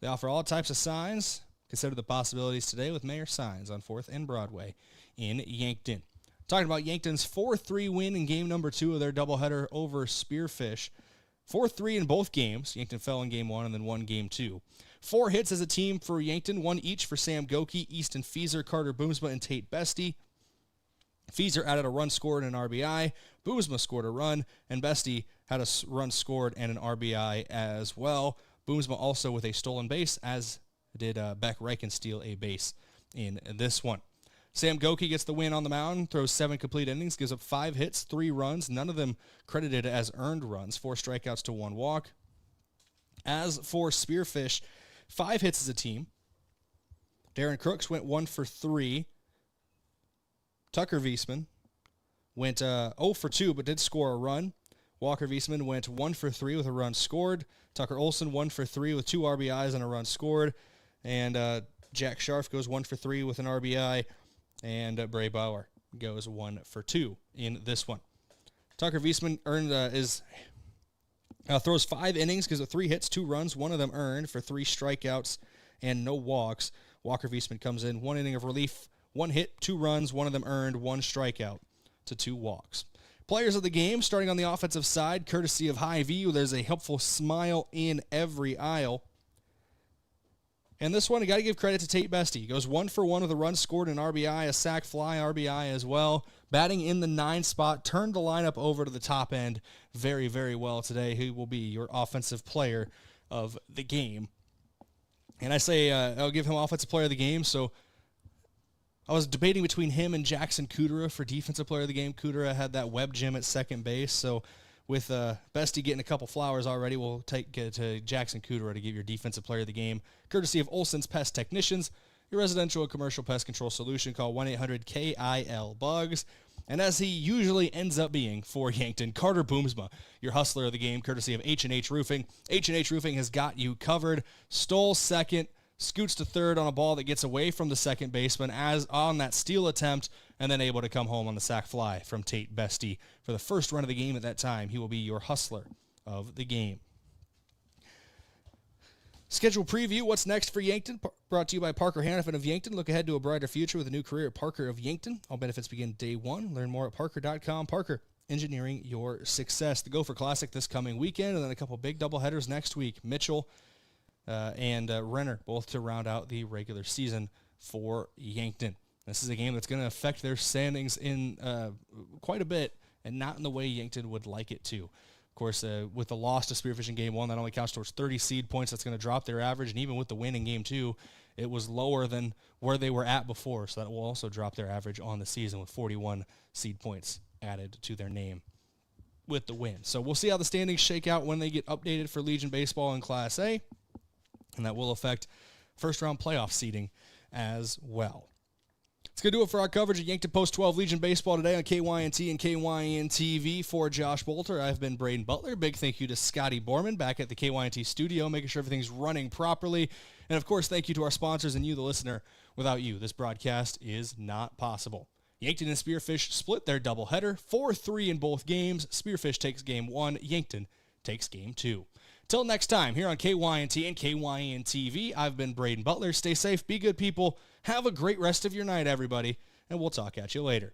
They offer all types of signs. Consider the possibilities today with Mayor Signs on 4th and Broadway in Yankton. Talking about Yankton's 4-3 win in game number 2 of their doubleheader over Spearfish. 4-3 in both games. Yankton fell in game 1 and then won game 2. 4 hits as a team for Yankton, 1 each for Sam Goki, Easton Feeser, Carter Boomsma, and Tate Bestie. Feeser added a run scored and an RBI. Boomsma scored a run, and Bestie had a run scored and an RBI as well. Boomsma also with a stolen base, as did Beck Reichen steal a base in this one. Sam Goki gets the win on the mound, throws 7 complete innings, gives up 5 hits, 3 runs, none of them credited as earned runs, 4 strikeouts to 1 walk. As for Spearfish, 5 hits as a team. Darren Crooks went 1 for 3. Tucker Wiesman went 0 for 2, but did score a run. Walker Wiesman went 1 for 3 with a run scored. Tucker Olson 1 for 3 with 2 RBIs and a run scored. And Jack Scharf goes 1 for 3 with an RBI. And Bray Bauer goes 1 for 2 in this one. Tucker Wiesman throws 5 innings, gives it 3 hits, 2 runs, 1 of them earned for 3 strikeouts and no walks. Walker Wiesman comes in 1 inning of relief, 1 hit, 2 runs, 1 of them earned, 1 strikeout to 2 walks. Players of the game, starting on the offensive side, courtesy of High View, there's a helpful smile in every aisle. And this one, you got to give credit to Tate Bestie. He goes 1 for 1 with a run scored, an RBI, a sac fly RBI as well. Batting in the 9 spot, turned the lineup over to the top end very, very well today. He will be your offensive player of the game. And I say I'll give him offensive player of the game. So I was debating between him and Jackson Kudera for defensive player of the game. Kudera had that web gem at second base. So with Bestie getting a couple flowers already, we'll take it to Jackson Kudera to give your defensive player of the game, courtesy of Olson's Pest Technicians, your residential and commercial pest control solution. Call 1-800-KIL-BUGS. And as he usually ends up being for Yankton, Carter Boomsma, your hustler of the game, courtesy of H&H Roofing. H&H Roofing has got you covered. Stole second, scoots to third on a ball that gets away from the second baseman as on that steal attempt, and then able to come home on the sac fly from Tate Bestie for the first run of the game at that time. He will be your hustler of the game. Schedule preview, what's next for Yankton, brought to you by Parker Hannafin of Yankton. Look ahead to a brighter future with a new career at Parker of Yankton. All benefits begin day 1. Learn more at parker.com. Parker, engineering your success. The Gopher Classic this coming weekend, and then a couple big doubleheaders next week. Mitchell and Renner, both to round out the regular season for Yankton. This is a game that's going to affect their standings in quite a bit, and not in the way Yankton would like it to. Of course, with the loss to Spearfish in Game 1, that only counts towards 30 seed points. That's going to drop their average, and even with the win in Game 2, it was lower than where they were at before, so that will also drop their average on the season with 41 seed points added to their name with the win. So we'll see how the standings shake out when they get updated for Legion Baseball in Class A, and that will affect first-round playoff seeding as well. It's going to do it for our coverage of Yankton Post 12 Legion Baseball today on KYNT and KYN-TV. For Josh Boelter, I've been Brayden Butler. Big thank you to Scotty Borman back at the KYNT studio, making sure everything's running properly. And, of course, thank you to our sponsors and you, the listener. Without you, this broadcast is not possible. Yankton and Spearfish split their doubleheader, 4-3 in both games. Spearfish takes Game 1. Yankton takes Game 2. Till next time, here on KYNT and KYN-TV, I've been Brayden Butler. Stay safe, be good people, have a great rest of your night, everybody, and we'll talk at you later.